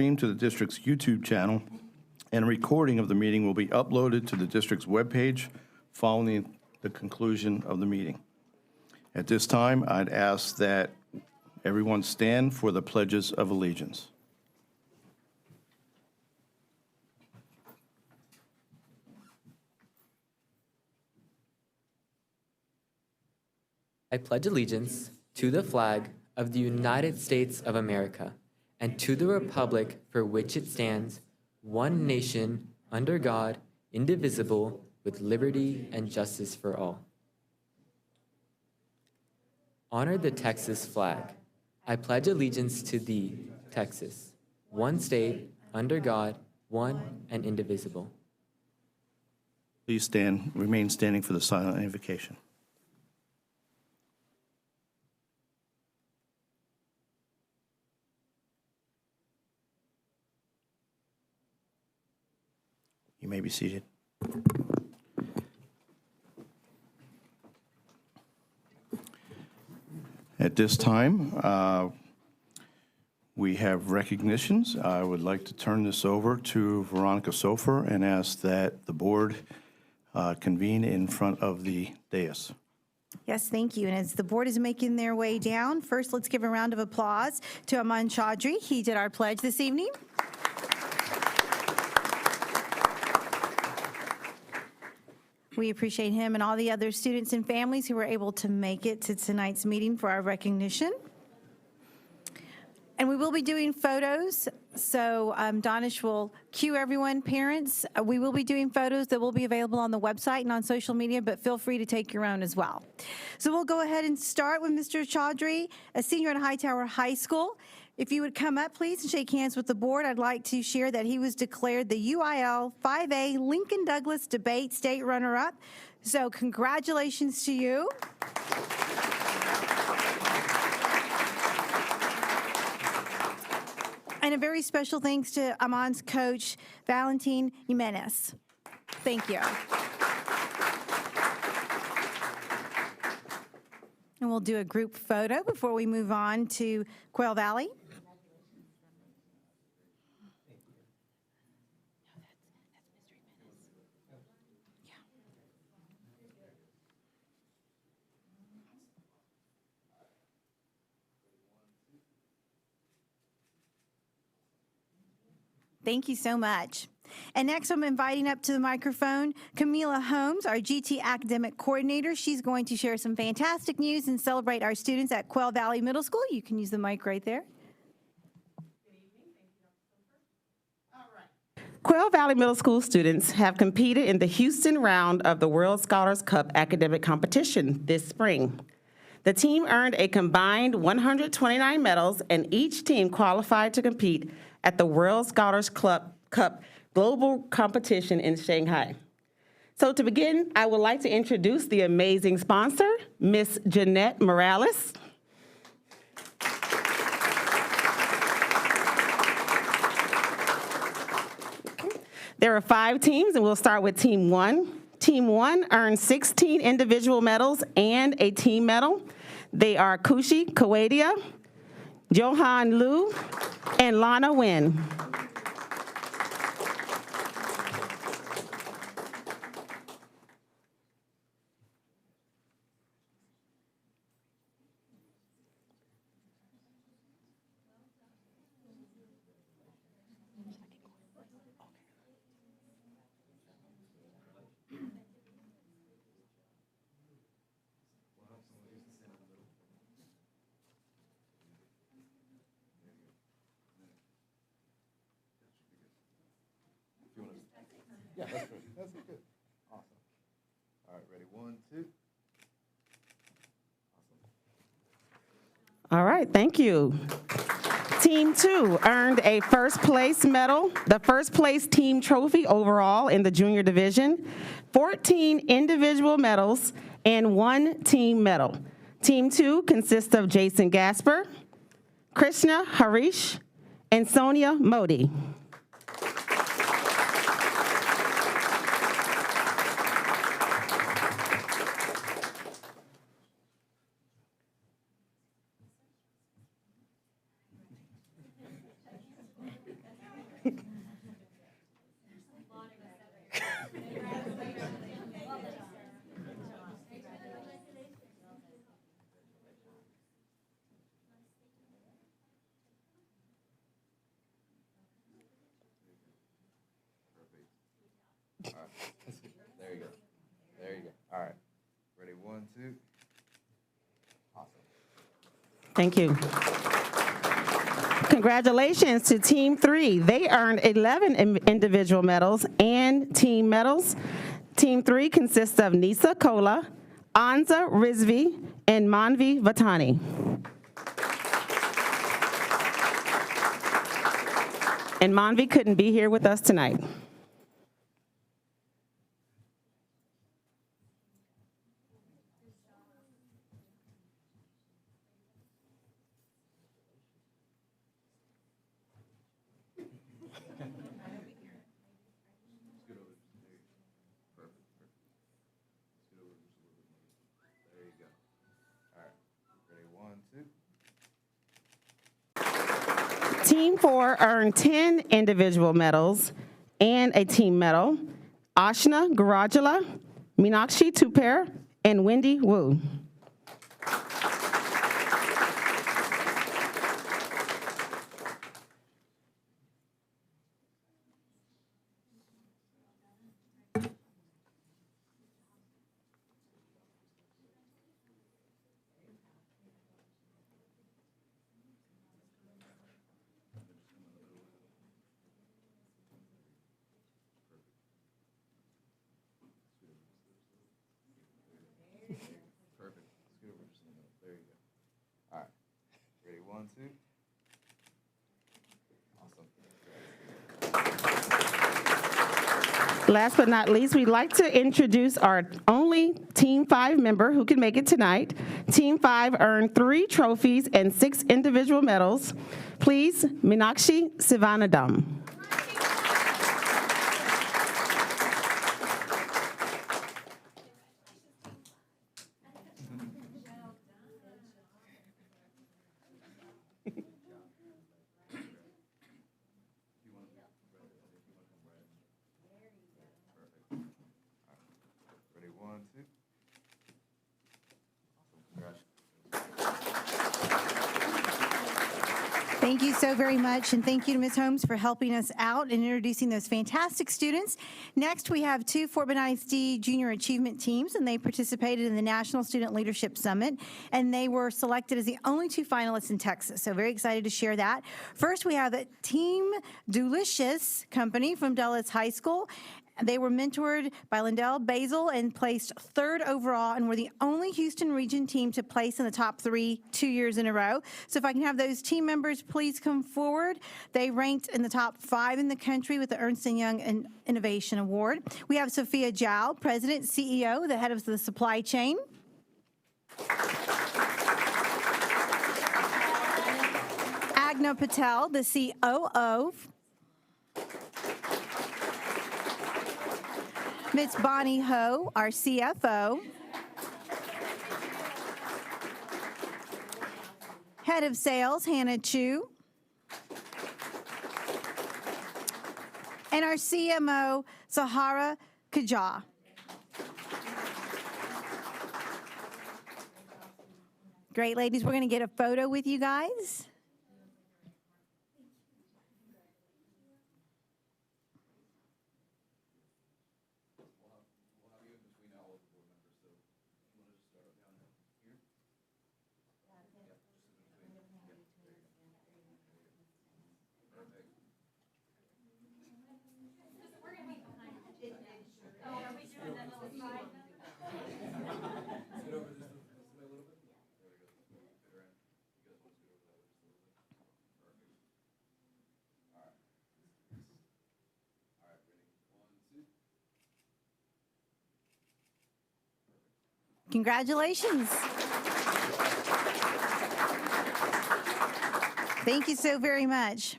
Stream to the district's YouTube channel, and a recording of the meeting will be uploaded to the district's webpage following the conclusion of the meeting. At this time, I'd ask that everyone stand for the pledges of allegiance. I pledge allegiance to the flag of the United States of America and to the republic for which it stands, one nation, under God, indivisible, with liberty and justice for all. Honor the Texas flag. I pledge allegiance to thee, Texas, one state, under God, one and indivisible. Please stand, remain standing for the silent invocation. You may be seated. At this time, we have recognitions. I would like to turn this over to Veronica Sofer and ask that the board convene in front of the dais. Yes, thank you. And as the board is making their way down, first let's give a round of applause to Aman Chaudhry. He did our pledge this evening. We appreciate him and all the other students and families who were able to make it to tonight's meeting for our recognition. And we will be doing photos, so Donish will cue everyone. Parents, we will be doing photos that will be available on the website and on social media, but feel free to take your own as well. So we'll go ahead and start with Mr. Chaudhry, a senior at Hightower High School. If you would come up, please, and shake hands with the board, I'd like to share that he was declared the UIL 5A Lincoln Douglas Debate State Runner-Up. So congratulations to you. And a very special thanks to Aman's coach, Valentin Jimenez. Thank you. And we'll do a group photo before we move on to Quail Valley. Thank you so much. And next, I'm inviting up to the microphone Camila Holmes, our GT Academic Coordinator. She's going to share some fantastic news and celebrate our students at Quail Valley Middle School. You can use the mic right there. Good evening. Thank you, Dr. All right. Quail Valley Middle School students have competed in the Houston round of the World Scholars Cup academic competition this spring. The team earned a combined 129 medals, and each team qualified to compete at the World Scholars Cup global competition in Shanghai. So to begin, I would like to introduce the amazing sponsor, Miss Jeanette Morales. There are 5 teams, and we'll start with Team 1. Team 1 earned 16 individual medals and a team medal. They are Kushi Kawadia, Johan Liu, and Lana Nguyen. Yeah, that's good. That's good. Awesome. All right, ready? 1, 2. All right, thank you. Team 2 earned a first place medal, the first place team trophy overall in the junior division, 14 individual medals, and 1 team medal. Team 2 consists of Jason Gasper, Krishna Harish, and Sonia Modi. All right. There you go. There you go. All right. Ready, 1, 2. Awesome. Thank you. Congratulations to Team 3. They earned 11 individual medals and team medals. Team 3 consists of Nisa Kola, Anza Rizvi, and Manvi Vatani. And Manvi couldn't be here with us tonight. There you go. All right. Ready, 1, 2. Team 4 earned 10 individual medals and a team medal. Ashna Garajala, Meenakshi Tupare, and Wendy Wu. Perfect. Scoot over just a minute. There you go. All right. Ready, 1, 2. Awesome. Last but not least, we'd like to introduce our only Team 5 member who can make it tonight. Team 5 earned 3 trophies and 6 individual medals. Please, Meenakshi Sivanadam. Ready, 1, 2. Awesome. Congratulations. Thank you so very much, and thank you to Ms. Holmes for helping us out and introducing those fantastic students. Next, we have 2 Fort Bend ISD Junior Achievement teams, and they participated in the National Student Leadership Summit, and they were selected as the only 2 finalists in Texas, so very excited to share that. First, we have the Team Delicious Company from Dulles High School. They were mentored by Lindell Basil and placed 3rd overall, and were the only Houston region team to place in the top 3 2 years in a row. So if I can have those team members please come forward. They ranked in the top 5 in the country with the Ernst & Young Innovation Award. We have Sophia Zhao, President, CEO, the head of the supply chain. Agna Patel, the COO. Ms. Bonnie Ho, our CFO. Head of Sales, Hannah Chu. And our CMO, Sahara Kajah. Great, ladies. We're going to get a photo with you guys. Congratulations. Thank you so very much.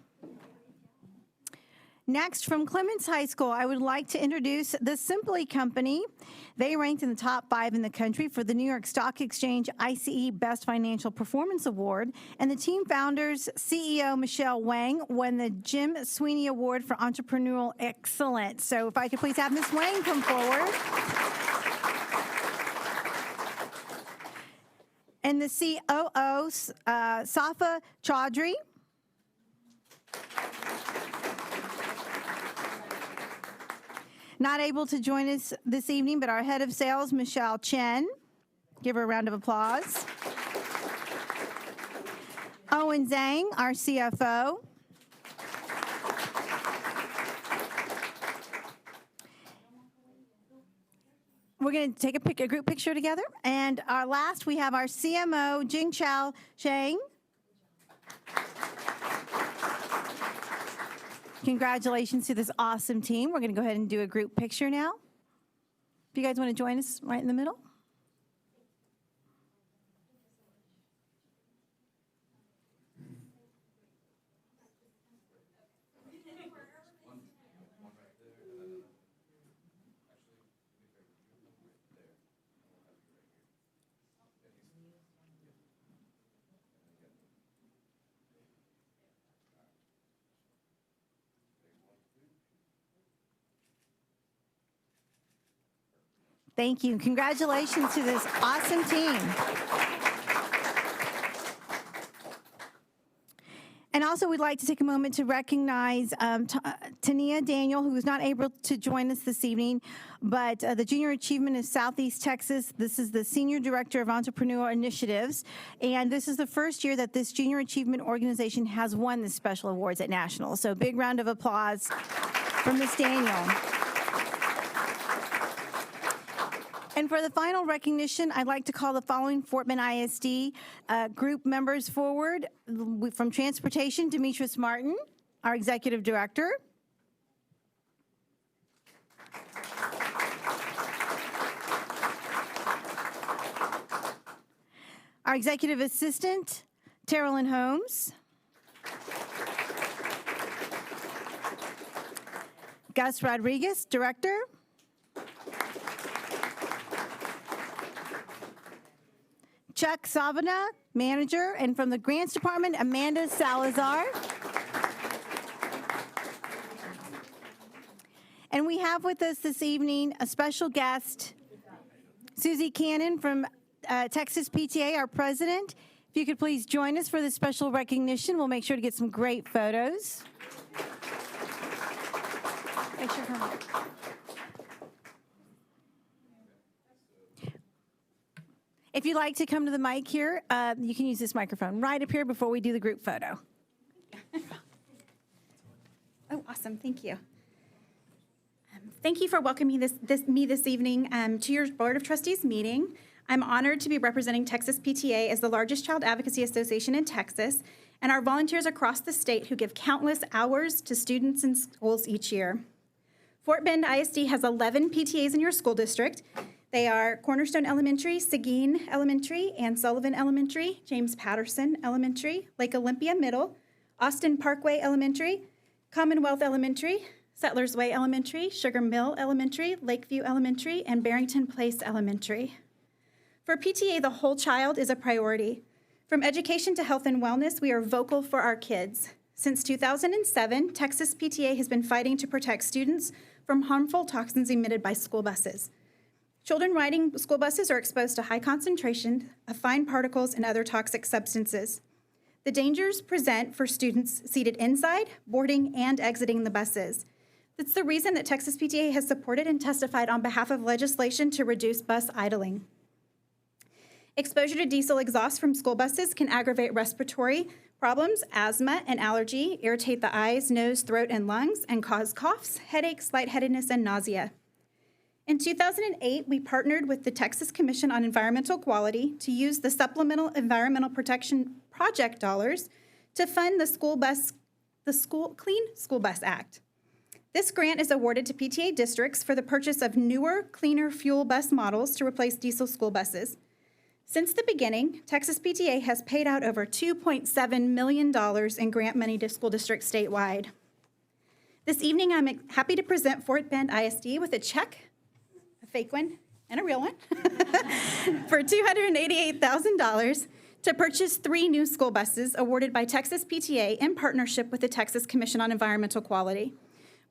Next, from Clements High School, I would like to introduce the Simply Company. They ranked in the top 5 in the country for the New York Stock Exchange ICE Best Financial Performance Award. And the team founders, CEO Michelle Wang, won the Jim Sweeney Award for Entrepreneurial Excellence. So if I could please have Ms. Wang come forward. And the COO, Safa Chaudhry. Not able to join us this evening, but our head of sales, Michelle Chen. Give her a round of applause. Owen Zhang, our CFO. We're going to take a group picture together. And our last, we have our CMO, Jing Chao Chang. Congratulations to this awesome team. We're going to go ahead and do a group picture now. If you guys want to join us right in the middle. Thank you. Congratulations to this awesome team. And also, we'd like to take a moment to recognize Tania Daniel, who was not able to join us this evening, but the Junior Achievement of Southeast Texas. This is the Senior Director of Entrepreneur Initiatives, and this is the first year that this Junior Achievement organization has won the special awards at National. So big round of applause for Ms. Daniel. And for the final recognition, I'd like to call the following Fort Bend ISD group members forward. From Transportation, Demetrius Martin, our Executive Director. Our Executive Assistant, Terrellyn Holmes. Gus Rodriguez, Director. Chuck Savana, Manager, and from the Grants Department, Amanda Salazar. And we have with us this evening a special guest, Susie Cannon from Texas PTA, our president. If you could please join us for this special recognition, we'll make sure to get some great photos. Make sure her mic. If you'd like to come to the mic here, you can use this microphone right up here before we do the group photo. Oh, awesome. Thank you. Thank you for welcoming me this evening to your Board of Trustees meeting. I'm honored to be representing Texas PTA as the largest child advocacy association in Texas and our volunteers across the state who give countless hours to students in schools each year. Fort Bend ISD has 11 PTAs in your school district. They are Cornerstone Elementary, Seguin Elementary, Ann Sullivan Elementary, James Patterson Elementary, Lake Olympia Middle, Austin Parkway Elementary, Commonwealth Elementary, Settlers Way Elementary, Sugar Mill Elementary, Lakeview Elementary, and Barrington Place Elementary. For PTA, the whole child is a priority. From education to health and wellness, we are vocal for our kids. Since 2007, Texas PTA has been fighting to protect students from harmful toxins emitted by school buses. Children riding school buses are exposed to high concentration of fine particles and other toxic substances. The dangers present for students seated inside, boarding, and exiting the buses. That's the reason that Texas PTA has supported and testified on behalf of legislation to reduce bus idling. Exposure to diesel exhaust from school buses can aggravate respiratory problems, asthma, and allergy, irritate the eyes, nose, throat, and lungs, and cause coughs, headaches, lightheadedness, and nausea. In 2008, we partnered with the Texas Commission on Environmental Quality to use the Supplemental Environmental Protection Project dollars to fund the Clean School Bus Act. This grant is awarded to PTA districts for the purchase of newer, cleaner fuel bus models to replace diesel school buses. Since the beginning, Texas PTA has paid out over $2.7 million in grant money to school districts statewide. This evening, I'm happy to present Fort Bend ISD with a check, a fake one and a real one, for $288,000 to purchase 3 new school buses awarded by Texas PTA in partnership with the Texas Commission on Environmental Quality.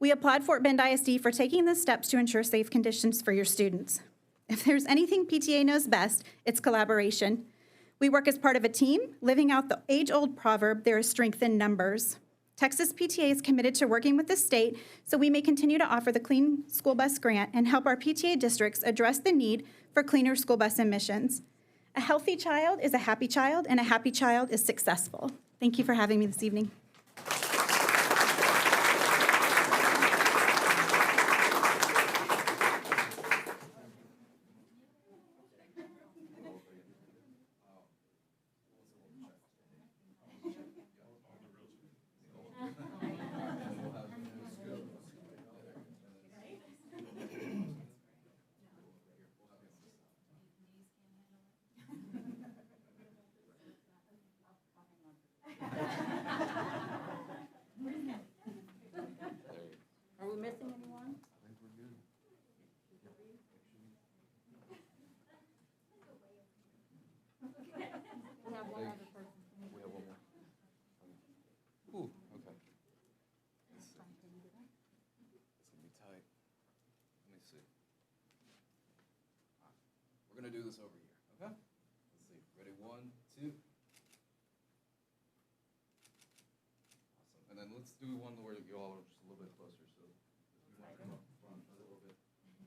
We applaud Fort Bend ISD for taking the steps to ensure safe conditions for your students. If there's anything PTA knows best, it's collaboration. We work as part of a team, living out the age-old proverb, there is strength in numbers. Texas PTA is committed to working with the state so we may continue to offer the Clean School Bus Grant and help our PTA districts address the need for cleaner school bus emissions. A healthy child is a happy child, and a happy child is successful. Thank you for having me this evening. Ooh, okay. It's gonna be tight. Let me see. We're gonna do this over here, okay? Let's see. Ready, 1, 2. Awesome. And then let's do one where you all are just a little bit closer. So if you want to come up front a little bit,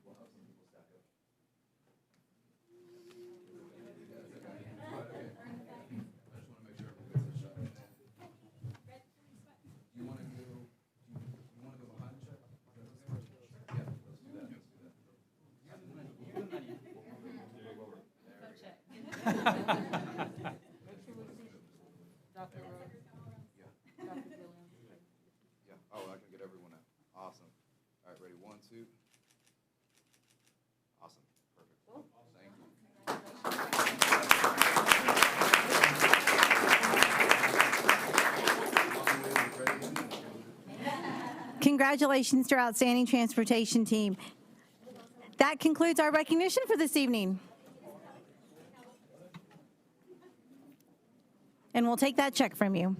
we'll have some people stack up. Okay. I just want to make sure everyone gets a shot. Do you want to go? You want to go behind Chuck? Yeah, let's do that. Yeah. Oh, I can get everyone out. Awesome. All right, ready? 1, 2. Awesome. Perfect. Thank you. Congratulations to our outstanding transportation team. That concludes our recognition for this evening. And we'll take that check from you.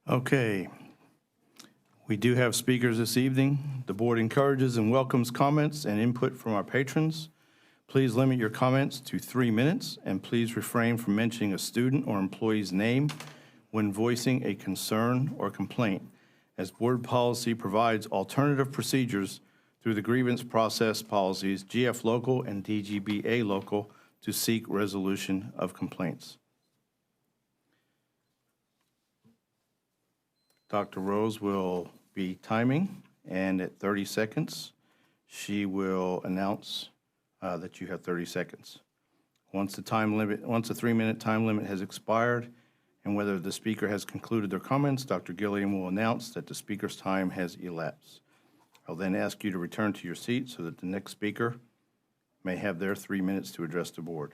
Okay. We do have speakers this evening. The board encourages and welcomes comments and input from our patrons. Please limit your comments to 3 minutes, and please refrain from mentioning a student or employee's name when voicing a concern or complaint, as board policy provides alternative procedures through the grievance process policies, GF local and DGBA local, to seek resolution of complaints. Dr. Rose will be timing, and at 30 seconds, she will announce that you have 30 seconds. Once the 3-minute time limit has expired, and whether the speaker has concluded their comments, Dr. Gilliam will announce that the speaker's time has elapsed. I'll then ask you to return to your seat so that the next speaker may have their 3 minutes to address the board.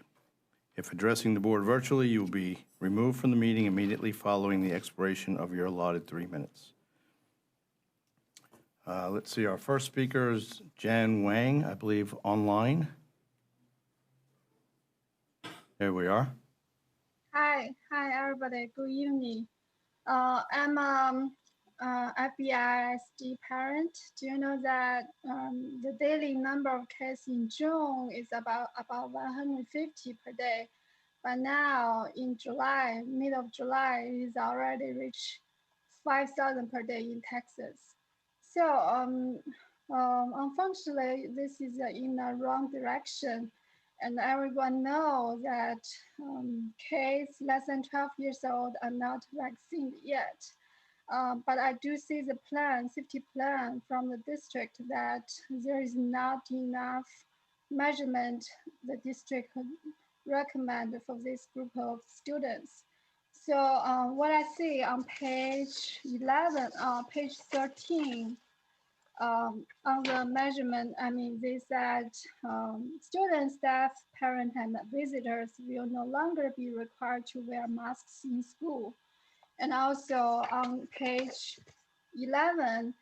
If addressing the board virtually, you will be removed from the meeting immediately following the expiration of your allotted 3 minutes. Let's see, our first speaker is Jan Wang, I believe, online. There we are. Hi, everybody. Good evening. I'm FBISD parent. Do you know that the daily number of cases in June is about 150 per day, but now in July, mid of July, it is already reached 5,000 per day in Texas. So unfortunately, this is in the wrong direction. And everyone knows that kids less than 12 years old are not vaccinated yet. But I do see the safety plan from the district that there is not enough measurement the district could recommend for this group of students. So what I see on page 11, page 13, on the measurement, they said students, staff, parents, and visitors will no longer be required to wear masks in school. And also on page 11,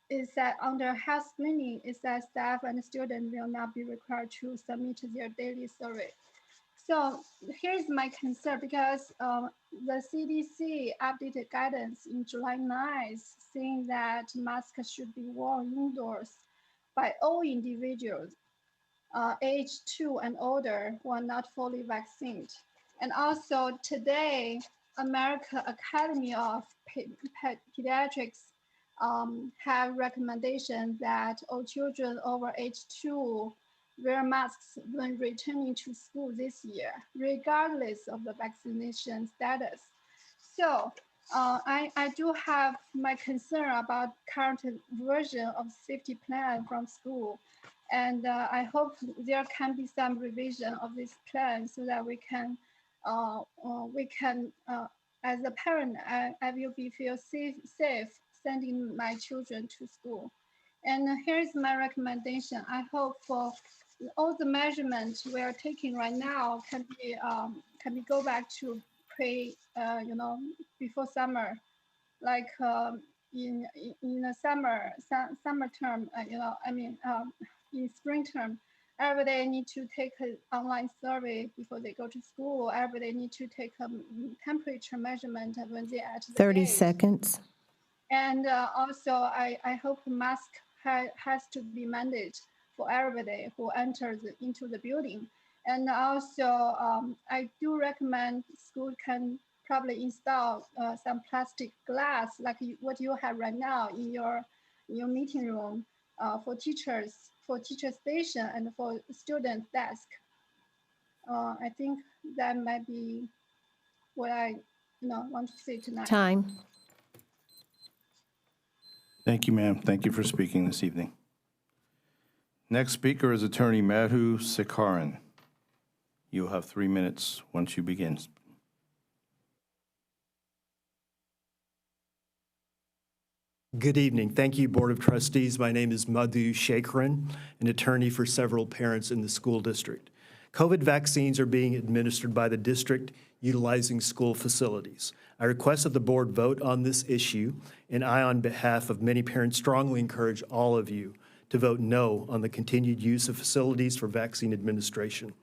is that under health screening, is that staff and students will not be required to submit their daily survey. So here's my concern, because the CDC updated guidance in July 9th, saying that masks should be worn indoors by all individuals age 2 and older who are not fully vaccinated. And also today, American Academy of Pediatrics have recommendations that all children over age 2 wear masks when returning to school this year, regardless of the vaccination status. So I do have my concern about current version of safety plan from school. And I hope there can be some revision of this plan so that we can, as a parent, I will feel safe sending my children to school. And here's my recommendation. I hope for all the measurements we are taking right now can be go back to before summer, like in the summer term, in spring term, everybody need to take an online survey before they go to school. Everybody need to take a temperature measurement when they at the 30 gate. seconds. And also, I hope mask has to be mandated for everybody who enters into the building. And also, I do recommend school can probably install some plastic glass like what you have right now in your meeting room for teachers, for teacher station, and for student desk. I think that might be what I want to say tonight. Time. Thank you, ma'am. Thank you for speaking this evening. Next speaker is Attorney Madhu Sekaran. You'll have 3 minutes once you begin. Good evening. Thank you, Board of Trustees. My name is Madhu Sekaran, an attorney for several parents in the school district. COVID vaccines are being administered by the district utilizing school facilities. I request that the board vote on this issue, and I, on behalf of many parents, strongly encourage all of you to vote no on the continued use of facilities for vaccine administration.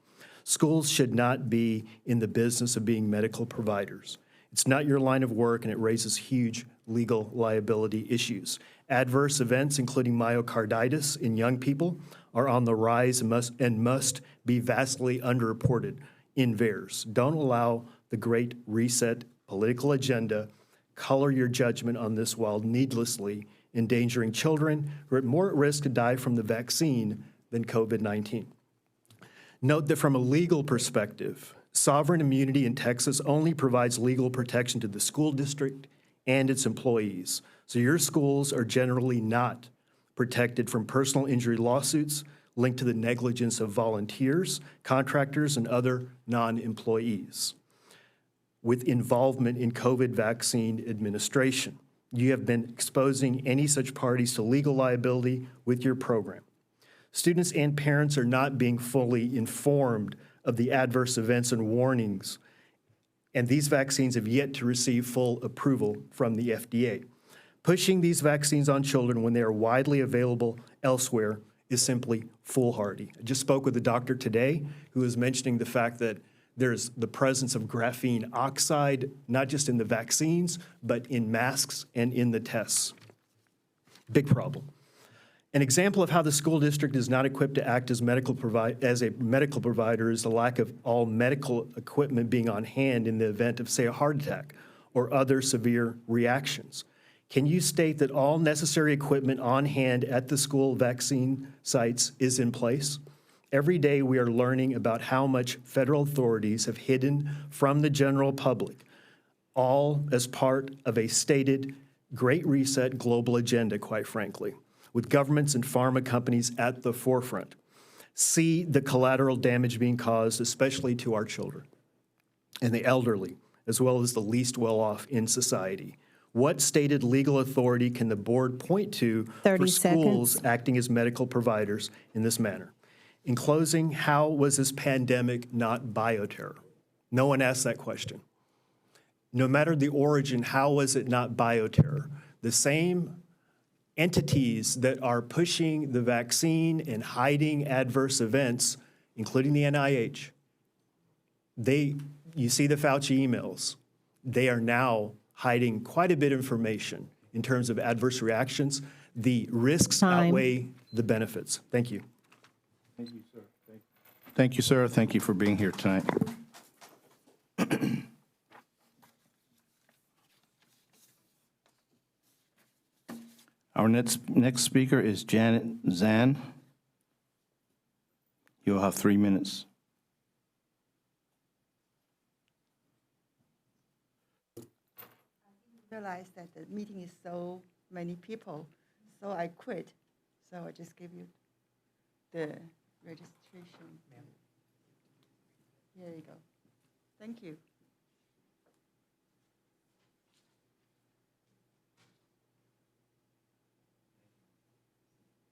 Schools should not be in the business of being medical providers. It's not your line of work, and it raises huge legal liability issues. Adverse events, including myocarditis in young people, are on the rise and must be vastly underreported in VAERS. Don't allow the Great Reset political agenda color your judgment on this while needlessly endangering children who are more at risk to die from the vaccine than COVID-19. Note that from a legal perspective, sovereign immunity in Texas only provides legal protection to the school district and its employees. So your schools are generally not protected from personal injury lawsuits linked to the negligence of volunteers, contractors, and other non-employees with involvement in COVID vaccine administration. You have been exposing any such parties to legal liability with your program. Students and parents are not being fully informed of the adverse events and warnings, and these vaccines have yet to receive full approval from the FDA. Pushing these vaccines on children when they are widely available elsewhere is simply foolhardy. I just spoke with a doctor today who was mentioning the fact that there's the presence of graphene oxide, not just in the vaccines, but in masks and in the tests. Big problem. An example of how the school district is not equipped to act as a medical provider is the lack of all medical equipment being on hand in the event of, say, a heart attack or other severe reactions. Can you state that all necessary equipment on hand at the school vaccine sites is in place? Every day we are learning about how much federal authorities have hidden from the general public, all as part of a stated Great Reset global agenda, quite frankly, with governments and pharma companies at the forefront. See the collateral damage being caused, especially to our children and the elderly, as well as the least well-off in society. What stated legal authority can the board point to 30 for schools seconds. acting as medical providers in this manner? In closing, how was this pandemic not bioterror? No one asked that question. No matter the origin, how was it not bioterror? The same entities that are pushing the vaccine and hiding adverse events, including the NIH, you see the Fauci emails. They are now hiding quite a bit of information in terms of adverse reactions. The risks outweigh the benefits. Thank you. Thank you, sir. Thank you for being here tonight. Our next speaker is Janet Zan. You'll have 3 minutes. Realized that the meeting is so many people, so I quit. So I just give you the registration. Here you go. Thank you.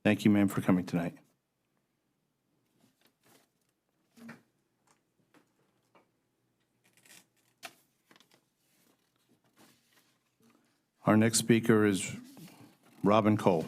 Thank you, ma'am, for coming tonight. Our next speaker is Robin Cole.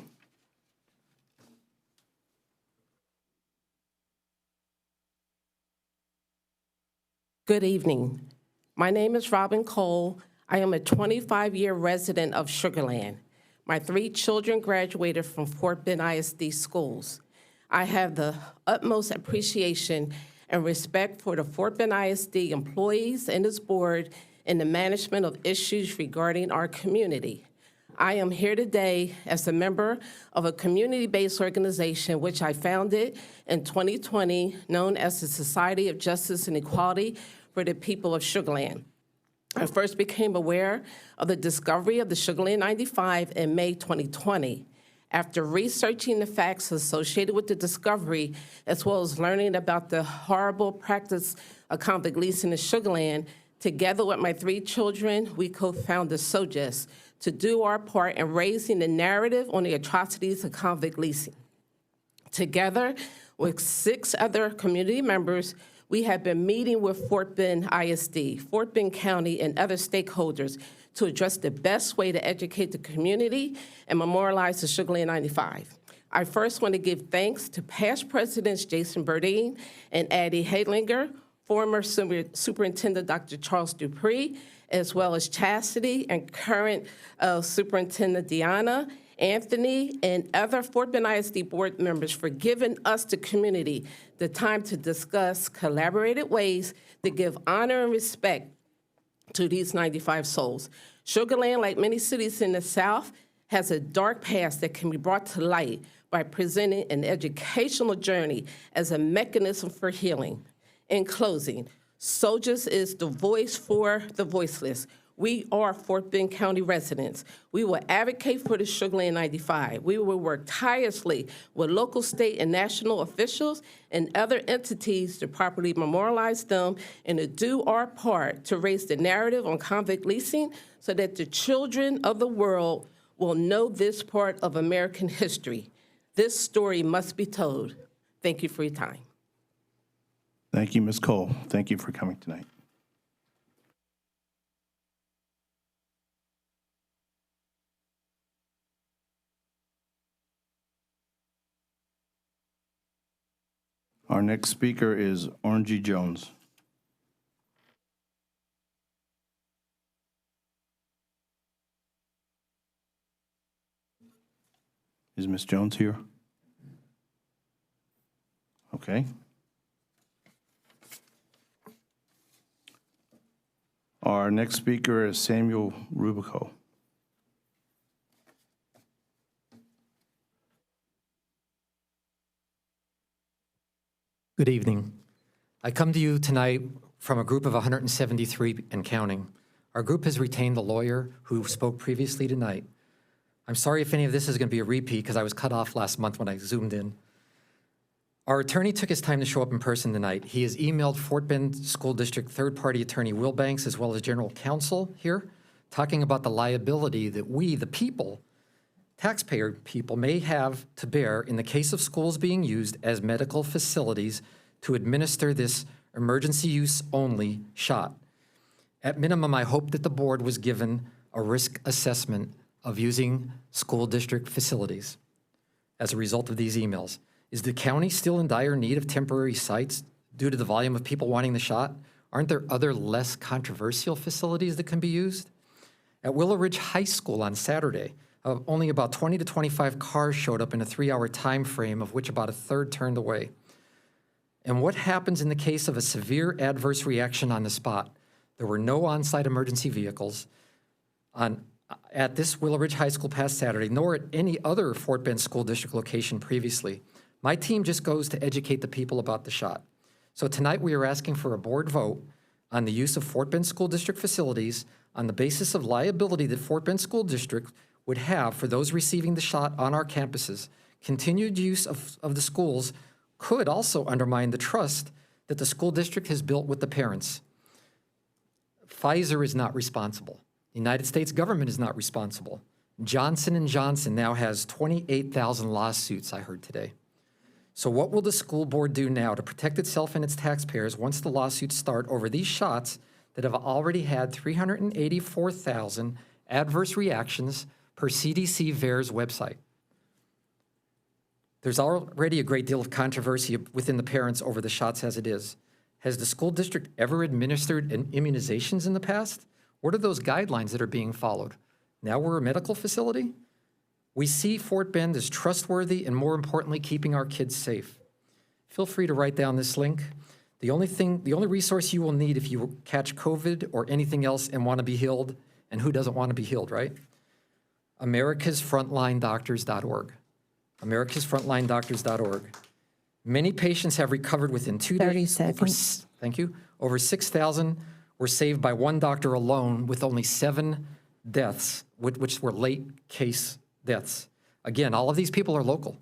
Good evening. My name is Robin Cole. I am a 25-year resident of Sugar Land. My 3 children graduated from Fort Bend ISD schools. I have the utmost appreciation and respect for the Fort Bend ISD employees and its board in the management of issues regarding our community. I am here today as a member of a community-based organization which I founded in 2020, known as the Society of Justice and Equality for the People of Sugar Land. I first became aware of the discovery of the Sugar Land 95 in May 2020. After researching the facts associated with the discovery, as well as learning about the horrible practice of convict leasing in Sugar Land, together with my 3 children, we co-founded SOJUST to do our part in raising the narrative on the atrocities of convict leasing. Together with 6 other community members, we have been meeting with Fort Bend ISD, Fort Bend County, and other stakeholders to address the best way to educate the community and memorialize the Sugar Land 95. I first want to give thanks to past presidents Jason Burdine and Addie Hadlinger, former Superintendent Dr. Charles Dupree, as well as Chastity and current Superintendent Deanna, Anthony, and other Fort Bend ISD board members for giving us, the community, the time to discuss collaborated ways to give honor and respect to these 95 souls. Sugar Land, like many cities in the South, has a dark past that can be brought to light by presenting an educational journey as a mechanism for healing. In closing, SOJUST is the voice for the voiceless. We are Fort Bend County residents. We will advocate for the Sugar Land 95. We will work tirelessly with local, state, and national officials and other entities to properly memorialize them and to do our part to raise the narrative on convict leasing so that the children of the world will know this part of American history. This story must be told. Thank you for your time. Thank you, Ms. Cole. Thank you for coming tonight. Our next speaker is Orangey Jones. Is Ms. Jones here? Okay. Our next speaker is Samuel Rubico. Good evening. I come to you tonight from a group of 173 and counting. Our group has retained the lawyer who spoke previously tonight. I'm sorry if any of this is going to be a repeat because I was cut off last month when I zoomed in. Our attorney took his time to show up in person tonight. He has emailed Fort Bend School District third-party attorney Will Banks as well as general counsel here, talking about the liability that we, the people, taxpayer people, may have to bear in the case of schools being used as medical facilities to administer this emergency use only shot. At minimum, I hope that the board was given a risk assessment of using school district facilities as a result of these emails. Is the county still in dire need of temporary sites due to the volume of people wanting the shot? Aren't there other less controversial facilities that can be used? At Willow Ridge High School on Saturday, only about 20 to 25 cars showed up in a 3-hour time frame, of which about a third turned away. And what happens in the case of a severe adverse reaction on the spot? There were no on-site emergency vehicles at this Willow Ridge High School past Saturday, nor at any other Fort Bend School District location previously. My team just goes to educate the people about the shot. So tonight we are asking for a board vote on the use of Fort Bend School District facilities on the basis of liability that Fort Bend School District would have for those receiving the shot on our campuses. Continued use of the schools could also undermine the trust that the school district has built with the parents. Pfizer is not responsible. The United States government is not responsible. Johnson & Johnson now has 28,000 lawsuits, I heard today. So what will the school board do now to protect itself and its taxpayers once the lawsuits start over these shots that have already had 384,000 adverse reactions per CDC VAERS website? There's already a great deal of controversy within the parents over the shots as it is. Has the school district ever administered immunizations in the past? What are those guidelines that are being followed? Now we're a medical facility? We see Fort Bend as trustworthy and, more importantly, keeping our kids safe. Feel free to write down this link. The only resource you will need if you catch COVID or anything else and want to be healed, and who doesn't want to be healed, right? AmericasFrontlineDoctors.org. AmericasFrontlineDoctors.org. Many patients have recovered within 2 days. 30 seconds. Thank you. Over 6,000 were saved by one doctor alone, with only 7 deaths, which were late case deaths. Again, all of these people are local.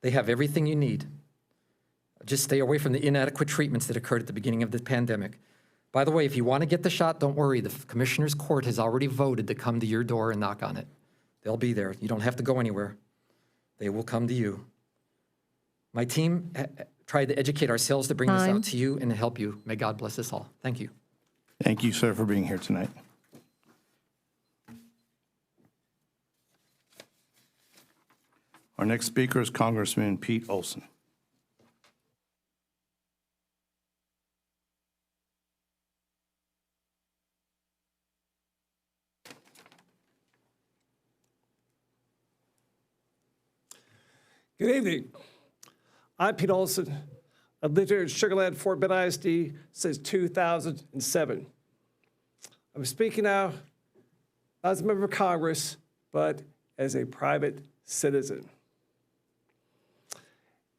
They have everything you need. Just stay away from the inadequate treatments that occurred at the beginning of the pandemic. By the way, if you want to get the shot, don't worry. The Commissioner's Court has already voted to come to your door and knock on it. They'll be there. You don't have to go anywhere. They will come to you. My team tried to educate ourselves to bring this out to you and to help you. May God bless us all. Thank you. Thank you, sir, for being here tonight. Our next speaker is Congressman Pete Olson. Good evening. I'm Pete Olson. I've lived here in Sugar Land, Fort Bend ISD since 2007. I'm speaking now not as a member of Congress, but as a private citizen.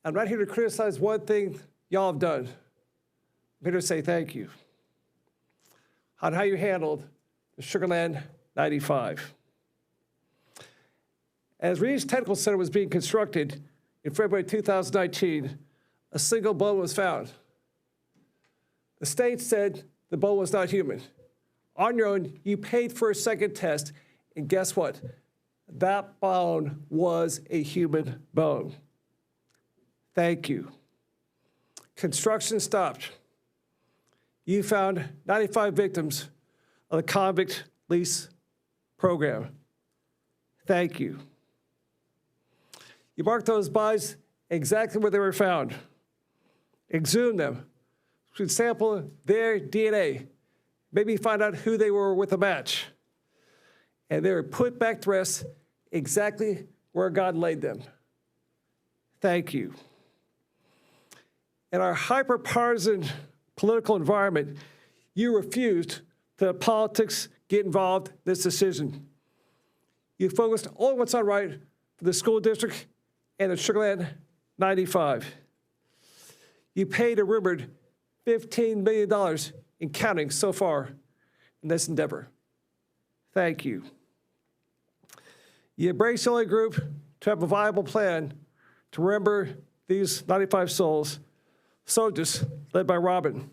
I'm not here to criticize one thing y'all have done. I'm here to say thank you on how you handled the Sugar Land 95. As Reeves Technical Center was being constructed in February 2019, a single bone was found. The state said the bone was not human. On your own, you paid for a second test, and guess what? That bone was a human bone. Thank you. Construction stopped. You found 95 victims of the convict lease program. Thank you. You marked those bodies exactly where they were found. exhume them, should sample their DNA, maybe find out who they were with a match. And they were put back to rest exactly where God laid them. Thank you. In our hyper-partisan political environment, you refused to let politics get involved in this decision. You focused on what's not right for the school district and the Sugar Land 95. You paid a rumored $15 million in counting so far in this endeavor. Thank you. You embraced the only group to have a viable plan to remember these 95 souls, soldiers led by Robin.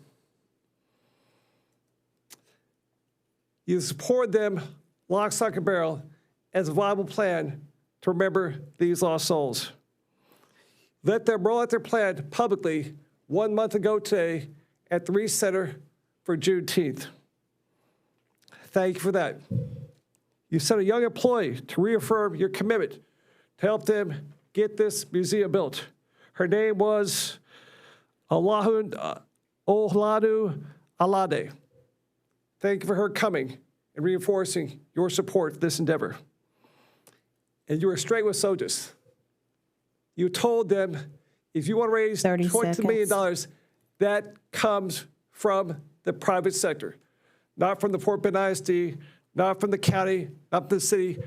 You support them lock, stock, and barrel as a viable plan to remember these lost souls. Let them roll out their plan publicly 1 month ago today at the Reese Center for Juneteenth. Thank you for that. You sent a young employee to reaffirm your commitment to help them get this museum built. Her name was Oladu Alade. Thank you for her coming and reinforcing your support for this endeavor. And you were straight with soldiers. You told them, if you want to raise $22 million, that comes from the private sector, not from the Fort Bend ISD, not from the county, not from the city,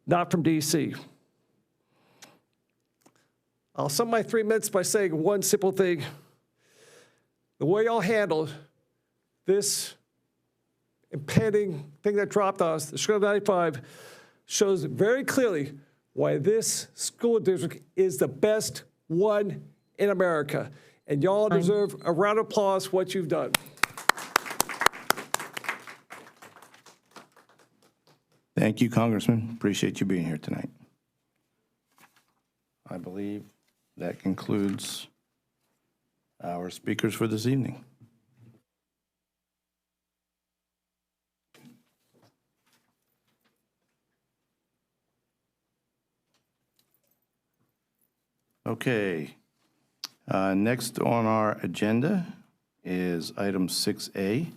not from DC. I'll sum my 3 minutes by saying one simple thing. The way y'all handled this impending thing that dropped on us, the Sugar 95, shows very clearly why this school district is the best one in America. And y'all deserve a round of applause for what you've done. Thank you, Congressman. Appreciate you being here tonight. I believe that concludes our speakers for this evening. Okay. Next on our agenda is item 6A,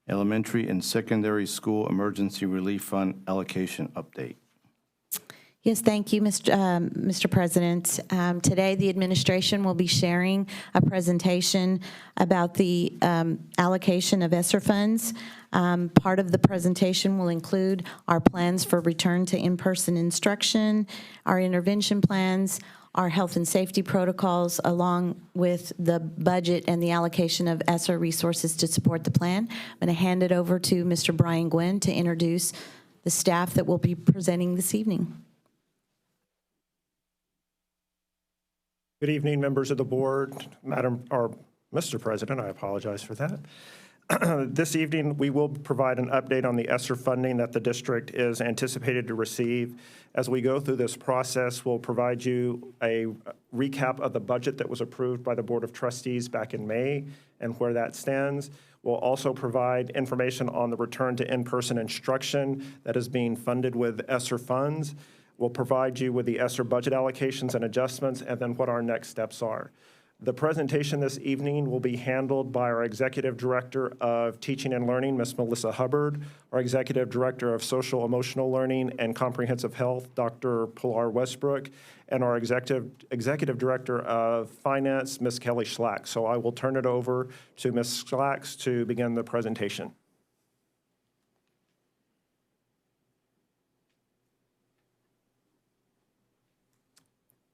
Elementary and Secondary School Emergency Relief Fund Allocation Update. Yes, thank you, Mr. President. Today, the administration will be sharing a presentation about the allocation of ESSER funds. Part of the presentation will include our plans for return to in-person instruction, our intervention plans, our health and safety protocols, along with the budget and the allocation of ESSER resources to support the plan. I'm going to hand it over to Mr. Brian Gwynn to introduce the staff that will be presenting this evening. Good evening, members of the board, Madam or Mr. President, I apologize for that. This evening, we will provide an update on the ESSER funding that the district is anticipated to receive. As we go through this process, we'll provide you a recap of the budget that was approved by the Board of Trustees back in May and where that stands. We'll also provide information on the return to in-person instruction that is being funded with ESSER funds. We'll provide you with the ESSER budget allocations and adjustments, and then what our next steps are. The presentation this evening will be handled by our Executive Director of Teaching and Learning, Ms. Melissa Hubbard, our Executive Director of Social Emotional Learning and Comprehensive Health, Dr. Pilar Westbrook, and our Executive Director of Finance, Ms. Kelly Schlack. So I will turn it over to Ms. Schlack to begin the presentation.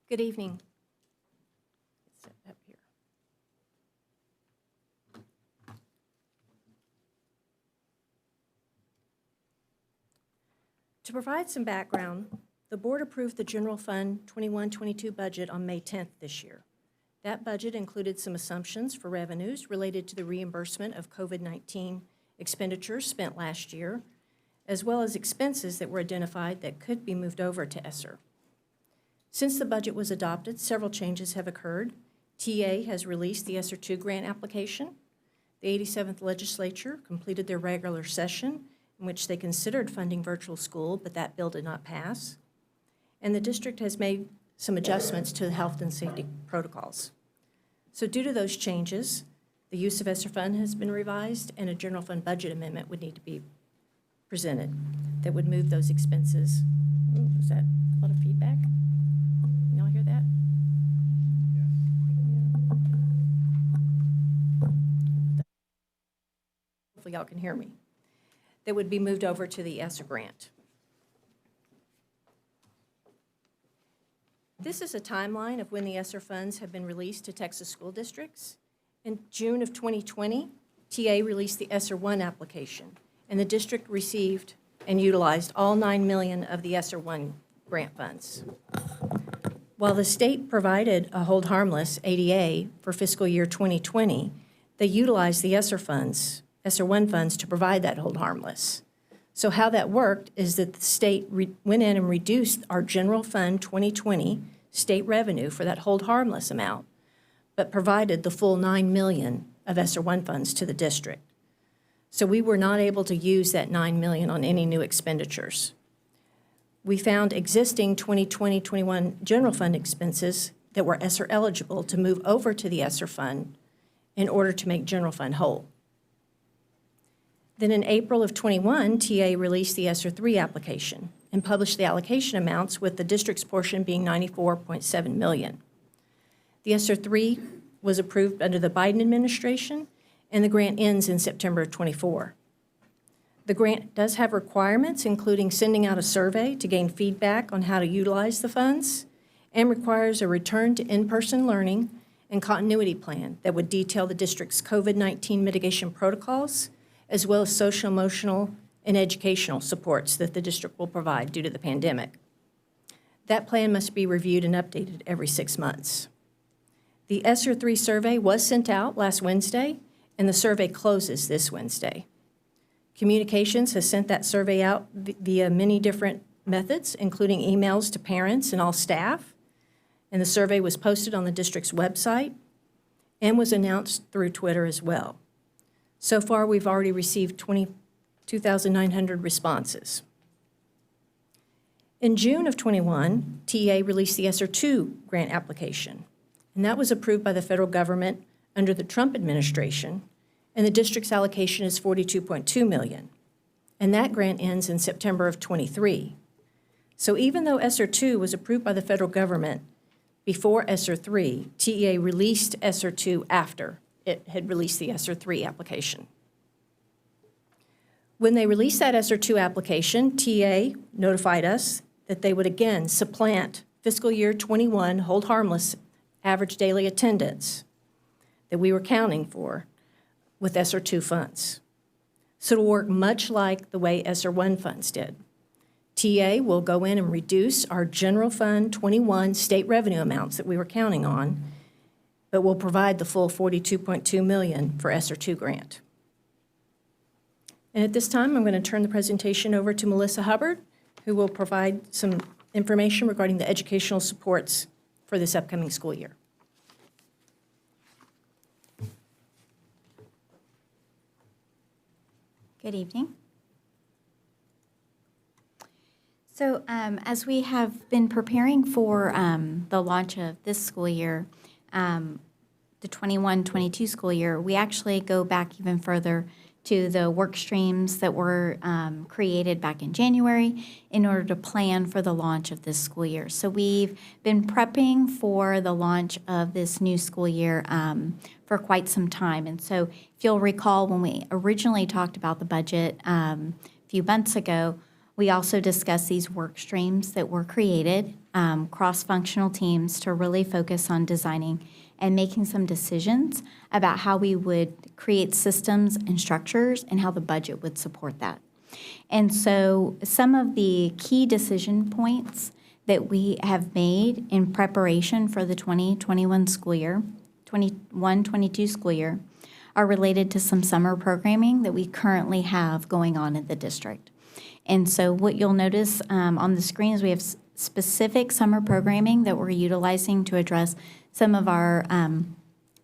Good evening. Up here. To provide some background, the board approved the General Fund 21-22 budget on May 10th this year. That budget included some assumptions for revenues related to the reimbursement of COVID-19 expenditures spent last year, as well as expenses that were identified that could be moved over to ESSER. Since the budget was adopted, several changes have occurred. TA has released the ESSER II grant application. The 87th legislature completed their regular session in which they considered funding virtual school, but that bill did not pass. And the district has made some adjustments to the health and safety protocols. So due to those changes, the use of ESSER fund has been revised, and a general fund budget amendment would need to be presented that would move those expenses. Ooh, is that a lot of feedback? Can y'all hear that? Hopefully y'all can hear me. That would be moved over to the ESSER grant. This is a timeline of when the ESSER funds have been released to Texas school districts. In June of 2020, TA released the ESSER 1 application, and the district received and utilized all $9 million of the ESSER 1 grant funds. While the state provided a hold harmless ADA for fiscal year 2020, they utilized the ESSER funds, ESSER 1 funds, to provide that hold harmless. So how that worked is that the state went in and reduced our general fund 2020 state revenue for that hold harmless amount, but provided the full $9 million of ESSER 1 funds to the district. So we were not able to use that $9 million on any new expenditures. We found existing 2020-21 general fund expenses that were ESSER eligible to move over to the ESSER fund in order to make general fund whole. Then in April of 21, TA released the ESSER 3 application and published the allocation amounts, with the district's portion being $94.7 million. The ESSER 3 was approved under the Biden administration, and the grant ends in September of 24. The grant does have requirements, including sending out a survey to gain feedback on how to utilize the funds, and requires a return to in-person learning and continuity plan that would detail the district's COVID-19 mitigation protocols, as well as social, emotional, and educational supports that the district will provide due to the pandemic. That plan must be reviewed and updated every 6 months. The ESSER 3 survey was sent out last Wednesday, and the survey closes this Wednesday. Communications has sent that survey out via many different methods, including emails to parents and all staff, and the survey was posted on the district's website and was announced through Twitter as well. So far, we've already received 22,900 responses. In June of 21, TA released the ESSER 2 grant application, and that was approved by the federal government under the Trump administration, and the district's allocation is $42.2 million, and that grant ends in September of 23. So even though ESSER 2 was approved by the federal government before ESSER 3, TA released ESSER 2 after it had released the ESSER 3 application. When they released that ESSER 2 application, TA notified us that they would again supplant fiscal year 21 hold harmless average daily attendance that we were counting for with ESSER 2 funds. So it'll work much like the way ESSER 1 funds did. TA will go in and reduce our general fund 21 state revenue amounts that we were counting on, but will provide the full $42.2 million for ESSER 2 grant. And at this time, I'm going to turn the presentation over to Melissa Hubbard, who will provide some information regarding the educational supports for this upcoming school year. Good evening. So as we have been preparing for the launch of this school year, the 21-22 school year, we actually go back even further to the work streams that were created back in January in order to plan for the launch of this school year. So we've been prepping for the launch of this new school year for quite some time. And so if you'll recall, when we originally talked about the budget a few months ago, we also discussed these work streams that were created, cross-functional teams to really focus on designing and making some decisions about how we would create systems and structures and how the budget would support that. And so some of the key decision points that we have made in preparation for the 2021 school year, 21-22 school year, are related to some summer programming that we currently have going on in the district. And so what you'll notice on the screen is we have specific summer programming that we're utilizing to address some of our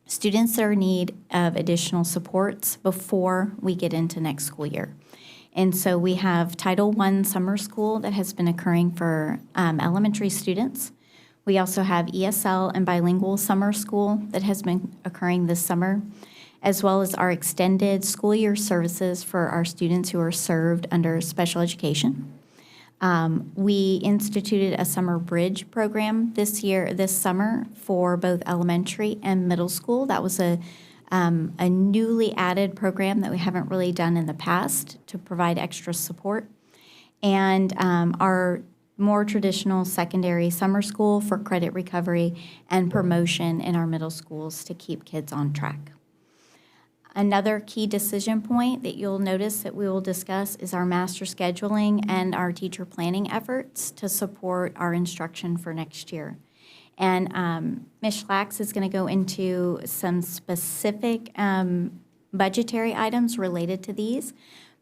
students that are in need of additional supports before we get into next school year. And so we have Title I summer school that has been occurring for elementary students. We also have ESL and bilingual summer school that has been occurring this summer, as well as our extended school year services for our students who are served under special education. We instituted a summer bridge program this summer for both elementary and middle school. That was a newly added program that we haven't really done in the past to provide extra support. And our more traditional secondary summer school for credit recovery and promotion in our middle schools to keep kids on track. Another key decision point that you'll notice that we will discuss is our master scheduling and our teacher planning efforts to support our instruction for next year. And Ms. Schlax is going to go into some specific budgetary items related to these,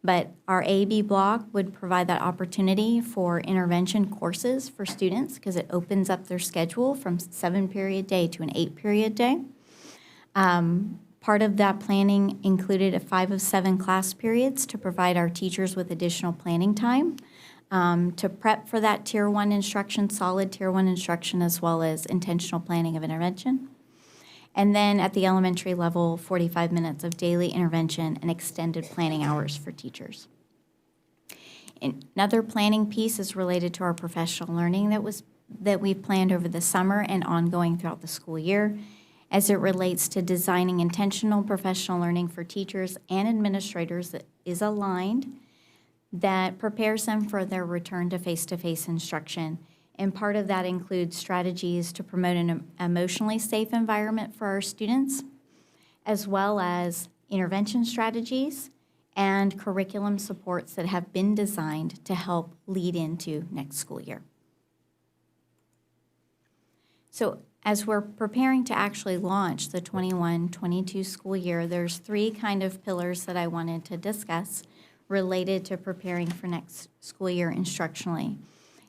but our AB block would provide that opportunity for intervention courses for students because it opens up their schedule from 7-period day to an 8-period day. Part of that planning included a 5 of 7 class periods to provide our teachers with additional planning time to prep for that Tier 1 instruction, solid Tier 1 instruction, as well as intentional planning of intervention. And then at the elementary level, 45 minutes of daily intervention and extended planning hours for teachers. Another planning piece is related to our professional learning that we've planned over the summer and ongoing throughout the school year, as it relates to designing intentional professional learning for teachers and administrators that is aligned, that prepares them for their return to face-to-face instruction. And part of that includes strategies to promote an emotionally safe environment for our students, as well as intervention strategies and curriculum supports that have been designed to help lead into next school year. So as we're preparing to actually launch the 21-22 school year, there's 3 kind of pillars that I wanted to discuss related to preparing for next school year instructionally.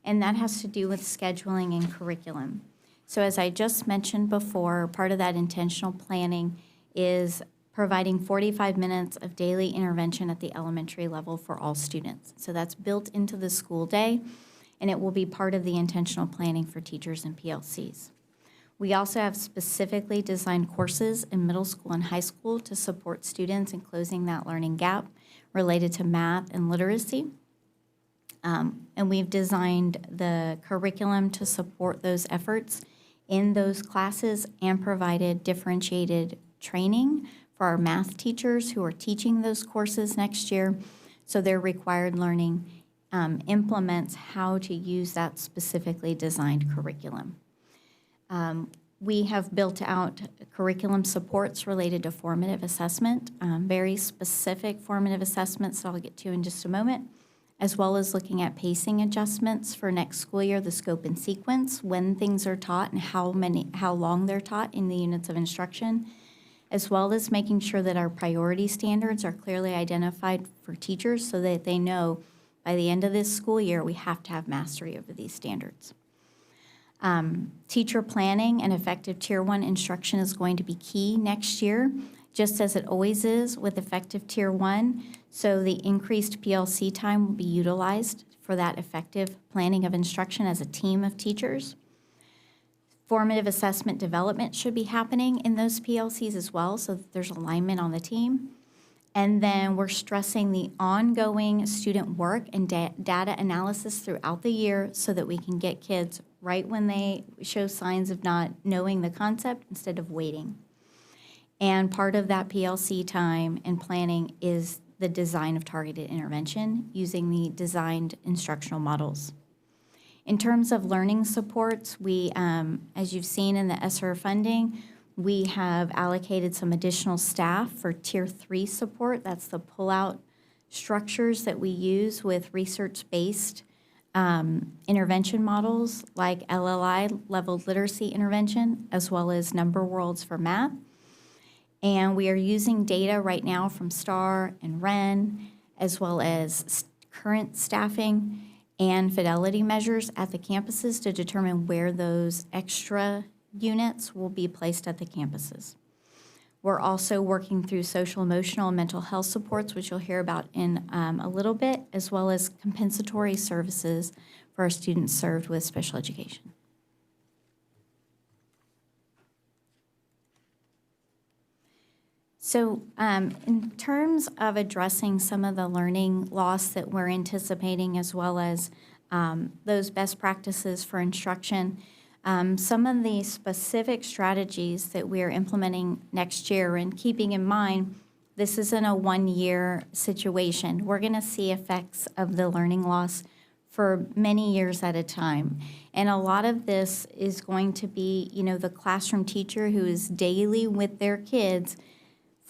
And that has to do with scheduling and curriculum. So as I just mentioned before, part of that intentional planning is providing 45 minutes of daily intervention at the elementary level for all students. So that's built into the school day, and it will be part of the intentional planning for teachers and PLCs. We also have specifically designed courses in middle school and high school to support students in closing that learning gap related to math and literacy. And we've designed the curriculum to support those efforts in those classes and provided differentiated training for our math teachers who are teaching those courses next year, so their required learning implements how to use that specifically designed curriculum. We have built out curriculum supports related to formative assessment, very specific formative assessments that I'll get to in just a moment, as well as looking at pacing adjustments for next school year, the scope and sequence, when things are taught and how long they're taught in the units of instruction, as well as making sure that our priority standards are clearly identified for teachers so that they know by the end of this school year we have to have mastery over these standards. Teacher planning and effective Tier 1 instruction is going to be key next year, just as it always is with effective Tier 1. So the increased PLC time will be utilized for that effective planning of instruction as a team of teachers. Formative assessment development should be happening in those PLCs as well, so that there's alignment on the team. And then we're stressing the ongoing student work and data analysis throughout the year so that we can get kids right when they show signs of not knowing the concept instead of waiting. And part of that PLC time and planning is the design of targeted intervention using the designed instructional models. In terms of learning supports, we, as you've seen in the ESSER funding, we have allocated some additional staff for Tier 3 support. That's the pull-out structures that we use with research-based intervention models like LLI, Leveled Literacy Intervention, as well as Number Worlds for math. And we are using data right now from STAR and REN, as well as current staffing and fidelity measures at the campuses to determine where those extra units will be placed at the campuses. We're also working through social, emotional, and mental health supports, which you'll hear about in a little bit, as well as compensatory services for our students served with special education. So in terms of addressing some of the learning loss that we're anticipating, as well as those best practices for instruction, some of the specific strategies that we're implementing next year, and keeping in mind, this isn't a one-year situation. We're going to see effects of the learning loss for many years at a time. And a lot of this is going to be, the classroom teacher who is daily with their kids,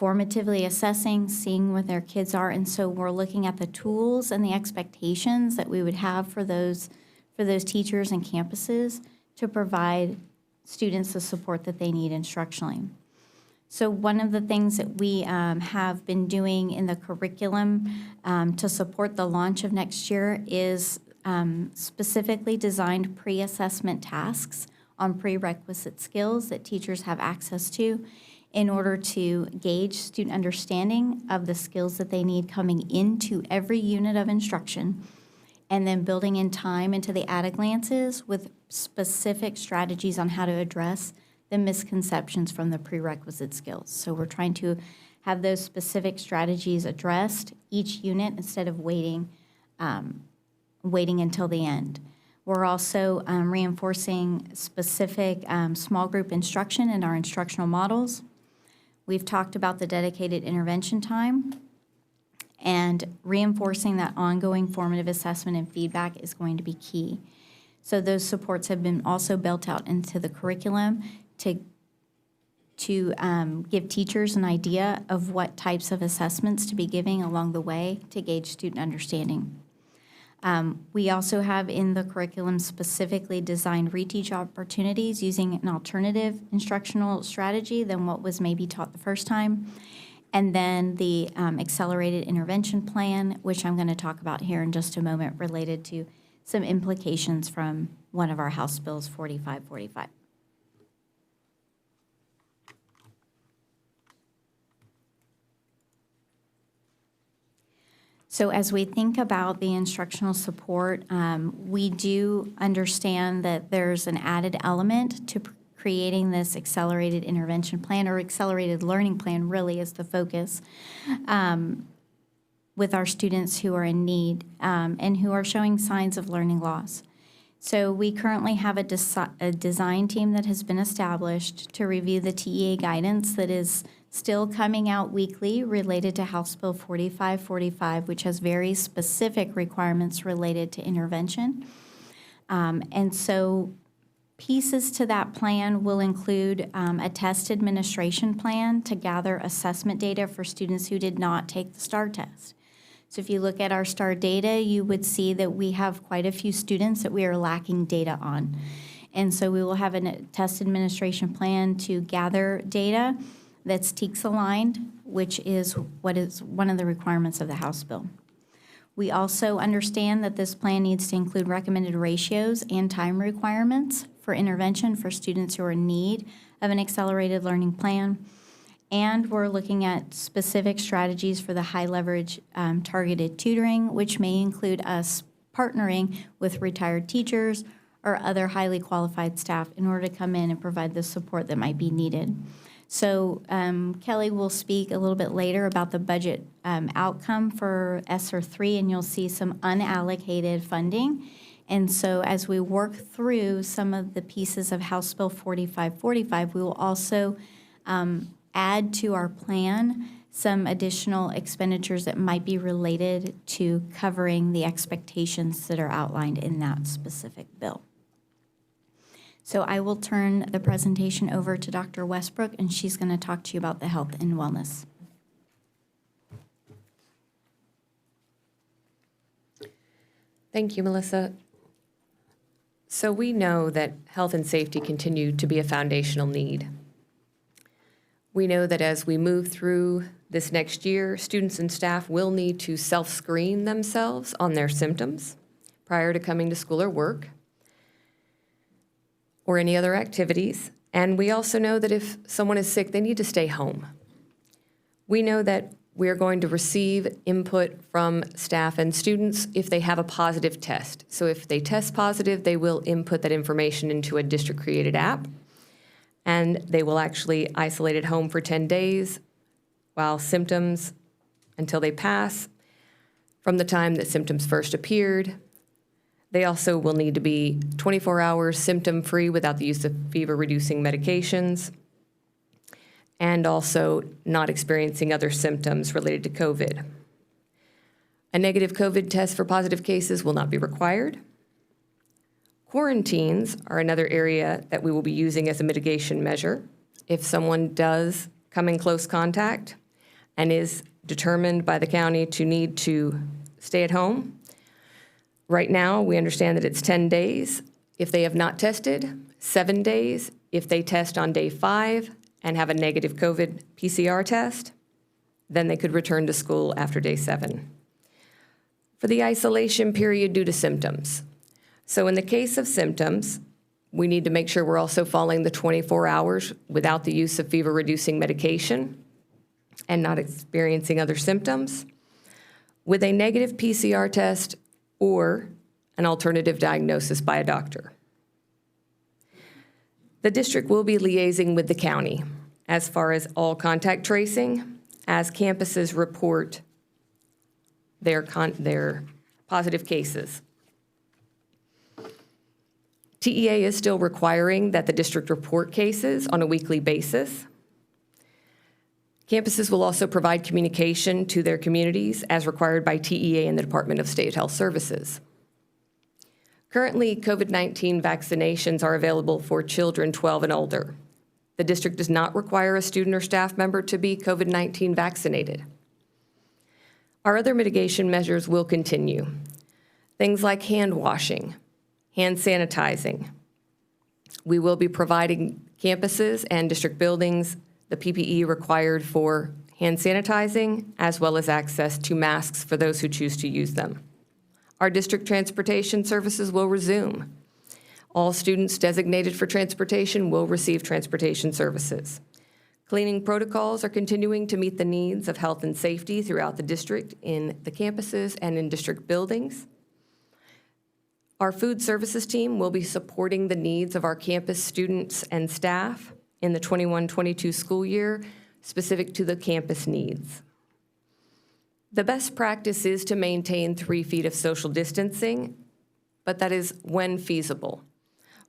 formatively assessing, seeing what their kids are. And so we're looking at the tools and the expectations that we would have for those teachers and campuses to provide students the support that they need instructionally. So one of the things that we have been doing in the curriculum to support the launch of next year is specifically designed pre-assessment tasks on prerequisite skills that teachers have access to in order to gauge student understanding of the skills that they need coming into every unit of instruction, and then building in time into the at-a-glances with specific strategies on how to address the misconceptions from the prerequisite skills. So we're trying to have those specific strategies addressed each unit instead of waiting until the end. We're also reinforcing specific small group instruction in our instructional models. We've talked about the dedicated intervention time, and reinforcing that ongoing formative assessment and feedback is going to be key. So those supports have been also built out into the curriculum to give teachers an idea of what types of assessments to be giving along the way to gauge student understanding. We also have in the curriculum specifically designed reteach opportunities using an alternative instructional strategy than what was maybe taught the first time. And then the accelerated intervention plan, which I'm going to talk about here in just a moment, related to some implications from one of our House Bills, 4545. So as we think about the instructional support, we do understand that there's an added element to creating this accelerated intervention plan, or accelerated learning plan really is the focus, with our students who are in need and who are showing signs of learning loss. So we currently have a design team that has been established to review the TEA guidance that is still coming out weekly related to House Bill 4545, which has very specific requirements related to intervention. And so pieces to that plan will include a test administration plan to gather assessment data for students who did not take the STAR test. So if you look at our STAR data, you would see that we have quite a few students that we are lacking data on. And so we will have a test administration plan to gather data that's TEKS aligned, which is what is one of the requirements of the House bill. We also understand that this plan needs to include recommended ratios and time requirements for intervention for students who are in need of an accelerated learning plan. And we're looking at specific strategies for the high leverage targeted tutoring, which may include us partnering with retired teachers or other highly qualified staff in order to come in and provide the support that might be needed. So Kelly will speak a little bit later about the budget outcome for ESSER 3, and you'll see some unallocated funding. And so as we work through some of the pieces of House Bill 4545, we will also add to our plan some additional expenditures that might be related to covering the expectations that are outlined in that specific bill. So I will turn the presentation over to Dr. Westbrook, and she's going to talk to you about the health and wellness. Thank you, Melissa. So we know that health and safety continue to be a foundational need. We know that as we move through this next year, students and staff will need to self-screen themselves on their symptoms prior to coming to school or work, or any other activities. And we also know that if someone is sick, they need to stay home. We know that we're going to receive input from staff and students if they have a positive test. So if they test positive, they will input that information into a district-created app, and they will actually isolate at home for 10 days while symptoms until they pass from the time that symptoms first appeared. They also will need to be 24 hours symptom-free without the use of fever-reducing medications, and also not experiencing other symptoms related to COVID. A negative COVID test for positive cases will not be required. Quarantines are another area that we will be using as a mitigation measure. If someone does come in close contact and is determined by the county to need to stay at home, right now we understand that it's 10 days if they have not tested, 7 days if they test on day 5 and have a negative COVID PCR test, then they could return to school after day 7. For the isolation period due to symptoms. So in the case of symptoms, we need to make sure we're also following the 24 hours without the use of fever-reducing medication and not experiencing other symptoms, with a negative PCR test or an alternative diagnosis by a doctor. The district will be liaising with the county as far as all contact tracing as campuses report their positive cases. TEA is still requiring that the district report cases on a weekly basis. Campuses will also provide communication to their communities as required by TEA and the Department of State Health Services. Currently, COVID-19 vaccinations are available for children 12 and older. The district does not require a student or staff member to be COVID-19 vaccinated. Our other mitigation measures will continue. Things like hand washing, hand sanitizing. We will be providing campuses and district buildings the PPE required for hand sanitizing, as well as access to masks for those who choose to use them. Our district transportation services will resume. All students designated for transportation will receive transportation services. Cleaning protocols are continuing to meet the needs of health and safety throughout the district in the campuses and in district buildings. Our food services team will be supporting the needs of our campus students and staff in the 21-22 school year, specific to the campus needs. The best practice is to maintain 3 feet of social distancing, but that is when feasible.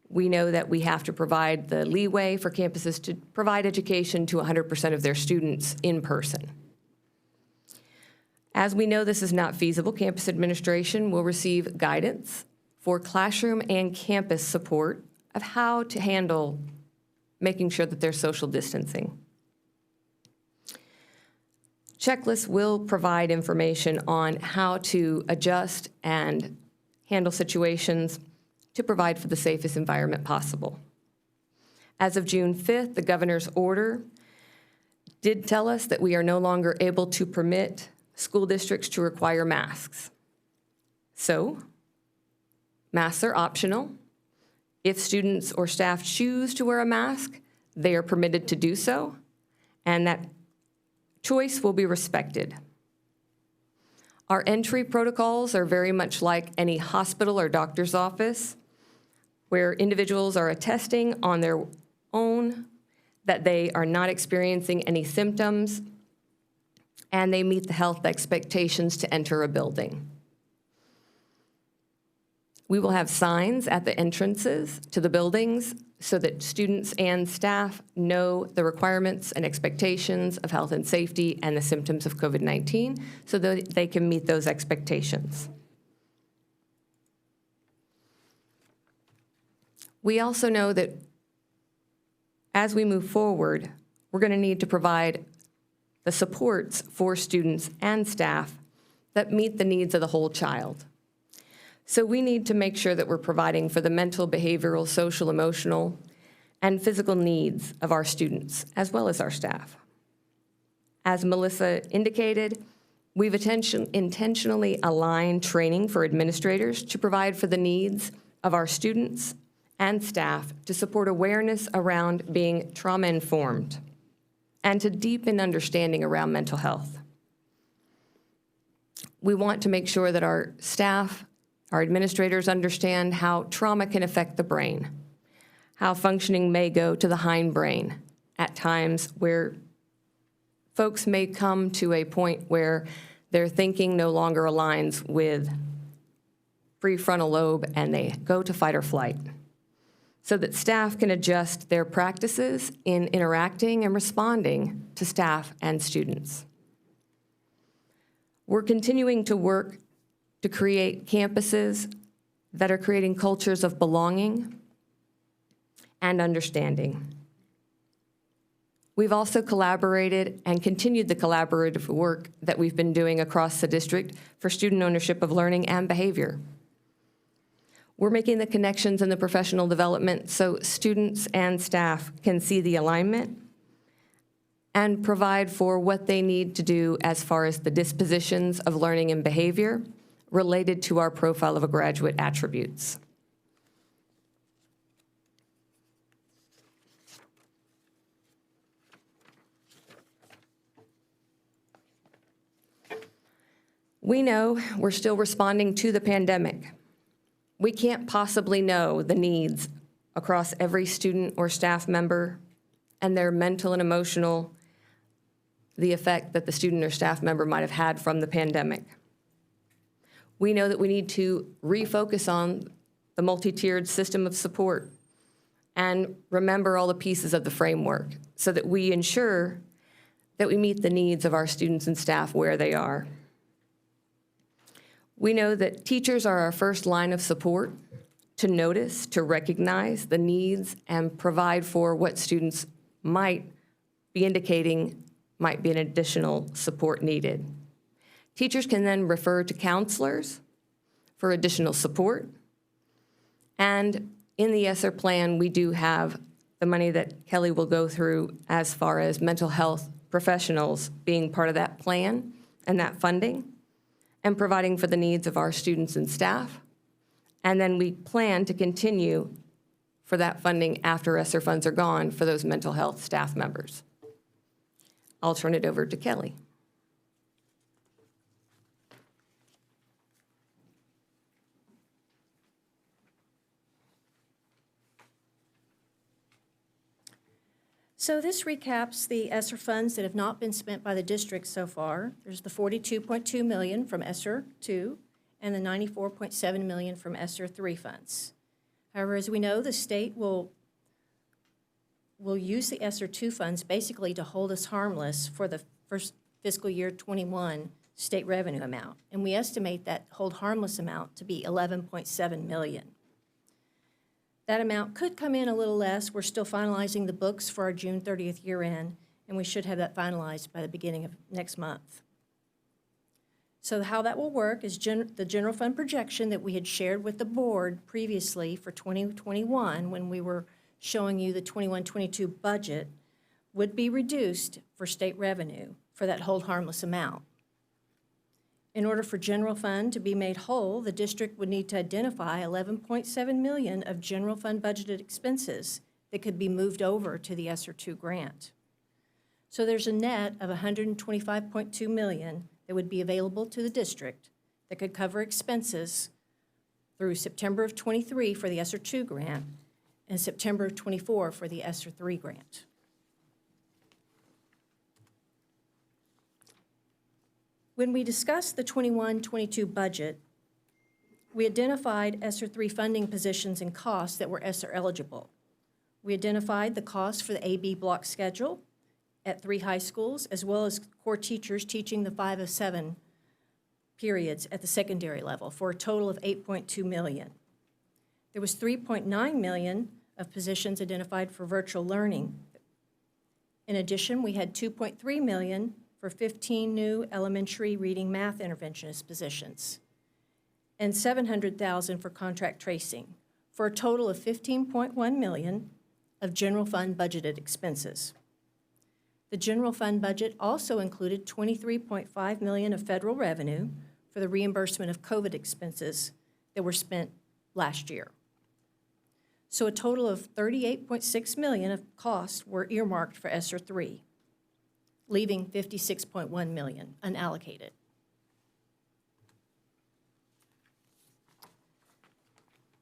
We know that we have to provide the leeway for campuses to provide education to 100% of their students in person. As we know this is not feasible, campus administration will receive guidance for classroom and campus support of how to handle making sure that there's social distancing. Checklists will provide information on how to adjust and handle situations to provide for the safest environment possible. As of June 5th, the governor's order did tell us that we are no longer able to permit school districts to require masks. So, masks are optional. If students or staff choose to wear a mask, they are permitted to do so, and that choice will be respected. Our entry protocols are very much like any hospital or doctor's office, where individuals are attesting on their own that they are not experiencing any symptoms and they meet the health expectations to enter a building. We will have signs at the entrances to the buildings so that students and staff know the requirements and expectations of health and safety and the symptoms of COVID-19 so that they can meet those expectations. We also know that as we move forward, we're going to need to provide the supports for students and staff that meet the needs of the whole child. So we need to make sure that we're providing for the mental, behavioral, social, emotional, and physical needs of our students, as well as our staff. As Melissa indicated, we've intentionally aligned training for administrators to provide for the needs of our students and staff to support awareness around being trauma-informed and to deepen understanding around mental health. We want to make sure that our staff, our administrators understand how trauma can affect the brain, how functioning may go to the hindbrain at times where folks may come to a point where their thinking no longer aligns with prefrontal lobe and they go to fight or flight, so that staff can adjust their practices in interacting and responding to staff and students. We're continuing to work to create campuses that are creating cultures of belonging and understanding. We've also collaborated and continued the collaborative work that we've been doing across the district for student ownership of learning and behavior. We're making the connections in the professional development so students and staff can see the alignment and provide for what they need to do as far as the dispositions of learning and behavior related to our profile of a graduate attributes. We know we're still responding to the pandemic. We can't possibly know the needs across every student or staff member and their mental and emotional, the effect that the student or staff member might have had from the pandemic. We know that we need to refocus on the multi-tiered system of support and remember all the pieces of the framework so that we ensure that we meet the needs of our students and staff where they are. We know that teachers are our first line of support to notice, to recognize the needs and provide for what students might be indicating might be an additional support needed. Teachers can then refer to counselors for additional support. And in the ESSER plan, we do have the money that Kelly will go through as far as mental health professionals being part of that plan and that funding, and providing for the needs of our students and staff. And then we plan to continue for that funding after ESSER funds are gone for those mental health staff members. I'll turn it over to Kelly. So this recaps the ESSER funds that have not been spent by the district so far. There's the $42.2 million from ESSER 2 and the $94.7 million from ESSER 3 funds. However, as we know, the state will use the ESSER 2 funds basically to hold us harmless for the first fiscal year 21 state revenue amount. And we estimate that hold harmless amount to be $11.7 million. That amount could come in a little less. We're still finalizing the books for our June 30th year end, and we should have that finalized by the beginning of next month. So how that will work is the general fund projection that we had shared with the board previously for 2021 when we were showing you the 21-22 budget would be reduced for state revenue for that hold harmless amount. In order for general fund to be made whole, the district would need to identify $11.7 million of general fund budgeted expenses that could be moved over to the ESSER 2 grant. So there's a net of $125.2 million that would be available to the district that could cover expenses through September of 23 for the ESSER 2 grant and September of 24 for the ESSER 3 grant. When we discussed the 21-22 budget, we identified ESSER 3 funding positions and costs that were ESSER eligible. We identified the cost for the AB block schedule at 3 high schools, as well as core teachers teaching the 507 periods at the secondary level for a total of $8.2 million. There was $3.9 million of positions identified for virtual learning. In addition, we had $2.3 million for 15 new elementary reading math interventionist positions, and $700,000 for contract tracing, for a total of $15.1 million of general fund budgeted expenses. The general fund budget also included $23.5 million of federal revenue for the reimbursement of COVID expenses that were spent last year. So a total of $38.6 million of costs were earmarked for ESSER 3. Leaving $56.1 million unallocated.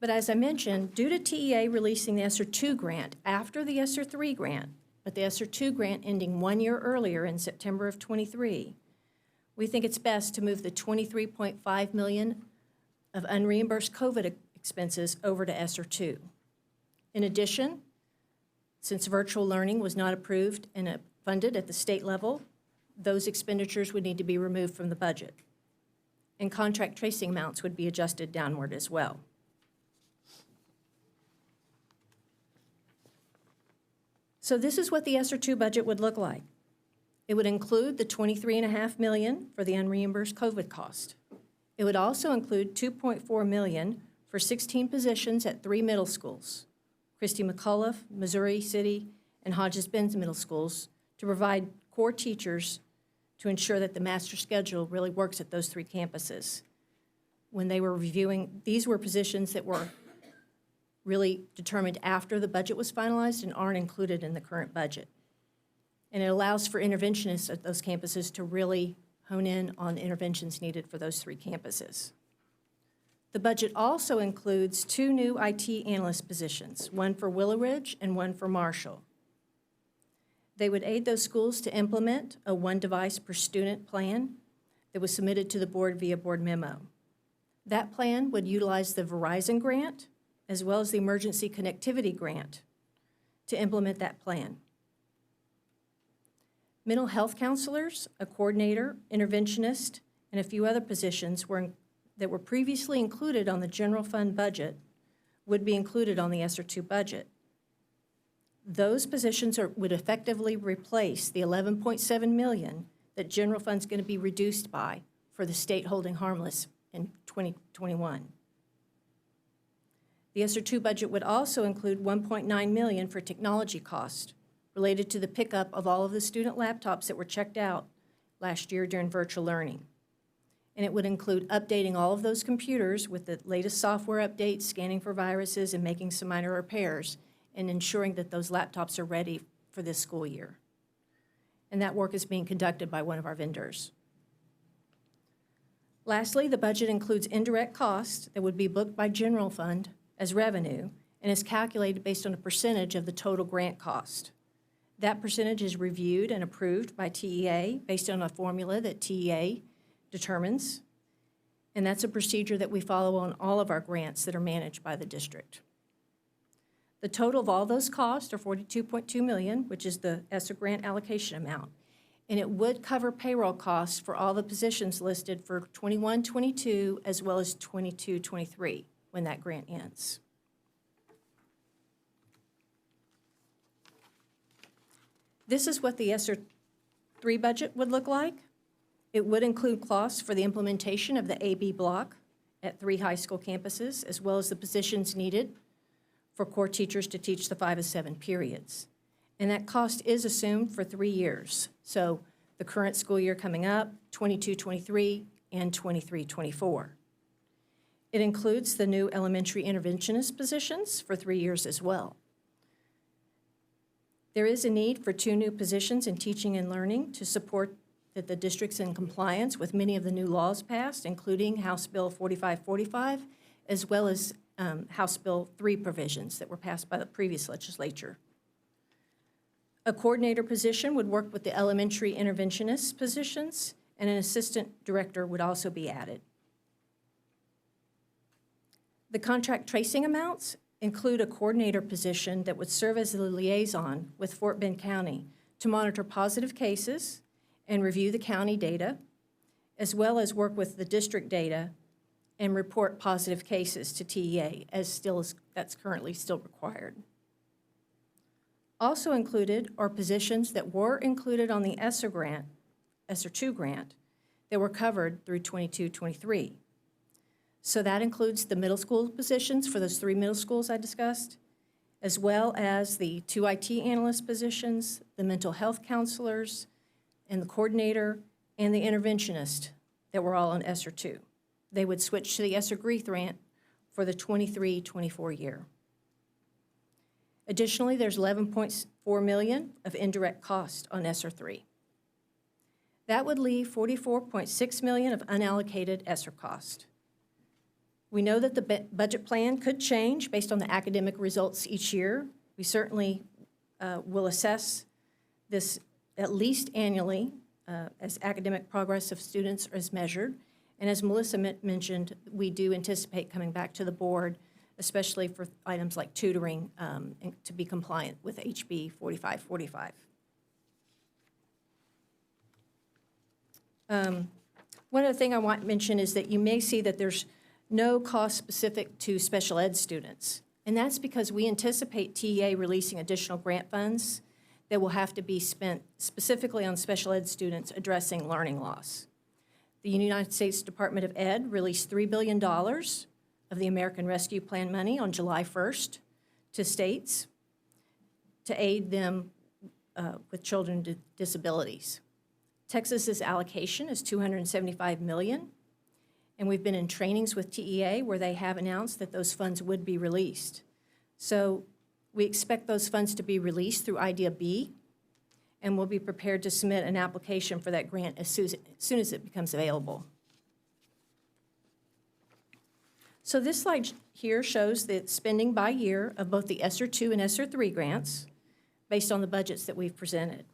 But as I mentioned, due to TEA releasing the ESSER 2 grant after the ESSER 3 grant, but the ESSER II grant ending 1 year earlier in September of '23, we think it's best to move the $23.5 million of unreimbursed COVID expenses over to ESSER II. In addition, since virtual learning was not approved and funded at the state level, those expenditures would need to be removed from the budget. And contract tracing amounts would be adjusted downward as well. So this is what the ESSER II budget would look like. It would include the $23.5 million for the unreimbursed COVID cost. It would also include $2.4 million for 16 positions at 3 middle schools, Christy McAuliffe, Missouri City, and Hodges-Benz middle schools, to provide core teachers to ensure that the master schedule really works at those 3 campuses. When they were reviewing, these were positions that were really determined after the budget was finalized and aren't included in the current budget. And it allows for interventionists at those campuses to really hone in on the interventions needed for those 3 campuses. The budget also includes 2 new IT analyst positions, one for Willow Ridge and one for Marshall. They would aid those schools to implement a 1 device per student plan that was submitted to the board via board memo. That plan would utilize the Verizon grant as well as the Emergency Connectivity Grant to implement that plan. Mental health counselors, a coordinator, interventionist, and a few other positions that were previously included on the general fund budget would be included on the ESSER II budget. Those positions would effectively replace the $11.7 million that general fund's going to be reduced by for the state holding harmless in 2021. The ESSER II budget would also include $1.9 million for technology cost related to the pickup of all of the student laptops that were checked out last year during virtual learning. And it would include updating all of those computers with the latest software updates, scanning for viruses, and making some minor repairs, and ensuring that those laptops are ready for this school year. And that work is being conducted by one of our vendors. Lastly, the budget includes indirect costs that would be booked by general fund as revenue and is calculated based on a percentage of the total grant cost. That percentage is reviewed and approved by TEA based on a formula that TEA determines, and that's a procedure that we follow on all of our grants that are managed by the district. The total of all those costs are $42.2 million, which is the ESSER grant allocation amount, and it would cover payroll costs for all the positions listed for 21-22 as well as 22-23 when that grant ends. This is what the ESSER III budget would look like. It would include costs for the implementation of the AB block at 3 high school campuses, as well as the positions needed for core teachers to teach the 5 of 7 periods. And that cost is assumed for 3 years. So the current school year coming up, 22-23 and 23-24. It includes the new elementary interventionist positions for 3 years as well. There is a need for 2 new positions in teaching and learning to support that the district's in compliance with many of the new laws passed, including House Bill 4545, as well as House Bill 3 provisions that were passed by the previous legislature. A coordinator position would work with the elementary interventionist positions, and an assistant director would also be added. The contract tracing amounts include a coordinator position that would serve as the liaison with Fort Bend County to monitor positive cases and review the county data, as well as work with the district data and report positive cases to TEA, that's currently still required. Also included are positions that were included on the ESSER grant, ESSER II grant, that were covered through 22-23. So that includes the middle school positions for those 3 middle schools I discussed, as well as the 2 IT analyst positions, the mental health counselors, and the coordinator, and the interventionist that were all on ESSER II. They would switch to the ESSER GREE grant for the 23-24 year. Additionally, there's $11.4 million of indirect cost on ESSER III. That would leave $44.6 million of unallocated ESSER cost. We know that the budget plan could change based on the academic results each year. We certainly will assess this at least annually as academic progress of students is measured. And as Melissa mentioned, we do anticipate coming back to the board, especially for items like tutoring, and to be compliant with HB 4545. One other thing I want to mention is that you may see that there's no cost specific to special ed students. And that's because we anticipate TEA releasing additional grant funds that will have to be spent specifically on special ed students addressing learning loss. The United States Department of Ed released $3 billion of the American Rescue Plan money on July 1st to states to aid them with children with disabilities. Texas's allocation is $275 million, and we've been in trainings with TEA where they have announced that those funds would be released. So we expect those funds to be released through IDEA B, and we'll be prepared to submit an application for that grant as soon as it becomes available. So this slide here shows the spending by year of both the ESSER II and ESSER III grants based on the budgets that we've presented.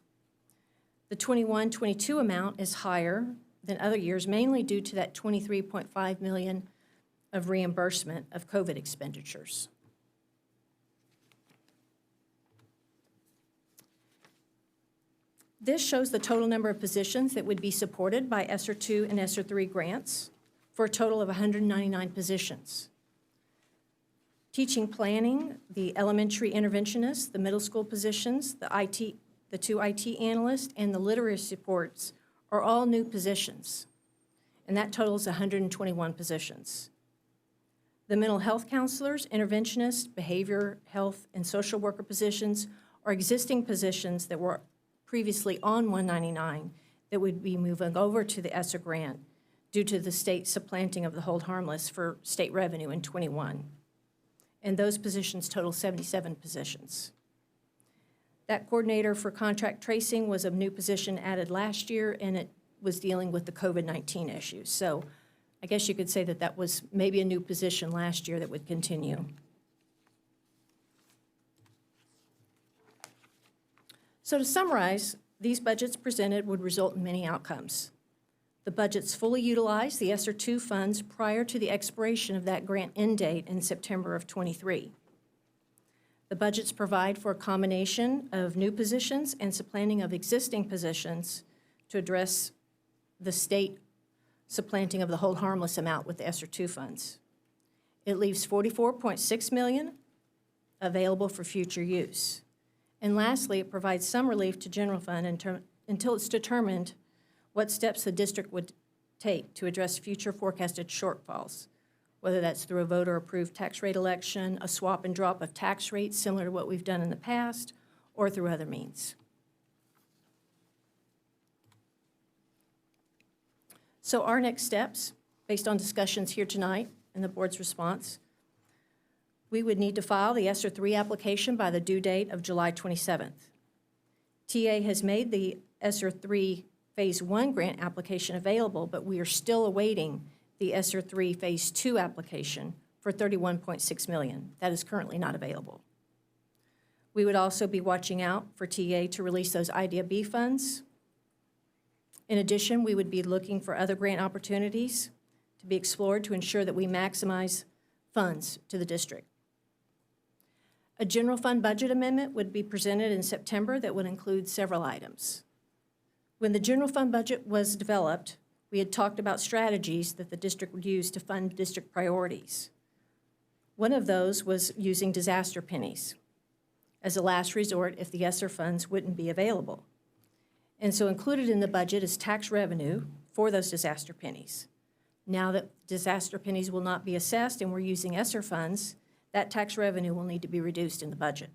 The 21-22 amount is higher than other years, mainly due to that $23.5 million of reimbursement of COVID expenditures. This shows the total number of positions that would be supported by ESSER II and ESSER III grants for a total of 199 positions. Teaching planning, the elementary interventionists, the middle school positions, the 2 IT analysts, and the literacy supports are all new positions, and that totals 121 positions. The mental health counselors, interventionists, behavior health, and social worker positions are existing positions that were previously on 199 that would be moving over to the ESSER grant due to the state supplanting of the hold harmless for state revenue in 21. And those positions total 77 positions. That coordinator for contract tracing was a new position added last year, and it was dealing with the COVID-19 issues. So I guess you could say that that was maybe a new position last year that would continue. So to summarize, these budgets presented would result in many outcomes. The budgets fully utilize the ESSER II funds prior to the expiration of that grant end date in September of 23. The budgets provide for a combination of new positions and supplanting of existing positions to address the state supplanting of the hold harmless amount with the ESSER II funds. It leaves $44.6 million available for future use. And lastly, it provides some relief to general fund until it's determined what steps the district would take to address future forecasted shortfalls, whether that's through a voter-approved tax rate election, a swap and drop of tax rates similar to what we've done in the past, or through other means. So our next steps, based on discussions here tonight and the board's response, we would need to file the ESSER III application by the due date of July 27th. TA has made the ESSER III Phase 1 grant application available, but we are still awaiting the ESSER III Phase 2 application for $31.6 million. That is currently not available. We would also be watching out for TA to release those IDEA B funds. In addition, we would be looking for other grant opportunities to be explored to ensure that we maximize funds to the district. A general fund budget amendment would be presented in September that would include several items. When the general fund budget was developed, we had talked about strategies that the district would use to fund district priorities. One of those was using disaster pennies as a last resort if the ESSER funds wouldn't be available. And so included in the budget is tax revenue for those disaster pennies. Now that disaster pennies will not be assessed and we're using ESSER funds, that tax revenue will need to be reduced in the budget.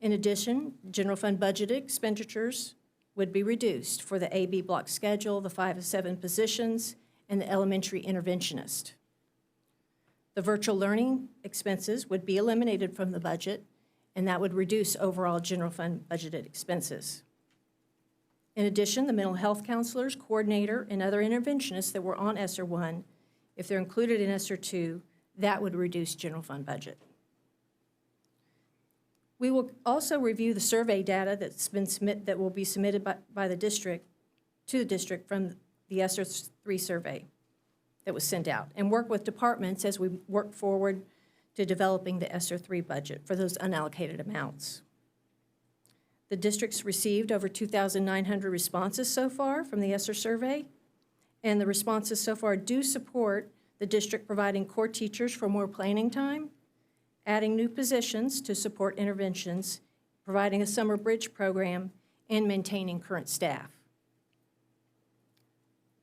In addition, general fund budget expenditures would be reduced for the AB block schedule, the 5 of 7 positions, and the elementary interventionist. The virtual learning expenses would be eliminated from the budget, and that would reduce overall general fund budgeted expenses. In addition, the mental health counselors, coordinator, and other interventionists that were on ESSER 1, if they're included in ESSER 2, that would reduce general fund budget. We will also review the survey data that will be submitted by the district to the district from the ESSER 3 survey that was sent out, and work with departments as we work forward to developing the ESSER 3 budget for those unallocated amounts. The district's received over 2,900 responses so far from the ESSER survey, and the responses so far do support the district providing core teachers for more planning time, adding new positions to support interventions, providing a summer bridge program, and maintaining current staff.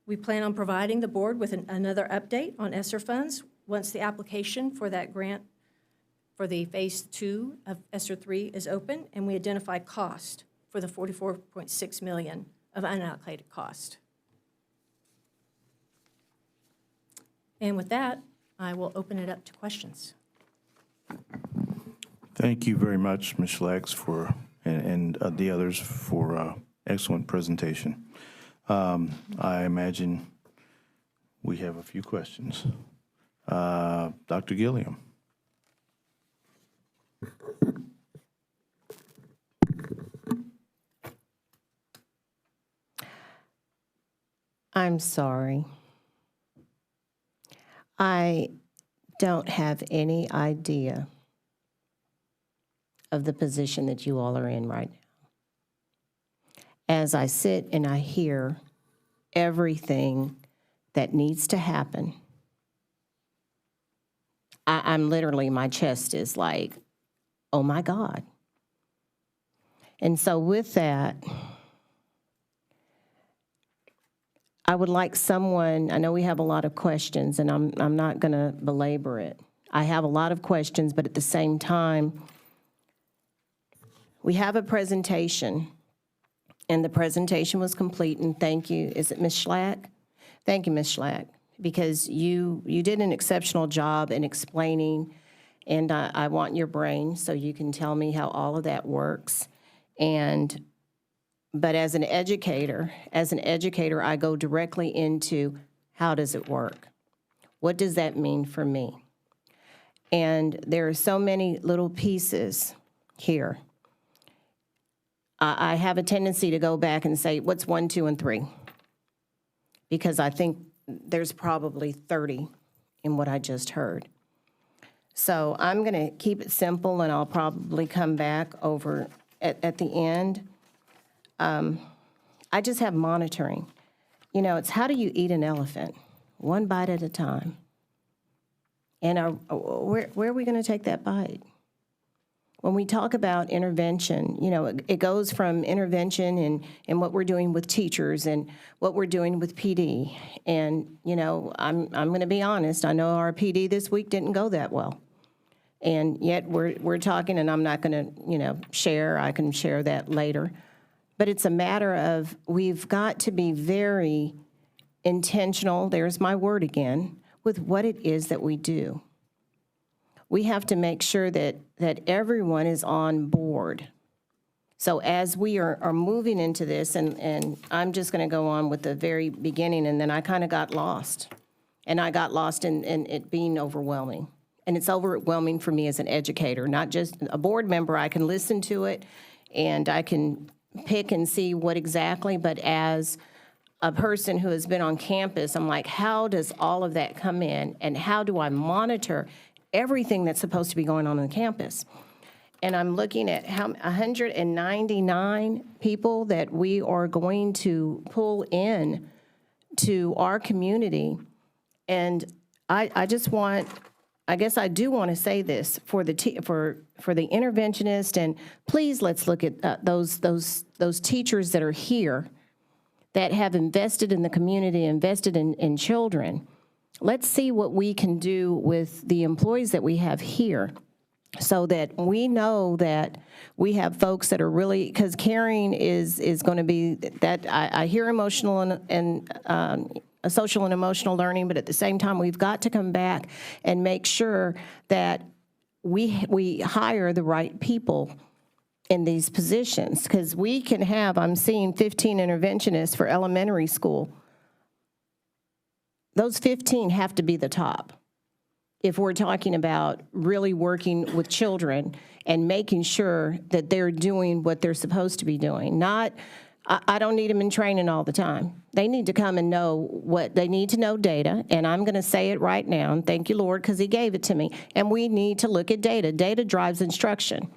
We plan on providing the board with another update on ESSER funds once the application for that grant for the Phase 2 of ESSER 3 is open, and we identify cost for the $44.6 million of unallocated cost. And with that, I will open it up to questions. Thank you very much, Ms. Schlags, and the others for excellent presentation. I imagine we have a few questions. Dr. Gilliam. I'm sorry. I don't have any idea of the position that you all are in right now. As I sit and I hear everything that needs to happen, I'm literally, my chest is like, oh my God. And so with that, I would like someone, I know we have a lot of questions, and I'm not going to belabor it. I have a lot of questions, but at the same time, we have a presentation, and the presentation was complete, and thank you. Is it Ms. Schlack? Thank you, Ms. Schlack, because you did an exceptional job in explaining, and I want your brain so you can tell me how all of that works. But as an educator, I go directly into how does it work? What does that mean for me? And there are so many little pieces here. I have a tendency to go back and say, what's 1, 2, and 3? Because I think there's probably 30 in what I just heard. So I'm going to keep it simple, and I'll probably come back over at the end. I just have monitoring. You know, it's how do you eat an elephant? One bite at a time. And where are we going to take that bite? When we talk about intervention, you know, it goes from intervention and what we're doing with teachers and what we're doing with PD. And, you know, I'm going to be honest, I know our PD this week didn't go that well. And yet we're talking, and I'm not going to, you know, share. I can share that later. But it's a matter of we've got to be very intentional, there's my word again, with what it is that we do. We have to make sure that everyone is on board. So as we are moving into this, and I'm just going to go on with the very beginning, and then I kind of got lost. And I got lost in it being overwhelming. And it's overwhelming for me as an educator, not just a board member. I can listen to it, and I can pick and see what exactly, but as a person who has been on campus, I'm like, how does all of that come in, and how do I monitor everything that's supposed to be going on the campus? And I'm looking at 199 people that we are going to pull in to our community. And I just want, I guess I do want to say this for the interventionist, and please let's look at those teachers that are here that have invested in the community, invested in children. Let's see what we can do with the employees that we have here so that we know that we have folks that are really, because caring is going to be that, I hear emotional and social and emotional learning, but at the same time, we've got to come back and make sure that we hire the right people in these positions, because we can have, I'm seeing 15 interventionists for elementary school. Those 15 have to be the top if we're talking about really working with children and making sure that they're doing what they're supposed to be doing. Not, I don't need them in training all the time. They need to come and know what, they need to know data, and I'm going to say it right now, and thank you, Lord, because he gave it to me. And we need to look at data. Data drives instruction.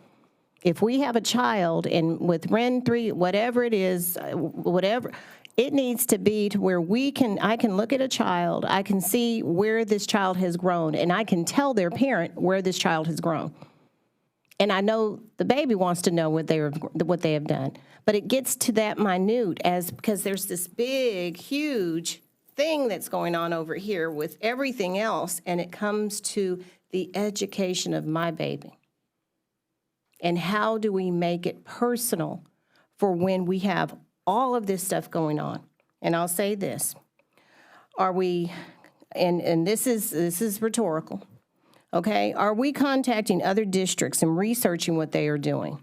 If we have a child and with REN 3, whatever it is, whatever, it needs to be to where I can look at a child, I can see where this child has grown, and I can tell their parent where this child has grown. And I know the baby wants to know what they have done. But it gets to that minute because there's this big, huge thing that's going on over here with everything else, and it comes to the education of my baby. And how do we make it personal for when we have all of this stuff going on? And I'll say this, are we, and this is rhetorical, okay? Are we contacting other districts and researching what they are doing?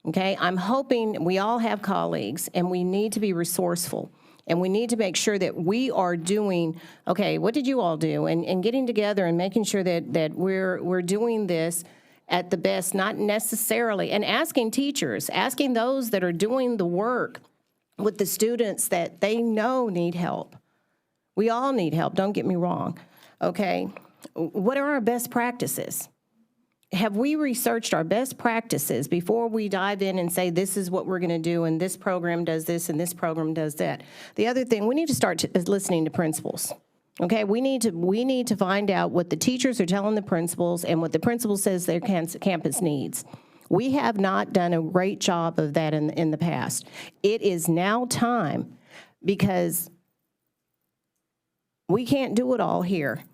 Okay, I'm hoping we all have colleagues, and we need to be resourceful, and we need to make sure that we are doing, okay, what did you all do? And getting together and making sure that we're doing this at the best, not necessarily, and asking teachers, asking those that are doing the work with the students that they know need help. We all need help, don't get me wrong, okay? What are our best practices? Have we researched our best practices before we dive in and say, this is what we're going to do, and this program does this, and this program does that? The other thing, we need to start listening to principals. Okay, we need to find out what the teachers are telling the principals and what the principal says their campus needs. We have not done a great job of that in the past. It is now time, because we can't do it all here.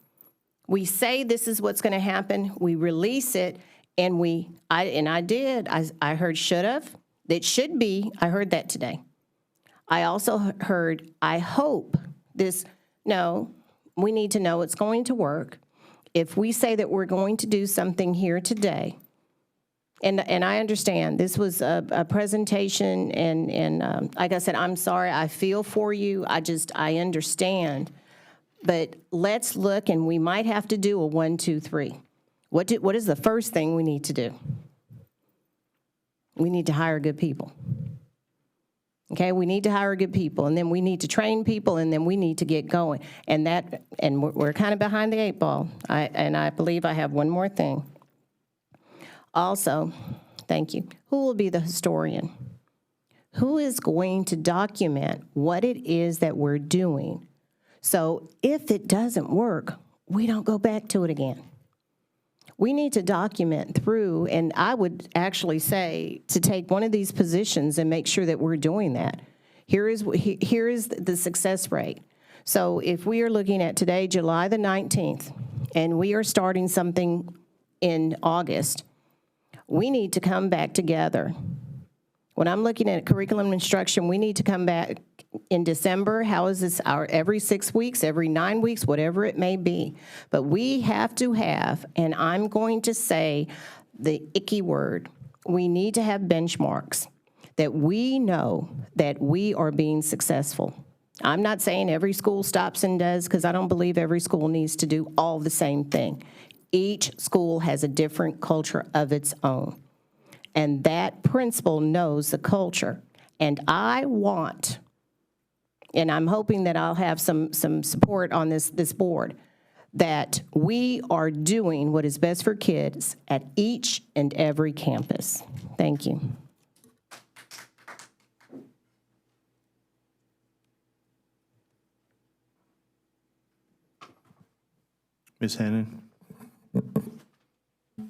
We say this is what's going to happen, we release it, and I heard should have, that should be, I heard that today. I also heard, I hope this, no, we need to know it's going to work. If we say that we're going to do something here today, and I understand this was a presentation, and like I said, I'm sorry, I feel for you, I understand. But let's look, and we might have to do a 1, 2, 3. What is the first thing we need to do? We need to hire good people. Okay, we need to hire good people, and then we need to train people, and then we need to get going. And we're kind of behind the 8 ball. I believe I have one more thing. Also, thank you. Who will be the historian? Who is going to document what it is that we're doing? So if it doesn't work, we don't go back to it again. We need to document through, and I would actually say to take one of these positions and make sure that we're doing that. Here is the success rate. So if we are looking at today, July the 19th, and we are starting something in August, we need to come back together. When I'm looking at curriculum instruction, we need to come back in December. How is this every 6 weeks, every 9 weeks, whatever it may be. But we have to have, and I'm going to say the icky word, we need to have benchmarks that we know that we are being successful. I'm not saying every school stops and does, because I don't believe every school needs to do all the same thing. Each school has a different culture of its own. And that principal knows the culture. And I want, and I'm hoping that I'll have some support on this board, that we are doing what is best for kids at each and every campus. Thank you. Ms. Hannon?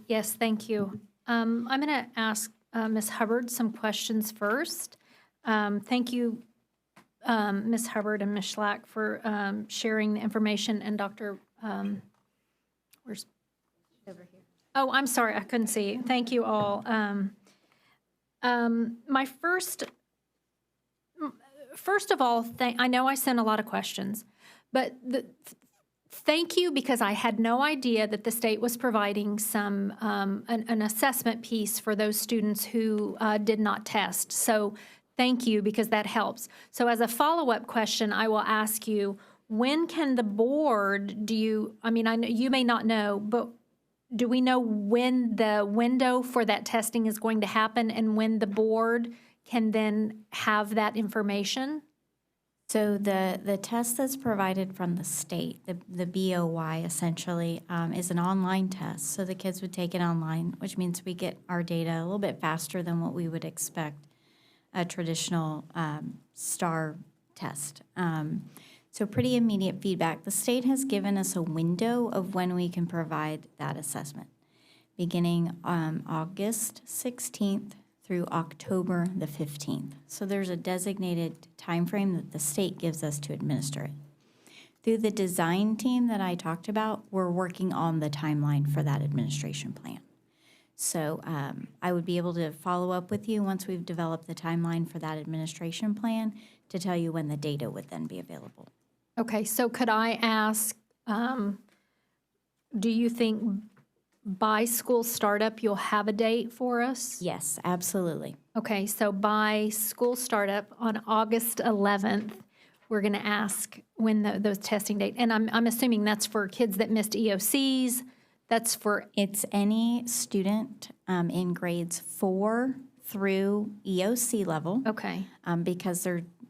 Yes, thank you. I'm going to ask Ms. Hubbard some questions first. Thank you, Ms. Hubbard and Ms. Schlack, for sharing the information, and Dr. Where's over here? Oh, I'm sorry, I couldn't see. Thank you all. My first of all, I know I sent a lot of questions, but thank you, because I had no idea that the state was providing some an assessment piece for those students who did not test. So thank you, because that helps. So as a follow-up question, I will ask you, when can the board I know you may not know, but do we know when the window for that testing is going to happen and when the board can then have that information? So the test that's provided from the state, the BOY essentially, is an online test. So the kids would take it online, which means we get our data a little bit faster than what we would expect a traditional STAR test. So pretty immediate feedback. The state has given us a window of when we can provide that assessment, beginning August 16th through October the 15th. So there's a designated time frame that the state gives us to administer it. Through the design team that I talked about, we're working on the timeline for that administration plan. So I would be able to follow up with you once we've developed the timeline for that administration plan to tell you when the data would then be available. Okay, so could I ask, do you think by school startup you'll have a date for us? Yes, absolutely. Okay, so by school startup on August 11th, we're going to ask when those testing date, and I'm assuming that's for kids that missed EOCs. That's for It's any student in grades 4 through EOC level. Okay. Because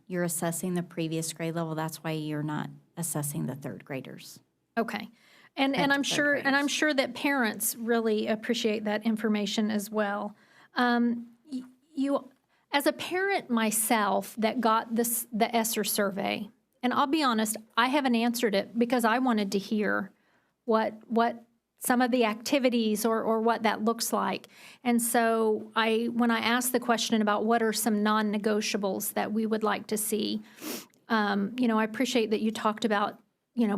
you're assessing the previous grade level. That's why you're not assessing the third graders. Okay. And I'm sure that parents really appreciate that information as well. You, as a parent myself that got the ESSER survey, and I'll be honest, I haven't answered it because I wanted to hear what some of the activities or what that looks like. And so when I asked the question about what are some non-negotiables that we would like to see, I appreciate that you talked about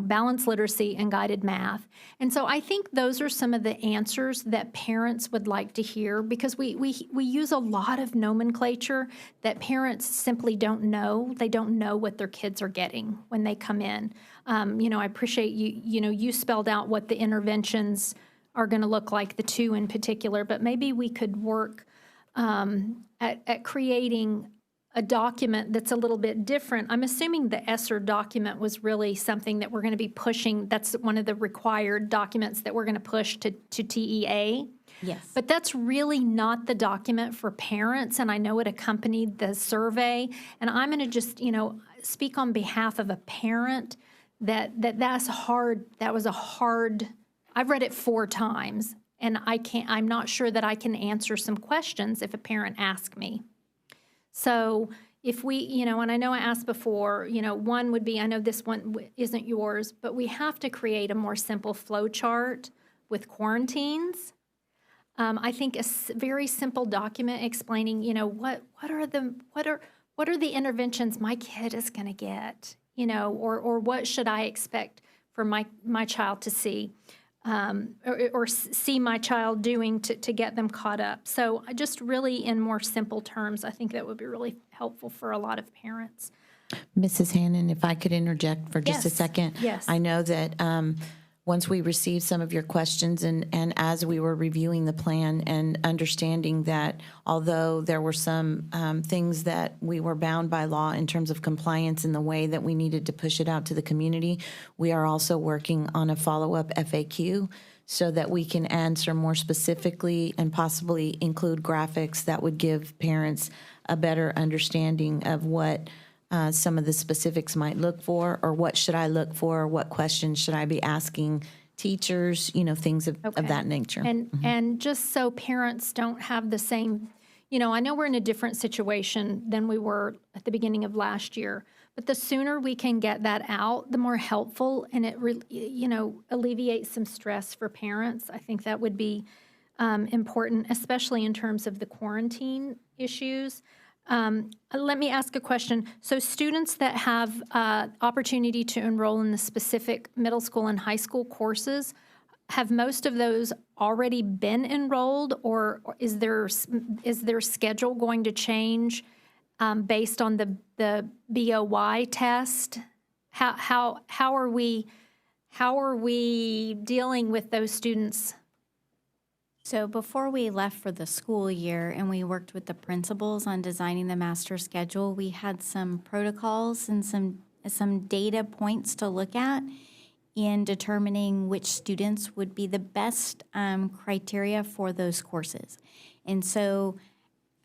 balanced literacy and guided math. And so I think those are some of the answers that parents would like to hear, because we use a lot of nomenclature that parents simply don't know. They don't know what their kids are getting when they come in. I appreciate you spelled out what the interventions are going to look like, the 2 in particular, but maybe we could work at creating a document that's a little bit different. I'm assuming the ESSER document was really something that we're going to be pushing. That's one of the required documents that we're going to push to TEA. Yes. But that's really not the document for parents, and I know it accompanied the survey. And I'm going to just, speak on behalf of a parent that's hard. That was a hard. I've read it 4 times, and I'm not sure that I can answer some questions if a parent asks me. So if we, and I know I asked before, one would be, I know this one isn't yours, but we have to create a more simple flow chart with quarantines. I think a very simple document explaining, what are the interventions my kid is going to get, or what should I expect for my child to see. Or see my child doing to get them caught up. So just really in more simple terms, I think that would be really helpful for a lot of parents. Mrs. Hannon, if I could interject for just a second. Yes. I know that once we received some of your questions and as we were reviewing the plan and understanding that although there were some things that we were bound by law in terms of compliance in the way that we needed to push it out to the community, we are also working on a follow-up FAQ so that we can answer more specifically and possibly include graphics that would give parents a better understanding of what some of the specifics might look for, or what should I look for, or what questions should I be asking teachers, things of that nature. And just so parents don't have the same, I know we're in a different situation than we were at the beginning of last year, but the sooner we can get that out, the more helpful, and it alleviates some stress for parents. I think that would be important, especially in terms of the quarantine issues. Let me ask a question. So students that have opportunity to enroll in the specific middle school and high school courses, have most of those already been enrolled, or is their schedule going to change based on the BOY test? How are we dealing with those students? So before we left for the school year and we worked with the principals on designing the master schedule, we had some protocols and some data points to look at. in determining which students would be the best criteria for those courses. And so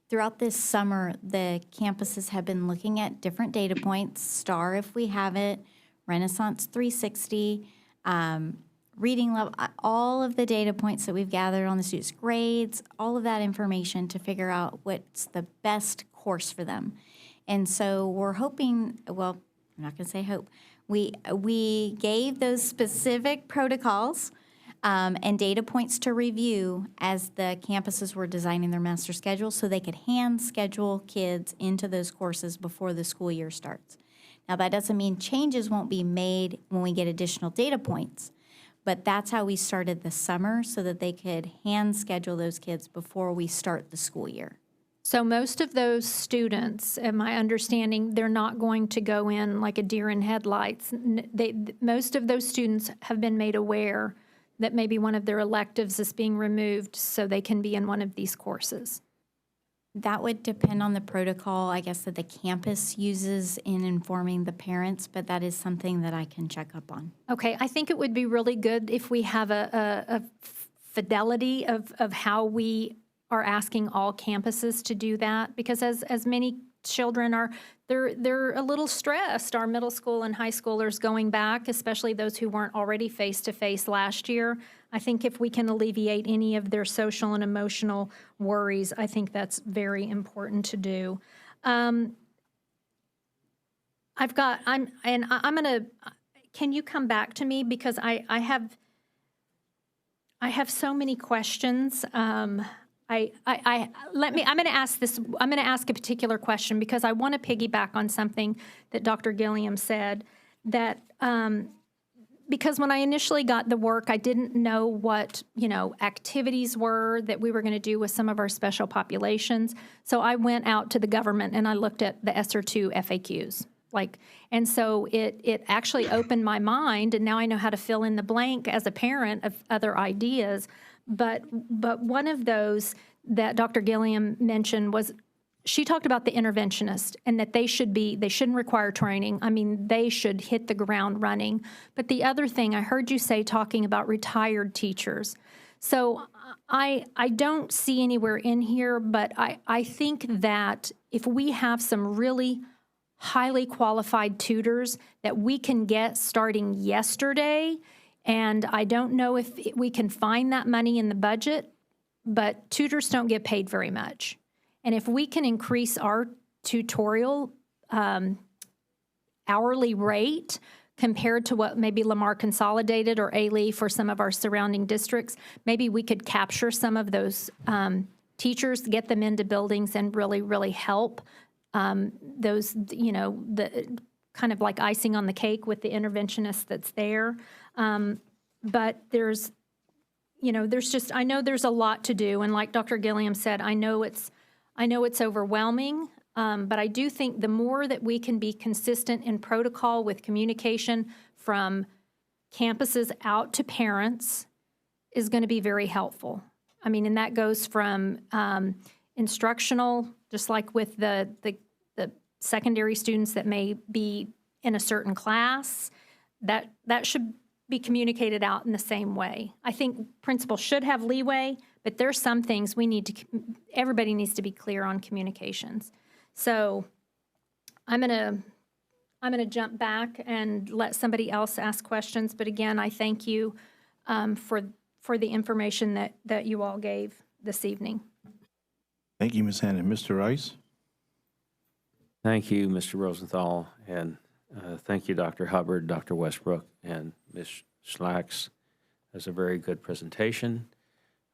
throughout this summer, the campuses have been looking at different data points, STAR if we have it, Renaissance 360, reading level, all of the data points that we've gathered on the students' grades, all of that information to figure out what's the best course for them. And so we're hoping, well, I'm not going to say hope, we gave those specific protocols and data points to review as the campuses were designing their master schedule so they could hand schedule kids into those courses before the school year starts. Now, that doesn't mean changes won't be made when we get additional data points, but that's how we started the summer so that they could hand schedule those kids before we start the school year. So most of those students, in my understanding, they're not going to go in like a deer in headlights. Most of those students have been made aware that maybe one of their electives is being removed so they can be in one of these courses. That would depend on the protocol, I guess, that the campus uses in informing the parents, but that is something that I can check up on. Okay, I think it would be really good if we have a fidelity of how we are asking all campuses to do that, because as many children are, they're a little stressed. Our middle school and high schoolers going back, especially those who weren't already face-to-face last year. I think if we can alleviate any of their social and emotional worries, I think that's very important to do. I'm gonna, can you come back to me, because I have so many questions. I'm going to ask this, I'm going to ask a particular question because I want to piggyback on something that Dr. Gilliam said, that because when I initially got the work, I didn't know what, activities were that we were going to do with some of our special populations. So I went out to the government and I looked at the ESSER II FAQs. And so it actually opened my mind, and now I know how to fill in the blank as a parent of other ideas. But one of those that Dr. Gilliam mentioned was, she talked about the interventionist and that they shouldn't require training. I mean, they should hit the ground running. But the other thing I heard you say, talking about retired teachers. So I don't see anywhere in here, but I think that if we have some really highly qualified tutors that we can get starting yesterday, and I don't know if we can find that money in the budget, but tutors don't get paid very much. And if we can increase our tutorial hourly rate compared to what maybe Lamar Consolidated or A-Lee for some of our surrounding districts, maybe we could capture some of those teachers, get them into buildings and really, really help those, the kind of like icing on the cake with the interventionist that's there. But there's just, I know there's a lot to do. And like Dr. Gilliam said, I know it's overwhelming, but I do think the more that we can be consistent in protocol with communication from campuses out to parents is going to be very helpful. I mean, and that goes from instructional, just like with the secondary students that may be in a certain class, that should be communicated out in the same way. I think principals should have leeway, but there's some things everybody needs to be clear on communications. So I'm gonna jump back and let somebody else ask questions. But again, I thank you for the information that you all gave this evening. Thank you, Ms. Hannon. Mr. Rice? Thank you, Mr. Rosenthal, and thank you, Dr. Hubbard, Dr. Westbrook, and Ms. Schlacks. That's a very good presentation.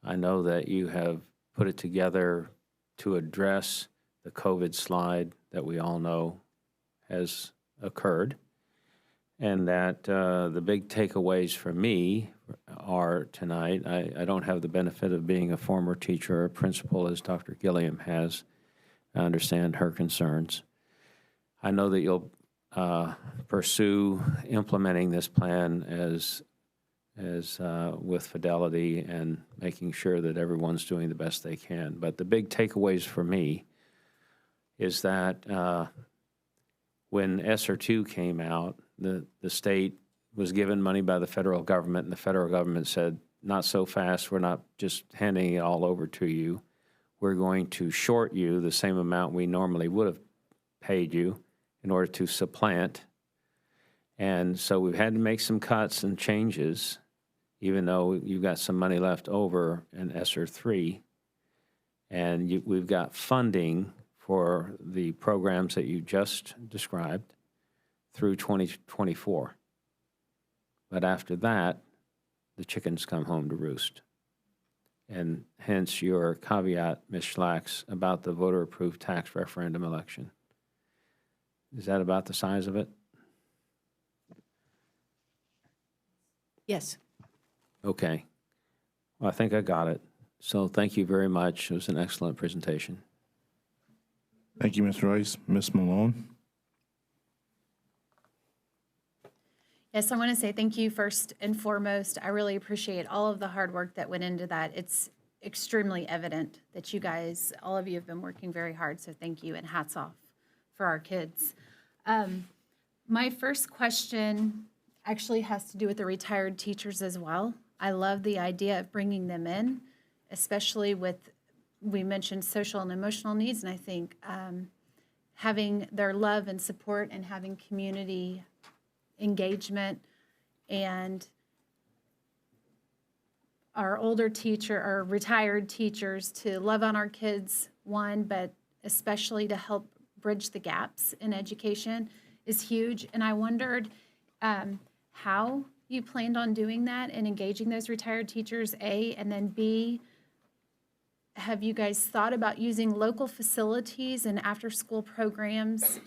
I know that you have put it together to address the COVID slide that we all know has occurred, and that the big takeaways for me are tonight, I don't have the benefit of being a former teacher or principal as Dr. Gilliam has. I understand her concerns. I know that you'll pursue implementing this plan as with fidelity and making sure that everyone's doing the best they can. But the big takeaways for me is that when ESSER II came out, the state was given money by the federal government, and the federal government said, not so fast, we're not just handing it all over to you. We're going to short you the same amount we normally would have paid you in order to supplant. And so we've had to make some cuts and changes, even though you've got some money left over in ESSER 3. And we've got funding for the programs that you just described through 2024. But after that, the chickens come home to roost. And hence your caveat, Ms. Schlacks, about the voter-approved tax referendum election. Is that about the size of it? Yes. Okay. Well, I think I got it. So thank you very much. It was an excellent presentation. Thank you, Mr. Rice. Ms. Malone? Yes, I want to say thank you first and foremost. I really appreciate all of the hard work that went into that. It's extremely evident that you guys, all of you have been working very hard, so thank you and hats off for our kids. My first question actually has to do with the retired teachers as well. I love the idea of bringing them in, especially with, we mentioned social and emotional needs, and I think having their love and support and having community engagement and our older teacher, our retired teachers to love on our kids, one, but especially to help bridge the gaps in education is huge. And I wondered how you planned on doing that and engaging those retired teachers, A, and then B, have you guys thought about using local facilities and after-school programs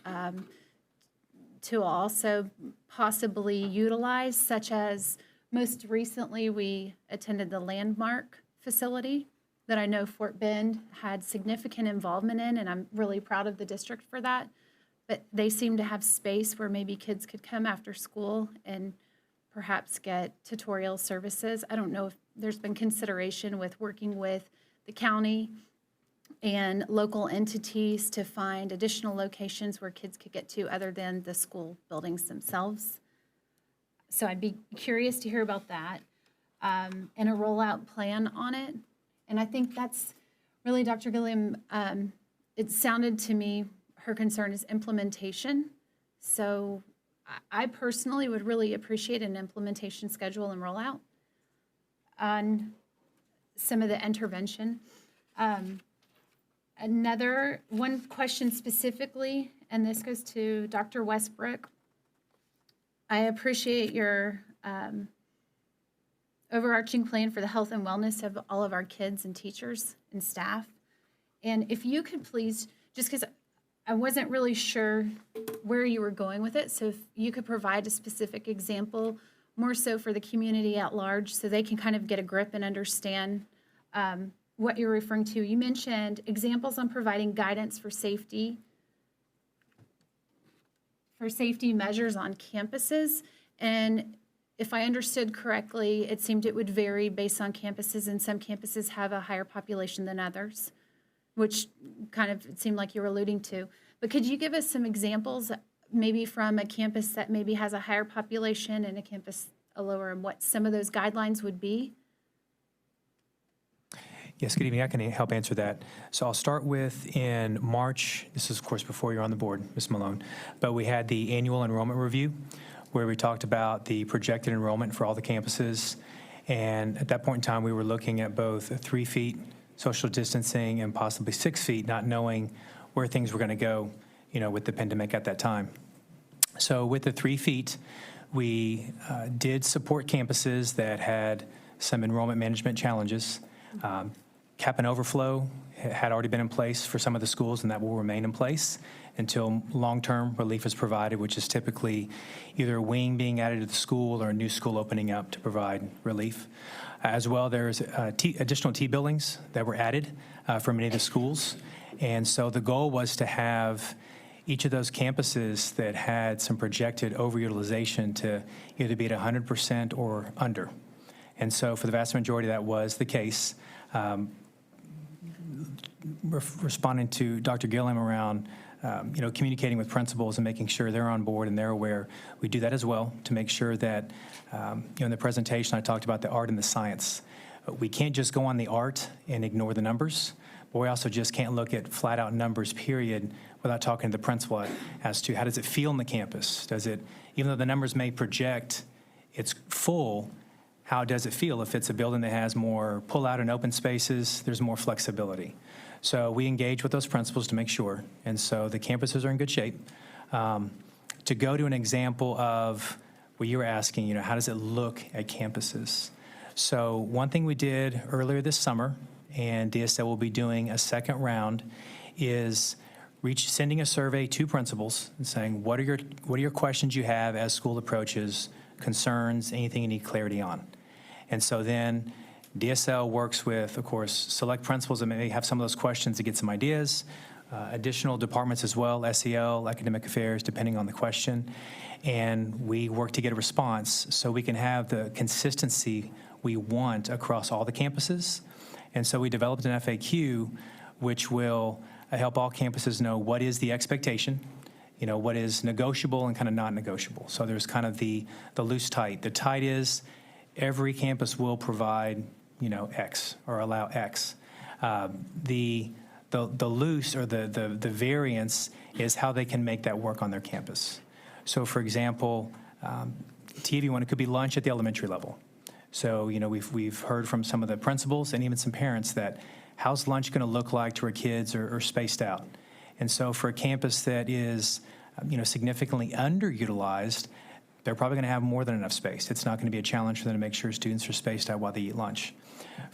to also possibly utilize, such as most recently we attended the Landmark facility that I know Fort Bend had significant involvement in, and I'm really proud of the district for that. But they seem to have space where maybe kids could come after school and perhaps get tutorial services. I don't know if there's been consideration with working with the county and local entities to find additional locations where kids could get to other than the school buildings themselves. So I'd be curious to hear about that and a rollout plan on it. And I think that's really, Dr. Gilliam, it sounded to me, her concern is implementation. So I personally would really appreciate an implementation schedule and rollout on some of the intervention. Another one question specifically, and this goes to Dr. Westbrook. I appreciate your overarching plan for the health and wellness of all of our kids and teachers and staff. And if you could please, just because I wasn't really sure where you were going with it, so if you could provide a specific example, more so for the community at large, so they can kind of get a grip and understand what you're referring to. You mentioned examples on providing guidance for safety measures on campuses. And if I understood correctly, it seemed it would vary based on campuses, and some campuses have a higher population than others, which kind of it seemed like you were alluding to. But could you give us some examples, maybe from a campus that maybe has a higher population and a campus a lower, and what some of those guidelines would be? Yes, good evening. I can help answer that. So I'll start with in March, this is of course before you're on the board, Ms. Malone, but we had the annual enrollment review where we talked about the projected enrollment for all the campuses. And at that point in time, we were looking at both 3 feet social distancing and possibly 6 feet, not knowing where things were going to go, with the pandemic at that time. So with the 3 feet, we did support campuses that had some enrollment management challenges. Cap and overflow had already been in place for some of the schools, and that will remain in place until long-term relief is provided, which is typically either a wing being added to the school or a new school opening up to provide relief. As well, there's additional T-buildings that were added for many of the schools. And so the goal was to have each of those campuses that had some projected overutilization to either be at 100% or under. And so for the vast majority, that was the case. Responding to Dr. Gilliam around communicating with principals and making sure they're on board and they're aware. We do that as well to make sure that, in the presentation, I talked about the art and the science. We can't just go on the art and ignore the numbers, but we also just can't look at flat-out numbers, period, without talking to the principal as to how does it feel on the campus? Does it, even though the numbers may project it's full, how does it feel? If it's a building that has more pull-out and open spaces, there's more flexibility. So we engage with those principals to make sure, and so the campuses are in good shape. To go to an example of what you were asking, how does it look at campuses? So one thing we did earlier this summer, and DSL will be doing a second round, is sending a survey to principals and saying, what are your questions you have as school approaches, concerns, anything you need clarity on? And so then DSL works with, of course, select principals that may have some of those questions to get some ideas, additional departments as well, SEL, academic affairs, depending on the question. And we work to get a response so we can have the consistency we want across all the campuses. And so we developed an FAQ which will help all campuses know what is the expectation, what is negotiable and kind of not negotiable. So there's kind of the loose tight. The tight is every campus will provide, X or allow X. The loose or the variance is how they can make that work on their campus. So for example, to give you one, it could be lunch at the elementary level. So, we've heard from some of the principals and even some parents that how's lunch going to look like to our kids or spaced out? And so for a campus that is, significantly underutilized, they're probably going to have more than enough space. It's not going to be a challenge for them to make sure students are spaced out while they eat lunch.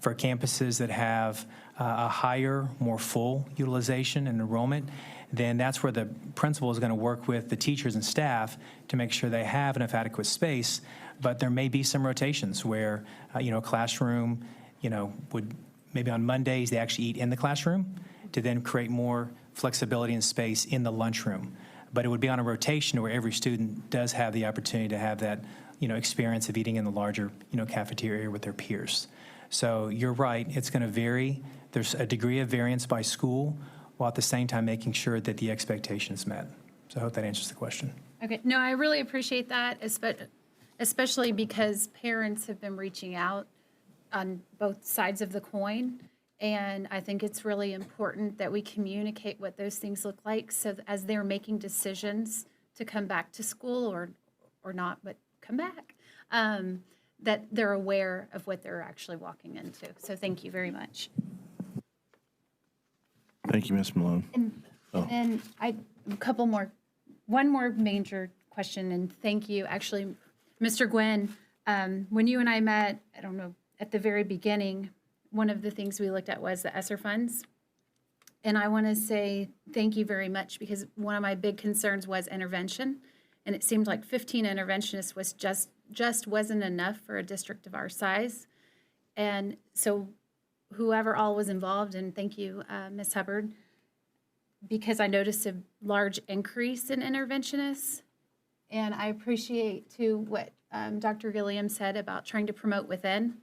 For campuses that have a higher, more full utilization and enrollment, then that's where the principal is going to work with the teachers and staff to make sure they have enough adequate space. But there may be some rotations where, a classroom, would maybe on Mondays they actually eat in the classroom to then create more flexibility and space in the lunchroom. But it would be on a rotation where every student does have the opportunity to have that, experience of eating in the larger, cafeteria area with their peers. So you're right, it's going to vary. There's a degree of variance by school, while at the same time making sure that the expectation is met. So I hope that answers the question. Okay, no, I really appreciate that, especially because parents have been reaching out on both sides of the coin. And I think it's really important that we communicate what those things look like so that as they're making decisions to come back to school or not, but come back, that they're aware of what they're actually walking into. So thank you very much. Thank you, Ms. Malone. And then one more major question, and thank you. Actually, Mr. Gwynn, when you and I met, I don't know, at the very beginning, one of the things we looked at was the ESSER funds. And I want to say thank you very much because one of my big concerns was intervention. And it seemed like 15 interventionists was just wasn't enough for a district of our size. And so whoever all was involved, and thank you, Ms. Hubbard, because I noticed a large increase in interventionists. And I appreciate, too, what Dr. Gilliam said about trying to promote within.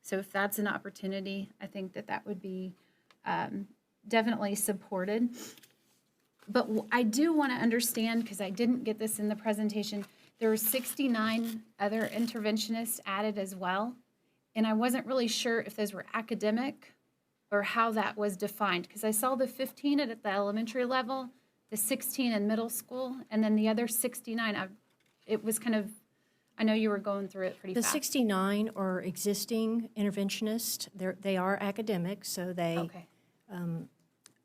So if that's an opportunity, I think that would be definitely supported. But I do want to understand, because I didn't get this in the presentation, there were 69 other interventionists added as well. And I wasn't really sure if those were academic or how that was defined, because I saw the 15 at the elementary level, the 16 in middle school, and then the other 69. It was kind of, I know you were going through it pretty The fast. 69 are existing interventionists. They are academic, so they. Okay.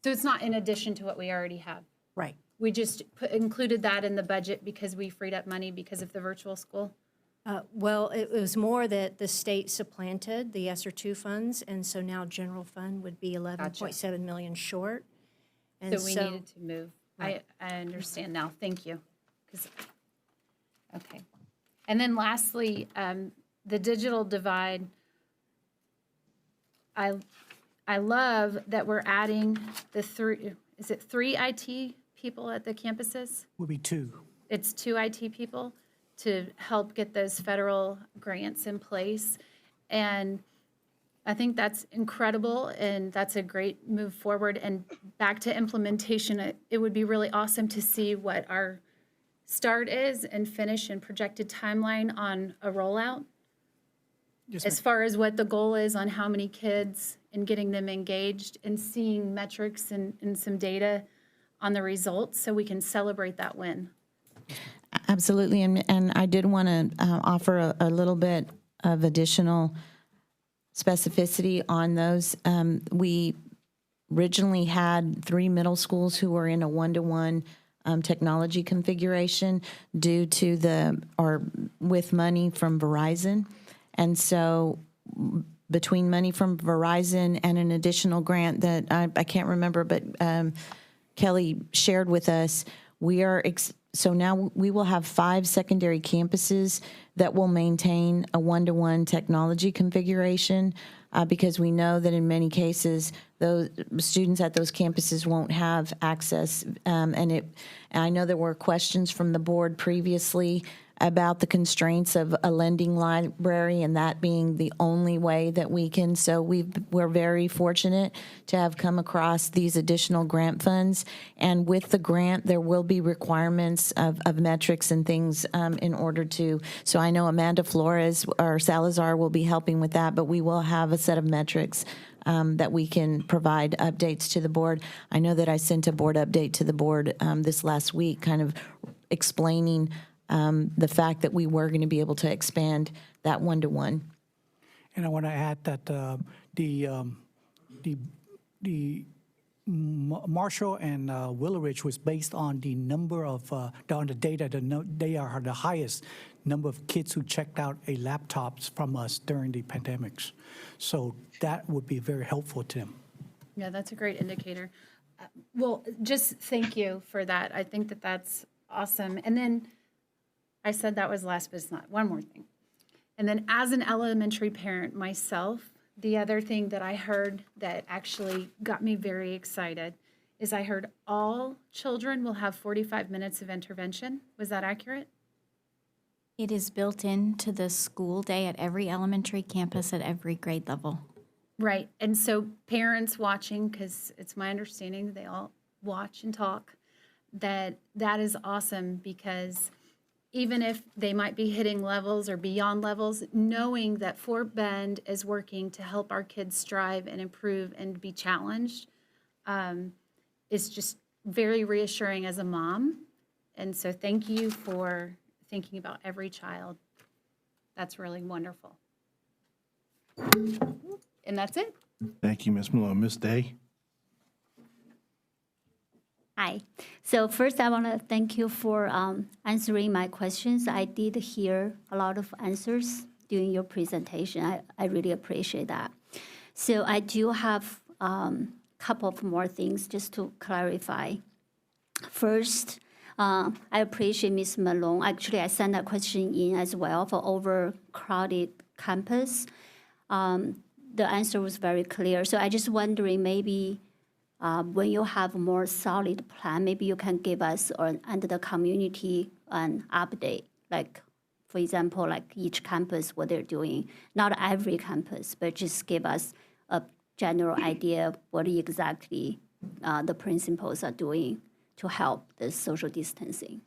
So it's not in addition to what we already have. Right. We just included that in the budget because we freed up money because of the virtual school? Well, it was more that the state supplanted the ESSER II funds, and so now general fund would be 11.7 million short. And So we needed to move. Right. I understand now. Thank you. Okay. And then lastly, the digital divide. I love that we're adding the three IT people at the campuses? Will be 2. It's 2 IT people to help get those federal grants in place. And I think that's incredible, and that's a great move forward. And back to implementation, it would be really awesome to see what our start is and finish and projected timeline on a rollout. As far as what the goal is on how many kids and getting them engaged and seeing metrics and some data on the results so we can celebrate that win. Absolutely, and I did want to offer a little bit of additional specificity on those. We originally had 3 middle schools who were in a one-to-one technology configuration due to with money from Verizon. And so between money from Verizon and an additional grant that I can't remember, but Kelly shared with us, so now we will have 5 secondary campuses that will maintain a one-to-one technology configuration because we know that in many cases, those students at those campuses won't have access. And I know there were questions from the board previously about the constraints of a lending library and that being the only way that we can. So we're very fortunate to have come across these additional grant funds. And with the grant, there will be requirements of metrics and things in order to. So I know Amanda Flores or Salazar will be helping with that, but we will have a set of metrics that we can provide updates to the board. I know that I sent a board update to the board this last week, kind of explaining the fact that we were going to be able to expand that one-to-one. And I want to add that the Marshall and Willowridge was based on the number of, on the data, they are the highest number of kids who checked out a laptops from us during the pandemics. So that would be very helpful to them. Yeah, that's a great indicator. Well, just thank you for that. I think that that's awesome. And then I said that was last, but it's not. One more thing. And then as an elementary parent myself, the other thing that I heard that actually got me very excited is I heard all children will have 45 minutes of intervention. Was that accurate? It is built into the school day at every elementary campus at every grade level. Right. And so parents watching, because it's my understanding that they all watch and talk, that is awesome because even if they might be hitting levels or beyond levels, knowing that Fort Bend is working to help our kids strive and improve and be challenged is just very reassuring as a mom. And so thank you for thinking about every child. That's really wonderful. And that's it. Thank you, Ms. Malone. Ms. Day? Hi. So first, I want to thank you for answering my questions. I did hear a lot of answers during your presentation. I really appreciate that. So I do have a couple of more things just to clarify. First, I appreciate Ms. Malone. Actually, I sent that question in as well for overcrowded campus. The answer was very clear. So I just wondering maybe when you have a more solid plan, maybe you can give us and the community an update, like, for example, like each campus, what they're doing. Not every campus, but just give us a general idea of what exactly the principals are doing to help the social distancing.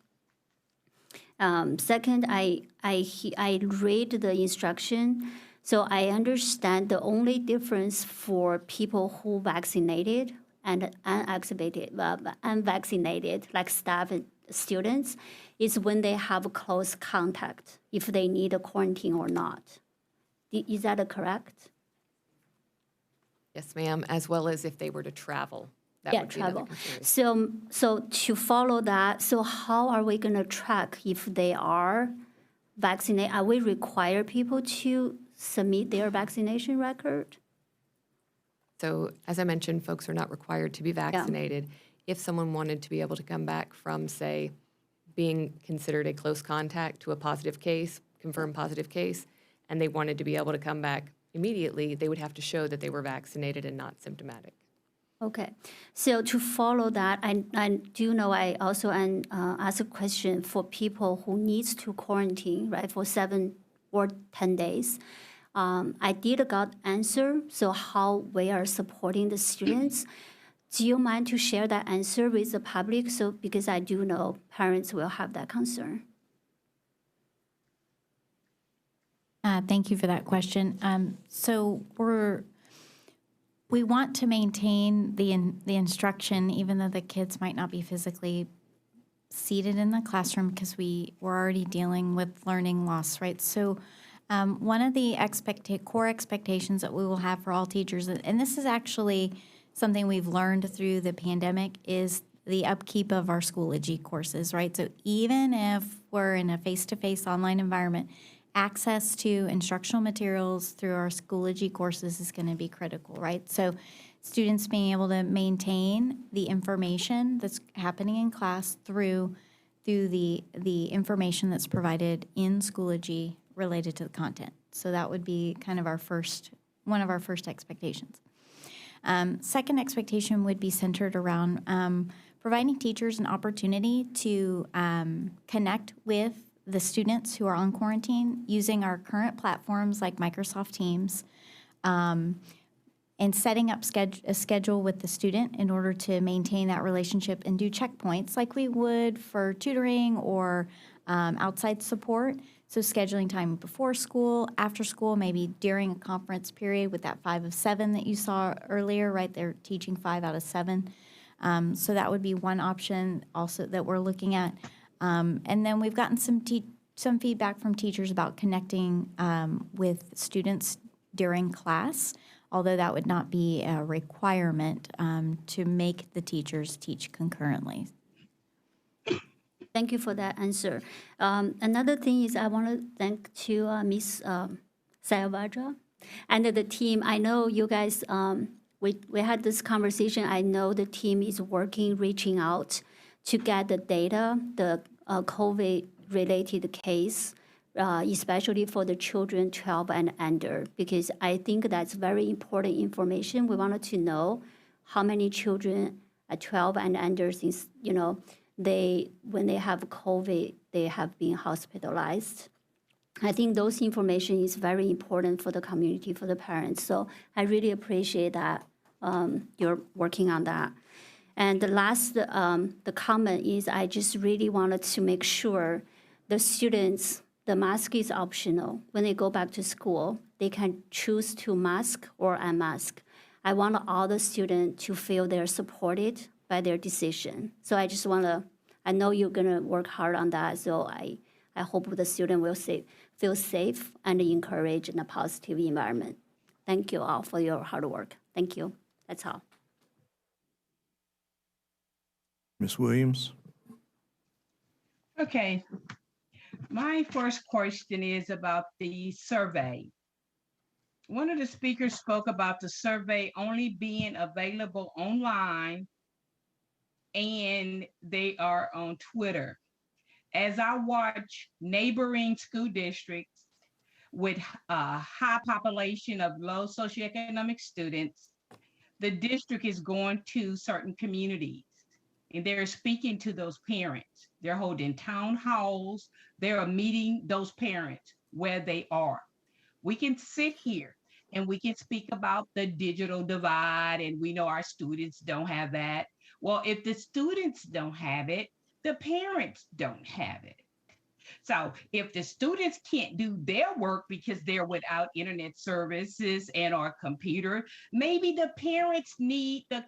Second, I read the instruction. So I understand the only difference for people who vaccinated and unvaccinated, like staff and students, is when they have close contact, if they need a quarantine or not. Is that correct? Yes, ma'am, as well as if they were to travel. That would be another travel. So to follow that, so how are we going to track if they are vaccinated? Are we require people to submit their vaccination record? So as I mentioned, folks are not required to be vaccinated. If someone wanted to be able to come back from, say, being considered a close contact to a positive case, confirmed positive case, and they wanted to be able to come back immediately, they would have to show that they were vaccinated and not symptomatic. Okay. So to follow that, I do know I also asked a question for people who needs to quarantine, right, for 7 or 10 days. I did got answer, so how we are supporting the students. Do you mind to share that answer with the public? So because I do know parents will have that concern. Thank you for that question. So we want to maintain the instruction, even though the kids might not be physically seated in the classroom, because we're already dealing with learning loss, right? So one of the core expectations that we will have for all teachers, and this is actually something we've learned through the pandemic, is the upkeep of our Schoology courses, right? So even if we're in a face-to-face online environment, access to instructional materials through our Schoology courses is going to be critical, right? So students being able to maintain the information that's happening in class through the information that's provided in Schoology related to the content. So that would be kind of one of our first expectations. Second expectation would be centered around providing teachers an opportunity to connect with the students who are on quarantine using our current platforms like Microsoft Teams, and setting up a schedule with the student in order to maintain that relationship and do checkpoints like we would for tutoring or outside support. So scheduling time before school, after school, maybe during a conference period with that 5 of 7 that you saw earlier, right? They're teaching 5 out of 7. So that would be one option also that we're looking at. And then we've gotten some feedback from teachers about connecting with students during class, although that would not be a requirement to make the teachers teach concurrently. Thank you for that answer. Another thing is I want to thank to Ms. Salvadra and the team. I know you guys, we had this conversation. I know the team is working, reaching out to get the data, the COVID-related case, especially for the children 12 and under, because I think that's very important information. We wanted to know how many children at 12 and under, since, when they have COVID, they have been hospitalized. I think those information is very important for the community, for the parents. So I really appreciate that you're working on that. And the last, the comment is I just really wanted to make sure the students, the mask is optional. When they go back to school, they can choose to mask or unmask. I want all the students to feel they're supported by their decision. So I just want to, I know you're going to work hard on that. So I hope the student will feel safe and encouraged in a positive environment. Thank you all for your hard work. Thank you. That's all. Ms. Williams? Okay. My first question is about the survey. One of the speakers spoke about the survey only being available online, and they are on Twitter. As I watch neighboring school districts with a high population of low socioeconomic students, the district is going to certain communities and they're speaking to those parents. They're holding town halls. They are meeting those parents where they are. We can sit here and we can speak about the digital divide, and we know our students don't have that. Well, if the students don't have it, the parents don't have it. So if the students can't do their work because they're without internet services and or computer, maybe the parents need the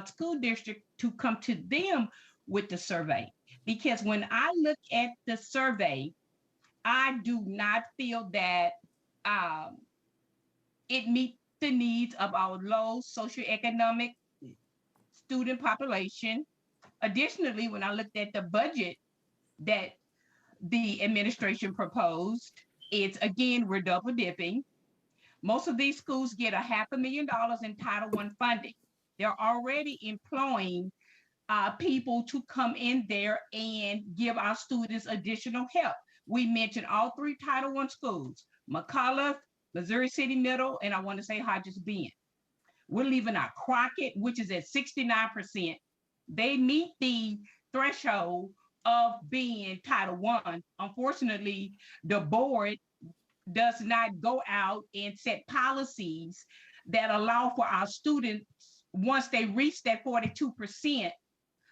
school district to come to them with the survey. Because when I look at the survey, I do not feel that it meets the needs of our low socioeconomic student population. Additionally, when I looked at the budget that the administration proposed, it's again, we're double dipping. Most of these schools get $500,000 in Title I funding. They're already employing people to come in there and give our students additional help. We mentioned all 3 Title I schools, McCullough, Missouri City Middle, and I want to say Hodges Bend. We're leaving out Crockett, which is at 69%. They meet the threshold of being Title I. Unfortunately, the board does not go out and set policies that allow for our students, once they reach that 42%,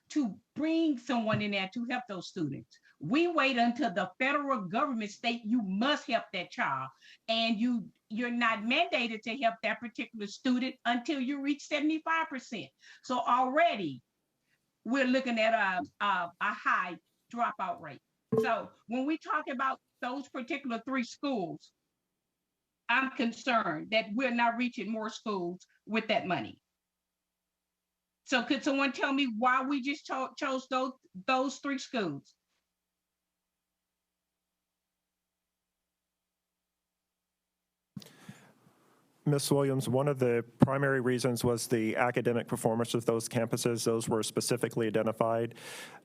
to bring someone in there to help those students. We wait until the federal government state you must help that child, and you're not mandated to help that particular student until you reach 75%. So already we're looking at a high dropout rate. So when we talk about those particular 3 schools, I'm concerned that we're not reaching more schools with that money. So could someone tell me why we just chose those 3 schools? Ms. Williams, one of the primary reasons was the academic performance of those campuses. Those were specifically identified.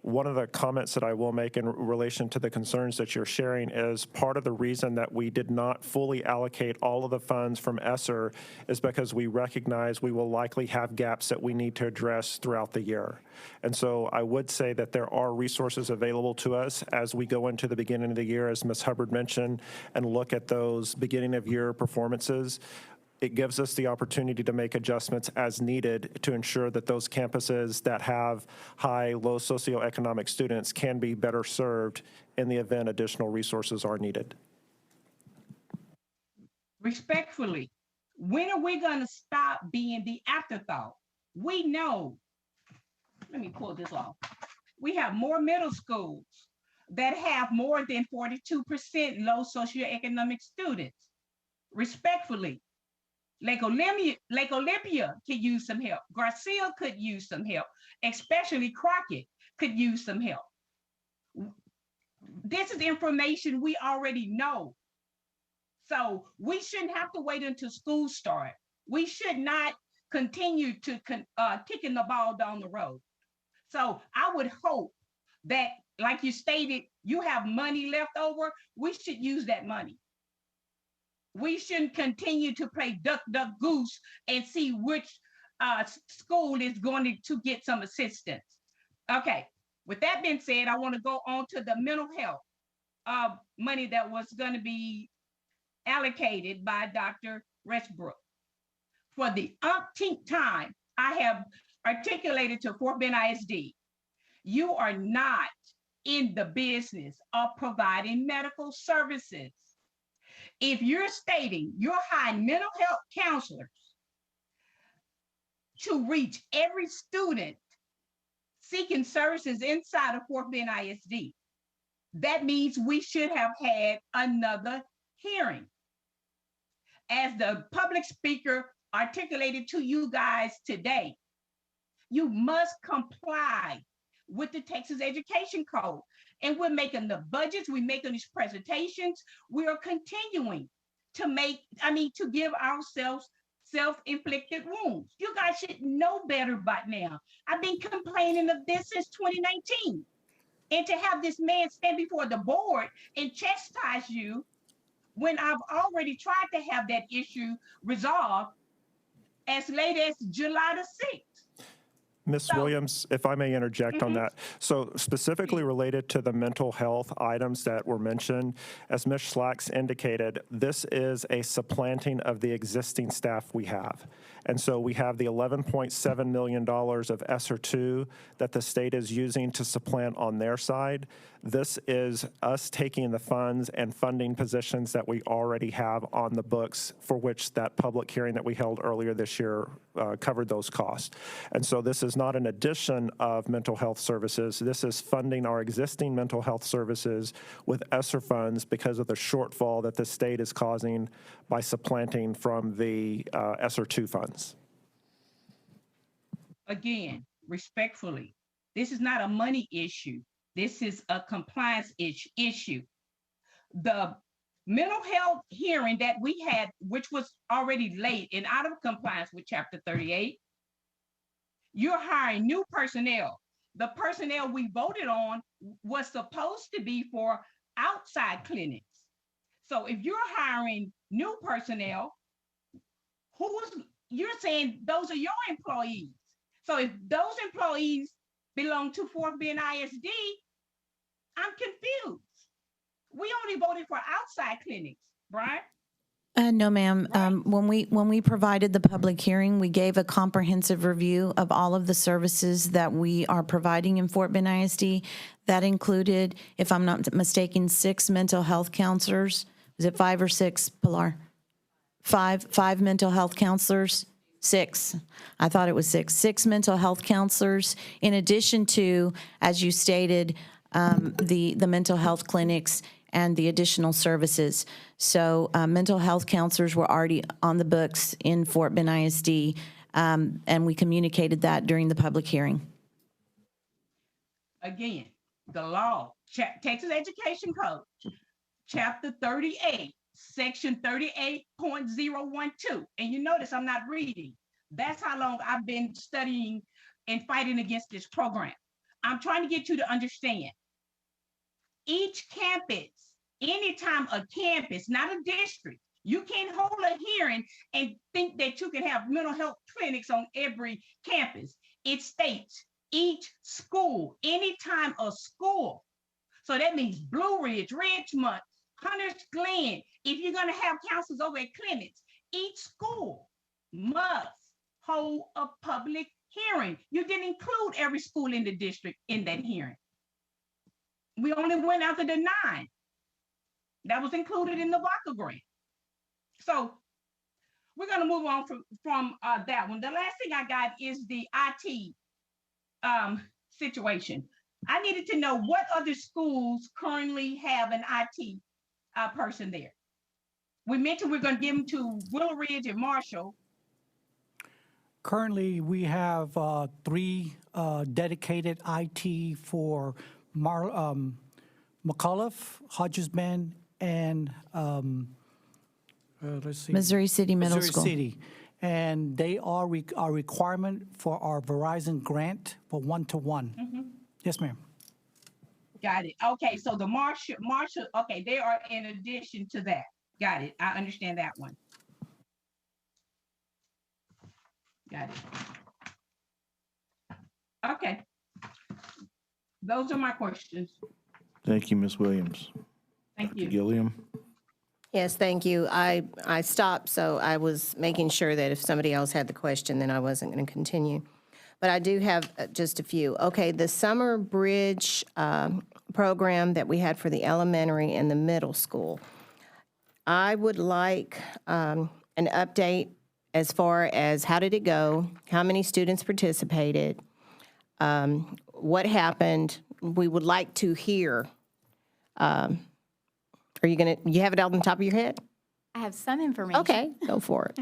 One of the comments that I will make in relation to the concerns that you're sharing is part of the reason that we did not fully allocate all of the funds from ESSER is because we recognize we will likely have gaps that we need to address throughout the year. And so I would say that there are resources available to us as we go into the beginning of the year, as Ms. Hubbard mentioned, and look at those beginning of year performances. It gives us the opportunity to make adjustments as needed to ensure that those campuses that have high, low socioeconomic students can be better served in the event additional resources are needed. Respectfully, when are we going to stop being the afterthought? We know, let me pull this off. We have more middle schools that have more than 42% low socioeconomic students. Respectfully, Lake Olympia could use some help. Garcia could use some help, especially Crockett could use some help. This is information we already know. So we shouldn't have to wait until school start. We should not continue to kicking the ball down the road. So I would hope that, like you stated, you have money left over. We should use that money. We shouldn't continue to play duck, duck, goose and see which school is going to get some assistance. Okay, with that being said, I want to go on to the mental health money that was going to be allocated by Dr. Westbrook. For the umpteenth time, I have articulated to Fort Bend ISD, you are not in the business of providing medical services. If you're stating you're hiring mental health counselors to reach every student seeking services inside of Fort Bend ISD, that means we should have had another hearing. As the public speaker articulated to you guys today, you must comply with the Texas Education Code. And we're making the budgets, we're making these presentations, we are continuing to give ourselves self-inflicted wounds. You guys should know better by now. I've been complaining of this since 2019. And to have this man stand before the board and chastise you when I've already tried to have that issue resolved as late as July the 6th. Ms. Williams, if I may interject on that. So specifically related to the mental health items that were mentioned, as Ms. Schlacks indicated, this is a supplanting of the existing staff we have. And so we have the $11.7 million of ESSER 2 that the state is using to supplant on their side. This is us taking the funds and funding positions that we already have on the books, for which that public hearing that we held earlier this year covered those costs. And so this is not an addition of mental health services. This is funding our existing mental health services with ESSER funds because of the shortfall that the state is causing by supplanting from the ESSER 2 funds. Again, respectfully, this is not a money issue. This is a compliance issue. The mental health hearing that we had, which was already late and out of compliance with Chapter 38, you're hiring new personnel. The personnel we voted on was supposed to be for outside clinics. So if you're hiring new personnel, you're saying those are your employees. So if those employees belong to Fort Bend ISD, I'm confused. We only voted for outside clinics, Brian? No, ma'am. When we provided the public hearing, we gave a comprehensive review of all of the services that we are providing in Fort Bend ISD. That included, if I'm not mistaken, 6 mental health counselors. Was it 5 or 6, Pilar? Five mental health counselors? 6. I thought it was 6. 6 mental health counselors, in addition to, as you stated, the mental health clinics and the additional services. So mental health counselors were already on the books in Fort Bend ISD, and we communicated that during the public hearing. Again, the law, Texas Education Code, Chapter 38, Section 38.012. And you notice I'm not reading. That's how long I've been studying and fighting against this program. I'm trying to get you to understand. Each campus, anytime a campus, not a district, you can't hold a hearing and think that you can have mental health clinics on every campus. It states each school, anytime a school. So that means Blue Ridge, Ridgemont, Hunters Glen. If you're going to have counselors over at clinics, each school must hold a public hearing. You didn't include every school in the district in that hearing. We only went after the 9 that was included in the VACA grant. So we're going to move on from that one. The last thing I got is the IT situation. I needed to know what other schools currently have an IT person there. We mentioned we're going to give them to Willow Ridge and Marshall. Currently, we have 3 dedicated IT for McAuliffe, Hodges Bend, and let's see, Missouri City Middle Missouri School. City. And they are our requirement for our Verizon grant for 1-to-1. Yes, ma'am. Got it. Okay, so the Marshall, okay, they are in addition to that. Got it. I understand that one. Got it. Okay. Those are my questions. Thank you, Ms. Williams. Thank you. Dr. Gilliam? Yes, thank you. I stopped, so I was making sure that if somebody else had the question, then I wasn't going to continue. But I do have just a few. Okay, the summer bridge program that we had for the elementary and the middle school. I would like an update as far as how did it go, how many students participated, what happened. We would like to hear. Are you have it out on the top of your head? I have some information. Okay, go for it.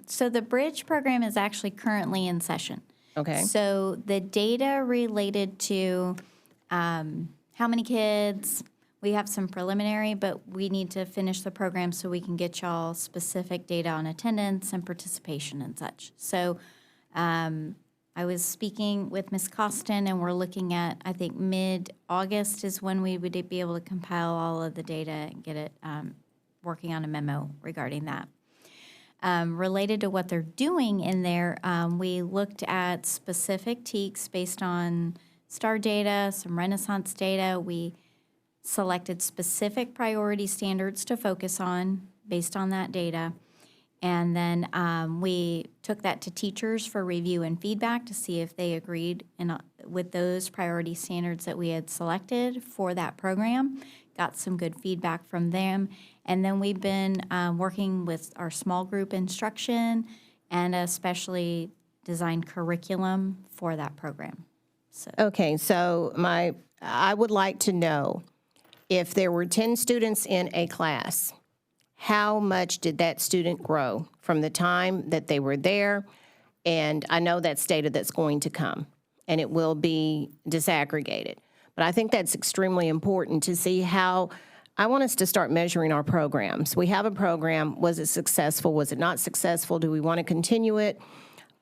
So the bridge program is actually currently in session. Okay. So the data related to how many kids, we have some preliminary, but we need to finish the program so we can get y'all specific data on attendance and participation and such. So I was speaking with Ms. Costin, and we're looking at, I think, mid-August is when we would be able to compile all of the data and get it working on a memo regarding that. Related to what they're doing in there, we looked at specific TEKs based on STAR data, some Renaissance data. We selected specific priority standards to focus on based on that data. And then we took that to teachers for review and feedback to see if they agreed with those priority standards that we had selected for that program. Got some good feedback from them. And then we've been working with our small group instruction and a specially designed curriculum for that program. So. Okay, so I would like to know if there were 10 students in a class, how much did that student grow from the time that they were there? And I know that's data that's going to come, and it will be disaggregated. But I think that's extremely important to see how. I want us to start measuring our programs. We have a program. Was it successful? Was it not successful? Do we want to continue it?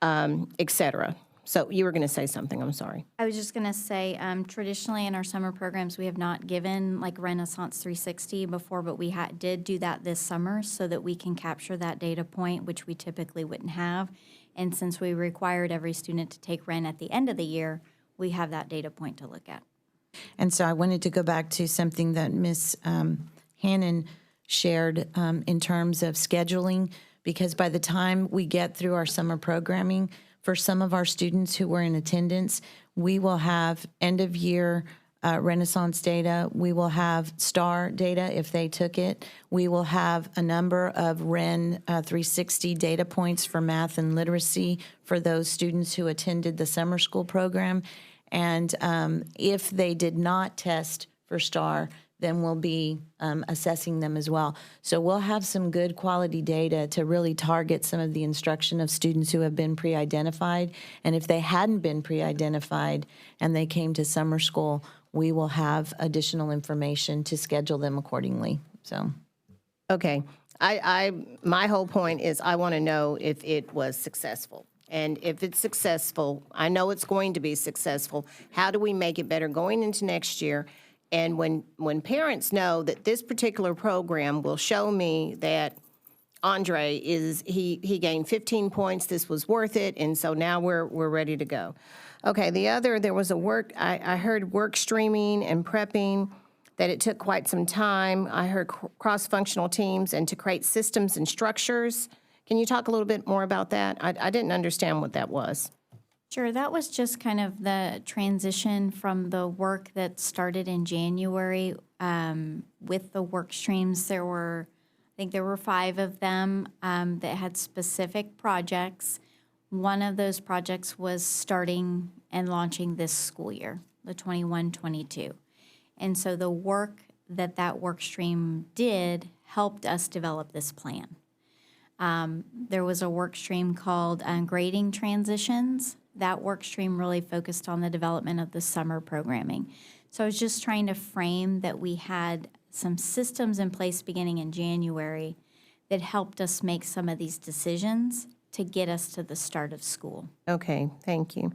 Et cetera. So you were going to say something. I'm sorry. I was just going to say, traditionally in our summer programs, we have not given like Renaissance 360 before, but we did do that this summer so that we can capture that data point, which we typically wouldn't have. And since we required every student to take Ren at the end of the year, we have that data point to look at. And so I wanted to go back to something that Ms. Hannon shared in terms of scheduling, because by the time we get through our summer programming, for some of our students who were in attendance, we will have end-of-year Renaissance data. We will have STAR data if they took it. We will have a number of REN 360 data points for math and literacy for those students who attended the summer school program. And if they did not test for STAR, then we'll be assessing them as well. So we'll have some good quality data to really target some of the instruction of students who have been pre-identified. And if they hadn't been pre-identified and they came to summer school, we will have additional information to schedule them accordingly. So, Okay. My whole point is I want to know if it was successful. And if it's successful, I know it's going to be successful. How do we make it better going into next year? And when parents know that this particular program will show me that Andre he gained 15 points, this was worth it, and so now we're ready to go. Okay, there was I heard work streaming and prepping, that it took quite some time. I heard cross-functional teams and to create systems and structures. Can you talk a little bit more about that? I didn't understand what that was. Sure, that was just kind of the transition from the work that started in January with the work streams. I think there were 5 of them that had specific projects. One of those projects was starting and launching this school year, the 21-22. And so the work that work stream did helped us develop this plan. There was a work stream called grading transitions. That work stream really focused on the development of the summer programming. So I was just trying to frame that we had some systems in place beginning in January that helped us make some of these decisions to get us to the start of school. Okay, thank you.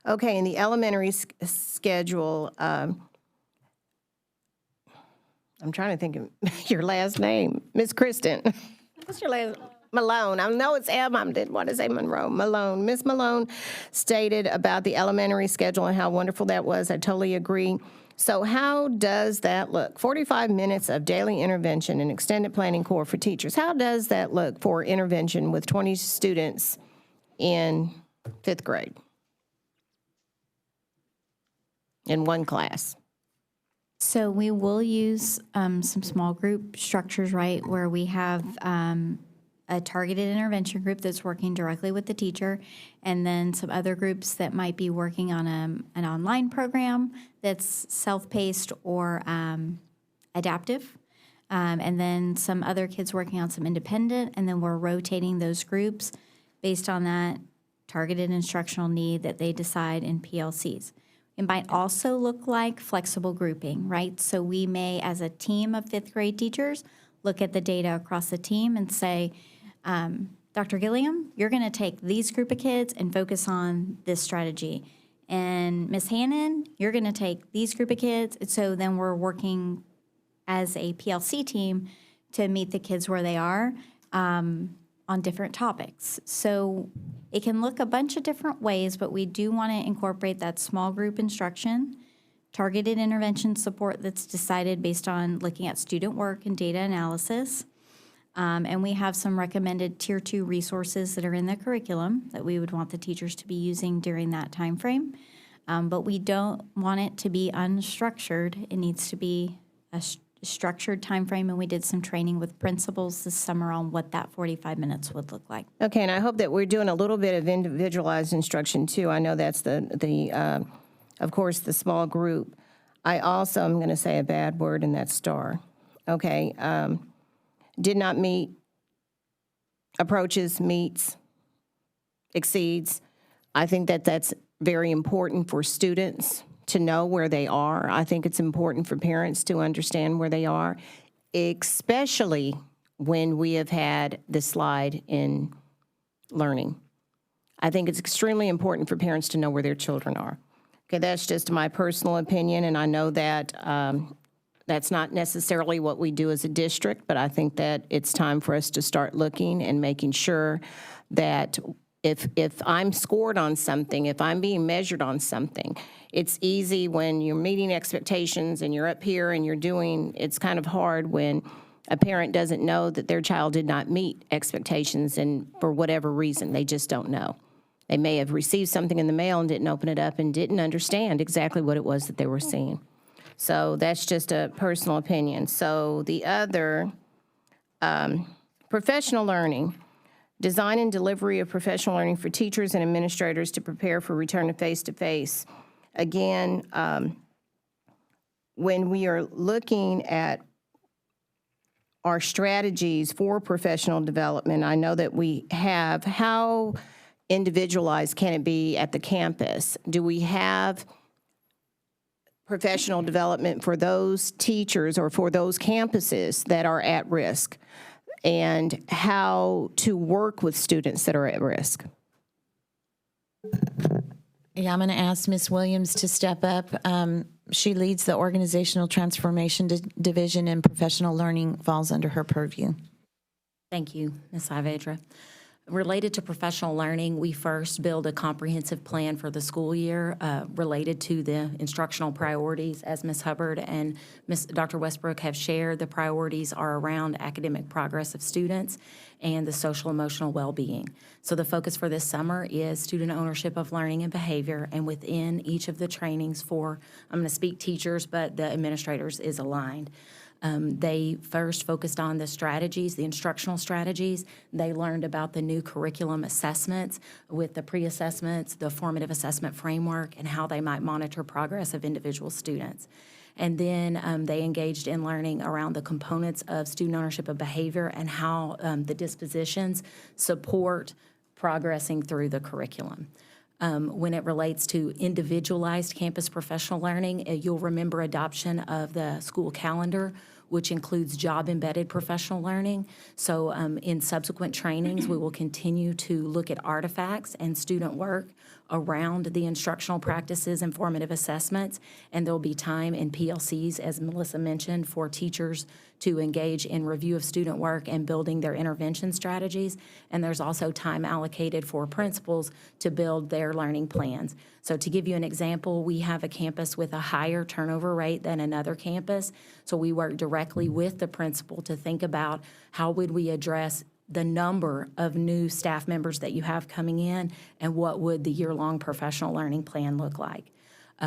Okay, in the elementary schedule, I'm trying to think of your last name, Miss Kristen. What's your last name? Malone. I know it's M. I didn't want to say Monroe. Malone. Miss Malone stated about the elementary schedule and how wonderful that was. I totally agree. So how does that look? 45 minutes of daily intervention and extended planning core for teachers. How does that look for intervention with 20 students in 5th grade? In one class. So we will use some small group structures, right, where we have a targeted intervention group that's working directly with the teacher, and then some other groups that might be working on an online program that's self-paced or adaptive, and then some other kids working on some independent, and then we're rotating those groups based on that targeted instructional need that they decide in PLCs. It might also look like flexible grouping, right? So we may, as a team of 5th grade teachers, look at the data across the team and say, Dr. Gilliam, you're going to take these group of kids and focus on this strategy. And Ms. Hannon, you're going to take these group of kids. And so then we're working as a PLC team to meet the kids where they are on different topics. So it can look a bunch of different ways, but we do want to incorporate that small group instruction, targeted intervention support that's decided based on looking at student work and data analysis. And we have some recommended Tier 2 resources that are in the curriculum that we would want the teachers to be using during that time frame. But we don't want it to be unstructured. It needs to be a structured time frame, and we did some training with principals this summer on what that 45 minutes would look like. Okay, and I hope that we're doing a little bit of individualized instruction too. I know that's of course, the small group. I also am going to say a bad word, and that's STAR. Okay, did not meet, approaches, meets, exceeds. I think that's very important for students to know where they are. I think it's important for parents to understand where they are, especially when we have had the slide in learning. I think it's extremely important for parents to know where their children are. Okay, that's just my personal opinion, and I know that that's not necessarily what we do as a district, but I think that it's time for us to start looking and making sure that if I'm scored on something, if I'm being measured on something, it's easy when you're meeting expectations and you're up here and you're doing, it's kind of hard when A parent doesn't know that their child did not meet expectations, and for whatever reason, they just don't know. They may have received something in the mail and didn't open it up and didn't understand exactly what it was that they were seeing. So that's just a personal opinion. So the other, professional learning, design and delivery of professional learning for teachers and administrators to prepare for return to face-to-face. Again, when we are looking at our strategies for professional development, I know that we have, how individualized can it be at the campus? Do we have professional development for those teachers or for those campuses that are at risk? And how to work with students that are at risk? Yeah, I'm going to ask Ms. Williams to step up. She leads the Organizational Transformation Division, and professional learning falls under her purview. Thank you, Ms. Saavedra. Related to professional learning, we first build a comprehensive plan for the school year related to the instructional priorities. As Ms. Hubbard and Dr. Westbrook have shared, the priorities are around academic progress of students and the social emotional well-being. So the focus for this summer is student ownership of learning and behavior, and within each of the trainings for, I'm going to speak teachers, but the administrators is aligned. They first focused on the strategies, the instructional strategies. They learned about the new curriculum assessments with the pre-assessments, the formative assessment framework, and how they might monitor progress of individual students. And then they engaged in learning around the components of student ownership of behavior and how the dispositions support progressing through the curriculum. When it relates to individualized campus professional learning, you'll remember adoption of the school calendar, which includes job-embedded professional learning. So in subsequent trainings, we will continue to look at artifacts and student work around the instructional practices and formative assessments, and there'll be time in PLCs, as Melissa mentioned, for teachers to engage in review of student work and building their intervention strategies. And there's also time allocated for principals to build their learning plans. So to give you an example, we have a campus with a higher turnover rate than another campus. So we work directly with the principal to think about how would we address the number of new staff members that you have coming in, and what would the year-long professional learning plan look like.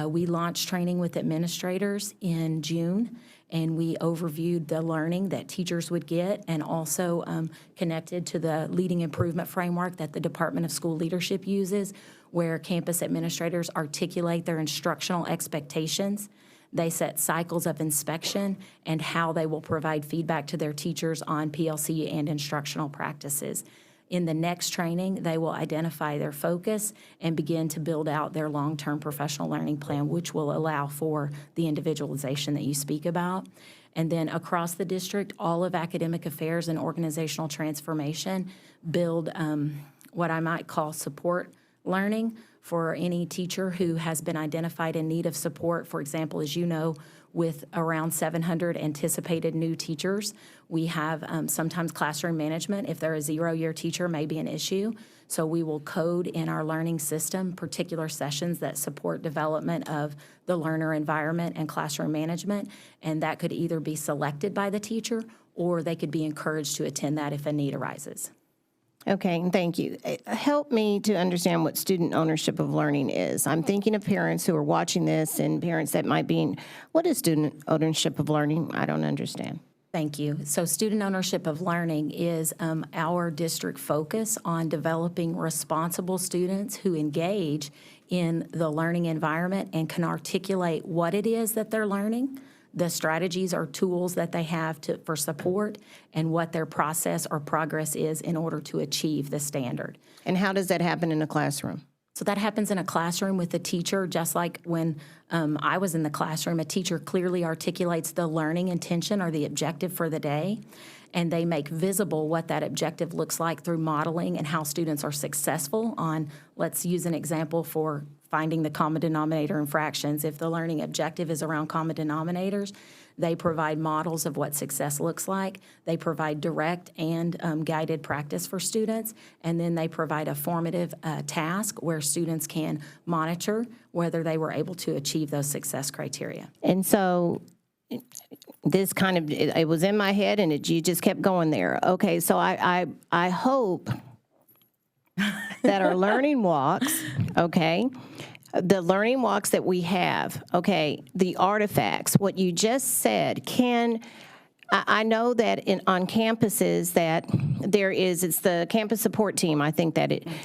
We launched training with administrators in June, and we overviewed the learning that teachers would get, and also connected to the leading improvement framework that the Department of School Leadership uses, where campus administrators articulate their instructional expectations. They set cycles of inspection and how they will provide feedback to their teachers on PLC and instructional practices. In the next training, they will identify their focus and begin to build out their long-term professional learning plan, which will allow for the individualization that you speak about. And then across the district, all of academic affairs and organizational transformation build what I might call support learning for any teacher who has been identified in need of support. For example, as you know, with around 700 anticipated new teachers, we have sometimes classroom management, if they're a zero-year teacher, may be an issue. So we will code in our learning system particular sessions that support development of the learner environment and classroom management, and that could either be selected by the teacher or they could be encouraged to attend that if a need arises. Okay, thank you. Help me to understand what student ownership of learning is. I'm thinking of parents who are watching this and parents that might be, what is student ownership of learning? I don't understand. Thank you. So student ownership of learning is our district focus on developing responsible students who engage in the learning environment and can articulate what it is that they're learning, the strategies or tools that they have for support, and what their process or progress is in order to achieve the standard. And how does that happen in a classroom? So that happens in a classroom with a teacher, just like when I was in the classroom. A teacher clearly articulates the learning intention or the objective for the day, and they make visible what that objective looks like through modeling and how students are successful on, let's use an example for finding the common denominator in fractions. If the learning objective is around common denominators, they provide models of what success looks like. They provide direct and guided practice for students, and then they provide a formative task where students can monitor whether they were able to achieve those success criteria. And so this kind of, it was in my head and you just kept going there. Okay, so I hope that our learning walks, okay, the learning walks that we have, okay, the artifacts, what you just said, I know that on campuses that it's the campus support team, I think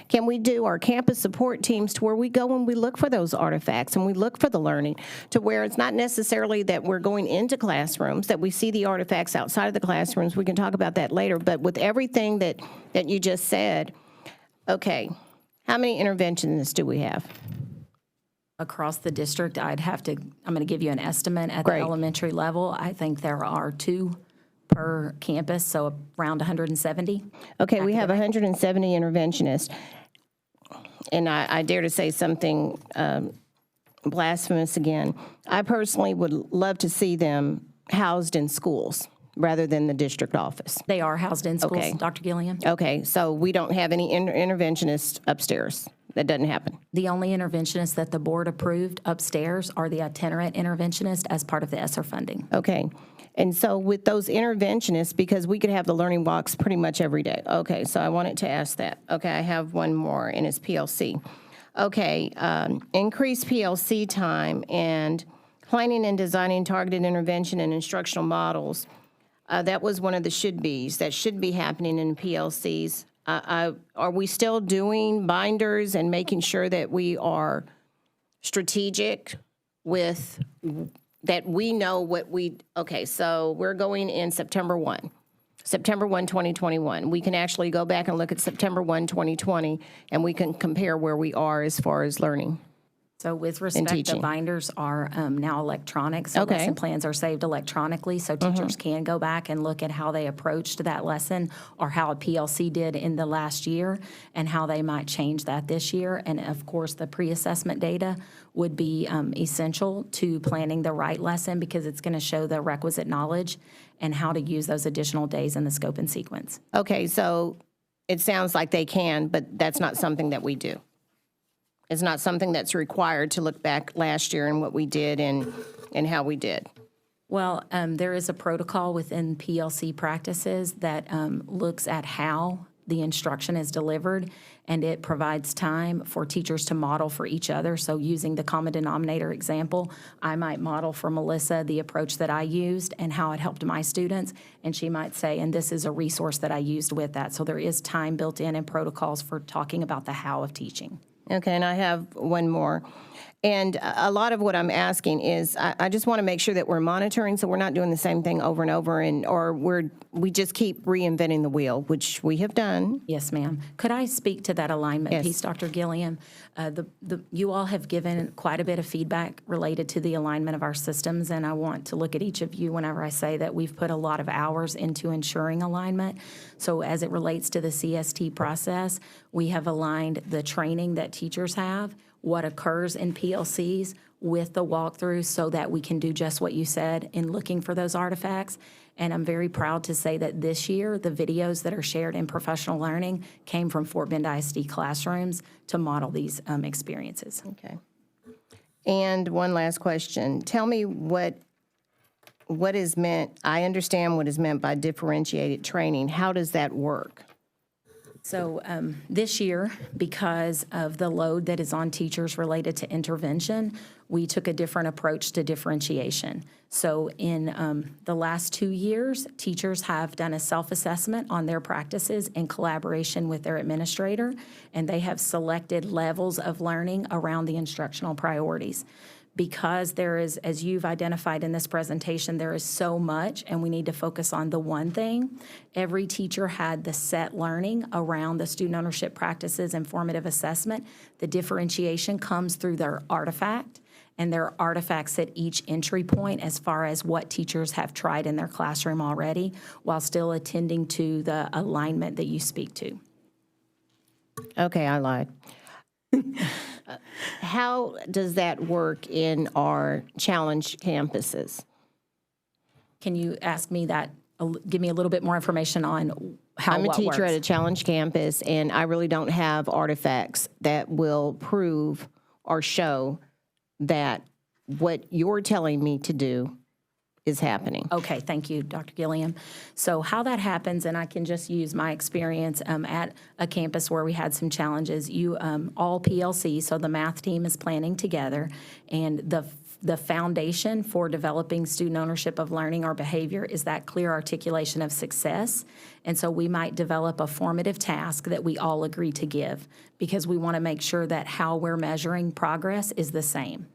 can we do our campus support teams to where we go and we look for those artifacts and we look for the learning to where it's not necessarily that we're going into classrooms, that we see the artifacts outside of the classrooms. We can talk about that later, but with everything that you just said, okay, how many interventionists do we have? Across the district, I'm going to give you an estimate at the elementary level. I think there are 2 per campus, so around 170. Okay, we have 170 interventionists. And I dare to say something blasphemous again. I personally would love to see them housed in schools rather than the district office. They are housed in schools, Okay. Dr. Gilliam. Okay, so we don't have any interventionists upstairs. That doesn't happen. The only interventionists that the board approved upstairs are the itinerant interventionist as part of the ESSER funding. Okay. And so with those interventionists, because we could have the learning walks pretty much every day. Okay, so I wanted to ask that. Okay, I have one more, and it's PLC. Okay, increase PLC time and planning and designing targeted intervention and instructional models. That was one of the should-bes that should be happening in PLCs. Are we still doing binders and making sure that we are strategic with that we know what okay, so we're going in September 1, 2021. We can actually go back and look at September 1, 2020, and we can compare where we are as far as learning. So with respect, the teaching. binders are now electronic, so Okay. lesson plans are saved electronically, so teachers can go back and look at how they approached that lesson or how a PLC did in the last year and how they might change that this year. And of course, the pre-assessment data would be essential to planning the right lesson because it's going to show the requisite knowledge and how to use those additional days in the scope and sequence. Okay, so it sounds like they can, but that's not something that we do. It's not something that's required to look back last year and what we did and how we did. Well, there is a protocol within PLC practices that looks at how the instruction is delivered, and it provides time for teachers to model for each other. So using the common denominator example, I might model for Melissa the approach that I used and how it helped my students, and she might say, and this is a resource that I used with that. So there is time built in and protocols for talking about the how of teaching. Okay, and I have one more. And a lot of what I'm asking is, I just want to make sure that we're monitoring, so we're not doing the same thing over and over, or we just keep reinventing the wheel, which we have done. Yes, ma'am. Could I speak to that alignment piece, Dr. Gilliam? You all have given quite a bit of feedback related to the alignment of our systems, and I want to look at each of you whenever I say that we've put a lot of hours into ensuring alignment. So as it relates to the CST process, we have aligned the training that teachers have, what occurs in PLCs with the walkthrough so that we can do just what you said in looking for those artifacts. And I'm very proud to say that this year, the videos that are shared in professional learning came from Fort Bend ISD classrooms to model these experiences. Okay. And one last question. Tell me what is meant, I understand what is meant by differentiated training. How does that work? So this year, because of the load that is on teachers related to intervention, we took a different approach to differentiation. So in the last 2 years, teachers have done a self-assessment on their practices in collaboration with their administrator, and they have selected levels of learning around the instructional priorities. Because there is, as you've identified in this presentation, there is so much, and we need to focus on the one thing. Every teacher had the set learning around the student ownership practices and formative assessment. The differentiation comes through their artifact, and there are artifacts at each entry point as far as what teachers have tried in their classroom already, while still attending to the alignment that you speak to. Okay, I lied. How does that work in our challenge campuses? Can you ask me that, give me a little bit more information on how I'm a what teacher works? at a challenge campus, and I really don't have artifacts that will prove or show that what you're telling me to do is happening. Okay, thank you, Dr. Gilliam. So how that happens, and I can just use my experience at a campus where we had some challenges. You all PLC, so the math team is planning together, and the foundation for developing student ownership of learning or behavior is that clear articulation of success. And so we might develop a formative task that we all agree to give, because we want to make sure that how we're measuring progress is the same.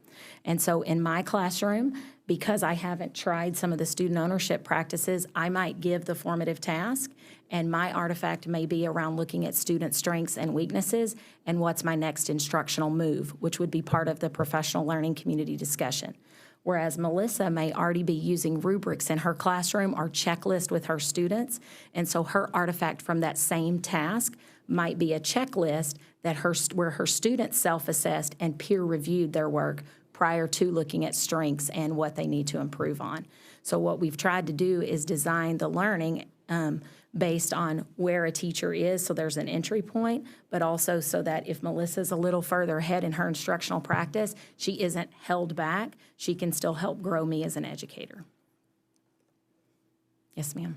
And so in my classroom, because I haven't tried some of the student ownership practices, I might give the formative task, and my artifact may be around looking at student strengths and weaknesses and what's my next instructional move, which would be part of the professional learning community discussion. Whereas Melissa may already be using rubrics in her classroom or checklist with her students, and so her artifact from that same task might be a checklist that where her students self-assessed and peer-reviewed their work prior to looking at strengths and what they need to improve on. So what we've tried to do is design the learning based on where a teacher is, so there's an entry point, but also so that if Melissa's a little further ahead in her instructional practice, she isn't held back. She can still help grow me as an educator. Yes, ma'am.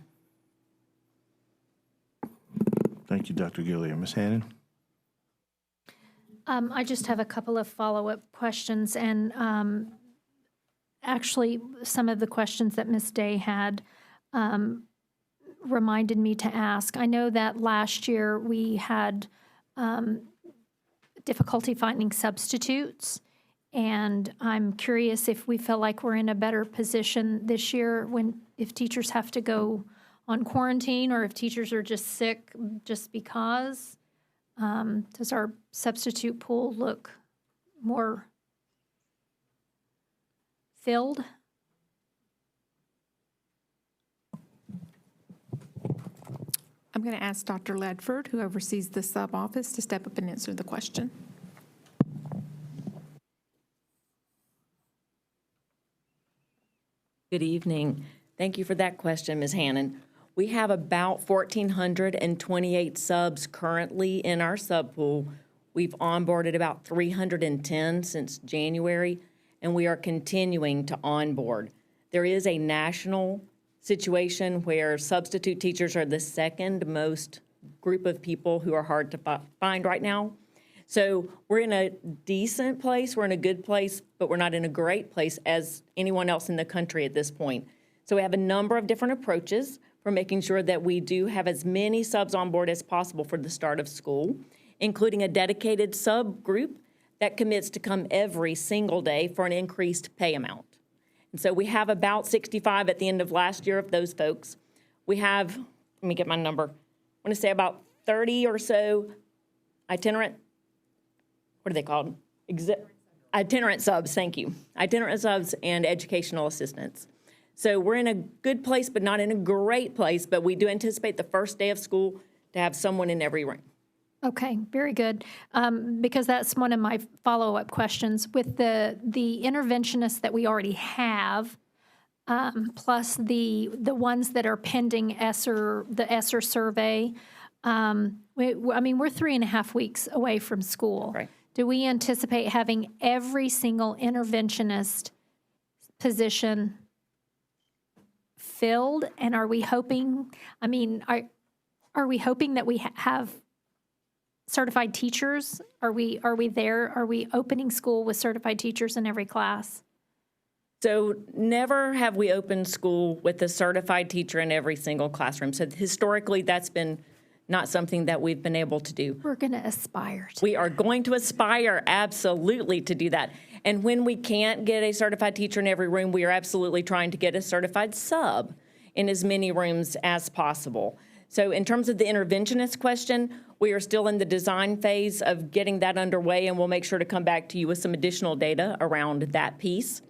Thank you, Dr. Gilliam. Ms. Hannon? I just have a couple of follow-up questions, and actually, some of the questions that Ms. Day had reminded me to ask. I know that last year we had difficulty finding substitutes, and I'm curious if we feel like we're in a better position this year if teachers have to go on quarantine, or if teachers are just sick just because. Does our substitute pool look more filled? I'm going to ask Dr. Ledford, who oversees the sub-office, to step up and answer the question. Good evening. Thank you for that question, Ms. Hannon. We have about 1,428 subs currently in our sub pool. We've onboarded about 310 since January, and we are continuing to onboard. There is a national situation where substitute teachers are the second most group of people who are hard to find right now. So we're in a decent place, we're in a good place, but we're not in a great place as anyone else in the country at this point. So we have a number of different approaches for making sure that we do have as many subs on board as possible for the start of school, including a dedicated sub group that commits to come every single day for an increased pay amount. And so we have about 65 at the end of last year of those folks. We have, let me get my number, I want to say about 30 or so itinerant, what are they called? Itinerant subs, thank you. Itinerant subs and educational assistants. So we're in a good place, but not in a great place, but we do anticipate the first day of school to have someone in every room. Okay, very good. Because that's one of my follow-up questions. With the interventionists that we already have, plus the ones that are pending the ESSER survey, we're 3.5 weeks away from school. Right. Do we anticipate having every single interventionist position filled? And are we hoping, are we hoping that we have certified teachers? Are we there? Are we opening school with certified teachers in every class? So never have we opened school with a certified teacher in every single classroom. So historically, that's been not something that we've been able to do. We're going to aspire to. We are going to aspire absolutely to do that. And when we can't get a certified teacher in every room, we are absolutely trying to get a certified sub in as many rooms as possible. So in terms of the interventionist question, we are still in the design phase of getting that underway, and we'll make sure to come back to you with some additional data around that piece.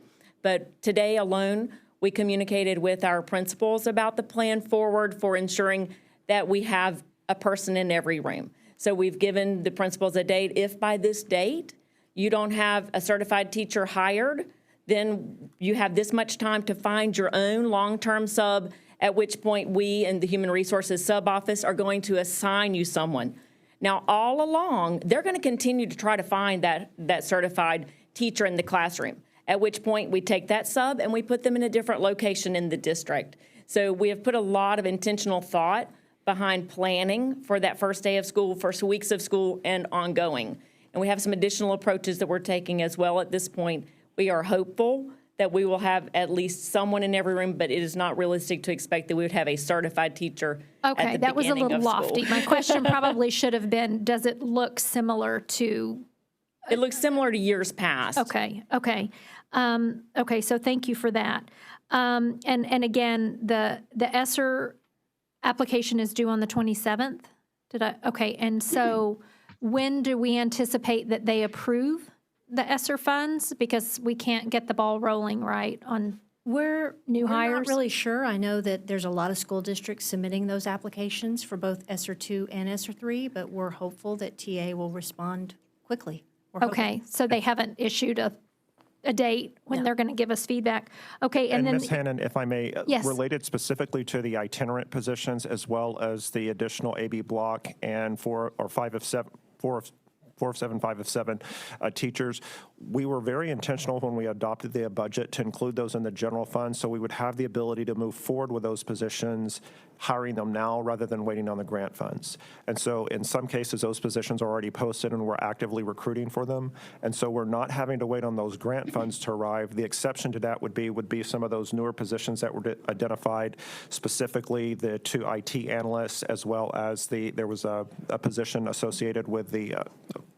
But today alone, we communicated with our principals about the plan forward for ensuring that we have a person in every room. So we've given the principals a date. If by this date you don't have a certified teacher hired, then you have this much time to find your own long-term sub, at which point we in the Human Resources Sub-Office are going to assign you someone. Now, all along, they're going to continue to try to find that certified teacher in the classroom. at which point we take that sub and we put them in a different location in the district. So we have put a lot of intentional thought behind planning for that first day of school, first weeks of school, and ongoing. And we have some additional approaches that we're taking as well at this point. We are hopeful that we will have at least someone in every room, but it is not realistic to expect that we would have a certified teacher at Okay, the that was a beginning little of school. lofty. My question probably should have been, does it look similar to? It looks similar to years past. Okay, okay. Okay, so thank you for that. And again, the ESSER application is due on the 27th? Okay, and so when do we anticipate that they approve the ESSER funds? Because we can't get the ball rolling, right, on We're new We're hires? not really sure. I know that there's a lot of school districts submitting those applications for both ESSER 2 and ESSER 3, but we're hopeful that TA will respond quickly. We're hopeful. Okay, so they haven't issued a date when they're going to give us feedback. Okay, and then. Ms. Hannon, if I may, Yes. related specifically to the itinerant positions as well as the additional AB block and 4 of 7 teachers, we were very intentional when we adopted the budget to include those in the general fund, so we would have the ability to move forward with those positions, hiring them now rather than waiting on the grant funds. And so in some cases, those positions are already posted and we're actively recruiting for them. And so we're not having to wait on those grant funds to arrive. The exception to that would be some of those newer positions that were identified, specifically the 2 IT analysts, as well as there was a position associated with the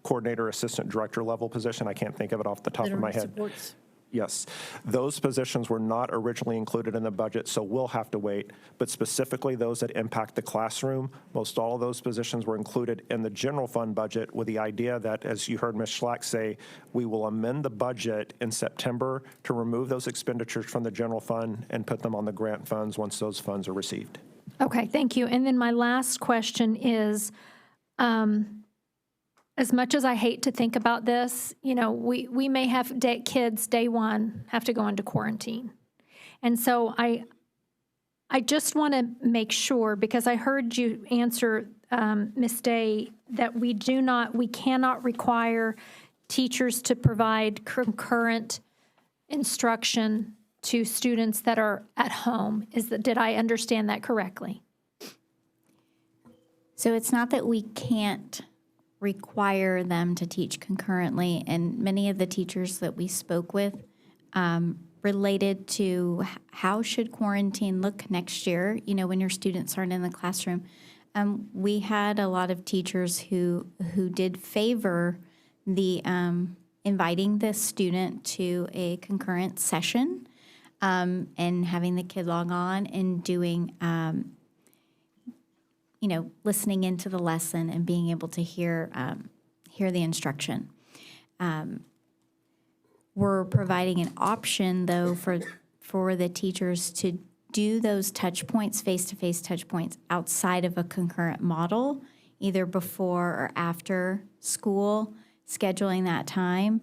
coordinator, assistant director level position. I can't think of it off the top of my head. Supports. Yes, those positions were not originally included in the budget, so we'll have to wait. But specifically those that impact the classroom, most all of those positions were included in the general fund budget with the idea that, as you heard Ms. Schlack say, we will amend the budget in September to remove those expenditures from the general fund and put them on the grant funds once those funds are received. Okay, thank you. And then my last question is, as much as I hate to think about this, we may have kids day one have to go into quarantine. And so I just want to make sure, because I heard you answer, Ms. Day, that we cannot require teachers to provide concurrent instruction to students that are at home. Did I understand that correctly? So it's not that we can't require them to teach concurrently, and many of the teachers that we spoke with related to how should quarantine look next year, when your students aren't in the classroom. We had a lot of teachers who did favor the inviting the student to a concurrent session and having the kid log on and doing listening into the lesson and being able to hear the instruction. We're providing an option, though, for the teachers to do those touch points, face-to-face touch points, outside of a concurrent model, either before or after school, scheduling that time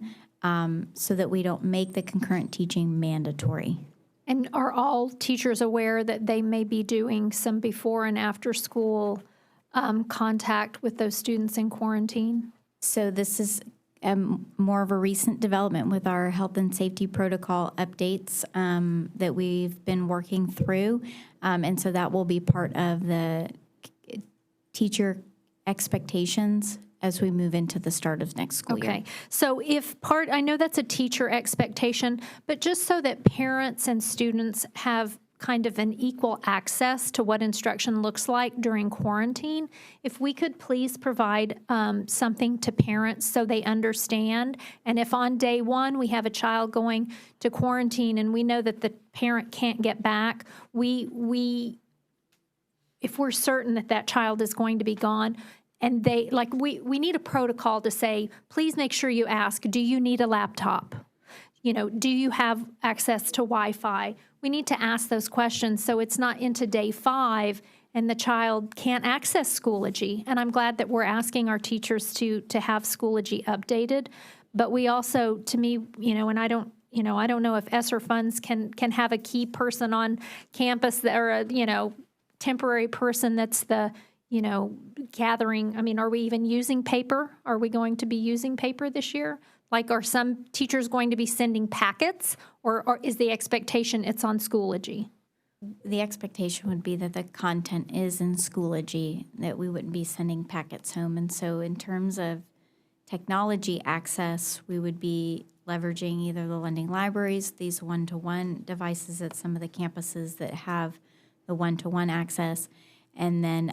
so that we don't make the concurrent teaching mandatory. And are all teachers aware that they may be doing some before and after school contact with those students in quarantine? So this is more of a recent development with our health and safety protocol updates that we've been working through. And so that will be part of the teacher expectations as we move into the start of next school year. Okay, so I know that's a teacher expectation, but just so that parents and students have kind of an equal access to what instruction looks like during quarantine, if we could please provide something to parents so they understand. And if on day one we have a child going to quarantine and we know that the parent can't get back, if we're certain that that child is going to be gone, and we need a protocol to say, please make sure you ask, do you need a laptop? Do you have access to Wi-Fi? We need to ask those questions so it's not into day 5 and the child can't access Schoology. And I'm glad that we're asking our teachers to have Schoology updated. But we also, to me, and I don't know if ESSER funds can have a key person on campus or a, temporary person that's the, gathering. I mean, are we even using paper? Are we going to be using paper this year? Like, are some teachers going to be sending packets, or is the expectation it's on Schoology? The expectation would be that the content is in Schoology, that we wouldn't be sending packets home. And so in terms of technology access, we would be leveraging either the lending libraries, these one-to-one devices at some of the campuses that have the one-to-one access. And then,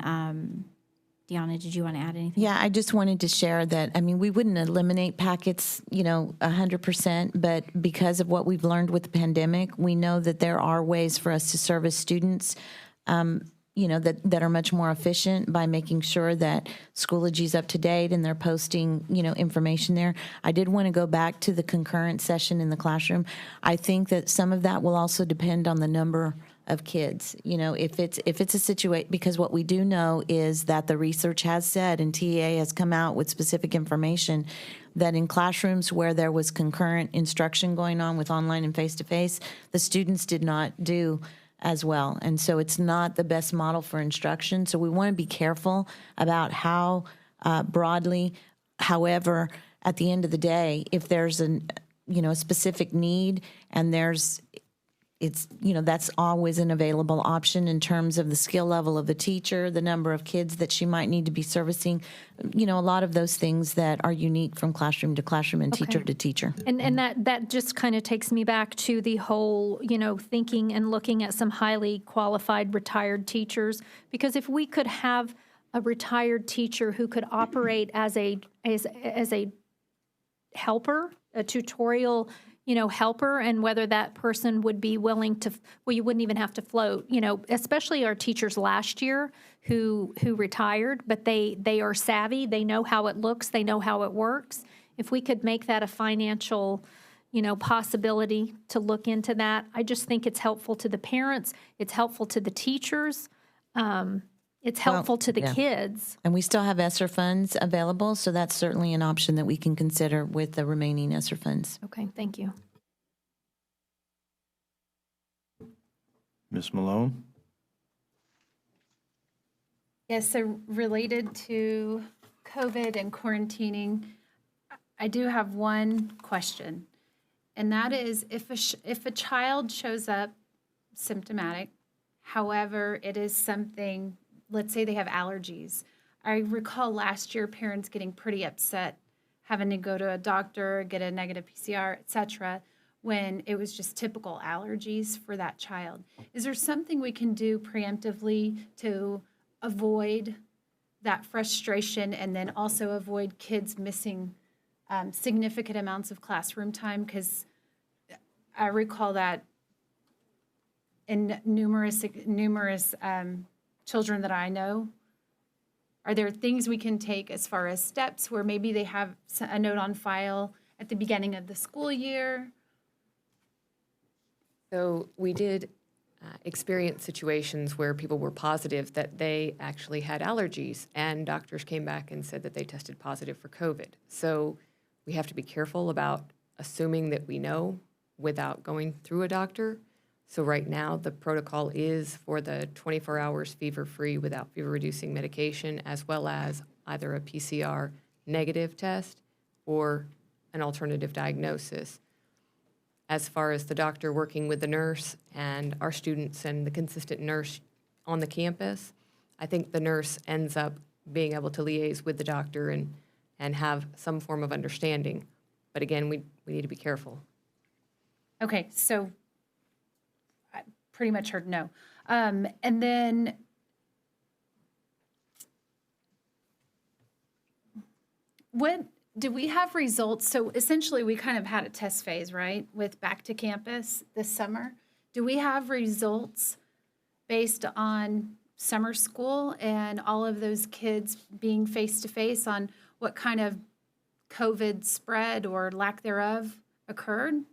Deanna, did you want to add anything? Yeah, I just wanted to share that, I mean, we wouldn't eliminate packets, 100%, but because of what we've learned with the pandemic, we know that there are ways for us to service students, that are much more efficient by making sure that Schoology's up to date and they're posting, information there. I did want to go back to the concurrent session in the classroom. I think that some of that will also depend on the number of kids. If it's a situation, because what we do know is that the research has said, and TEA has come out with specific information, that in classrooms where there was concurrent instruction going on with online and face-to-face, the students did not do as well. And so it's not the best model for instruction. So we want to be careful about how broadly. However, at the end of the day, if there's a specific need and that's always an available option in terms of the skill level of the teacher, the number of kids that she might need to be servicing, a lot of those things that are unique from classroom to classroom and teacher to teacher. And that just kind of takes me back to the whole, thinking and looking at some highly qualified retired teachers. Because if we could have a retired teacher who could operate as a helper, a tutorial helper, and whether that person would be willing to, well, you wouldn't even have to float, especially our teachers last year who retired, but they are savvy, they know how it looks, they know how it works. If we could make that a financial, possibility to look into that, I just think it's helpful to the parents, it's helpful to the teachers, it's helpful to the kids. And we still have ESSER funds available, so that's certainly an option that we can consider with the remaining ESSER funds. Okay, thank you. Ms. Malone? Yes, so related to COVID and quarantining, I do have one question, and that is if a child shows up symptomatic, however, it is something, let's say they have allergies. I recall last year parents getting pretty upset having to go to a doctor, get a negative PCR, et cetera, when it was just typical allergies for that child. Is there something we can do preemptively to avoid that frustration and then also avoid kids missing significant amounts of classroom time? Because I recall that in numerous children that I know. Are there things we can take as far as steps where maybe they have a note on file at the beginning of the school year? So we did experience situations where people were positive that they actually had allergies, and doctors came back and said that they tested positive for COVID. So we have to be careful about assuming that we know without going through a doctor. So right now, the protocol is for the 24 hours fever-free without fever-reducing medication, as well as either a PCR negative test or an alternative diagnosis. As far as the doctor working with the nurse and our students and the consistent nurse on the campus, I think the nurse ends up being able to liaise with the doctor and have some form of understanding. But again, we need to be careful. Okay, so I pretty much heard no. And then what do we have results? So essentially we kind of had a test phase, right, with Back to Campus this summer. Do we have results based on summer school and all of those kids being face-to-face on what kind of COVID spread or lack thereof occurred?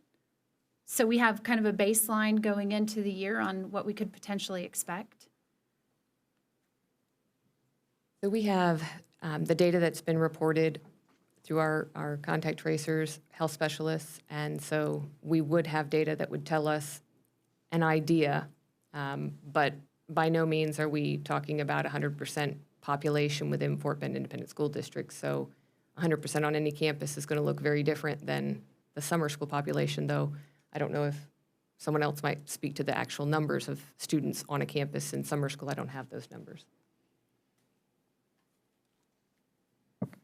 So we have kind of a baseline going into the year on what we could potentially expect? So we have the data that's been reported through our contact tracers, health specialists, and so we would have data that would tell us an idea, but by no means are we talking about 100% population within Fort Bend Independent School District. So 100% on any campus is going to look very different than the summer school population, though I don't know if someone else might speak to the actual numbers of students on a campus in summer school. I don't have those numbers.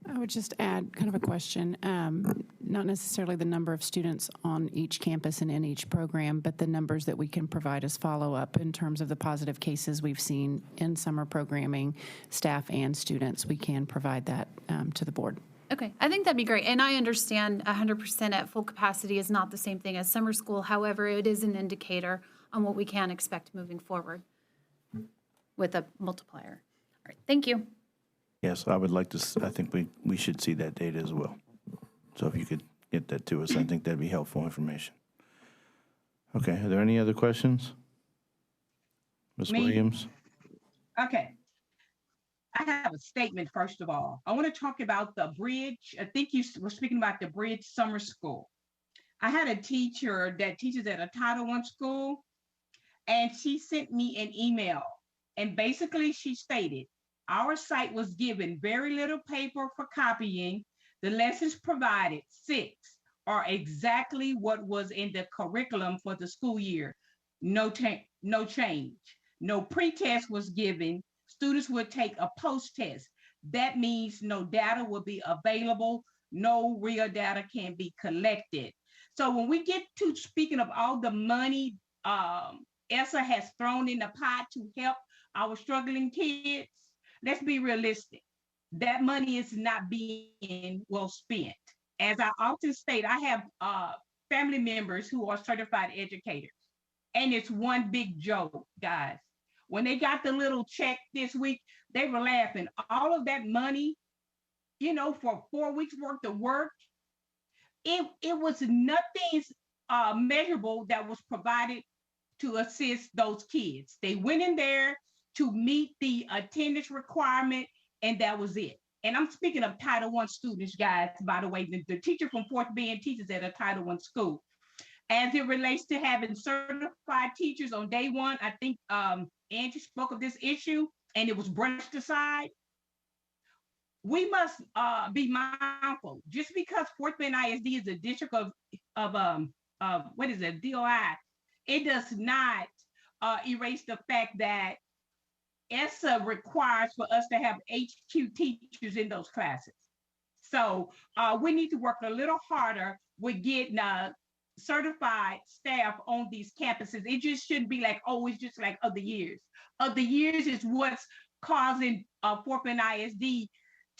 I would just add kind of a question, not necessarily the number of students on each campus and in each program, but the numbers that we can provide as follow-up in terms of the positive cases we've seen in summer programming, staff and students. We can provide that to the board. Okay, I think that'd be great. And I understand 100% at full capacity is not the same thing as summer school. However, it is an indicator on what we can expect moving forward with a multiplier. All right, thank you. Yes, I would like to, I think we should see that data as well. So if you could get that to us, I think that'd be helpful information. Okay, are there any other questions? Ms. Me? Williams? Okay. I have a statement, first of all. I want to talk about the bridge. I think you were speaking about the bridge summer school. I had a teacher that teaches at a Title I school, and she sent me an email. And basically she stated, our site was given very little paper for copying. The lessons provided, 6, are exactly what was in the curriculum for the school year. No change. No pretest was given. Students would take a post-test. That means no data will be available. No real data can be collected. So when we get to speaking of all the money ESSA has thrown in the pot to help our struggling kids, let's be realistic. That money is not being well spent. As I often state, I have family members who are certified educators, and it's one big joke, guys. When they got the little check this week, they were laughing. All of that money, you know, for 4 weeks worth of work, it was nothing measurable that was provided to assist those kids. They went in there to meet the attendance requirement, and that was it. And I'm speaking of Title I students, guys, by the way. The teacher from Fort Bend teaches at a Title I school. As it relates to having certified teachers on day one, I think Angie spoke of this issue, and it was brushed aside. We must be mindful. Just because Fort Bend ISD is a district of what is it, DOI, it does not erase the fact that ESSA requires for us to have HQ teachers in those classes. So we need to work a little harder with getting certified staff on these campuses. It just shouldn't be like, oh, it's just like other years. Other years is what's causing Fort Bend ISD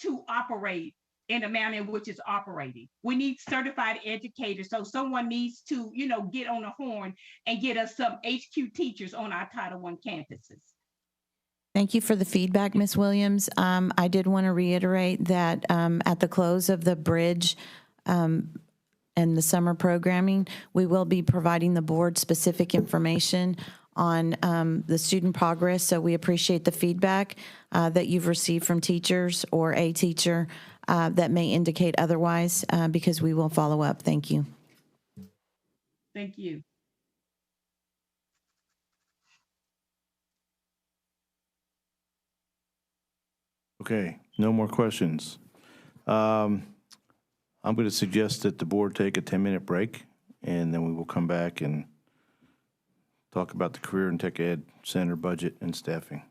to operate in the manner in which it's operating. We need certified educators. So someone needs to, you know, get on the horn and get us some HQ teachers on our Title I campuses. Thank you for the feedback, Ms. Williams. I did want to reiterate that at the close of the bridge and the summer programming, we will be providing the board specific information on the student progress. So we appreciate the feedback that you've received from teachers or a teacher that may indicate otherwise, because we will follow up. Thank you. Thank you. Okay, no more questions. I'm going to suggest that the board take a 10-minute break, and then we will come back and talk about the Career and Tech Ed Center budget and staffing.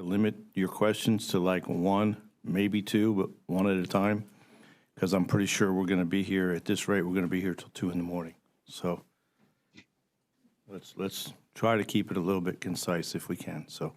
limit your questions to like one, maybe two, but one at a time, because I'm pretty sure we're going to be here, at this rate, we're going to be here till 2 in the morning. So let's try to keep it a little bit concise if we can. So,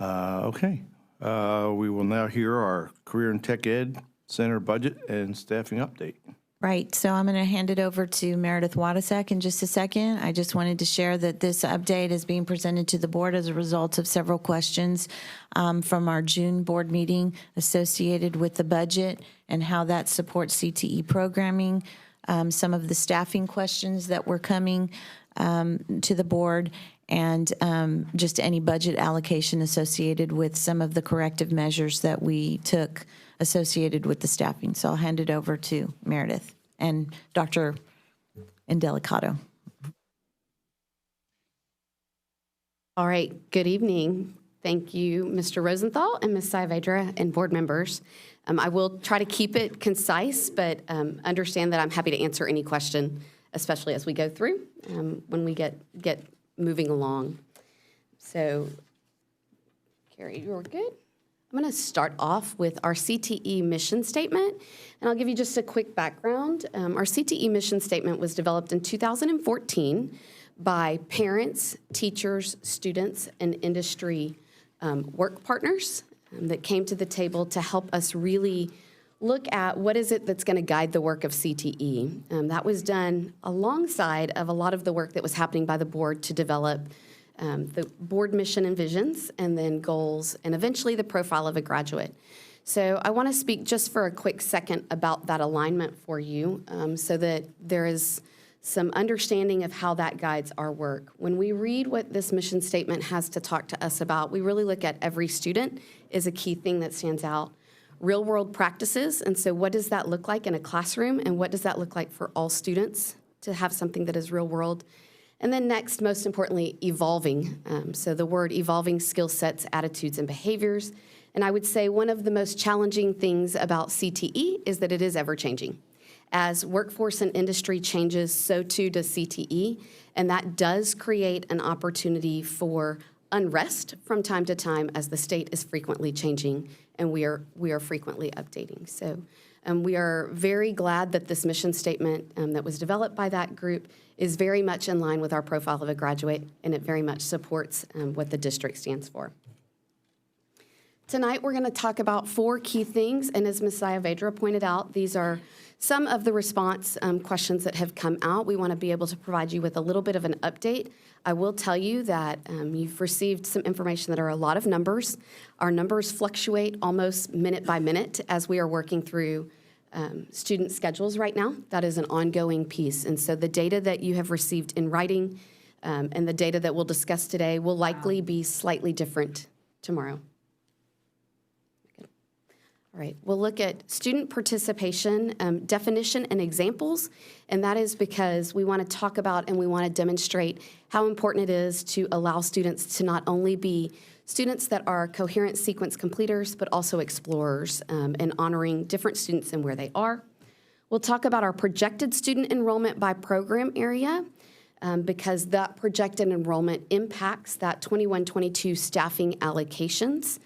okay. We will now hear our Career and Tech Ed Center budget and staffing update. Right, so I'm going to hand it over to Meredith Wadasek in just a second. I just wanted to share that this update is being presented to the board as a result of several questions from our June board meeting associated with the budget and how that supports CTE programming, some of the staffing questions that were coming to the board, and just any budget allocation associated with some of the corrective measures that we took associated with the staffing. So I'll hand it over to Meredith and Dr. Indelicato. All right, good evening. Thank you, Mr. Rosenthal and Ms. Saavedra and board members. I will try to keep it concise, but understand that I'm happy to answer any question, especially as we go through, when we get moving along. So, Carrie, you're good? I'm going to start off with our CTE mission statement, and I'll give you just a quick background. Our CTE mission statement was developed in 2014 by parents, teachers, students, and industry work partners that came to the table to help us really look at what is it that's going to guide the work of CTE. That was done alongside of a lot of the work that was happening by the board to develop the board mission and visions, and then goals, and eventually the profile of a graduate. So I want to speak just for a quick second about that alignment for you, so that there is some understanding of how that guides our work. When we read what this mission statement has to talk to us about, we really look at every student is a key thing that stands out. Real world practices, and so what does that look like in a classroom, and what does that look like for all students to have something that is real world? And then next, most importantly, evolving. So the word evolving skill sets, attitudes, and behaviors. And I would say one of the most challenging things about CTE is that it is ever changing. As workforce and industry changes, so too does CTE. And that does create an opportunity for unrest from time to time as the state is frequently changing and we are frequently updating. So we are very glad that this mission statement that was developed by that group is very much in line with our profile of a graduate, and it very much supports what the district stands for. Tonight, we're going to talk about 4 key things, and as Ms. Saavedra pointed out, these are some of the response questions that have come out. We want to be able to provide you with a little bit of an update. I will tell you that you've received some information that are a lot of numbers. Our numbers fluctuate almost minute by minute as we are working through student schedules right now. That is an ongoing piece. And so the data that you have received in writing and the data that we'll discuss today will likely be slightly different tomorrow. Good. All right, we'll look at student participation, definition and examples, and that is because we want to talk about and we want to demonstrate how important it is to allow students to not only be students that are coherent sequence completers, but also explorers, and honoring different students and where they are. We'll talk about our projected student enrollment by program area, because that projected enrollment impacts that 21-22 staffing allocations.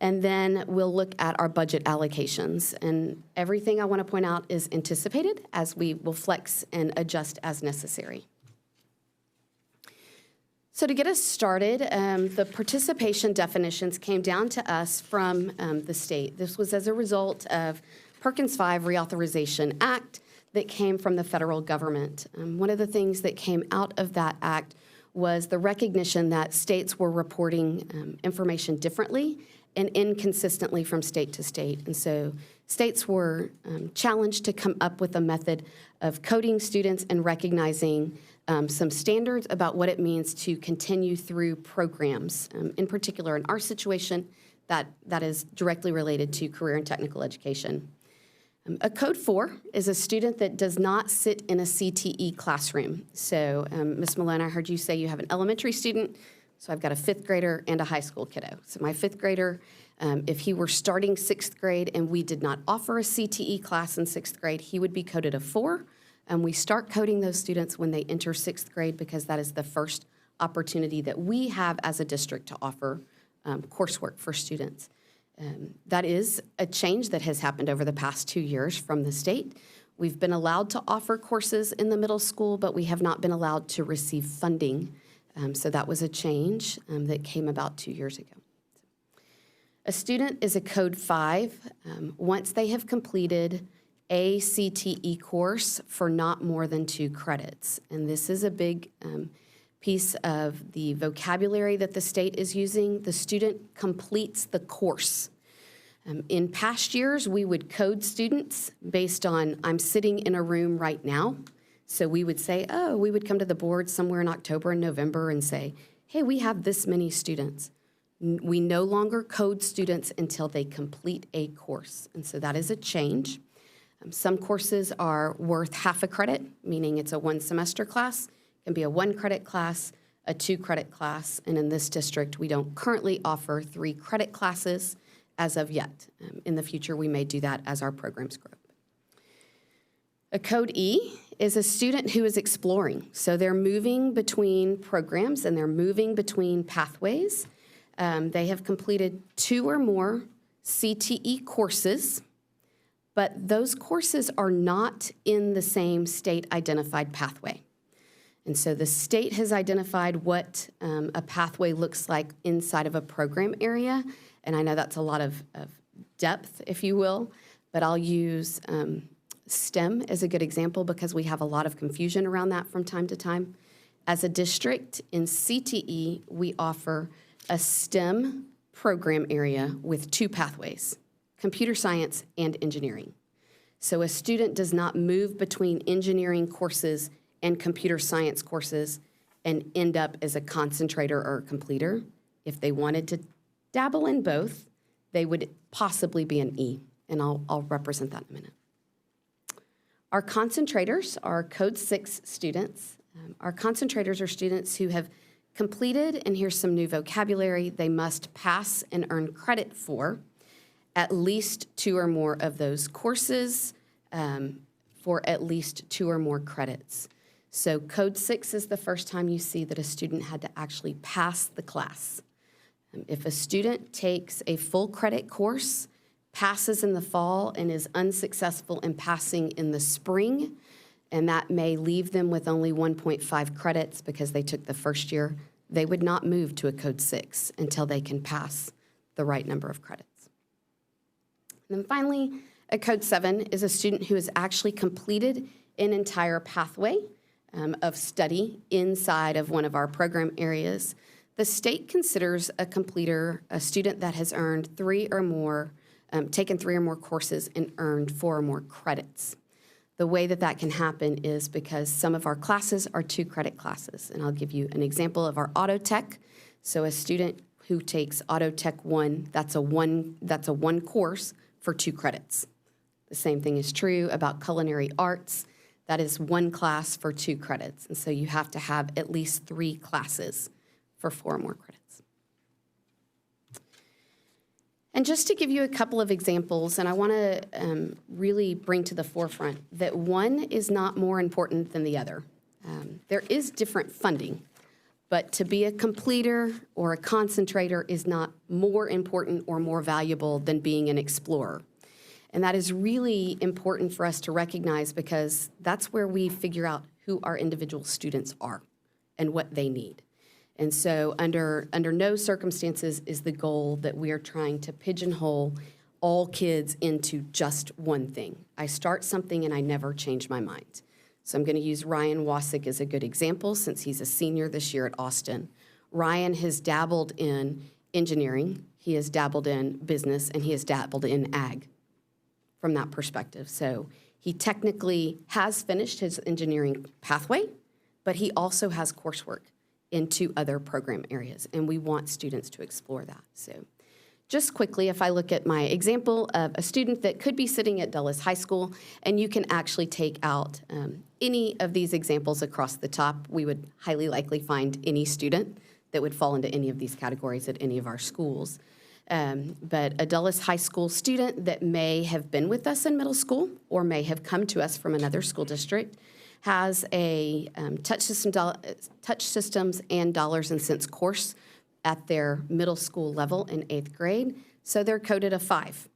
And then we'll look at our budget allocations. And everything I want to point out is anticipated as we will flex and adjust as necessary. So to get us started, the participation definitions came down to us from the state. This was as a result of Perkins 5 Reauthorization Act that came from the federal government. One of the things that came out of that act was the recognition that states were reporting information differently and inconsistently from state to state. And so states were challenged to come up with a method of coding students and recognizing some standards about what it means to continue through programs. In particular, in our situation, that is directly related to career and technical education. A Code 4 is a student that does not sit in a CTE classroom. So, Ms. Malone, I heard you say you have an elementary student, so I've got a 5th grader and a high school kiddo. So my 5th grader, if he were starting 6th grade and we did not offer a CTE class in 6th grade, he would be coded a 4. And we start coding those students when they enter 6th grade because that is the first opportunity that we have as a district to offer coursework for students. That is a change that has happened over the past 2 years from the state. We've been allowed to offer courses in the middle school, but we have not been allowed to receive funding. So that was a change that came about 2 years ago. A student is a Code 5 once they have completed a CTE course for not more than 2 credits. And this is a big piece of the vocabulary that the state is using. The student completes the course. In past years, we would code students based on, I'm sitting in a room right now. So we would say, oh, we would come to the board somewhere in October and November and say, hey, we have this many students. We no longer code students until they complete a course. And so that is a change. Some courses are worth half a credit, meaning it's a 1-semester class. It can be a 1-credit class, a 2-credit class. And in this district, we don't currently offer 3-credit classes as of yet. In the future, we may do that as our programs grow. A Code E is a student who is exploring. So they're moving between programs and they're moving between pathways. They have completed 2 or more CTE courses, but those courses are not in the same state-identified pathway. And so the state has identified what a pathway looks like inside of a program area. And I know that's a lot of depth, if you will, but I'll use STEM as a good example because we have a lot of confusion around that from time to time. As a district in CTE, we offer a STEM program area with 2 pathways, computer science and engineering. So a student does not move between engineering courses and computer science courses and end up as a concentrator or a completer. If they wanted to dabble in both, they would possibly be an E, and I'll represent that in a minute. Our concentrators are Code 6 students. Our concentrators are students who have completed, and here's some new vocabulary, they must pass and earn credit for at least 2 or more of those courses for at least 2 or more credits. So Code 6 is the first time you see that a student had to actually pass the class. If a student takes a full credit course, passes in the fall, and is unsuccessful in passing in the spring, and that may leave them with only 1.5 credits because they took the first year, they would not move to a Code 6 until they can pass the right number of credits. And then finally, a Code 7 is a student who has actually completed an entire pathway of study inside of one of our program areas. The state considers a completer a student that has earned 3 or more, taken 3 or more courses and earned 4 or more credits. The way that that can happen is because some of our classes are 2-credit classes. And I'll give you an example of our auto tech. So a student who takes auto tech 1, that's a one course for 2 credits. The same thing is true about culinary arts. That is 1 class for 2 credits. And so you have to have at least 3 classes for 4 or more credits. And just to give you a couple of examples, and I want to really bring to the forefront that one is not more important than the other. There is different funding, but to be a completer or a concentrator is not more important or more valuable than being an explorer. And that is really important for us to recognize because that's where we figure out who our individual students are and what they need. And so under no circumstances is the goal that we are trying to pigeonhole all kids into just one thing. I start something and I never change my mind. So I'm going to use Ryan Wasick as a good example since he's a senior this year at Austin. Ryan has dabbled in engineering, he has dabbled in business, and he has dabbled in ag from that perspective. So he technically has finished his engineering pathway, but he also has coursework into other program areas, and we want students to explore that. So just quickly, if I look at my example of a student that could be sitting at Dulles High School, and you can actually take out any of these examples across the top, we would highly likely find any student that would fall into any of these categories at any of our schools. But a Dulles High School student that may have been with us in middle school or may have come to us from another school district has a touch systems and dollars and cents course at their middle school level in 8th grade. So they're coded a 5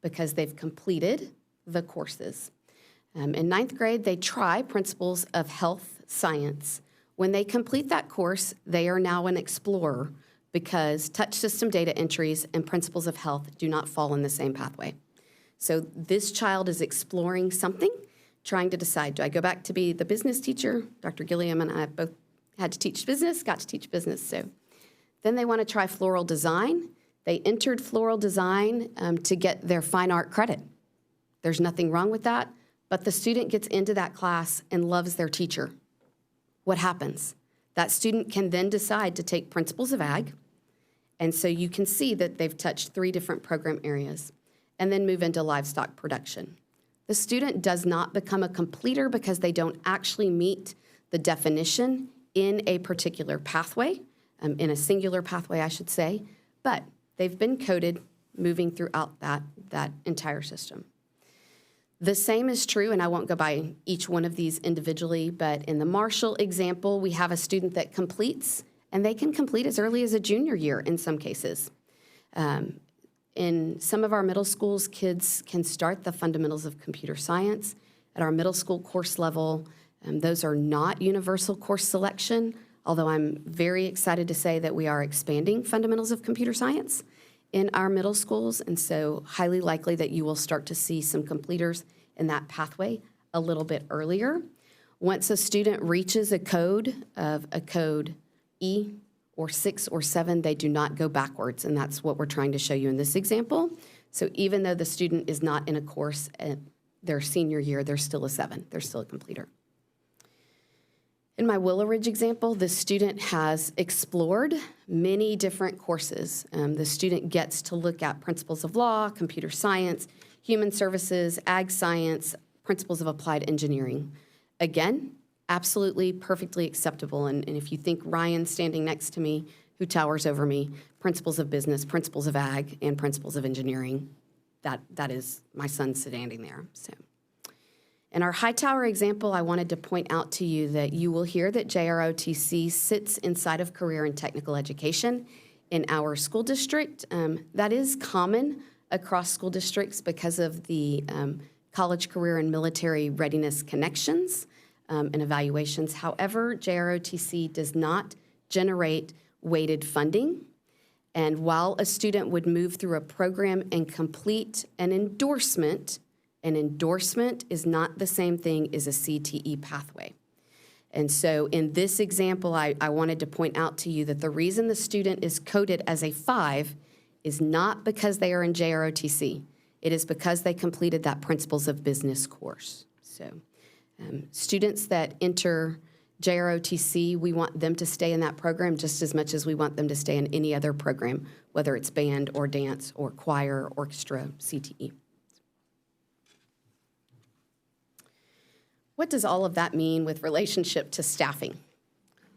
because they've completed the courses. In 9th grade, they try Principles of Health Science. When they complete that course, they are now an explorer because touch system data entries and Principles of Health do not fall in the same pathway. So this child is exploring something, trying to decide, do I go back to be the business teacher? Dr. Gilliam and I both had to teach business, got to teach business. So then they want to try floral design. They entered floral design to get their fine art credit. There's nothing wrong with that, but the student gets into that class and loves their teacher. What happens? That student can then decide to take Principles of Ag, and so you can see that they've touched 3 different program areas, and then move into livestock production. The student does not become a completer because they don't actually meet the definition in a particular pathway, in a singular pathway, I should say, but they've been coded moving throughout that entire system. The same is true, and I won't go by each one of these individually, but in the Marshall example, we have a student that completes, and they can complete as early as a junior year in some cases. In some of our middle schools, kids can start the fundamentals of computer science. At our middle school course level, those are not universal course selection, although I'm very excited to say that we are expanding fundamentals of computer science in our middle schools, and so highly likely that you will start to see some completers in that pathway a little bit earlier. Once a student reaches a code of a code E or 6 or 7, they do not go backwards, and that's what we're trying to show you in this example. So even though the student is not in a course at their senior year, they're still a 7, they're still a completer. In my Willow Ridge example, the student has explored many different courses. The student gets to look at principles of law, computer science, human services, ag science, principles of applied engineering. Again, absolutely perfectly acceptable. And if you think Ryan standing next to me, who towers over me, principles of business, principles of ag, and principles of engineering, that is my son standing there. So. In our Hightower example, I wanted to point out to you that you will hear that JROTC sits inside of career and technical education in our school district. That is common across school districts because of the college, career, and military readiness connections and evaluations. However, JROTC does not generate weighted funding. And while a student would move through a program and complete an endorsement is not the same thing as a CTE pathway. And so in this example, I wanted to point out to you that the reason the student is coded as a 5 is not because they are in JROTC. It is because they completed that Principles of Business course. So students that enter JROTC, we want them to stay in that program just as much as we want them to stay in any other program, whether it's band or dance or choir, orchestra, CTE. What does all of that mean with relationship to staffing?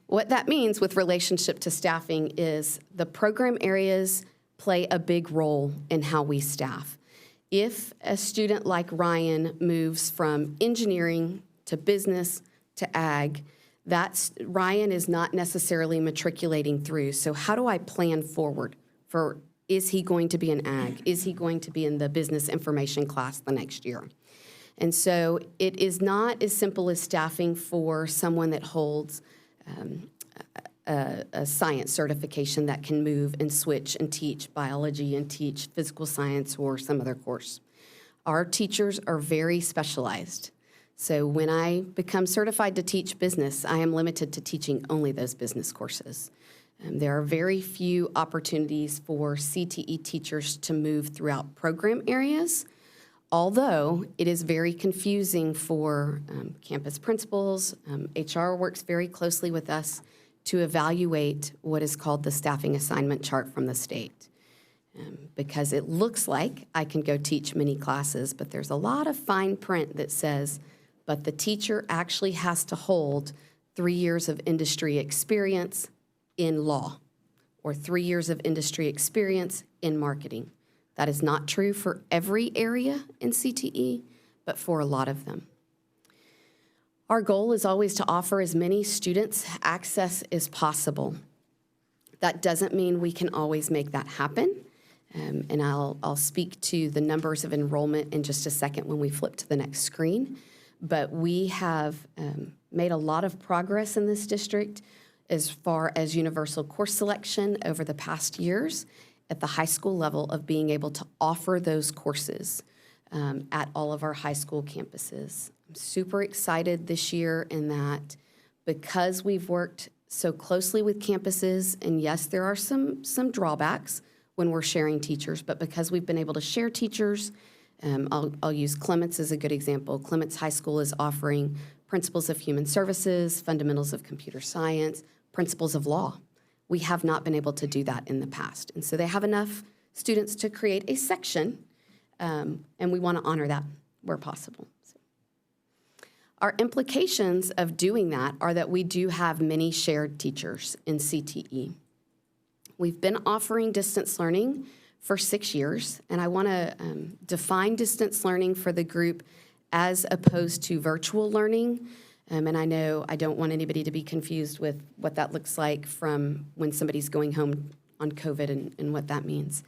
What that means with relationship to staffing is the program areas play a big role in how we staff. If a student like Ryan moves from engineering to business to ag, Ryan is not necessarily matriculating through. So how do I plan forward for, is he going to be in ag? Is he going to be in the business information class the next year? And so it is not as simple as staffing for someone that holds a science certification that can move and switch and teach biology and teach physical science or some other course. Our teachers are very specialized. So when I become certified to teach business, I am limited to teaching only those business courses. There are very few opportunities for CTE teachers to move throughout program areas, although it is very confusing for campus principals. HR works very closely with us to evaluate what is called the staffing assignment chart from the state. Because it looks like I can go teach many classes, but there's a lot of fine print that says, but the teacher actually has to hold 3 years of industry experience in law or 3 years of industry experience in marketing. That is not true for every area in CTE, but for a lot of them. Our goal is always to offer as many students access as possible. That doesn't mean we can always make that happen. And I'll speak to the numbers of enrollment in just a second when we flip to the next screen. But we have made a lot of progress in this district as far as universal course selection over the past years at the high school level of being able to offer those courses at all of our high school campuses. I'm super excited this year in that because we've worked so closely with campuses, and yes, there are some drawbacks when we're sharing teachers, but because we've been able to share teachers, I'll use Clements as a good example. Clements High School is offering principles of human services, fundamentals of computer science, principles of law. We have not been able to do that in the past. And so they have enough students to create a section, and we want to honor that where possible. Our implications of doing that are that we do have many shared teachers in CTE. We've been offering distance learning for 6 years, and I want to define distance learning for the group as opposed to virtual learning. And I know I don't want anybody to be confused with what that looks like from when somebody's going home on COVID and what that means.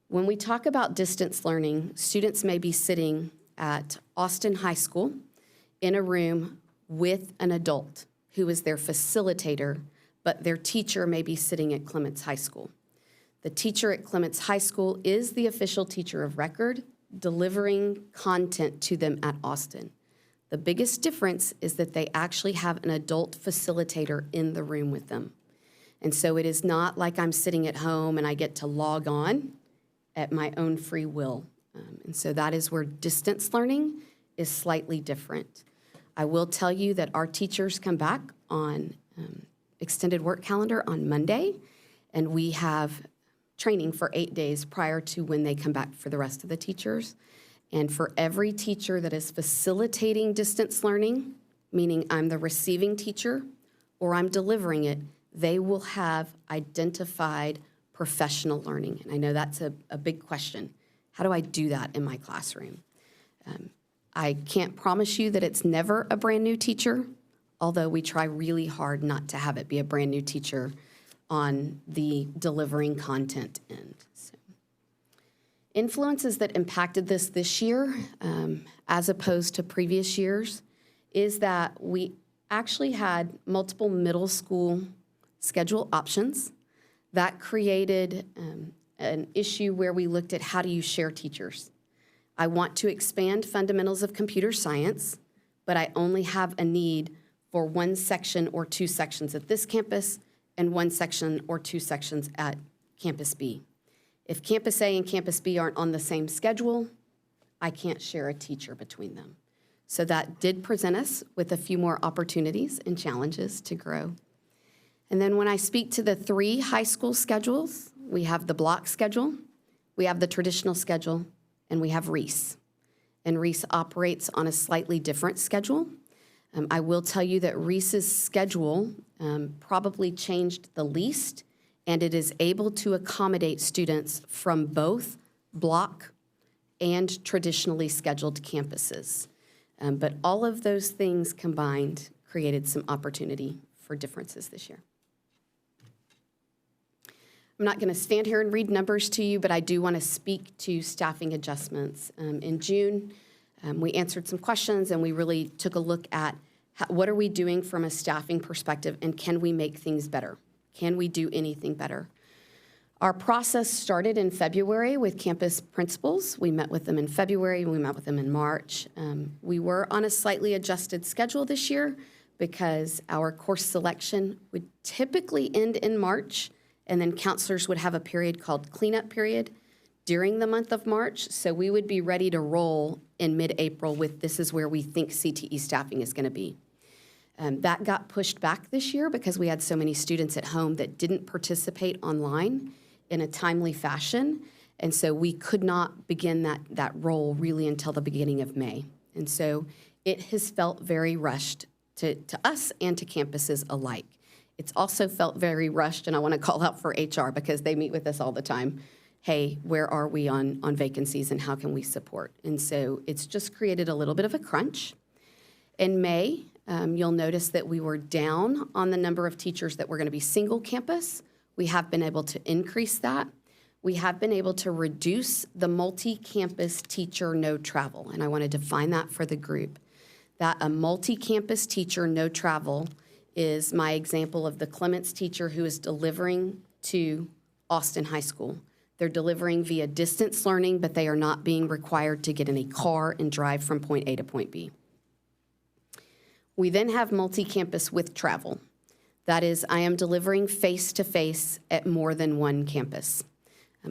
When we talk about distance learning, students may be sitting at Austin High School in a room with an adult who is their facilitator, but their teacher may be sitting at Clements High School. The teacher at Clements High School is the official teacher of record, delivering content to them at Austin. The biggest difference is that they actually have an adult facilitator in the room with them. And so it is not like I'm sitting at home and I get to log on at my own free will. And so that is where distance learning is slightly different. I will tell you that our teachers come back on extended work calendar on Monday, and we have training for 8 days prior to when they come back for the rest of the teachers. And for every teacher that is facilitating distance learning, meaning I'm the receiving teacher or I'm delivering it, they will have identified professional learning. And I know that's a big question. How do I do that in my classroom? I can't promise you that it's never a brand new teacher, although we try really hard not to have it be a brand new teacher on the delivering content end. So, influences that impacted this year, as opposed to previous years, is that we actually had multiple middle school schedule options. That created an issue where we looked at how do you share teachers. I want to expand fundamentals of computer science, but I only have a need for one section or two sections at this campus and one section or two sections at Campus B. If Campus A and Campus B aren't on the same schedule, I can't share a teacher between them. So that did present us with a few more opportunities and challenges to grow. And then when I speak to the 3 high school schedules, we have the block schedule, we have the traditional schedule, and we have Reese. And Reese operates on a slightly different schedule. I will tell you that Reese's schedule probably changed the least, and it is able to accommodate students from both block and traditionally scheduled campuses. But all of those things combined created some opportunity for differences this year. I'm not going to stand here and read numbers to you, but I do want to speak to staffing adjustments. In June, we answered some questions, and we really took a look at what are we doing from a staffing perspective, and can we make things better? Can we do anything better? Our process started in February with campus principals. We met with them in February, and we met with them in March. We were on a slightly adjusted schedule this year because our course selection would typically end in March, and then counselors would have a period called cleanup period during the month of March. So we would be ready to roll in mid-April with this is where we think CTE staffing is going to be. That got pushed back this year because we had so many students at home that didn't participate online in a timely fashion. And so we could not begin that role really until the beginning of May. And so it has felt very rushed to us and to campuses alike. It's also felt very rushed, and I want to call out for HR because they meet with us all the time. Hey, where are we on vacancies and how can we support? And so it's just created a little bit of a crunch. In May, you'll notice that we were down on the number of teachers that were going to be single campus. We have been able to increase that. We have been able to reduce the multi-campus teacher no travel, and I want to define that for the group. That a multi-campus teacher no travel is my example of the Clements teacher who is delivering to Austin High School. They're delivering via distance learning, but they are not being required to get in a car and drive from point A to point B. We then have multi-campus with travel. That is, I am delivering face-to-face at more than one campus.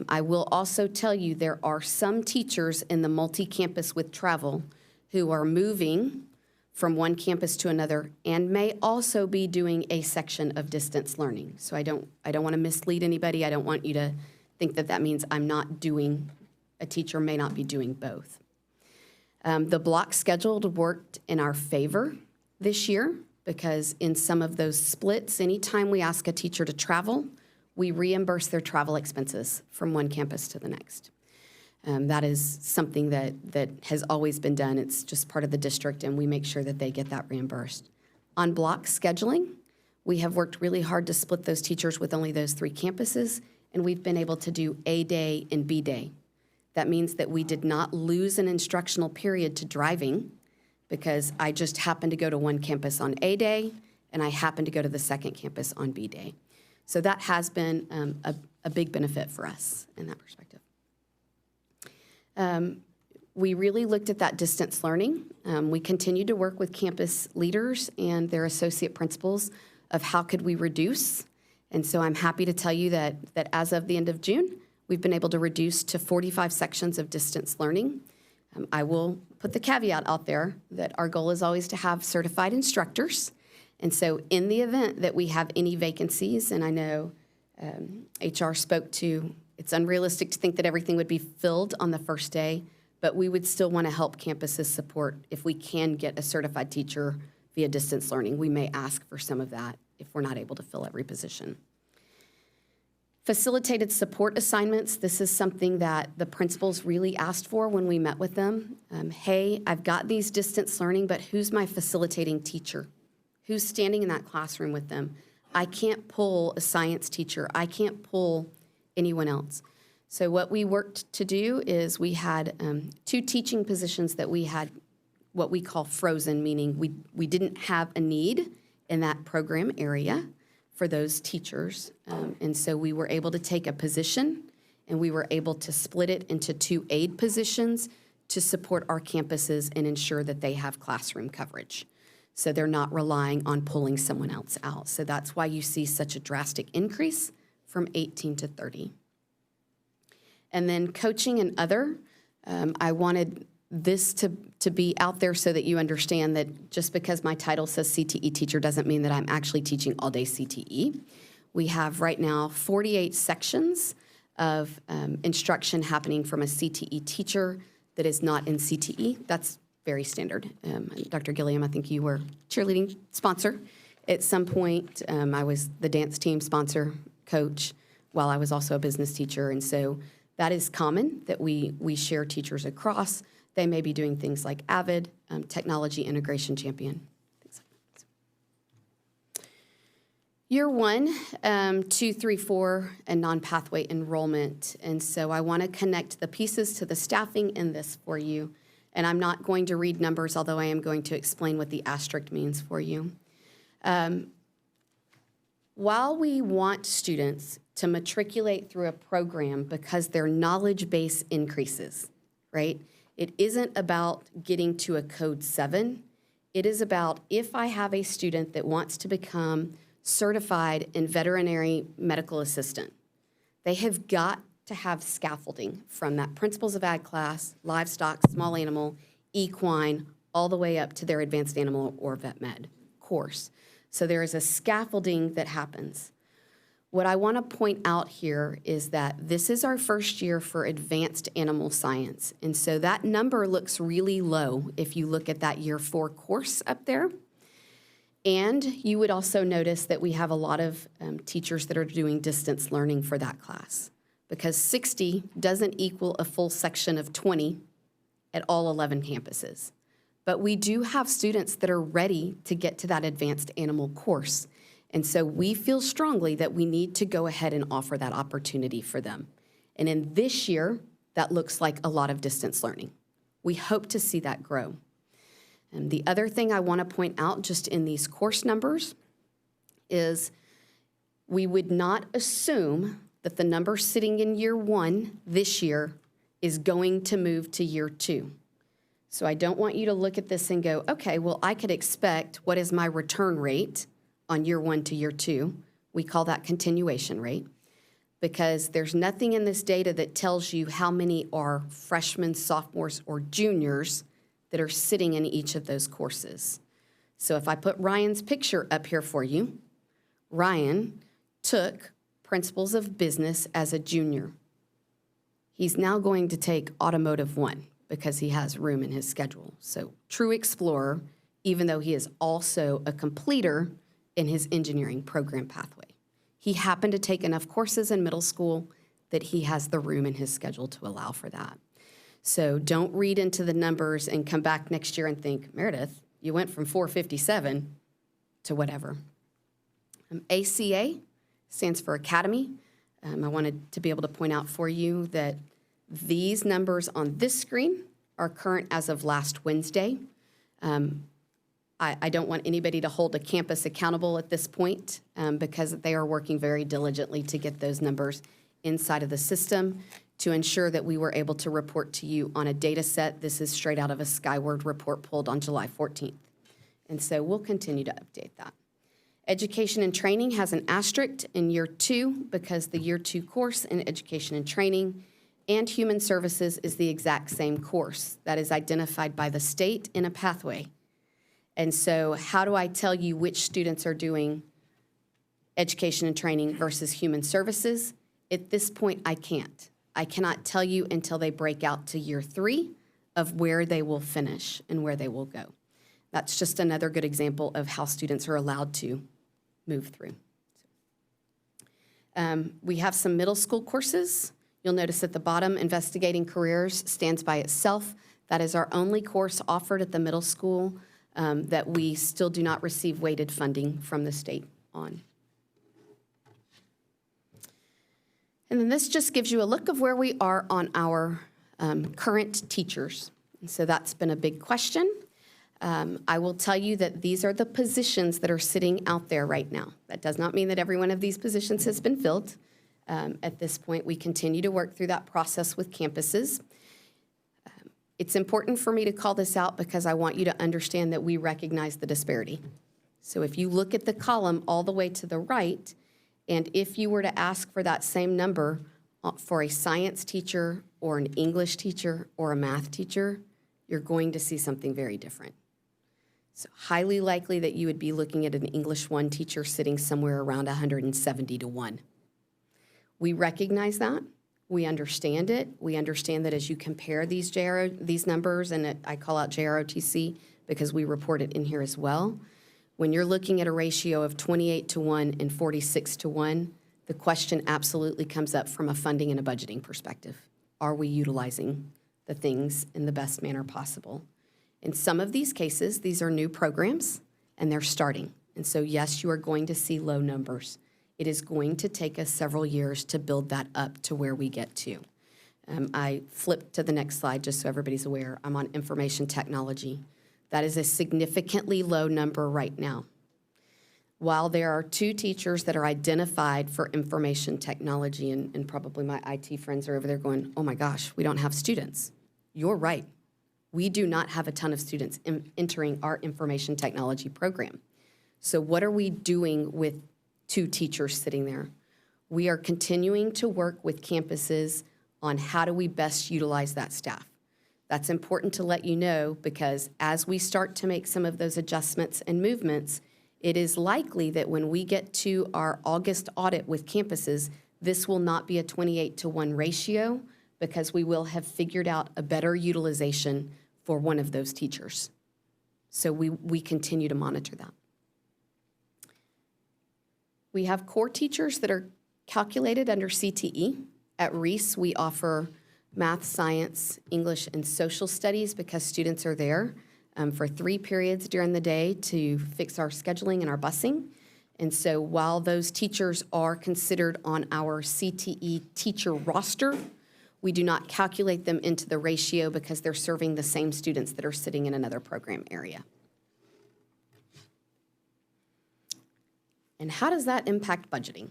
I will also tell you there are some teachers in the multi-campus with travel who are moving from one campus to another and may also be doing a section of distance learning. So I don't want to mislead anybody. I don't want you to think that that means I'm not doing, a teacher may not be doing both. The block scheduled worked in our favor this year because in some of those splits, anytime we ask a teacher to travel, we reimburse their travel expenses from one campus to the next. That is something that has always been done. It's just part of the district, and we make sure that they get that reimbursed. On block scheduling, we have worked really hard to split those teachers with only those 3 campuses, and we've been able to do A day and B day. That means that we did not lose an instructional period to driving because I just happened to go to one campus on A day, and I happened to go to the second campus on B day. So that has been a big benefit for us in that perspective. We really looked at that distance learning. We continued to work with campus leaders and their associate principals of how could we reduce. And so I'm happy to tell you that as of the end of June, we've been able to reduce to 45 sections of distance learning. I will put the caveat out there that our goal is always to have certified instructors. And so in the event that we have any vacancies, and I know HR spoke to, it's unrealistic to think that everything would be filled on the first day, but we would still want to help campuses support if we can get a certified teacher via distance learning. We may ask for some of that if we're not able to fill every position. Facilitated support assignments. This is something that the principals really asked for when we met with them. Hey, I've got these distance learning, but who's my facilitating teacher? Who's standing in that classroom with them? I can't pull a science teacher. I can't pull anyone else. So what we worked to do is we had 2 teaching positions that we had what we call frozen, meaning we didn't have a need in that program area for those teachers. And so we were able to take a position and we were able to split it into 2 aid positions to support our campuses and ensure that they have classroom coverage. So they're not relying on pulling someone else out. So that's why you see such a drastic increase from 18 to 30. And then coaching and other, I wanted this to be out there so that you understand that just because my title says CTE teacher doesn't mean that I'm actually teaching all day CTE. We have right now 48 sections of instruction happening from a CTE teacher that is not in CTE. That's very standard. Dr. Gilliam, I think you were cheerleading sponsor. At some point, I was the dance team sponsor, coach, while I was also a business teacher. And so that is common that we share teachers across. They may be doing things like AVID, Technology Integration Champion. Year 1, 2, 3, 4, and non-pathway enrollment. And so I want to connect the pieces to the staffing in this for you. And I'm not going to read numbers, although I am going to explain what the asterisk means for you. While we want students to matriculate through a program because their knowledge base increases, right? It isn't about getting to a code 7. It is about if I have a student that wants to become certified in veterinary medical assistant, they have got to have scaffolding from that principles of ag class, livestock, small animal, equine, all the way up to their advanced animal or vet med course. So there is a scaffolding that happens. What I want to point out here is that this is our first year for advanced animal science. And so that number looks really low if you look at that year 4 course up there. And you would also notice that we have a lot of teachers that are doing distance learning for that class, because 60 doesn't equal a full section of 20 at all 11 campuses. But we do have students that are ready to get to that advanced animal course. And so we feel strongly that we need to go ahead and offer that opportunity for them. And in this year, that looks like a lot of distance learning. We hope to see that grow. And the other thing I want to point out just in these course numbers is we would not assume that the number sitting in year 1 this year is going to move to year 2. So I don't want you to look at this and go, okay, well, I could expect what is my return rate on year 1 to year 2. We call that continuation rate, because there's nothing in this data that tells you how many are freshmen, sophomores, or juniors that are sitting in each of those courses. So if I put Ryan's picture up here for you, Ryan took Principles of Business as a junior. He's now going to take Automotive 1 because he has room in his schedule. So true explorer, even though he is also a completer in his engineering program pathway. He happened to take enough courses in middle school that he has the room in his schedule to allow for that. So don't read into the numbers and come back next year and think, Meredith, you went from 457 to whatever. ACA stands for Academy. I wanted to be able to point out for you that these numbers on this screen are current as of last Wednesday. I don't want anybody to hold a campus accountable at this point because they are working very diligently to get those numbers inside of the system to ensure that we were able to report to you on a data set. This is straight out of a Skyward report pulled on July 14th. And so we'll continue to update that. Education and training has an asterisk in year 2 because the year 2 course in education and training and human services is the exact same course that is identified by the state in a pathway. And so how do I tell you which students are doing education and training versus human services? At this point, I can't. I cannot tell you until they break out to year 3 of where they will finish and where they will go. That's just another good example of how students are allowed to move through. We have some middle school courses. You'll notice at the bottom, Investigating Careers stands by itself. That is our only course offered at the middle school that we still do not receive weighted funding from the state on. And then this just gives you a look of where we are on our current teachers. And so that's been a big question. I will tell you that these are the positions that are sitting out there right now. That does not mean that every one of these positions has been filled. At this point, we continue to work through that process with campuses. It's important for me to call this out because I want you to understand that we recognize the disparity. So if you look at the column all the way to the right, and if you were to ask for that same number for a science teacher or an English teacher or a math teacher, you're going to see something very different. So highly likely that you would be looking at an English 1 teacher sitting somewhere around 170 to 1. We recognize that. We understand it. We understand that as you compare these numbers, and I call out JROTC because we report it in here as well, when you're looking at a ratio of 28 to 1 and 46 to 1, the question absolutely comes up from a funding and a budgeting perspective. Are we utilizing the things in the best manner possible? In some of these cases, these are new programs, and they're starting. And so, yes, you are going to see low numbers. It is going to take us several years to build that up to where we get to. I flipped to the next slide just so everybody's aware. I'm on information technology. That is a significantly low number right now. While there are 2 teachers that are identified for information technology, and probably my IT friends are over there going, oh my gosh, we don't have students. You're right. We do not have a ton of students entering our information technology program. So what are we doing with 2 teachers sitting there? We are continuing to work with campuses on how do we best utilize that staff. That's important to let you know because as we start to make some of those adjustments and movements, it is likely that when we get to our August audit with campuses, this will not be a 28 to 1 ratio because we will have figured out a better utilization for one of those teachers. So we continue to monitor that. We have core teachers that are calculated under CTE. At Reese, we offer math, science, English, and social studies because students are there for 3 periods during the day to fix our scheduling and our busing. And so while those teachers are considered on our CTE teacher roster, we do not calculate them into the ratio because they're serving the same students that are sitting in another program area. And how does that impact budgeting?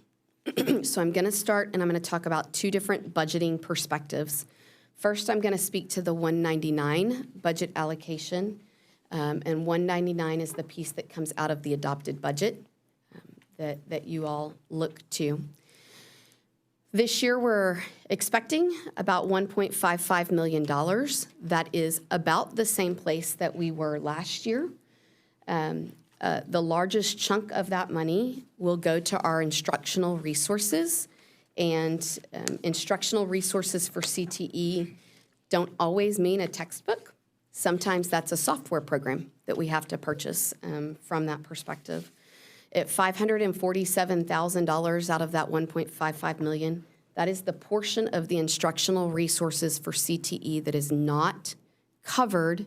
So I'm going to start and I'm going to talk about two different budgeting perspectives. First, I'm going to speak to the 199 budget allocation. And 199 is the piece that comes out of the adopted budget that you all look to. This year, we're expecting about $1.55 million. That is about the same place that we were last year. The largest chunk of that money will go to our instructional resources. And instructional resources for CTE don't always mean a textbook. Sometimes that's a software program that we have to purchase from that perspective. At $547,000 out of that $1.55 million, that is the portion of the instructional resources for CTE that is not covered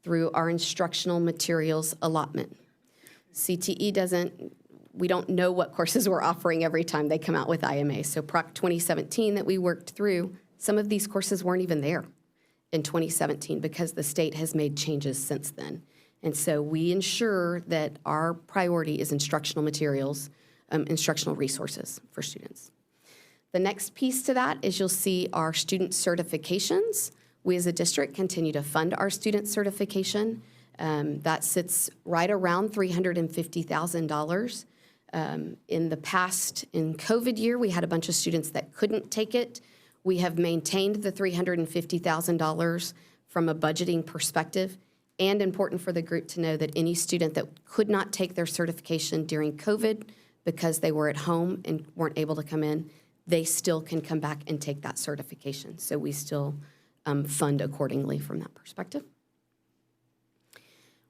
through our instructional materials allotment. CTE we don't know what courses we're offering every time they come out with IMA. So Proc 2017 that we worked through, some of these courses weren't even there in 2017 because the state has made changes since then. And so we ensure that our priority is instructional materials, instructional resources for students. The next piece to that is you'll see our student certifications. We as a district continue to fund our student certification. That sits right around $350,000. In the past, in COVID year, we had a bunch of students that couldn't take it. We have maintained the $350,000 from a budgeting perspective. And important for the group to know that any student that could not take their certification during COVID because they were at home and weren't able to come in, they still can come back and take that certification. So we still fund accordingly from that perspective.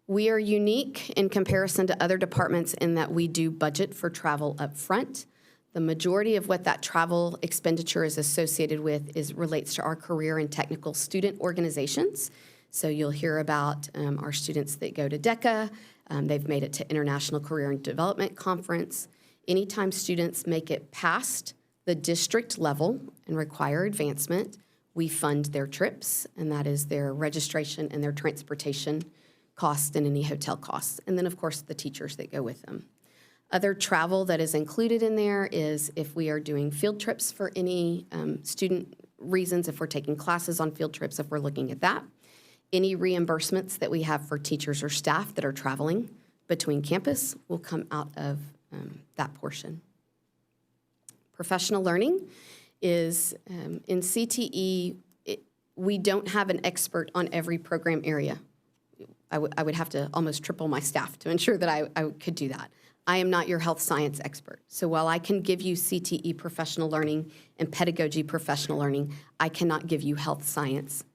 We are unique in comparison to other departments in that we do budget for travel up front. The majority of what that travel expenditure is associated with relates to our career and technical student organizations. So you'll hear about our students that go to DECA. They've made it to International Career and Development Conference. Anytime students make it past the district level and require advancement, we fund their trips, and that is their registration and their transportation costs and any hotel costs. And then, of course, the teachers that go with them. Other travel that is included in there is if we are doing field trips for any student reasons, if we're taking classes on field trips, if we're looking at that. Any reimbursements that we have for teachers or staff that are traveling between campus will come out of that portion. Professional learning is, in CTE, we don't have an expert on every program area. I would have to almost triple my staff to ensure that I could do that. I am not your health science expert. So while I can give you CTE professional learning and pedagogy professional learning, I cannot give you health science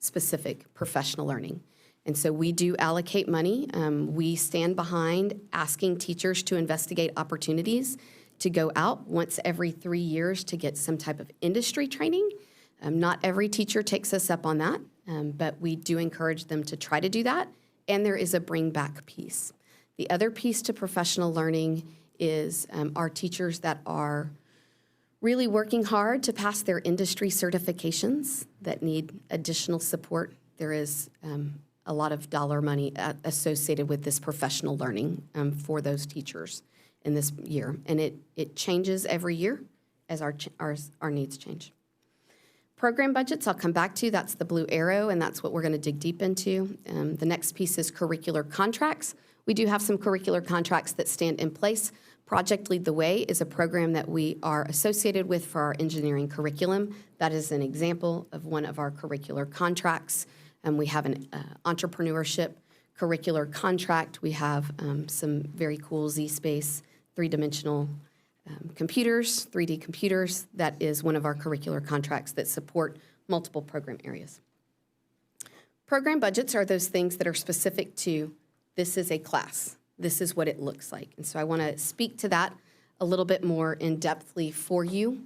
specific professional learning. And so we do allocate money. We stand behind asking teachers to investigate opportunities to go out once every 3 years to get some type of industry training. Not every teacher takes us up on that, but we do encourage them to try to do that. And there is a bring back piece. The other piece to professional learning is our teachers that are really working hard to pass their industry certifications that need additional support. There is a lot of dollar money associated with this professional learning for those teachers in this year. And it changes every year as our needs change. Program budgets, I'll come back to. That's the blue arrow, and that's what we're going to dig deep into. The next piece is curricular contracts. We do have some curricular contracts that stand in place. Project Lead the Way is a program that we are associated with for our engineering curriculum. That is an example of one of our curricular contracts. We have an entrepreneurship curricular contract. We have some very cool Z-Space three-dimensional computers, 3D computers. That is one of our curricular contracts that support multiple program areas. Program budgets are those things that are specific to this is a class. This is what it looks like. And so I want to speak to that a little bit more in-depthly for you.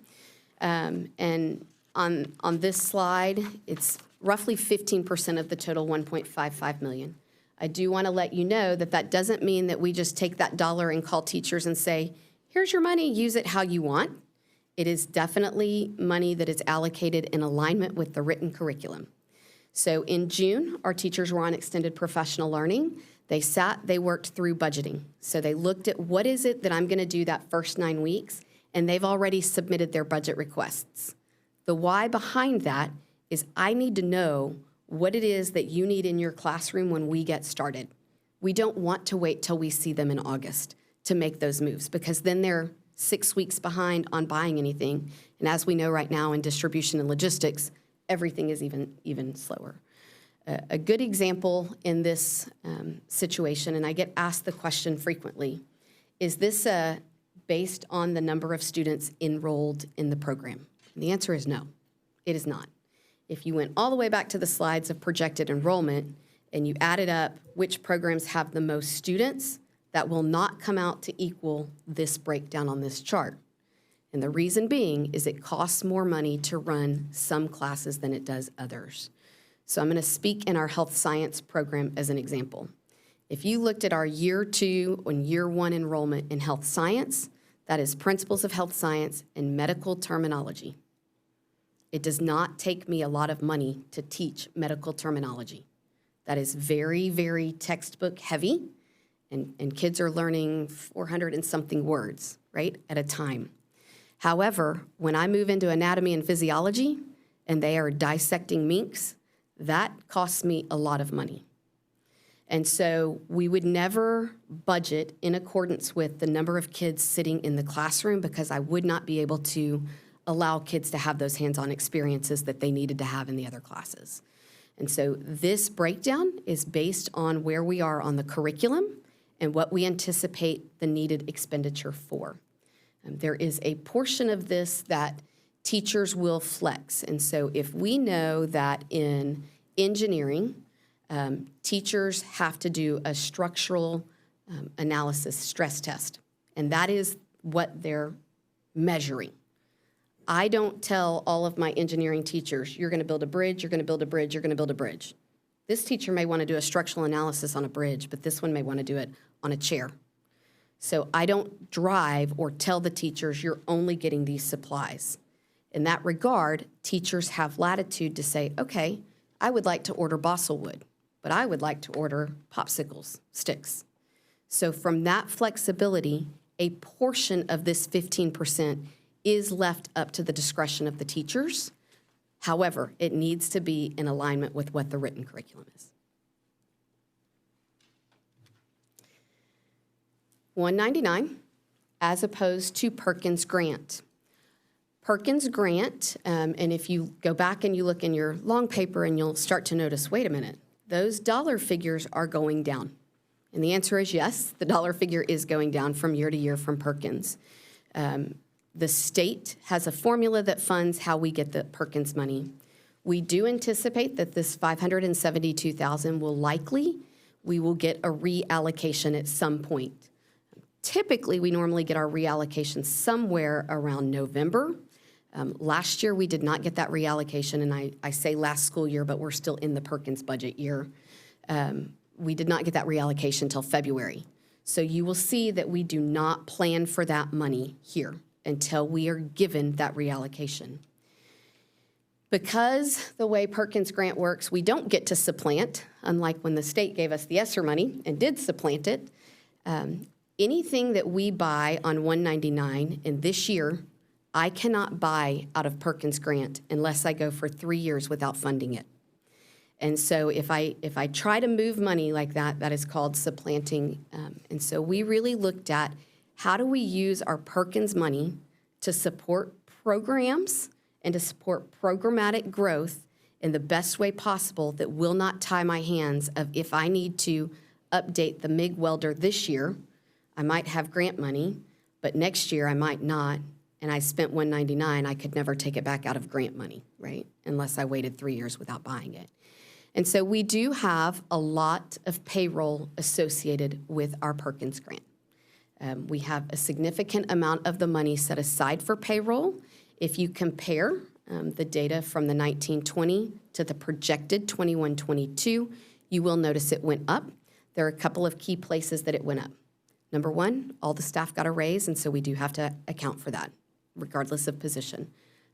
And on this slide, it's roughly 15% of the total $1.55 million. I do want to let you know that that doesn't mean that we just take that dollar and call teachers and say, here's your money, use it how you want. It is definitely money that is allocated in alignment with the written curriculum. So in June, our teachers were on extended professional learning. They worked through budgeting. So they looked at what is it that I'm going to do that first 9 weeks, and they've already submitted their budget requests. The why behind that is I need to know what it is that you need in your classroom when we get started. We don't want to wait till we see them in August to make those moves, because then they're 6 weeks behind on buying anything. And as we know right now in distribution and logistics, everything is even slower. A good example in this situation, and I get asked the question frequently, is this based on the number of students enrolled in the program? And the answer is no, it is not. If you went all the way back to the slides of projected enrollment and you added up which programs have the most students, that will not come out to equal this breakdown on this chart. And the reason being is it costs more money to run some classes than it does others. So I'm going to speak in our health science program as an example. If you looked at our year 2 and year 1 enrollment in health science, that is principles of health science and medical terminology. It does not take me a lot of money to teach medical terminology. That is very, very textbook heavy, and kids are learning 400 and something words, right, at a time. However, when I move into anatomy and physiology and they are dissecting minks, that costs me a lot of money. And so we would never budget in accordance with the number of kids sitting in the classroom, because I would not be able to allow kids to have those hands-on experiences that they needed to have in the other classes. And so this breakdown is based on where we are on the curriculum and what we anticipate the needed expenditure for. There is a portion of this that teachers will flex. And so if we know that in engineering, teachers have to do a structural analysis stress test, and that is what they're measuring. I don't tell all of my engineering teachers, you're going to build a bridge, you're going to build a bridge, you're going to build a bridge. This teacher may want to do a structural analysis on a bridge, but this one may want to do it on a chair. So I don't drive or tell the teachers, you're only getting these supplies. In that regard, teachers have latitude to say, okay, I would like to order balsa wood, but I would like to order popsicles, sticks. So from that flexibility, a portion of this 15% is left up to the discretion of the teachers. However, it needs to be in alignment with what the written curriculum is. 199, as opposed to Perkins Grant. Perkins Grant, and if you go back and you look in your long paper and you'll start to notice, wait a minute, those dollar figures are going down. And the answer is yes, the dollar figure is going down from year to year from Perkins. The state has a formula that funds how we get the Perkins money. We do anticipate that this $572,000 we will get a reallocation at some point. Typically, we normally get our reallocation somewhere around November. Last year, we did not get that reallocation, and I say last school year, but we're still in the Perkins budget year. We did not get that reallocation until February. So you will see that we do not plan for that money here until we are given that reallocation. Because the way Perkins Grant works, we don't get to supplant, unlike when the state gave us the ESSER money and did supplant it. Anything that we buy on 199 in this year, I cannot buy out of Perkins Grant unless I go for 3 years without funding it. And so if I try to move money like that, that is called supplanting. And so we really looked at how do we use our Perkins money to support programs and to support programmatic growth in the best way possible that will not tie my hands of if I need to update the MIG welder this year, I might have grant money, but next year I might not, and I spent $199, I could never take it back out of grant money, right? Unless I waited 3 years without buying it. And so we do have a lot of payroll associated with our Perkins Grant. We have a significant amount of the money set aside for payroll. If you compare the data from the 1920 to the projected 21-22, you will notice it went up. There are a couple of key places that it went up. Number one, all the staff got a raise, and so we do have to account for that, regardless of position.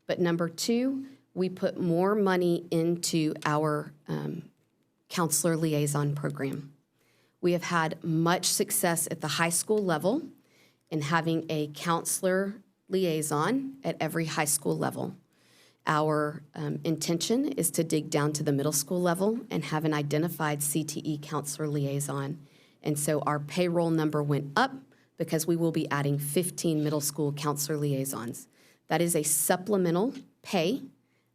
But number two, we put more money into our counselor liaison program. We have had much success at the high school level in having a counselor liaison at every high school level. Our intention is to dig down to the middle school level and have an identified CTE counselor liaison. And so our payroll number went up because we will be adding 15 middle school counselor liaisons. That is a supplemental pay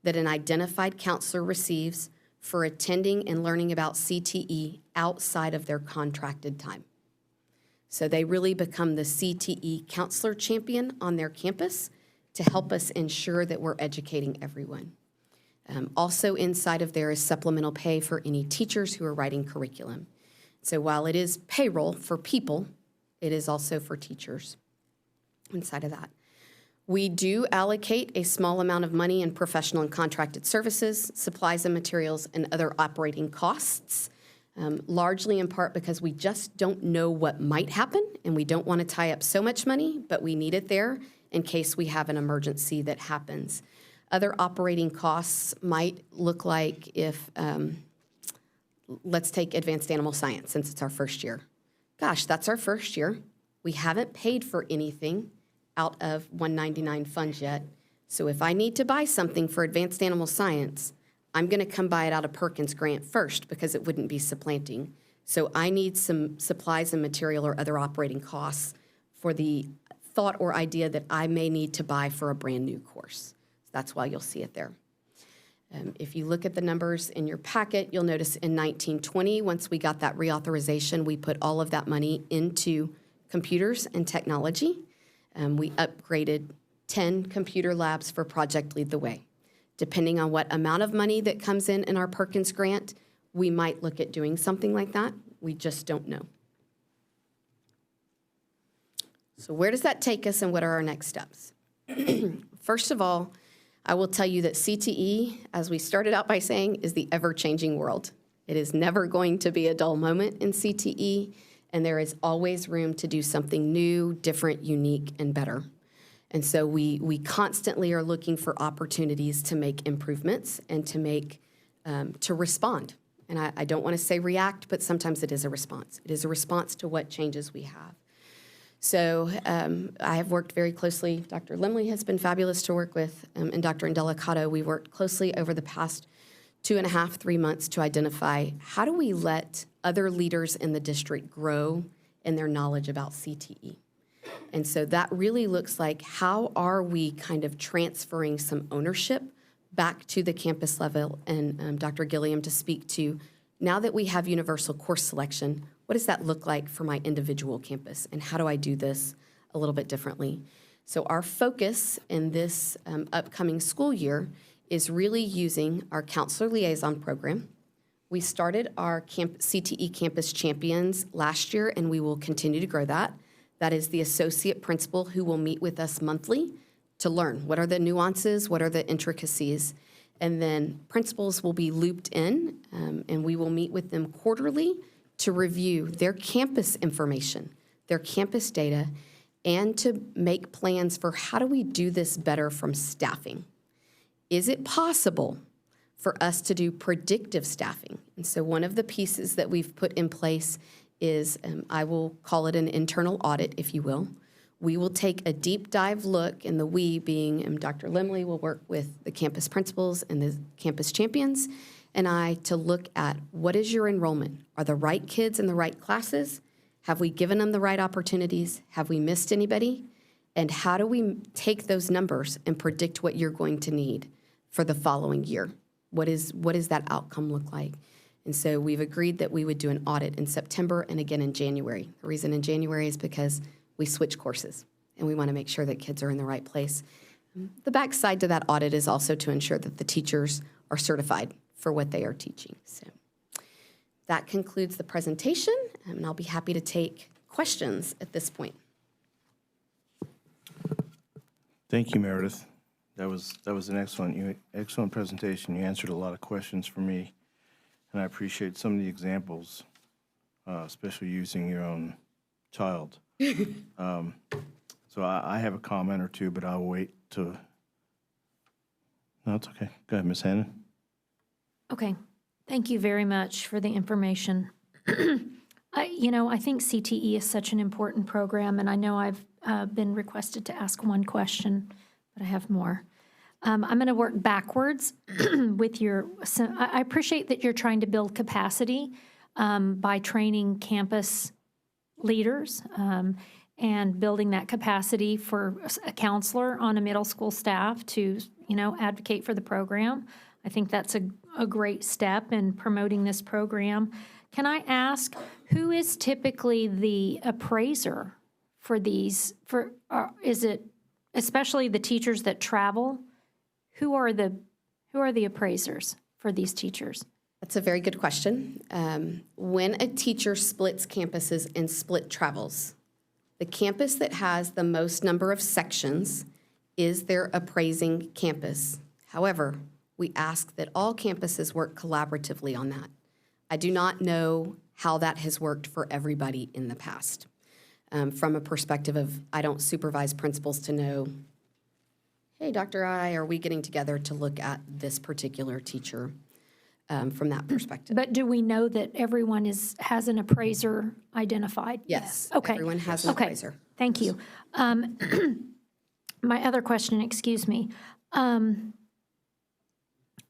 that an identified counselor receives for attending and learning about CTE outside of their contracted time. So they really become the CTE counselor champion on their campus to help us ensure that we're educating everyone. Also inside of there is supplemental pay for any teachers who are writing curriculum. So while it is payroll for people, it is also for teachers inside of that. We do allocate a small amount of money in professional and contracted services, supplies and materials, and other operating costs, largely in part because we just don't know what might happen, and we don't want to tie up so much money, but we need it there in case we have an emergency that happens. Other operating costs might look like if, let's take advanced animal science since it's our first year. Gosh, that's our first year. We haven't paid for anything out of 199 funds yet. So if I need to buy something for advanced animal science, I'm going to come buy it out of Perkins grant first because it wouldn't be supplanting. So I need some supplies and material or other operating costs for the thought or idea that I may need to buy for a brand new course. That's why you'll see it there. If you look at the numbers in your packet, you'll notice in 1920, once we got that reauthorization, we put all of that money into computers and technology. We upgraded 10 computer labs for Project Lead the Way. Depending on what amount of money that comes in our Perkins grant, we might look at doing something like that. We just don't know. So where does that take us and what are our next steps? First of all, I will tell you that CTE, as we started out by saying, is the ever-changing world. It is never going to be a dull moment in CTE, and there is always room to do something new, different, unique, and better. And so we constantly are looking for opportunities to make improvements and to respond. And I don't want to say react, but sometimes it is a response. It is a response to what changes we have. So I have worked very closely. Dr. Lemley has been fabulous to work with, and Dr. Indelicato. We've worked closely over the past 2.5, 3 months to identify how do we let other leaders in the district grow in their knowledge about CTE. And so that really looks like how are we kind of transferring some ownership back to the campus level, and Dr. Gilliam to speak to, now that we have universal course selection, what does that look like for my individual campus, and how do I do this a little bit differently? So our focus in this upcoming school year is really using our counselor liaison program. We started our CTE Campus Champions last year, and we will continue to grow that. That is the associate principal who will meet with us monthly to learn what are the nuances, what are the intricacies, and then principals will be looped in, and we will meet with them quarterly to review their campus information, their campus data, and to make plans for how do we do this better from staffing. Is it possible for us to do predictive staffing? And so one of the pieces that we've put in place is, I will call it an internal audit, if you will. We will take a deep dive look, and the we being Dr. Lemley will work with the campus principals and the campus champions, and I to look at what is your enrollment? Are the right kids in the right classes? Have we given them the right opportunities? Have we missed anybody? And how do we take those numbers and predict what you're going to need for the following year? What does that outcome look like? And so we've agreed that we would do an audit in September and again in January. The reason in January is because we switch courses, and we want to make sure that kids are in the right place. The backside to that audit is also to ensure that the teachers are certified for what they are teaching. So that concludes the presentation, and I'll be happy to take questions at this point. Thank you, Meredith. That was an excellent presentation. You answered a lot of questions for me, and I appreciate some of the examples especially using your own child. So I have a comment or two, but I'll wait to. No, it's okay. Go ahead, Ms. Hannon. Okay, thank you very much for the information. I think CTE is such an important program, and I know I've been requested to ask one question, but I have more. I'm going to work backwards with I appreciate that you're trying to build capacity by training campus leaders and building that capacity for a counselor on a middle school staff to, advocate for the program. I think that's a great step in promoting this program. Can I ask, who is typically the appraiser for these? Is it especially the teachers that travel? Who are the appraisers for these teachers? That's a very good question. When a teacher splits campuses and split travels, the campus that has the most number of sections is their appraising campus. However, we ask that all campuses work collaboratively on that. I do not know how that has worked for everybody in the past. From a perspective of, I don't supervise principals to know, hey, Dr. I, are we getting together to look at this particular teacher from that perspective? But do we know that everyone has an appraiser identified? Yes, Okay. everyone has an Okay. appraiser. Thank you. My other question, excuse me.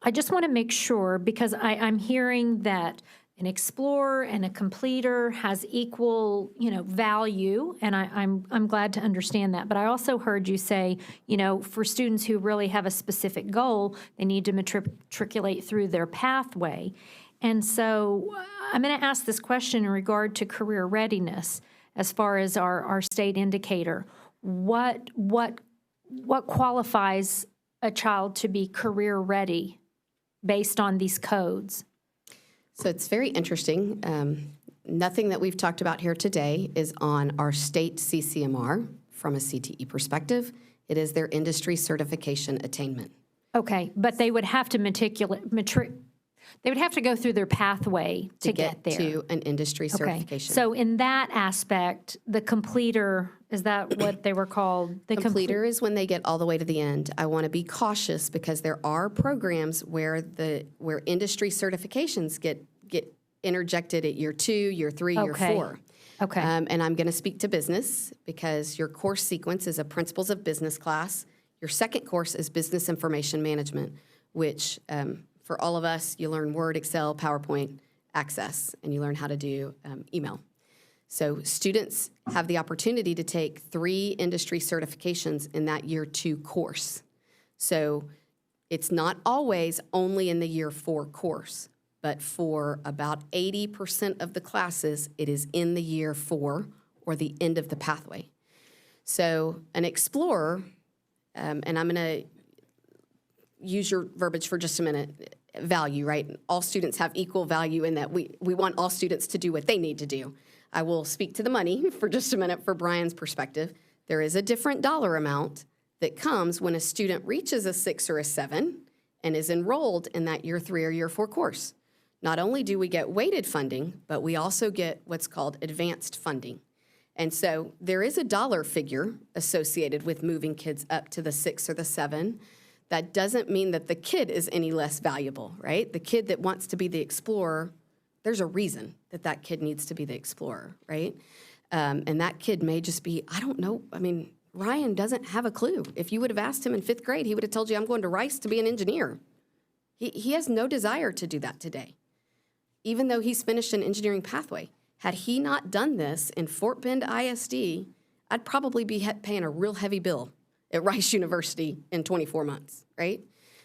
I just want to make sure, because I'm hearing that an explorer and a completer has equal, value, and I'm glad to understand that. But I also heard you say, for students who really have a specific goal, they need to matriculate through their pathway. And so I'm going to ask this question in regard to career readiness as far as our state indicator. What qualifies a child to be career ready based on these codes? So it's very interesting. Nothing that we've talked about here today is on our state CCMR from a CTE perspective. It is their industry certification attainment. Okay, but they would have to they would have to go through their pathway to get there. To an industry certification. So in that aspect, the completer, is that what they were called? The Completer is when they get all the way to the end. I want to be cautious because there are programs where industry certifications get interjected at year 2, year 3, year 4. Okay. And I'm going to speak to business because your course sequence is a Principles of Business class. Your second course is Business Information Management, which for all of us, you learn Word, Excel, PowerPoint, Access, and you learn how to do email. So students have the opportunity to take 3 industry certifications in that year 2 course. So it's not always only in the year 4 course, but for about 80% of the classes, it is in the year 4 or the end of the pathway. So an explorer, and I'm going to use your verbiage for just a minute, value, right? All students have equal value in that we want all students to do what they need to do. I will speak to the money for just a minute for Brian's perspective. There is a different dollar amount that comes when a student reaches a 6 or a 7 and is enrolled in that year 3 or year 4 course. Not only do we get weighted funding, but we also get what's called advanced funding. And so there is a dollar figure associated with moving kids up to the 6 or the 7. That doesn't mean that the kid is any less valuable, right? The kid that wants to be the explorer, there's a reason that that kid needs to be the explorer, right? And that kid may just be, I don't know, I mean, Ryan doesn't have a clue. If you would have asked him in 5th grade, he would have told you, I'm going to Rice to be an engineer. He has no desire to do that today, even though he's finished an engineering pathway. Had he not done this in Fort Bend ISD, I'd probably be paying a real heavy bill at Rice University in 24 months, right?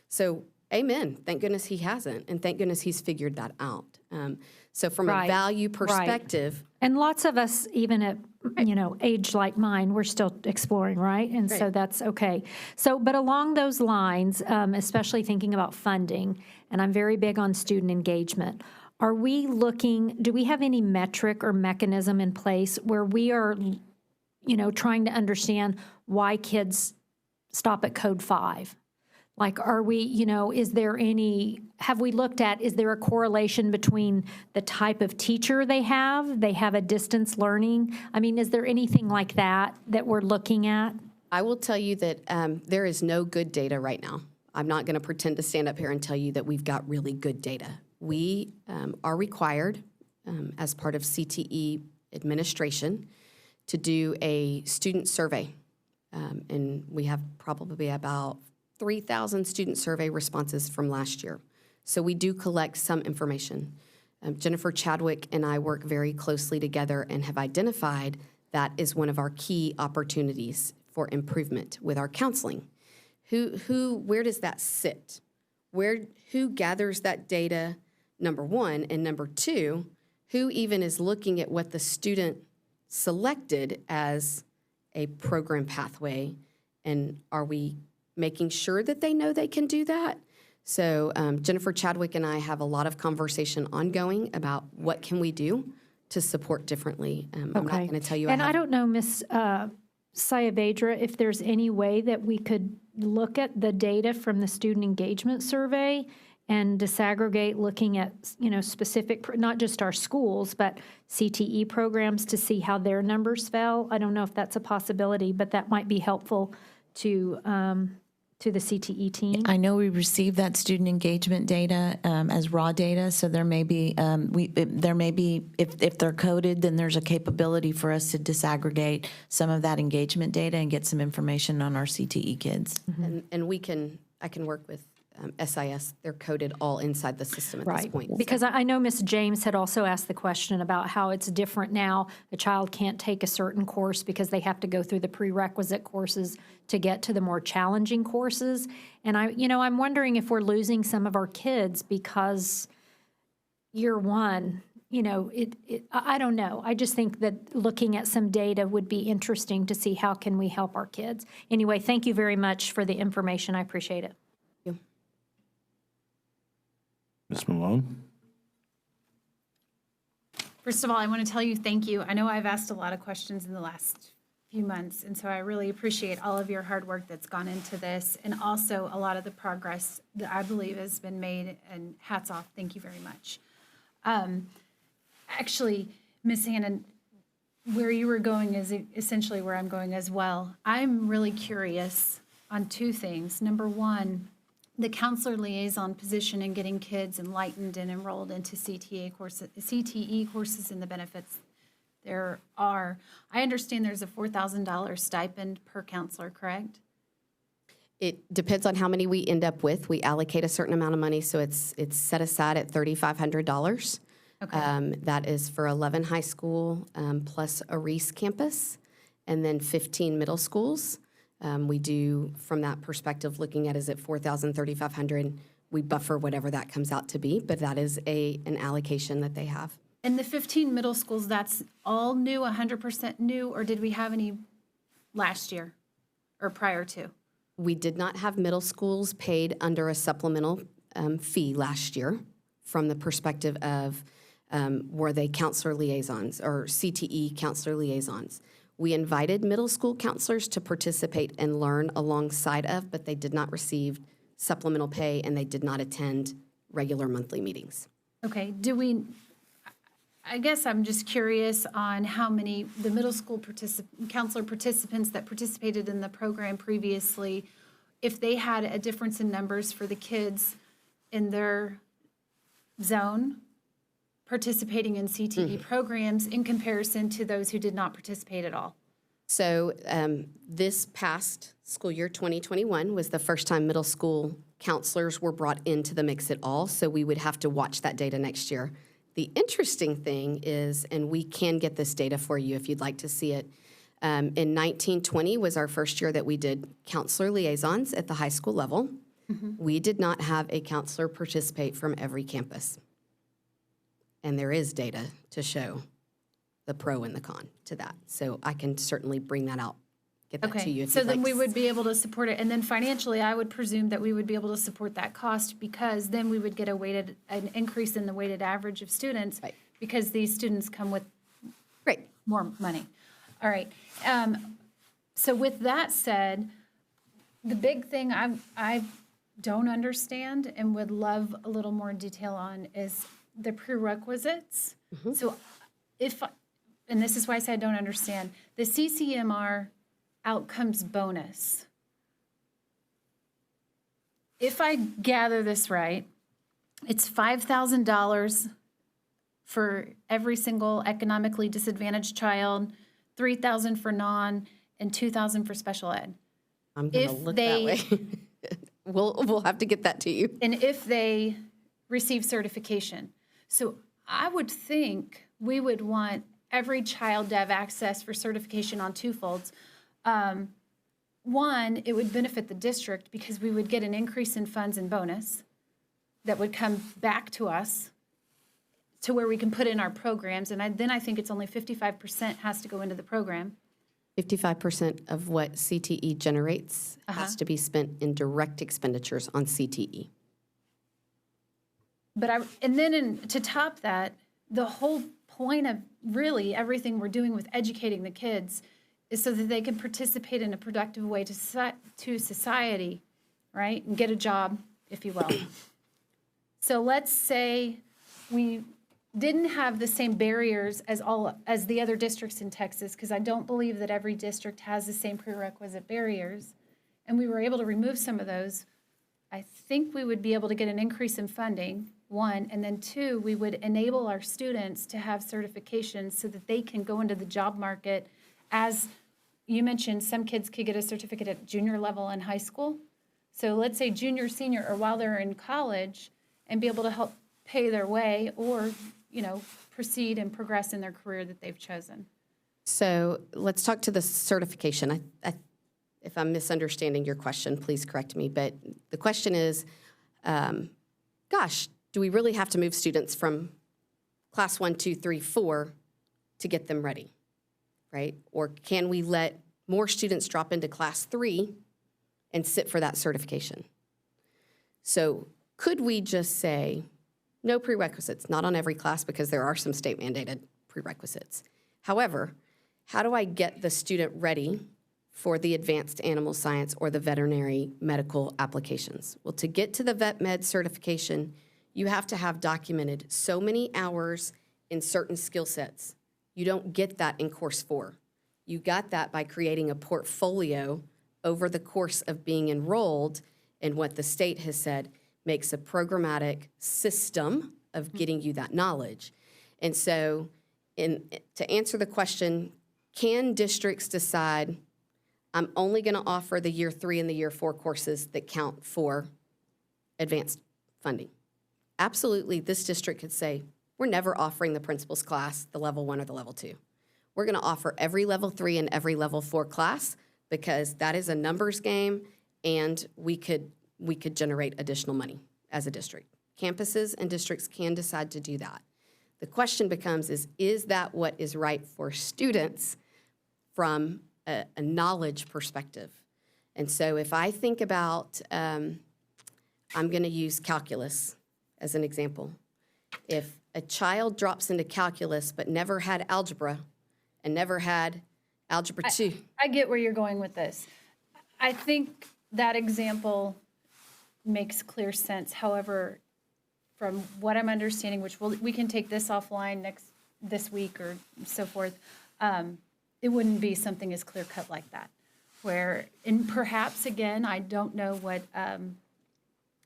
So amen. Thank goodness he hasn't, and thank goodness he's figured that out. So from a value perspective. And lots of us, even at, age like mine, we're still exploring, right? And so that's okay. So, but along those lines, especially thinking about funding, and I'm very big on student engagement, do we have any metric or mechanism in place where we are, trying to understand why kids stop at code 5? Like, are we, is there have we looked at, is there a correlation between the type of teacher they have? They have a distance learning? I mean, is there anything like that we're looking at? I will tell you that there is no good data right now. I'm not going to pretend to stand up here and tell you that we've got really good data. We are required, as part of CTE administration, to do a student survey. And we have probably about 3,000 student survey responses from last year. So we do collect some information. Jennifer Chadwick and I work very closely together and have identified that is one of our key opportunities for improvement with our counseling. Where does that sit? Who gathers that data, number one, and number two, who even is looking at what the student selected as a program pathway, and are we making sure that they know they can do that? So Jennifer Chadwick and I have a lot of conversation ongoing about what can we do to support differently. I'm not going to tell you. And I don't know, Ms. Saavedra, if there's any way that we could look at the data from the student engagement survey and disaggregate, looking at, specific, not just our schools, but CTE programs to see how their numbers fell. I don't know if that's a possibility, but that might be helpful to the CTE team. I know we received that student engagement data as raw data, so there may be, if they're coded, then there's a capability for us to disaggregate some of that engagement data and get some information on our CTE kids. And I can work with SIS. They're coded all inside the system at this point. Because I know Ms. James had also asked the question about how it's different now. A child can't take a certain course because they have to go through the prerequisite courses to get to the more challenging courses. And I'm wondering if we're losing some of our kids because year one, I don't know. I just think that looking at some data would be interesting to see how can we help our kids. Anyway, thank you very much for the information. I appreciate it. Ms. Malone? First of all, I want to tell you thank you. I know I've asked a lot of questions in the last few months, and so I really appreciate all of your hard work that's gone into this, and also a lot of the progress that I believe has been made, and hats off. Thank you very much. Actually, Ms. Hannon, where you were going is essentially where I'm going as well. I'm really curious on two things. Number one, the counselor liaison position and getting kids enlightened and enrolled into CTE courses and the benefits there are. I understand there's a $4,000 stipend per counselor, correct? It depends on how many we end up with. We allocate a certain amount of money, so it's set aside at $3,500. Okay. That is for 11 high school plus a Reese campus, and then 15 middle schools. We do, from that perspective, looking at is it 4,000, 3,500, we buffer whatever that comes out to be, but that is an allocation that they have. And the 15 middle schools, that's all new, 100% new, or did we have any last year or prior to? We did not have middle schools paid under a supplemental fee last year from the perspective of were they counselor liaisons or CTE counselor liaisons. We invited middle school counselors to participate and learn alongside of, but they did not receive supplemental pay and they did not attend regular monthly meetings. Okay, I guess I'm just curious on how many, the middle school counselor participants that participated in the program previously, if they had a difference in numbers for the kids in their zone participating in CTE programs in comparison to those who did not participate at all. So this past school year, 2021, was the first time middle school counselors were brought into the mix at all, so we would have to watch that data next year. The interesting thing is, and we can get this data for you if you'd like to see it, in 1920 was our first year that we did counselor liaisons at the high school level. We did not have a counselor participate from every campus. And there is data to show the pro and the con to that. So I can certainly bring that out, get that to you if So you'd then like we to would be able to support it. And then financially, I would presume that we would be able to support that cost because then we would get an increase in the weighted average of students because these students come with more money. All right. So with that said, the big thing I don't understand and would love a little more detail on is the prerequisites. So and this is why I say I don't understand, the CCMR outcomes bonus. If I gather this right, it's $5,000 for every single economically disadvantaged child, $3,000 for non, and $2,000 for special ed. I'm going to look that way. We'll have to get that to you. And if they receive certification. So I would think we would want every child to have access for certification on two folds. One, it would benefit the district because we would get an increase in funds and bonus that would come back to us to where we can put in our programs. And then I think it's only 55% has to go into the program. 55% of what CTE generates has to be spent in direct expenditures on CTE. But to top that, the whole point of really everything we're doing with educating the kids is so that they can participate in a productive way to society, right? And get a job, if you will. So let's say we didn't have the same barriers as the other districts in Texas, because I don't believe that every district has the same prerequisite barriers, and we were able to remove some of those. I think we would be able to get an increase in funding, one, and then two, we would enable our students to have certifications so that they can go into the job market. As you mentioned, some kids could get a certificate at junior level in high school. So let's say junior, senior, or while they're in college, and be able to help pay their way or, proceed and progress in their career that they've chosen. So let's talk to the certification. If I'm misunderstanding your question, please correct me. But the question is, do we really have to move students from class 1, 2, 3, 4 to get them ready, right? Or can we let more students drop into class 3 and sit for that certification? So could we just say, no prerequisites, not on every class because there are some state mandated prerequisites. However, how do I get the student ready for the advanced animal science or the veterinary medical applications? Well, to get to the vet med certification, you have to have documented so many hours in certain skill sets. You don't get that in course 4. You got that by creating a portfolio over the course of being enrolled in what the state has said makes a programmatic system of getting you that knowledge. And so to answer the question, can districts decide, I'm only going to offer the year 3 and the year 4 courses that count for advanced funding? Absolutely, this district could say, we're never offering the principal's class, the level 1 or the level 2. We're going to offer every level 3 and every level 4 class because that is a numbers game, and we could generate additional money as a district. Campuses and districts can decide to do that. The question becomes is that what is right for students from a knowledge perspective? And so if I think about, I'm going to use calculus as an example. If a child drops into calculus but never had algebra and never had algebra 2. I get where you're going with this. I think that example makes clear sense. However, from what I'm understanding, which we can take this offline this week or so forth, it wouldn't be something as clear cut like that. And perhaps again, I don't know what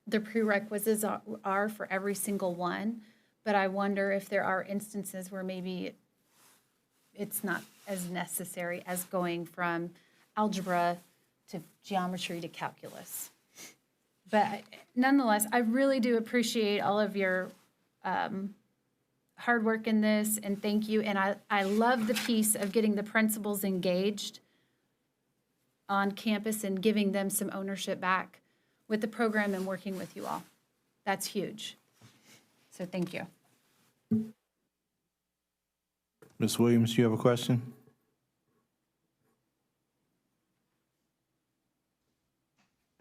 the prerequisites are for every single one, but I wonder if there are instances where maybe it's not as necessary as going from algebra to geometry to calculus. But nonetheless, I really do appreciate all of your hard work in this, and thank you. And I love the piece of getting the principals engaged on campus and giving them some ownership back with the program and working with you all. That's huge. So thank you. Ms. Williams, you have a question?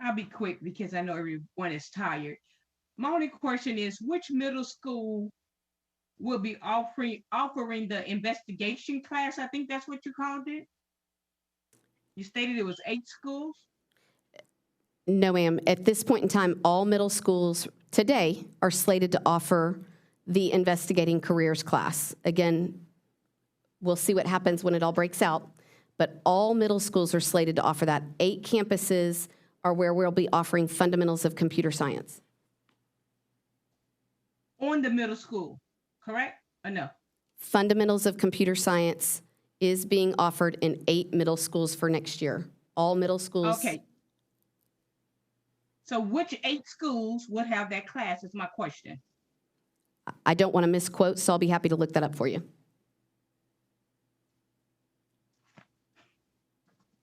I'll be quick because I know everyone is tired. My only question is, which middle school will be offering the investigation class? I think that's what you called it. You stated it was 8 schools? No, ma'am. At this point in time, all middle schools today are slated to offer the investigating careers class. Again, we'll see what happens when it all breaks out, but all middle schools are slated to offer that. 8 campuses are where we'll be offering fundamentals of computer science. On the middle school, correct or no? Fundamentals of computer science is being offered in 8 middle schools for next year. All middle schools. Okay. So which 8 schools would have that class is my question. I don't want to misquote, so I'll be happy to look that up for you.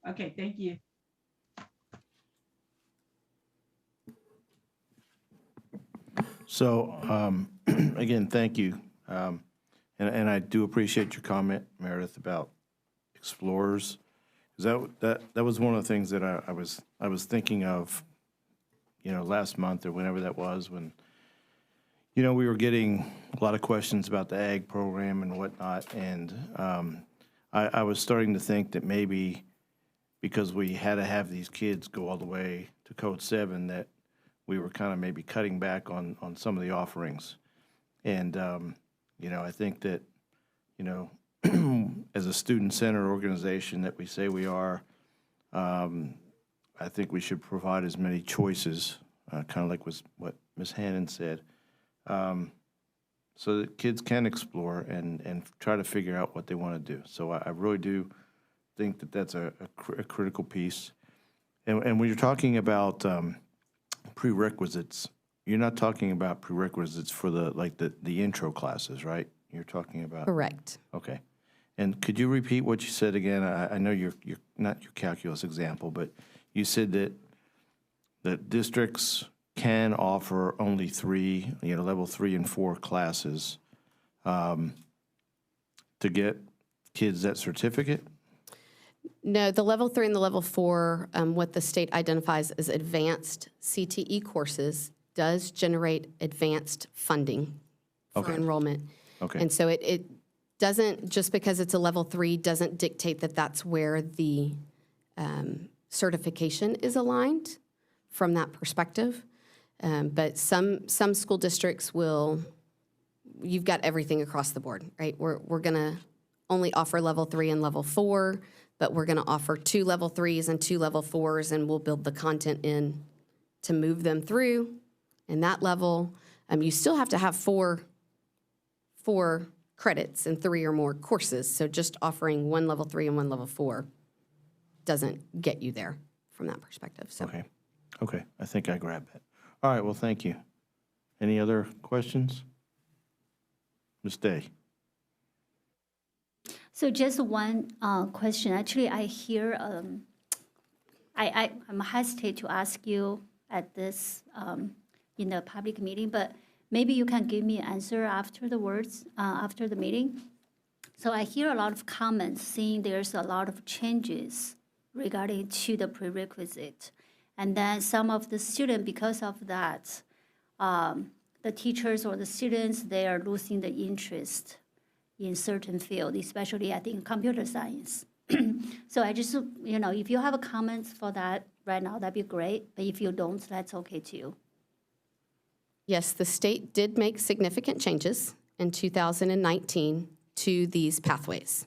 Okay, thank you. So, again, thank you. And I do appreciate your comment, Meredith, about explorers. 'Cause that was one of the things that I was thinking of, last month or whenever that was, when, we were getting a lot of questions about the ag program and whatnot. And I was starting to think that maybe because we had to have these kids go all the way to Code 7, that we were kind of maybe cutting back on some of the offerings. And, I think that, as a student-centered organization that we say we are, I think we should provide as many choices, kind of like was what Ms. Hannon said, so that kids can explore and try to figure out what they want to do. So I really do think that that's a critical piece. And when you're talking about prerequisites, you're not talking about prerequisites for the intro classes, right? You're talking about. Correct. Okay. And could you repeat what you said again? I know you're not your calculus example, but you said that districts can offer only 3, level 3 and 4 classes to get kids that certificate? No, the level 3 and the level 4, what the state identifies as advanced CTE courses, does generate advanced funding for enrollment. Okay. And so it doesn't, just because it's a level 3, doesn't dictate that that's where the certification is aligned from that perspective. But some school districts will, you've got everything across the board, right? We're going to only offer level 3 and level 4, but we're going to offer 2 level 3s and 2 level 4s, and we'll build the content in to move them through. And that level, you still have to have 4 credits and 3 or more courses. So just offering 1 level 3 and 1 level 4 doesn't get you there from that perspective. So. Okay, I think I grabbed that. All right, well, thank you. Any other questions? Ms. Day? So just one question. Actually, I hear, I'm hesitate to ask you at this, in the public meeting, but maybe you can give me an answer after the words, after the meeting. So I hear a lot of comments saying there's a lot of changes regarding to the prerequisite. And then some of the students, because of that, the teachers or the students, they are losing the interest in certain field, especially I think computer science. So I just, if you have a comments for that right now, that'd be great. But if you don't, that's okay too. Yes, the state did make significant changes in 2019 to these pathways.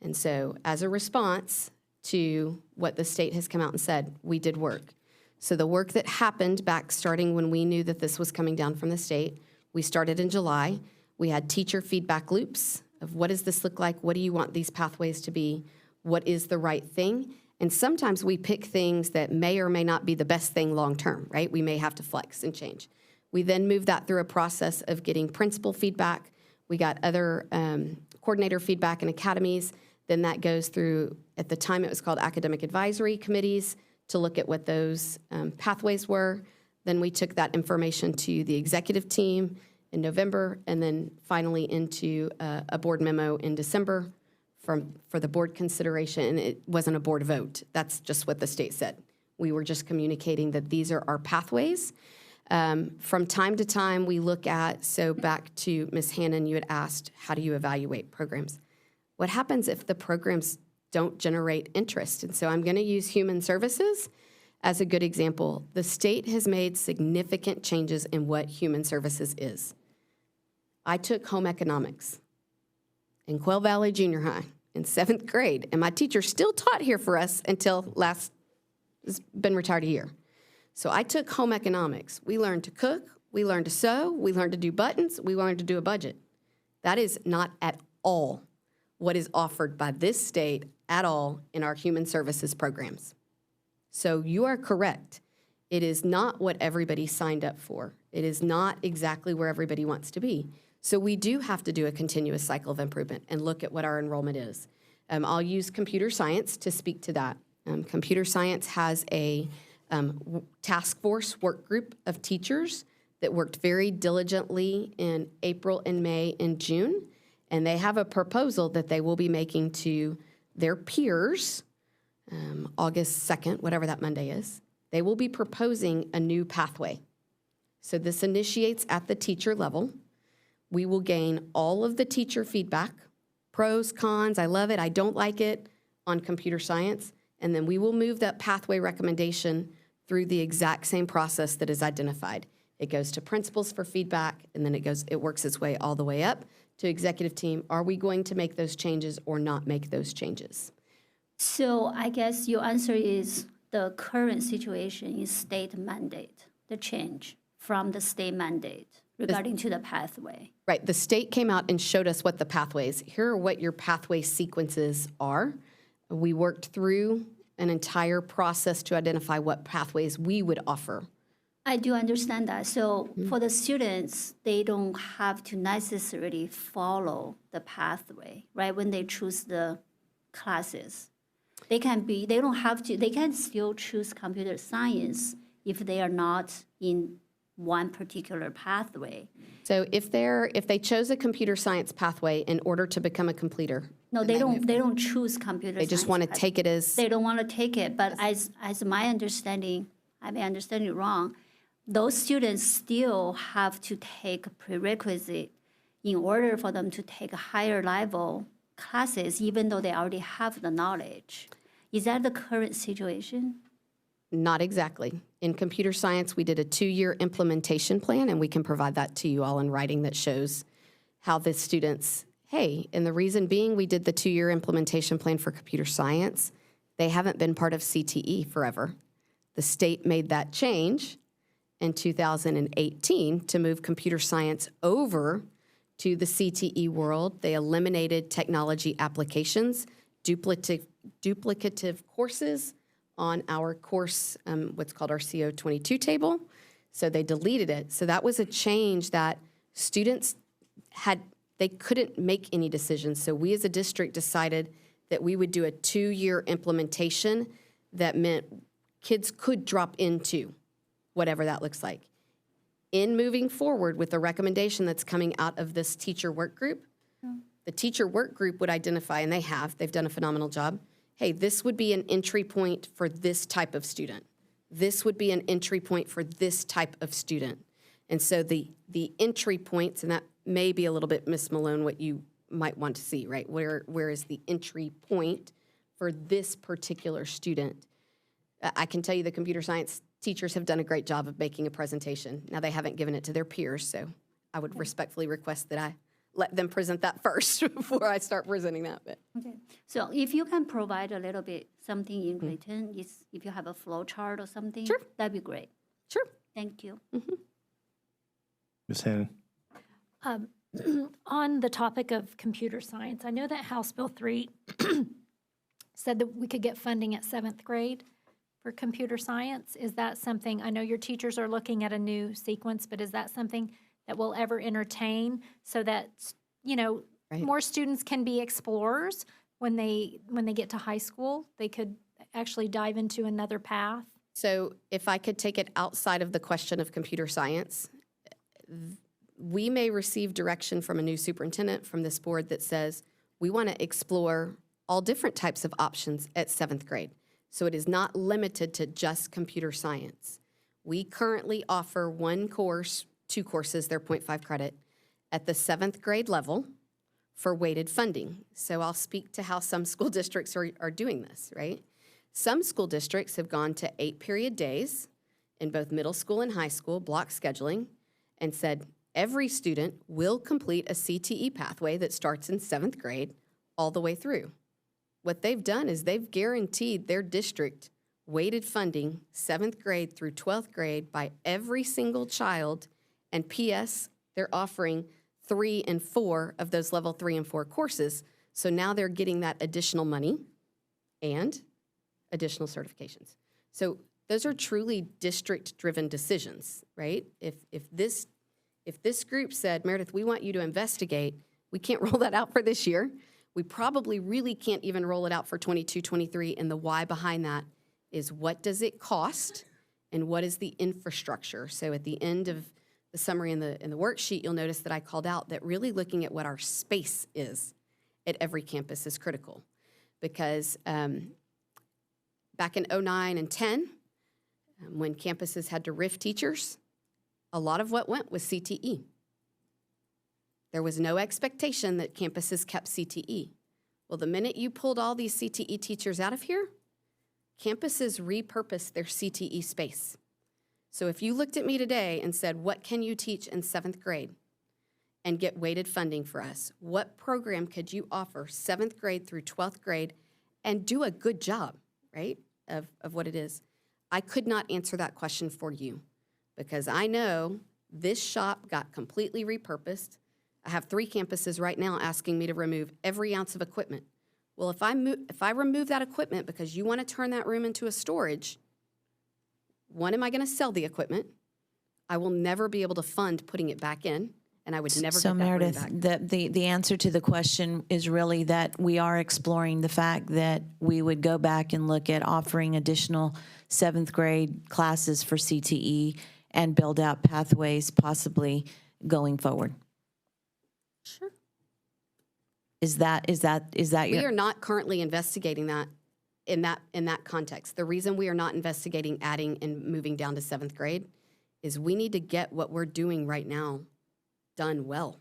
And so as a response to what the state has come out and said, we did work. So the work that happened back starting when we knew that this was coming down from the state, we started in July. We had teacher feedback loops of what does this look like? What do you want these pathways to be? What is the right thing? And sometimes we pick things that may or may not be the best thing long-term, right? We may have to flex and change. We then moved that through a process of getting principal feedback. We got other coordinator feedback in academies. Then that goes through, at the time it was called academic advisory committees, to look at what those pathways were. Then we took that information to the executive team in November, and then finally into a board memo in December for the board consideration. And it wasn't a board vote. That's just what the state said. We were just communicating that these are our pathways. From time to time, we look at, so back to Ms. Hannon, you had asked, how do you evaluate programs? What happens if the programs don't generate interest? And so I'm going to use human services. as a good example. The state has made significant changes in what human services is. I took home economics in Quail Valley Junior High in 7th grade, and my teacher still taught here for us until has been retired a year. So I took home economics. We learned to cook, we learned to sew, we learned to do buttons, we learned to do a budget. That is not at all what is offered by this state at all in our human services programs. So you are correct. It is not what everybody signed up for. It is not exactly where everybody wants to be. So we do have to do a continuous cycle of improvement and look at what our enrollment is. I'll use computer science to speak to that. Computer science has a task force work group of teachers that worked very diligently in April and May and June, and they have a proposal that they will be making to their peers August 2nd, whatever that Monday is. They will be proposing a new pathway. So this initiates at the teacher level. We will gain all of the teacher feedback, pros, cons, I love it, I don't like it, on computer science, and then we will move that pathway recommendation through the exact same process that is identified. It goes to principals for feedback, and then it works its way all the way up to executive team. Are we going to make those changes or not make those changes? So I guess your answer is the current situation is state mandate, the change from the state mandate regarding to the pathway. Right, the state came out and showed us what the pathways, here are what your pathway sequences are. We worked through an entire process to identify what pathways we would offer. I do understand that. So for the students, they don't have to necessarily follow the pathway, right? When they choose the classes, they don't have to, they can still choose computer science if they are not in one particular pathway. So if they chose a computer science pathway in order to become a completer. No, they don't choose computer science. They just want to take it as. They don't want to take it, but as my understanding, I may understand it wrong, those students still have to take prerequisite in order for them to take higher level classes, even though they already have the knowledge. Is that the current situation? Not exactly. In computer science, we did a 2-year implementation plan, and we can provide that to you all in writing that shows how the students, and the reason being we did the 2-year implementation plan for computer science, they haven't been part of CTE forever. The state made that change in 2018 to move computer science over to the CTE world. They eliminated technology applications, duplicative courses on our course, what's called our CO22 table. So they deleted it. So that was a change that students they couldn't make any decisions. So we as a district decided that we would do a 2-year implementation that meant kids could drop into whatever that looks like. In moving forward with the recommendation that's coming out of this teacher work group, the teacher work group would identify, and they've done a phenomenal job, hey, this would be an entry point for this type of student. This would be an entry point for this type of student. And so the entry points, and that may be a little bit, Ms. Malone, what you might want to see, right? Where is the entry point for this particular student? I can tell you the computer science teachers have done a great job of making a presentation. Now, they haven't given it to their peers, so I would respectfully request that I let them present that first before I start presenting that bit. Okay. So if you can provide a little bit something in written, if you have a flow chart or something, sure, that'd be great. Sure. Thank you. Ms. Hannon? On the topic of computer science, I know that House Bill 3 said that we could get funding at 7th grade for computer science. Is that something, I know your teachers are looking at a new sequence, but is that something that we'll ever entertain so that, more students can be explorers when they get to high school? They could actually dive into another path? So if I could take it outside of the question of computer science, we may receive direction from a new superintendent from this board that says, we want to explore all different types of options at 7th grade. So it is not limited to just computer science. We currently offer 2 courses, they're 0.5 credit, at the 7th grade level for weighted funding. So I'll speak to how some school districts are doing this, right? Some school districts have gone to 8-period days in both middle school and high school, block scheduling, and said every student will complete a CTE pathway that starts in 7th grade all the way through. What they've done is they've guaranteed their district weighted funding 7th grade through 12th grade by every single child, and P.S., they're offering 3 and 4 of those level 3 and 4 courses, so now they're getting that additional money and additional certifications. So those are truly district-driven decisions, right? If this group said, Meredith, we want you to investigate, we can't roll that out for this year. We probably really can't even roll it out for 22, 23, and the why behind that is what does it cost and what is the infrastructure? So at the end of the summary in the worksheet, you'll notice that I called out that really looking at what our space is at every campus is critical, because back in 09 and 10, when campuses had to RIF teachers, a lot of what went was CTE. There was no expectation that campuses kept CTE. Well, the minute you pulled all these CTE teachers out of here, campuses repurposed their CTE space. So if you looked at me today and said, what can you teach in 7th grade and get weighted funding for us? What program could you offer 7th grade through 12th grade and do a good job, right, of what it is? I could not answer that question for you because I know this shop got completely repurposed. I have 3 campuses right now asking me to remove every ounce of equipment. Well, if I remove that equipment because you want to turn that room into a storage, one, am I going to sell the equipment? I will never be able to fund putting it back in, and I would never So get that room Meredith, back. the answer to the question is really that we are exploring the fact that we would go back and look at offering additional 7th grade classes for CTE and build out pathways possibly going forward. Sure. Is that We your? are not currently investigating that in that context. The reason we are not investigating adding and moving down to 7th grade is we need to get what we're doing right now done well.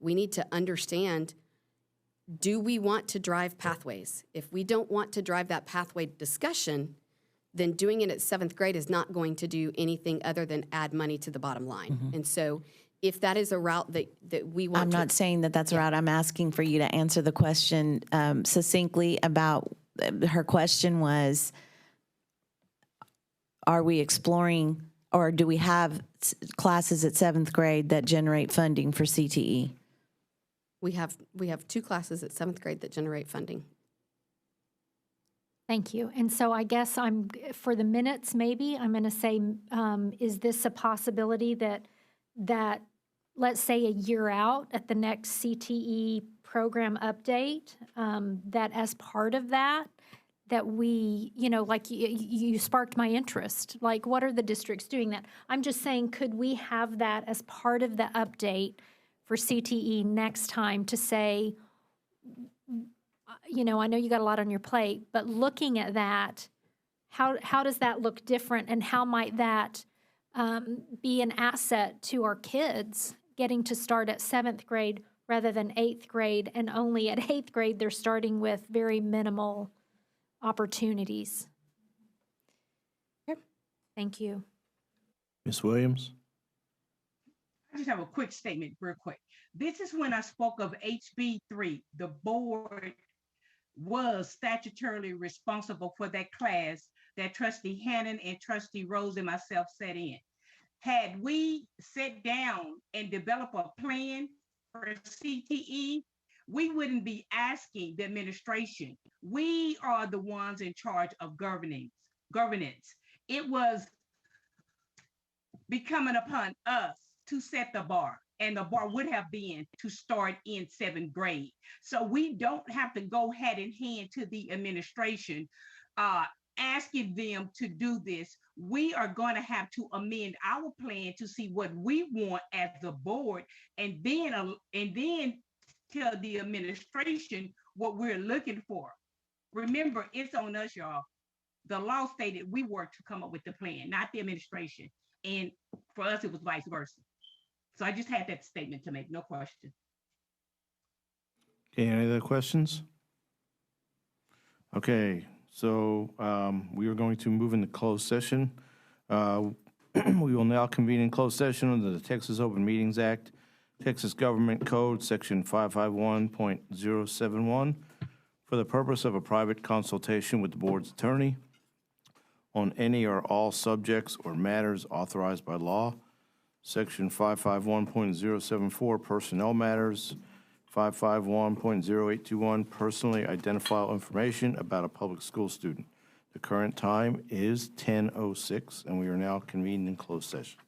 We need to understand, do we want to drive pathways? If we don't want to drive that pathway discussion, then doing it at 7th grade is not going to do anything other than add money to the bottom line. Mm-hmm. And so if that is a route that we want I'm to... not saying that that's right. I'm asking for you to answer the question succinctly about, her question was, are we exploring or do we have classes at 7th grade that generate funding for CTE? We have 2 classes at 7th grade that generate funding. Thank you. And so I guess for the minutes, maybe, I'm going to say, is this a possibility that, let's say a year out at the next CTE program update, that as part of that we, like you sparked my interest. Like, what are the districts doing that? I'm just saying, could we have that as part of the update for CTE next time to say, I know you got a lot on your plate, but looking at that, how does that look different, and how might that be an asset to our kids getting to start at 7th grade rather than 8th grade, and only at 8th grade they're starting with very minimal opportunities? Thank you. Ms. Williams? I just have a quick statement, real quick. This is when I spoke of HB 3. The board was statutorily responsible for that class that Trustee Hannon and Trustee Rose and myself sat in. Had we sat down and developed a plan for CTE, we wouldn't be asking the administration. We are the ones in charge of governance. It was becoming upon us to set the bar, and the bar would have been to start in 7th grade. So we don't have to go hand in hand to the administration, asking them to do this. We are going to have to amend our plan to see what we want as the board, and then tell the administration what we're looking for. Remember, it's on us, y'all. The law stated we were to come up with the plan, not the administration. And for us, it was vice versa. So I just had that statement to make, no question. Okay, any other questions? Okay, So we are going to move into closed session. We will now convene in closed session under the Texas Open Meetings Act, Texas Government Code, Section 551.071, for the purpose of a private consultation with the board's attorney on any or all subjects or matters authorized by law. Section 551.074, personnel matters. 551.0821, personally identifiable information about a public school student. The current time is 10:06, and we are now convened in closed session.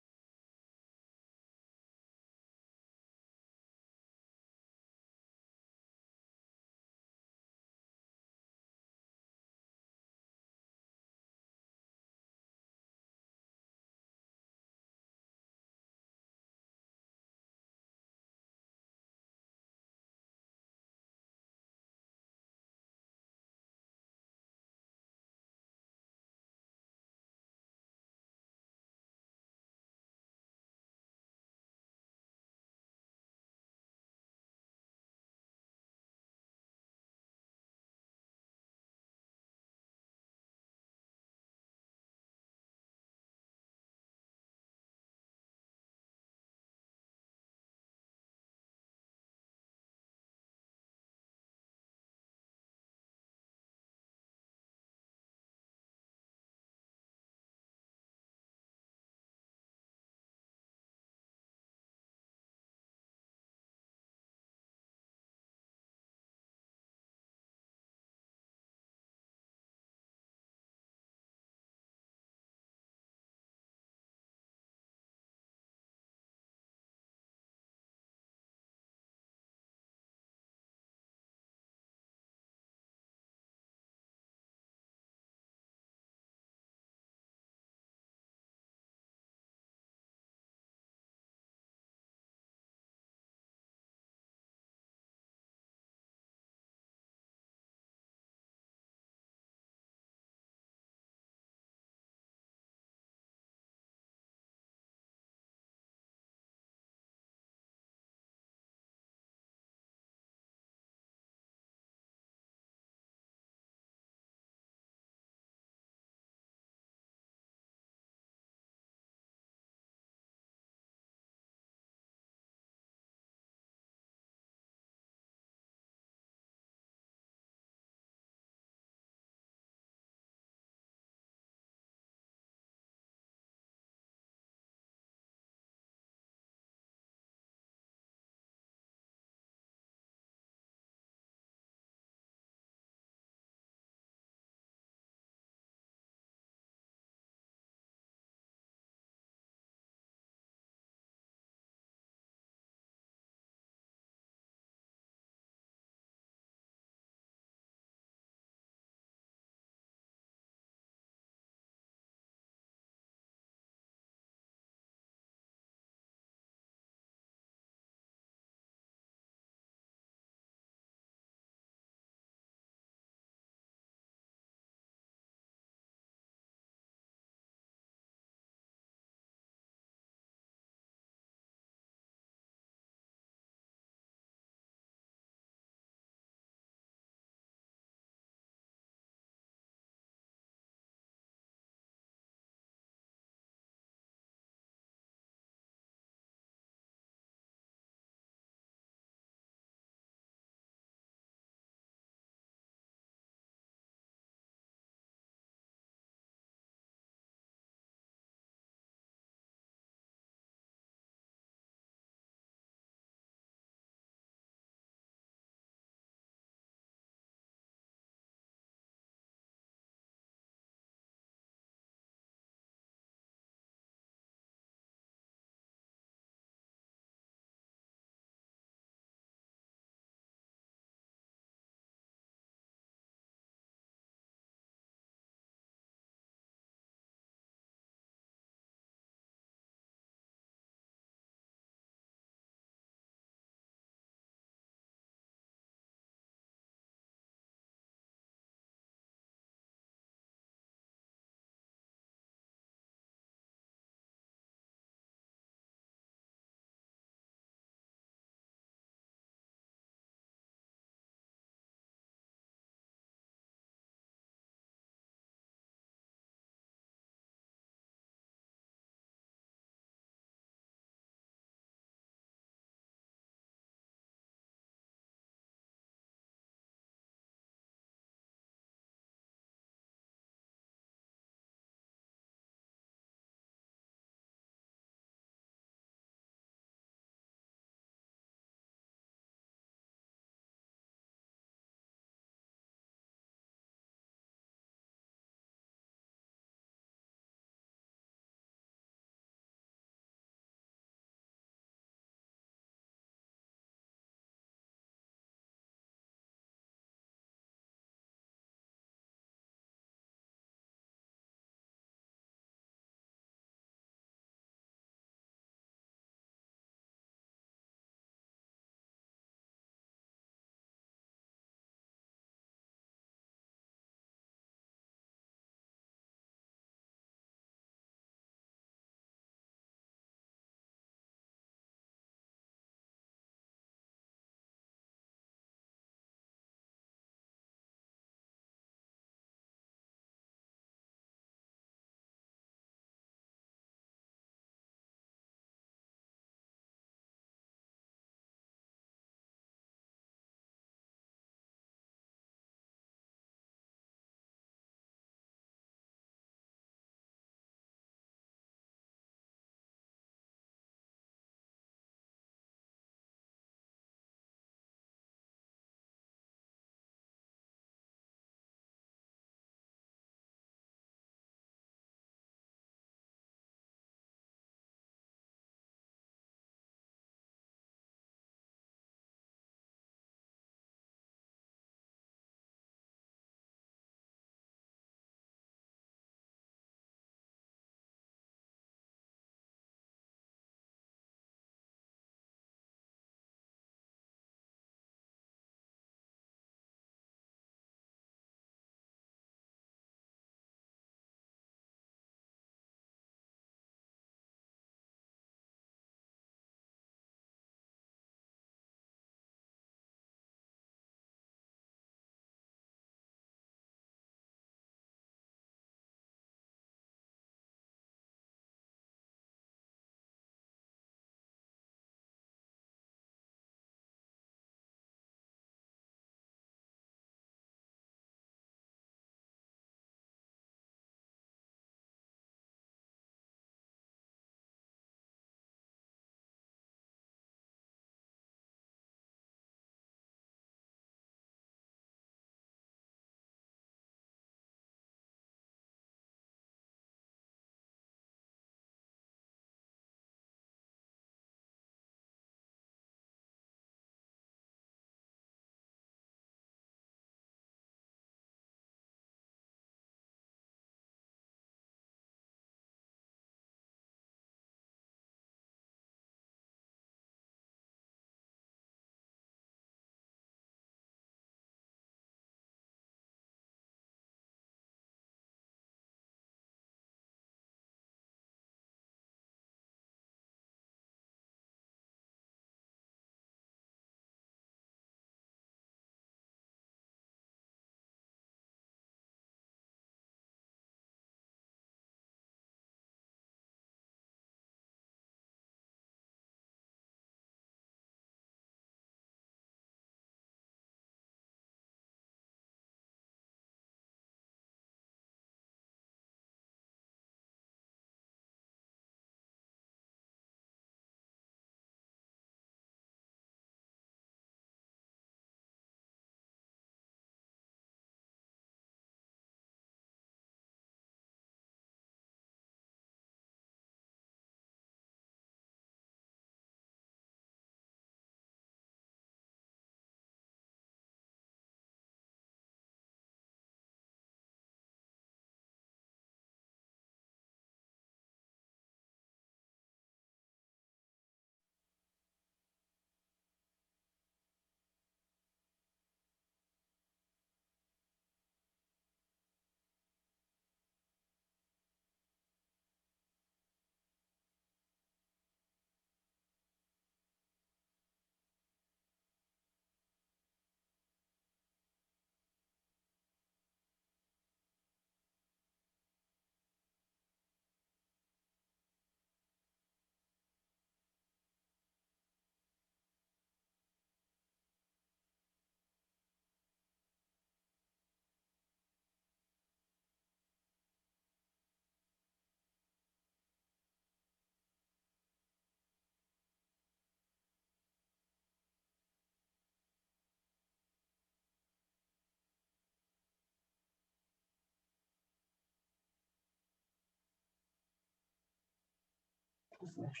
Okay.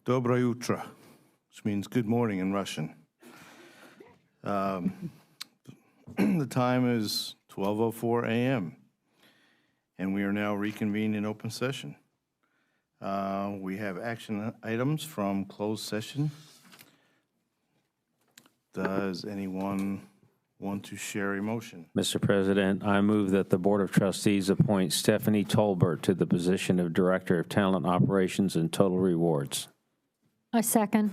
Доброе утро, which means good morning in Russian. The time is 12:04 a.m., and we are now reconvened in open session. We have action items from closed session. Does anyone want to share a motion? Mr. President, I move that the Board of Trustees appoint Stephanie Tolbert to the position of Director of Talent Operations and Total Rewards. I second.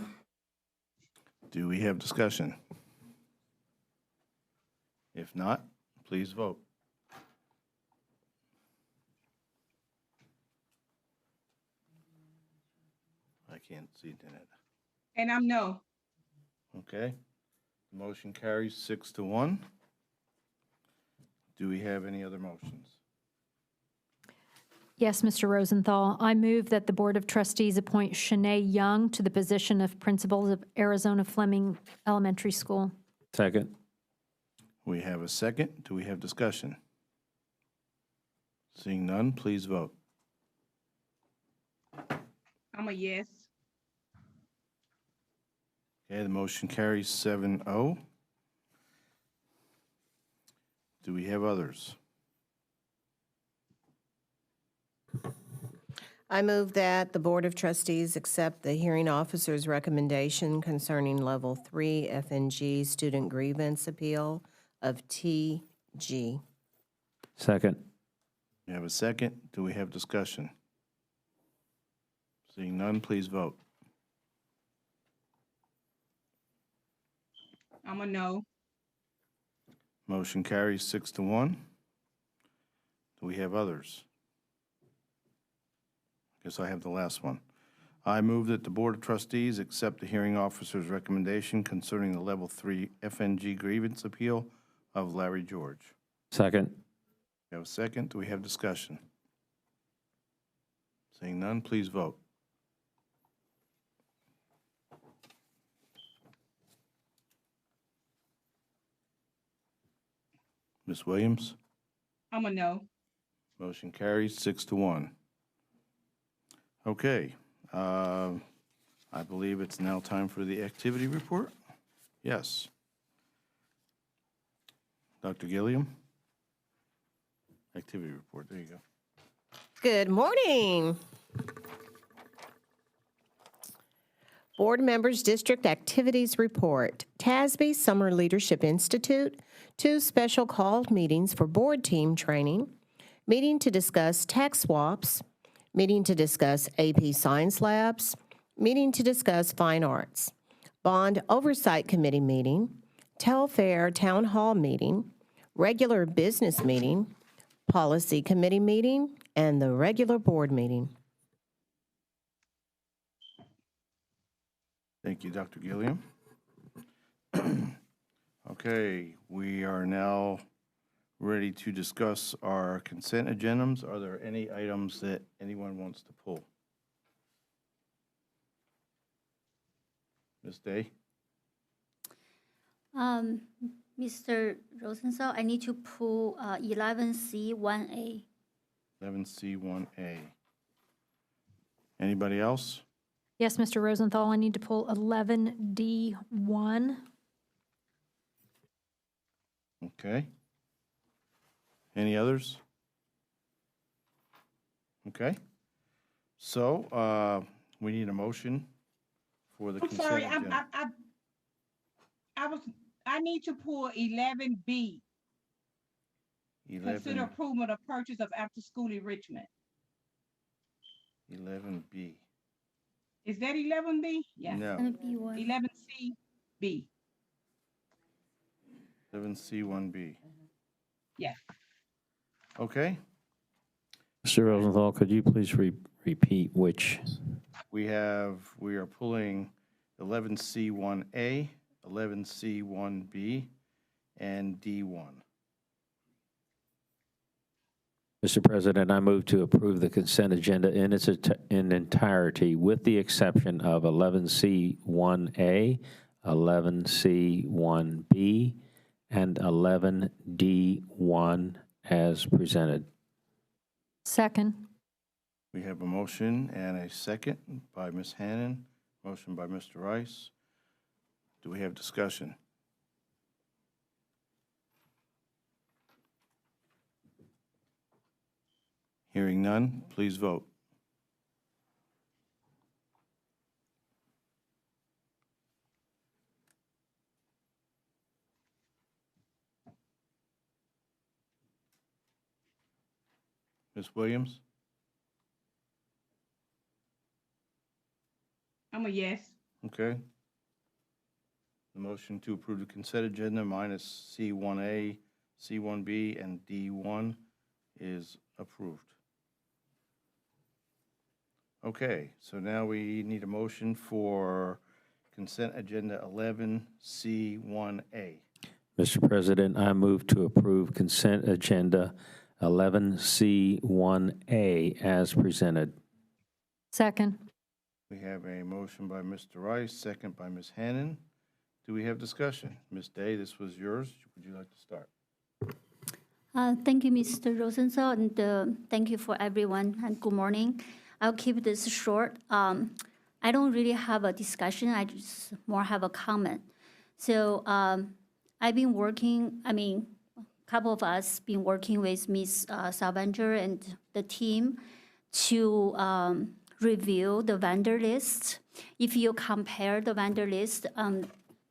Do we have discussion? If not, please vote. I can't see it in it. And I'm no. Okay. Motion carries 6-1. Do we have any other motions? Yes, Mr. Rosenthal. I move that the Board of Trustees appoint Shanae Young to the position of Principal of Arizona Fleming Elementary School. Second. We have a second. Do we have discussion? Seeing none, please vote. I'm a yes. Okay, the motion carries 7-0. Do we have others? I move that the Board of Trustees accept the hearing officer's recommendation concerning Level 3 FNG student grievance appeal of TG. Second. We have a second. Do we have discussion? Seeing none, please vote. I'm a no. Motion carries 6-1. Do we have others? Guess I have the last one. I move that the Board of Trustees accept the hearing officer's recommendation concerning the Level 3 FNG grievance appeal of Larry George. Second. We have a second. Do we have discussion? Seeing none, please vote. Ms. Williams? I'm a no. Motion carries 6-1. Okay, I believe it's now time for the activity report. Yes. Dr. Gilliam? Activity report, there you go. Good morning. Board Members District Activities Report. TASB Summer Leadership Institute, 2 special called meetings for board team training, meeting to discuss tax swaps, meeting to discuss AP Science Labs, meeting to discuss fine arts, Bond Oversight Committee meeting, Telfair Town Hall meeting, regular business meeting, Policy Committee meeting, and the regular board meeting. Thank you, Dr. Gilliam. Okay, we are now ready to discuss our consent agendas. Are there any items that anyone wants to pull? Ms. Day? Mr. Rosenthal, I need to pull 11C 1A. 11C1A. Anybody else? Yes, Mr. Rosenthal, I need to pull 11D1. Okay. Any others? Okay. So, we need a motion for the I'm consent sorry, agenda. I need to pull 11B. 11, Consider approval of purchase of after-school enrichment. 11B. Is that 11B? Yeah. No, 11C, B. 11C1B. Yeah. Okay. Mr. Rosenthal, could you please repeat which? We are pulling 11C1A, 11C1B, and D1. Mr. President, I move to approve the consent agenda in its entirety with the exception of 11C1A, 11C1B, and 11D1 as presented. Second. We have a motion and a second by Ms. Hannon, motion by Mr. Rice. Do we have discussion? Hearing none, please vote. Ms. Williams? I'm a yes. Okay. The motion to approve the consent agenda minus C1A, C1B, and D1 is approved. Okay, so now we need a motion for consent agenda 11C1A. Mr. President, I move to approve consent agenda 11C1A as presented. Second. We have a motion by Mr. Rice, second by Ms. Hannon. Do we have discussion? Ms. Day, this was yours. Would you like to start? Thank you, Mr. Rosenthal, and thank you for everyone, and good morning. I'll keep this short. I don't really have a discussion, I just more have a comment. So I've been working, a couple of us been working with Ms. Salvanger and the team to review the vendor list. If you compare the vendor list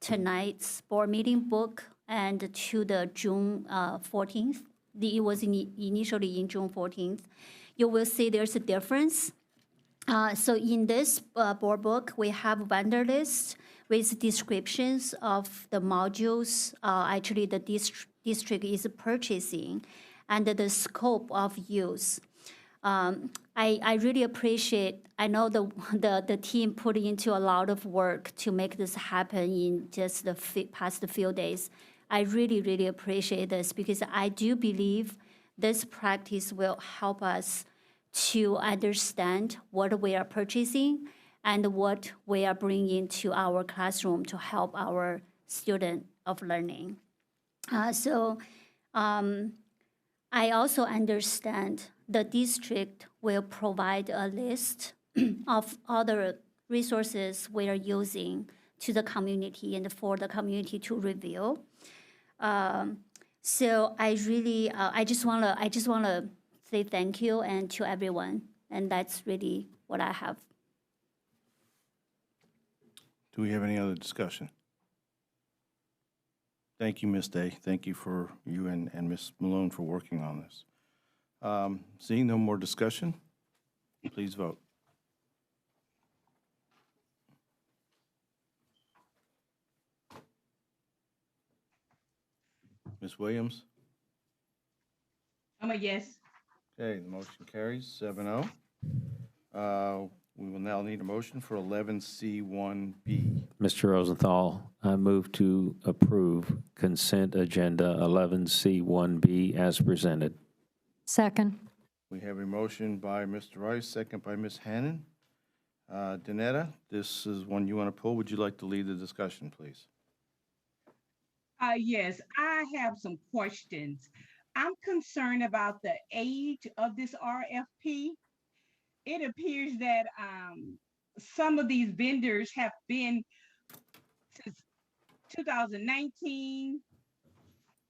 tonight's board meeting book and to the June 14th, it was initially in June 14th, you will see there's a difference. So in this board book, we have vendor list with descriptions of the modules actually the district is purchasing and the scope of use. I really appreciate, I know the team put into a lot of work to make this happen in just the past few days. I really, really appreciate this because I do believe this practice will help us to understand what we are purchasing and what we are bringing to our classroom to help our student of learning. I also understand the district will provide a list of other resources we are using to the community and for the community to review. So I really, I just wanna say thank you and to everyone, and that's really what I have. Do we have any other discussion? Thank you, Ms. Day. Thank you for you and Ms. Malone for working on this. Seeing no more discussion, please vote. Ms. Williams? I'm a yes. Okay, the motion carries 7-0. We will now need a motion for 11C1B. Mr. Rosenthal, I move to approve consent agenda 11C1B as presented. Second. We have a motion by Mr. Rice, second by Ms. Hannon. Danetta, this is one you want to pull. Would you like to lead the discussion, please? Yes, I have some questions. I'm concerned about the age of this RFP. It appears that some of these vendors have been since 2019.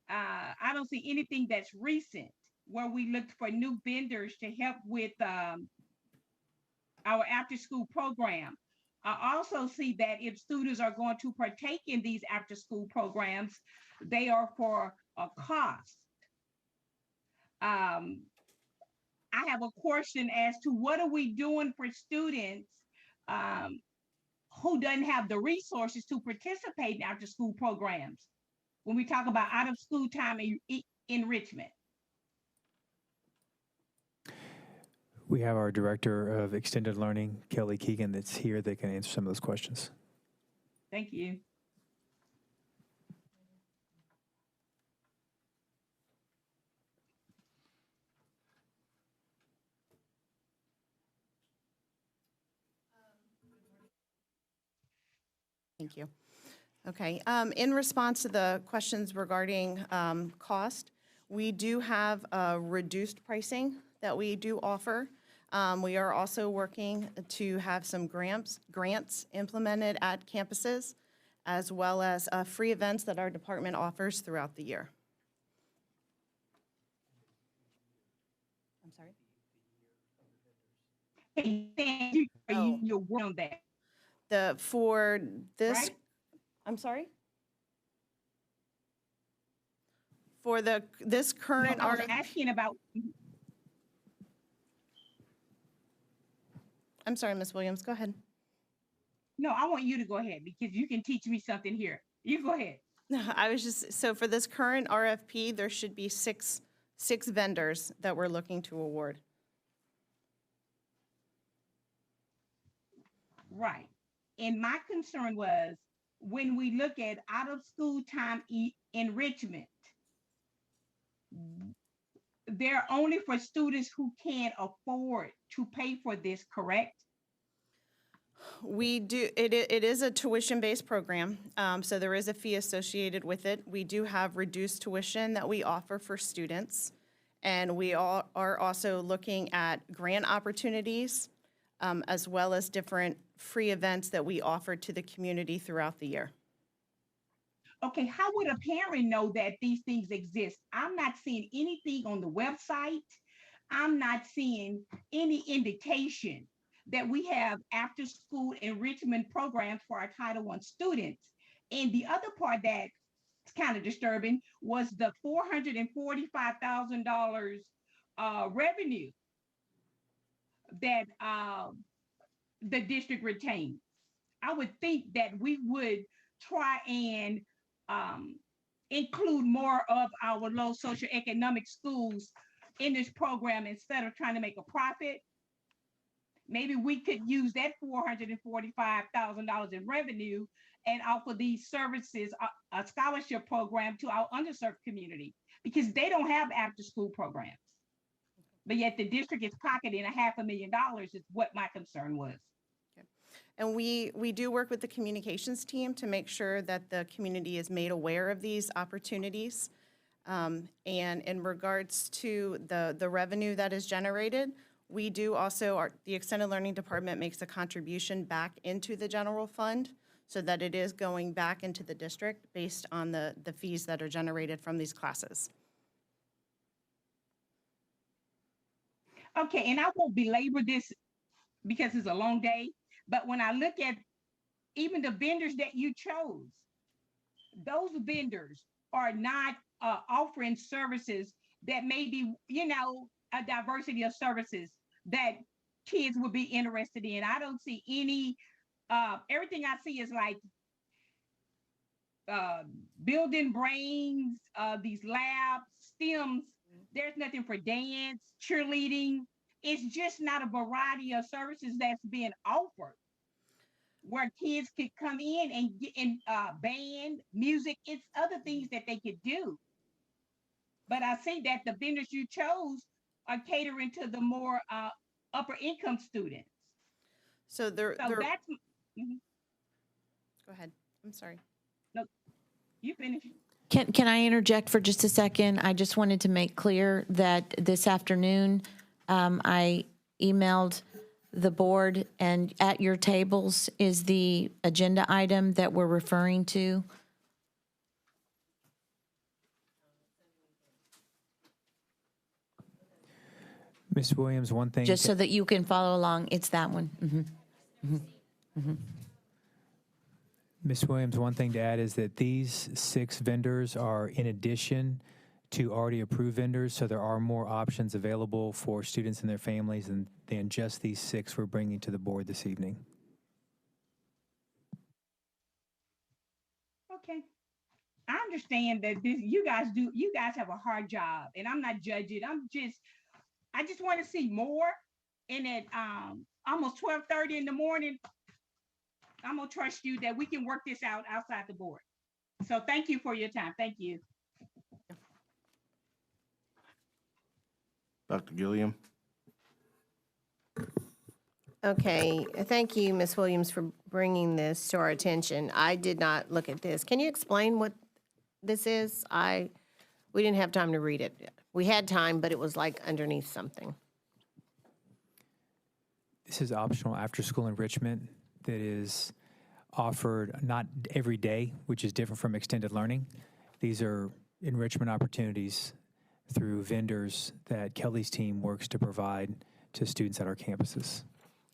I don't see anything that's recent where we looked for new vendors to help with our after-school program. I also see that if students are going to partake in these after-school programs, they are for a cost. I have a question as to what are we doing for students who doesn't have the resources to participate in after-school programs when we talk about out-of-school time enrichment? We have our Director of Extended Learning, Kelly Keegan, that's here that can answer some of those questions. Thank you. Thank you. Okay, in response to the questions regarding cost, we do have reduced pricing that we do offer. We are also working to have some grants implemented at campuses, as well as free events that our department offers throughout the year. I'm sorry? You're working on that. For this, Right? I'm sorry? For this current No, I was RFP. asking about. I'm sorry, Ms. Williams, go ahead. No, I want you to go ahead because you can teach me something here. You go ahead. I was just, so for this current RFP, there should be six vendors that we're looking to award. Right. And my concern was when we look at out of school time enrichment, they're only for students who can't afford to pay for this, correct? We do, it is a tuition-based program, so there is a fee associated with it. We do have reduced tuition that we offer for students, and we are also looking at grant opportunities, as well as different free events that we offer to the community throughout the year. Okay, how would a parent know that these things exist? I'm not seeing anything on the website. I'm not seeing any indication that we have after school enrichment programs for our Title I students. And the other part that's kind of disturbing was the $445,000 revenue that the district retains. I would think that we would try and include more of our low socioeconomic schools in this program instead of trying to make a profit. Maybe we could use that $445,000 in revenue and offer these services, a scholarship program to our underserved community, because they don't have after-school programs. But yet the district is pocketing $500,000 is what my concern was. And we do work with the communications team to make sure that the community is made aware of these opportunities. And in regards to the revenue that is generated, we do also, the Extended Learning Department makes a contribution back into the general fund so that it is going back into the district based on the fees that are generated from these classes. Okay, and I won't belabor this because it's a long day, but when I look at even the vendors that you chose, those vendors are not offering services that may be, a diversity of services that kids would be interested in. I don't see any, everything I see is like building brains, these labs, STEMs. There's nothing for dance, cheerleading. It's just not a variety of services that's being offered where kids could come in and get in band, music. It's other things that they could do. But I see that the vendors you chose are catering to the more upper income students. So that's Go ahead. I'm sorry. No, you finish. Can I interject for just a second? I just wanted to make clear that this afternoon, I emailed the board, and at your tables is the agenda item that we're referring to. Ms. Williams, one thing. Just so that you can follow along, it's that one. Ms. Williams, one thing to add is that these 6 vendors are in addition to already approved vendors, so there are more options available for students and their families than just these 6 we're bringing to the board this evening. Okay. I understand that you guys have a hard job, and I'm not judging. I just want to see more. And at almost 12:30 in the morning, I'm gonna trust you that we can work this out outside the board. So thank you for your time. Thank you. Dr. Gilliam? Okay, thank you, Ms. Williams, for bringing this to our attention. I did not look at this. Can you explain what this is? We didn't have time to read it. We had time, but it was like underneath something. This is optional after-school enrichment that is offered not every day, which is different from extended learning. These are enrichment opportunities through vendors that Kelly's team works to provide to students at our campuses.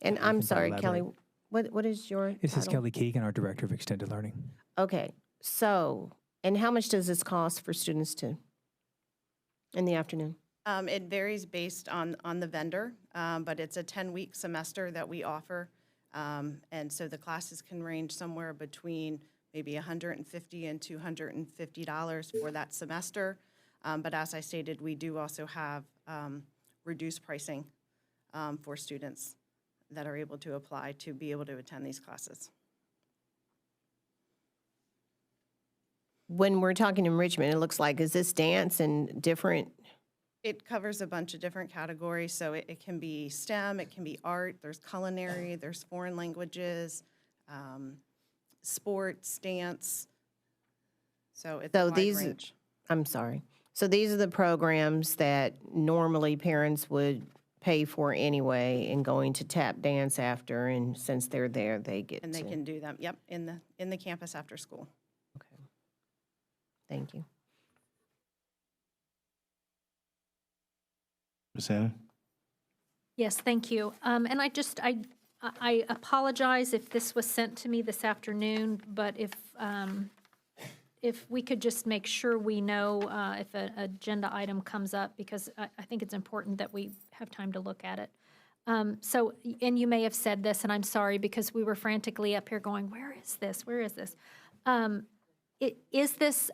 And I'm sorry, Kelly, what is your title? This is Kelly Keegan, our Director of Extended Learning. Okay, so, and how much does this cost for students in the afternoon? It varies based on the vendor, but it's a 10-week semester that we offer. And so the classes can range somewhere between maybe $150 and $250 for that semester. But as I stated, we do also have reduced pricing for students that are able to apply to be able to attend these classes. When we're talking enrichment, it looks like, is this dance and different? It covers a bunch of different categories, so it can be STEM, it can be art, there's culinary, there's foreign languages, sports, dance, so it's a So wide these, range. I'm sorry. So these are the programs that normally parents would pay for anyway and going to tap dance after, and since they're there, they get And they to. can do them, yep, in the campus after school. Thank you. Ms. Hannon? Yes, thank you. And I apologize if this was sent to me this afternoon, but if we could just make sure we know if an agenda item comes up, because I think it's important that we have time to look at it. So, and you may have said this, and I'm sorry, because we were frantically up here going, where is this? Where is this?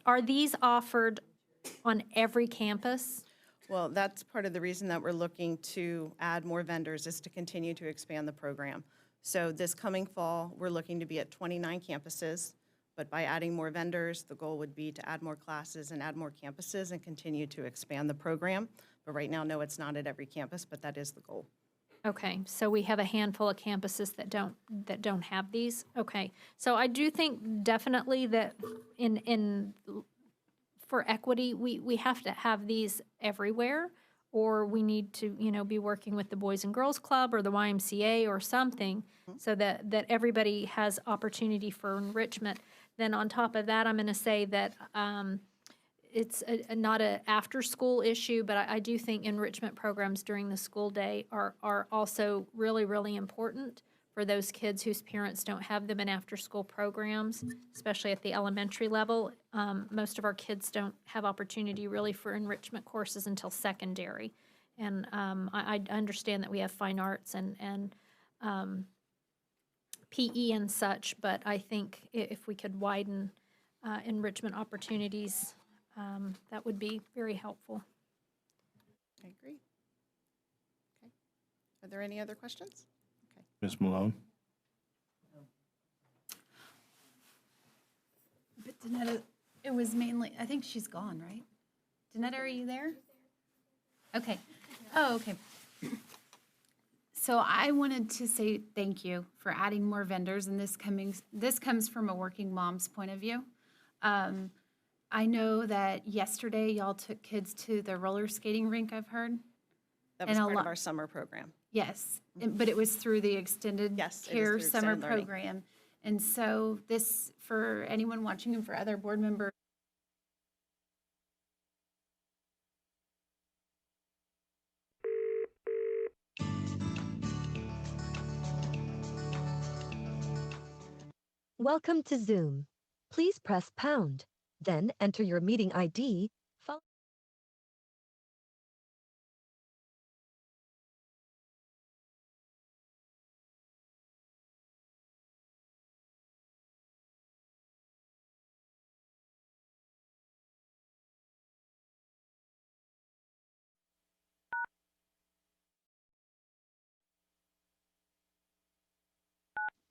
Are these offered on every campus? Well, that's part of the reason that we're looking to add more vendors, is to continue to expand the program. So this coming fall, we're looking to be at 29 campuses, but by adding more vendors, the goal would be to add more classes and add more campuses and continue to expand the program. But right now, no, it's not at every campus, but that is the goal. Okay, so we have a handful of campuses that don't have these? Okay, so I do think definitely that for equity, we have to have these everywhere, or we need to, be working with the Boys and Girls Club or the YMCA or something, so that everybody has opportunity for enrichment. Then on top of that, I'm going to say that it's not an after-school issue, but I do think enrichment programs during the school day are also really, really important for those kids whose parents don't have them in after-school programs, especially at the elementary level. Most of our kids don't have opportunity really for enrichment courses until secondary. And I understand that we have fine arts and PE and such, but I think if we could widen enrichment opportunities, that would be very helpful. I agree. Okay. Are there any other questions? Ms. Malone? But Danetta, it was mainly, I think she's gone, right? Danetta, are you there? Okay. Oh, okay. So I wanted to say thank you for adding more vendors, and this comes from a working mom's point of view. I know that yesterday y'all took kids to the roller skating rink, I've heard. That was And a part lot- of our summer program. Yes, but it was through the extended Yes, it is care through summer extended learning. program. And so this, for anyone watching and for other board members, Welcome to Zoom. Please press pound, then enter your meeting ID,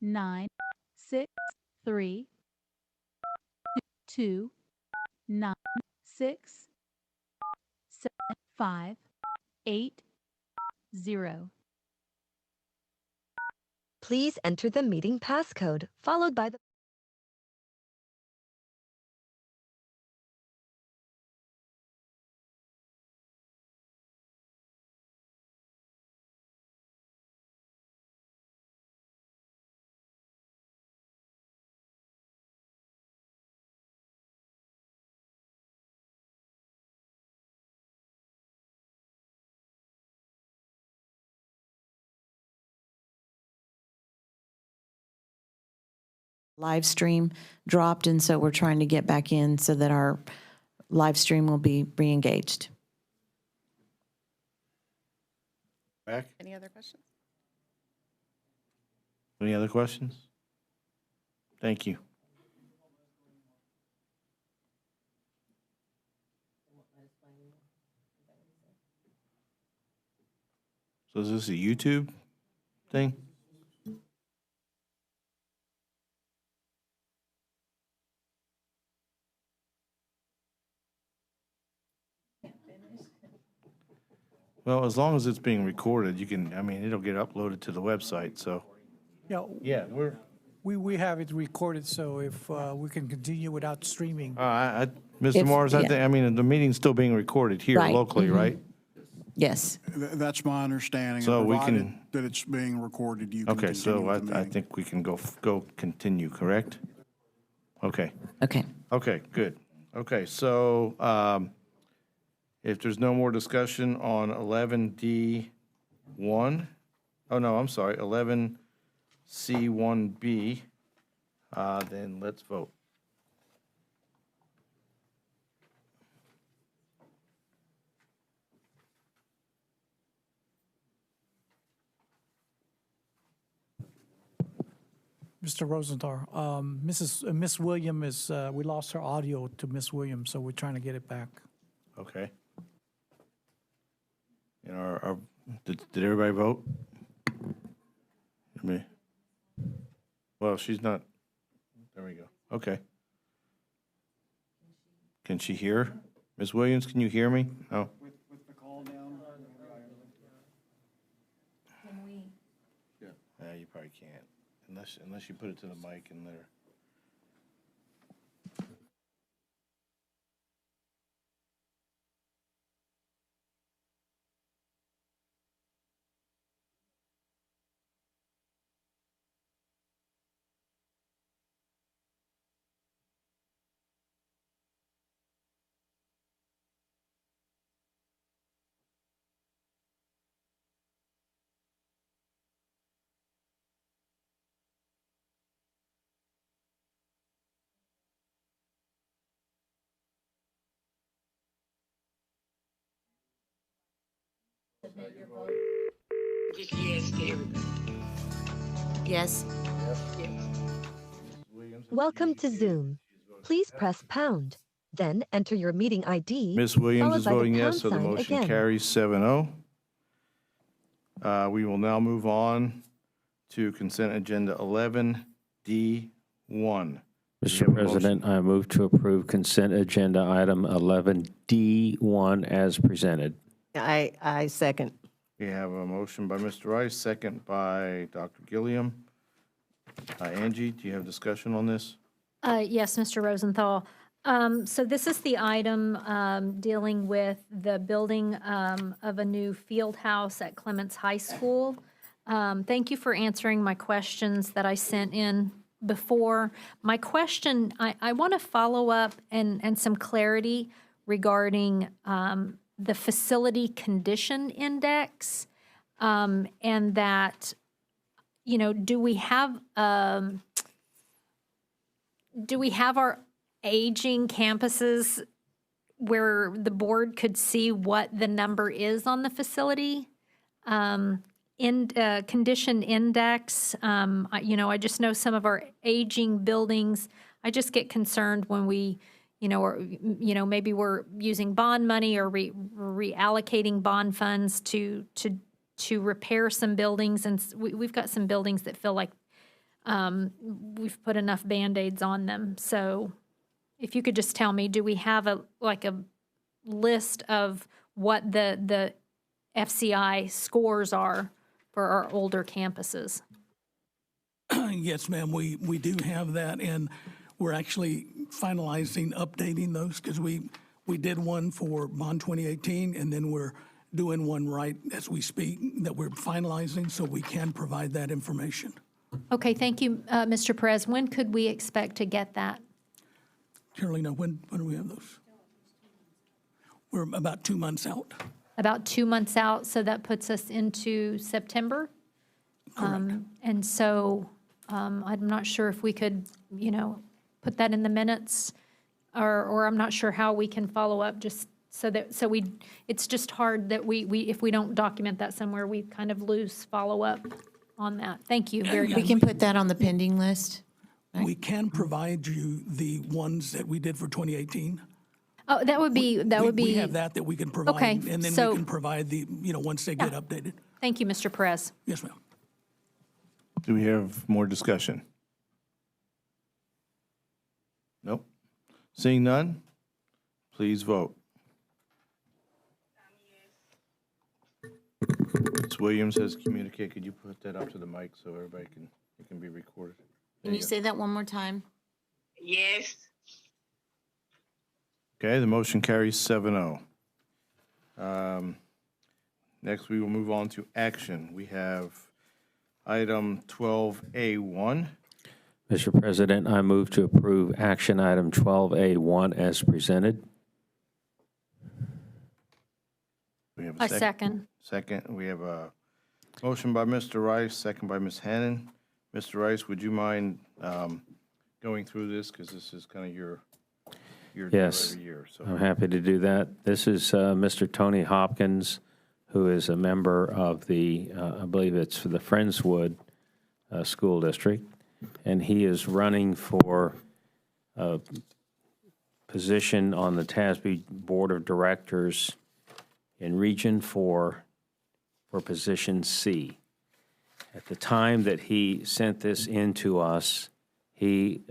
Nine, 6, 3, 2, 9, 6, 7, 5, 8, 0. please enter the meeting passcode, followed by the Live stream dropped, and so we're trying to get back in so that our live stream will be re-engaged. Back? Any other questions? Any other questions? Thank you. So is this a YouTube thing? Well, as long as it's being recorded, you can, I mean, it'll get uploaded to the website, so. Yeah, Yeah, we have it recorded, so if we can continue without streaming. Mr. If- Morris, I yeah. think, I mean, the meeting's still being recorded here Right, locally, mhm. right? Yes. That's my understanding. So and we provided can- that it's being recorded, you can Okay, continue so with the I meeting. think we can go continue, correct? Okay. Okay. Okay, good. Okay, so if there's no more discussion on 11D1, oh, no, I'm sorry, 11C1B, then let's vote. Mr. Rosenthal, Miss William is, we lost her audio to Miss Williams, so we're trying to get it back. Okay. And did everybody vote? Me? Well, she's not, there we go. Okay. Can she hear? Ms. Williams, can you hear me? No? Yeah, you probably can't, unless you put it to the mic and let her. Yes. Welcome to Zoom. Please press pound, then enter your meeting ID. Ms. Williams followed is by the voting yes, pound so the sign motion again. carries 7-0. We will now move on to consent agenda 11D1. Mr. President, I move to approve consent agenda item 11D1 as presented. I second. We have a motion by Mr. Rice, second by Dr. Gilliam. Angie, do you have discussion on this? Yes, Mr. Rosenthal. So this is the item dealing with the building of a new field house at Clements High School. Thank you for answering my questions that I sent in before. My question, I want to follow up and some clarity regarding the facility condition index, and that, you know, do we have our aging campuses where the board could see what the number is on the facility? Condition index, I just know some of our aging buildings, I just get concerned when we, maybe we're using bond money or reallocating bond funds to repair some buildings, and we've got some buildings that feel like we've put enough Band-Aids on them. So if you could just tell me, do we have a list of what the FCI scores are for our older campuses? Yes, ma'am, we do have that, and we're actually finalizing, updating those, because we did one for Bond 2018, and then we're doing one right as we speak that we're finalizing, so we can provide that information. Okay, thank you, Mr. Perez. When could we expect to get that? Carolina, when do we have those? We're about 2 months out. About 2 months out, so that puts us into September? And so I'm not sure if we could, put that in the minutes, or I'm not sure how we can follow up, just it's just hard that we if we don't document that somewhere, we kind of lose follow-up on that. Thank you very much. We can put that on the pending list. We can provide you the ones that we did for 2018. Oh, that would be. We have that we can provide. Okay, And then so- we can provide the, once they get updated. Thank you, Mr. Perez. Yes, ma'am. Do we have more discussion? Nope. Seeing none, please vote. Williams has communicated. Could you put that up to the mic so everybody it can be recorded? There Can you go. say that one more time? Yes. Okay, the motion carries 7-0. Next, we will move on to action. We have item 12A1. Mr. President, I move to approve action item 12A1 as presented. We have a I second. Second, we have a motion by Mr. Rice, second by Ms. Hannon. Mr. Rice, would you mind going through this, because this is kind of your deal Yes, every year? So I'm happy to do that. This is Mr. Tony Hopkins, who is a member of the, I believe it's for the Friendswood School District, and he is running for a position on the TASB Board of Directors in Region 4 for position C. At the time that he sent this in to us, he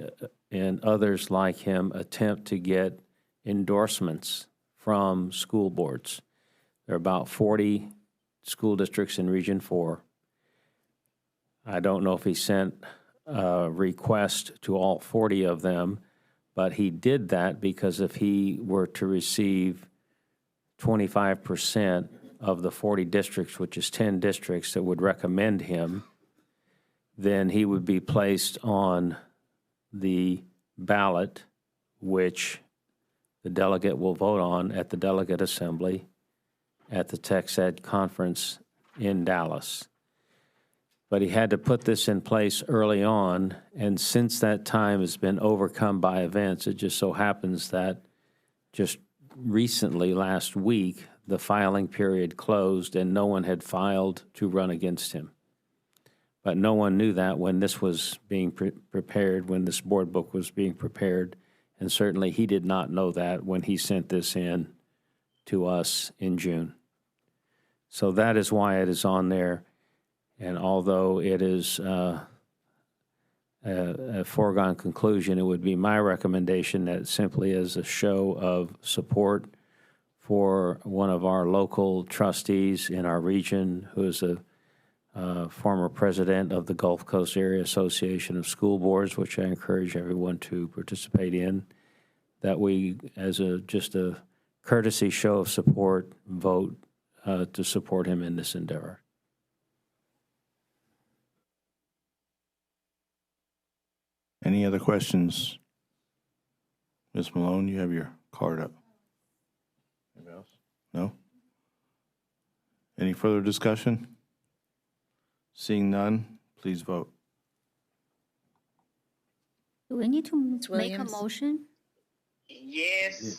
and others like him attempt to get endorsements from school boards. There are about 40 school districts in Region 4. I don't know if he sent a request to all 40 of them, but he did that because if he were to receive 25% of the 40 districts, which is 10 districts that would recommend him, then he would be placed on the ballot, which the delegate will vote on at the delegate assembly at the TexEd conference in Dallas. But he had to put this in place early on, and since that time has been overcome by events, it just so happens that just recently, last week, the filing period closed and no one had filed to run against him. But no one knew that when this was being prepared, when this board book was being prepared, and certainly he did not know that when he sent this in to us in June. So that is why it is on there, and although it is a foregone conclusion, it would be my recommendation that simply as a show of support for one of our local trustees in our region, who is a former president of the Gulf Coast Area Association of School Boards, which I encourage everyone to participate in, that we, as just a courtesy show of support, vote to support him in this endeavor. any other questions? Ms. Malone, you have your card up. Anybody else? No? Any further discussion? Seeing none, please vote. Do we need to make a Williams? motion? Yes.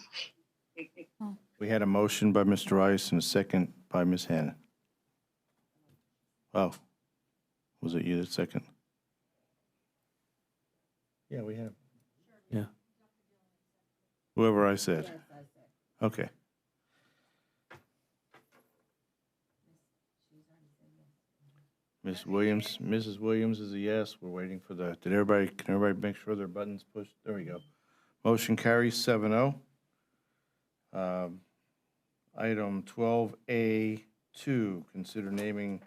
We had a motion by Mr. Rice and a second by Ms. Hannon. Oh, was it you that second? Yeah, we have. Yeah. Whoever I said. Okay. Ms. Williams, Mrs. Williams is a yes. We're waiting for the, can everybody make sure their button's pushed? There we go. Motion carries 7-0. Item 12A2, consider naming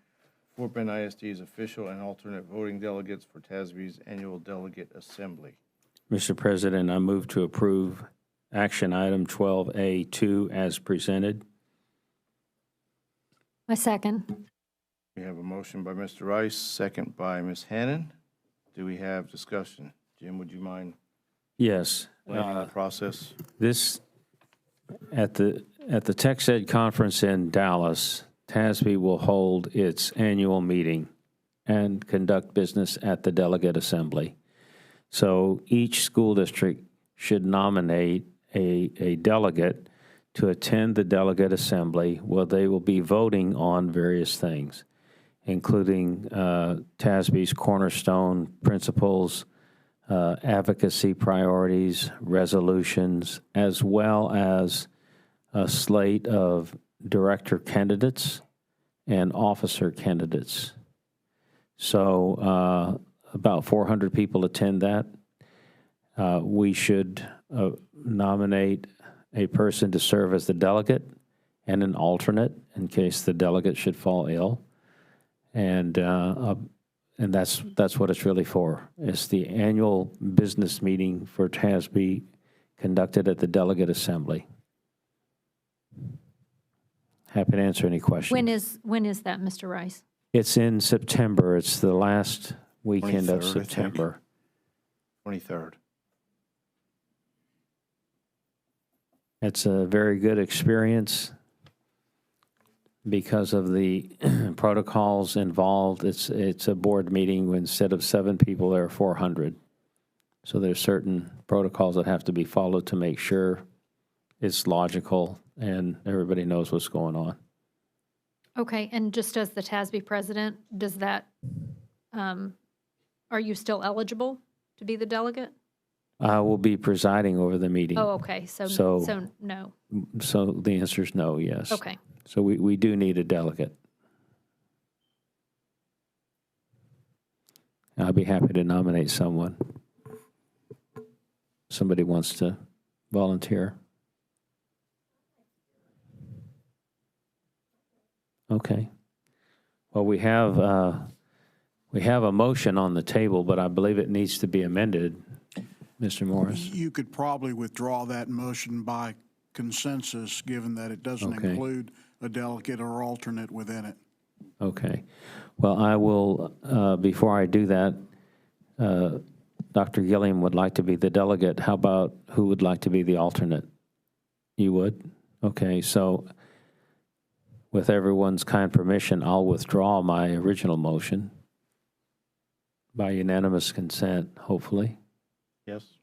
Fort Bend ISD's official and alternate voting delegates for TASB's annual delegate assembly. Mr. President, I move to approve action item 12A2 as presented. I second. We have a motion by Mr. Rice, second by Ms. Hannon. Do we have discussion? Jim, would you mind Yes. explaining the process? This, at the TexEd conference in Dallas, TASB will hold its annual meeting and conduct business at the delegate assembly. So each school district should nominate a delegate to attend the delegate assembly where they will be voting on various things, including TASB's cornerstone principles, advocacy priorities, resolutions, as well as a slate of director candidates and officer candidates. So about 400 people attend that. We should nominate a person to serve as the delegate and an alternate in case the delegate should fall ill. And that's what it's really for. It's the annual business meeting for TASB conducted at the Delegate Assembly. Happy to answer any questions. When is that, Mr. Rice? It's in September. It's the last weekend 23rd, I of think. September. 23rd. It's a very good experience because of the protocols involved. It's a board meeting. Instead of 7 people, there are 400. So there's certain protocols that have to be followed to make sure it's logical and everybody knows what's going on. Okay, and just as the TASB president, does that, are you still eligible to be the delegate? I will be presiding over the meeting. Oh, okay, so no. So the answer is no, yes. Okay. So we do need a delegate. I'll be happy to nominate someone. Somebody wants to volunteer. Okay. Well, we have a motion on the table, but I believe it needs to be amended. Mr. Morris? You could probably withdraw that motion by consensus, given that it doesn't Okay. include a delegate or alternate within it. Okay. Well, I will, before I do that, Dr. Gilliam would like to be the delegate. How about who would like to be the alternate? You would? Okay, so with everyone's kind permission, I'll withdraw my original motion by unanimous consent, hopefully, Yes.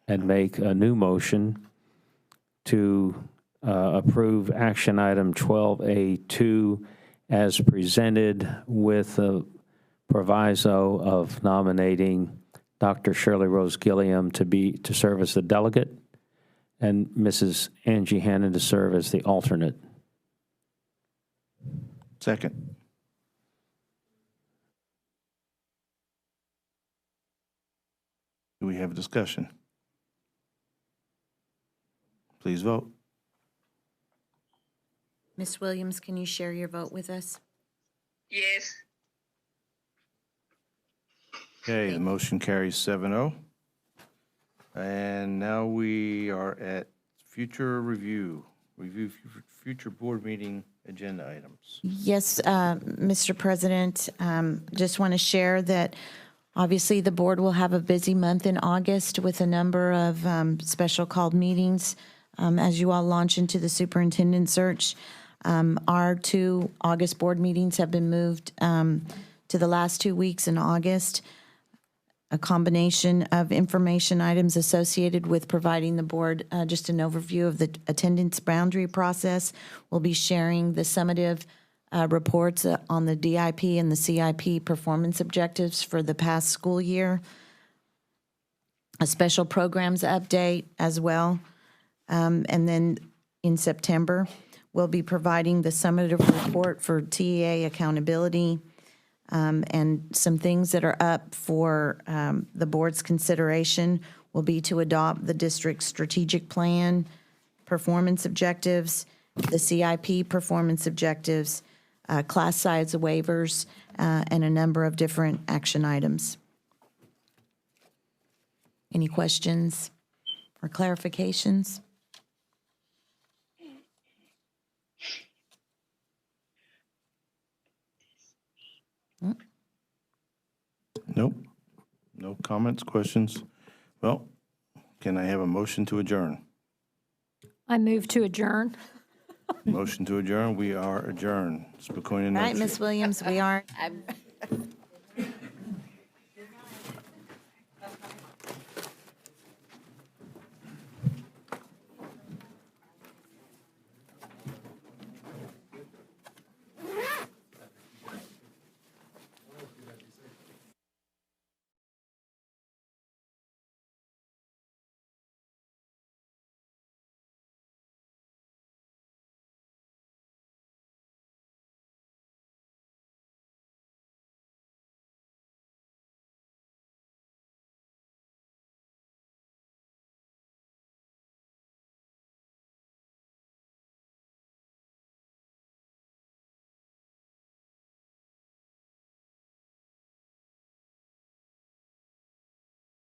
and make a new motion to approve action item 12A2 as presented with a proviso of nominating Dr. Shirley Rose Gilliam to serve as the delegate and Mrs. Angie Hannon to serve as the alternate. Second. Do we have a discussion? Please vote. Ms. Williams, can you share your vote with us? Yes. Okay, the motion carries 7-0. And now we are at future review future board meeting agenda items. Yes, Mr. President, just want to share that obviously the board will have a busy month in August with a number of special called meetings as you all launch into the superintendent search. Our 2 August board meetings have been moved to the last 2 weeks in August. A combination of information items associated with providing the board just an overview of the attendance boundary process. We'll be sharing the summative reports on the DIP and the CIP performance objectives for the past school year. A special programs update as well. And then in September, we'll be providing the summative report for TEA accountability, and some things that are up for the board's consideration will be to adopt the district's strategic plan, performance objectives, the CIP performance objectives, class size waivers, and a number of different action items. Any questions or clarifications? Nope. No comments, questions? Well, can I have a motion to adjourn? I move to adjourn. Motion to adjourn. We are adjourned. Spokane All right, Nursery. Ms. Williams, we are.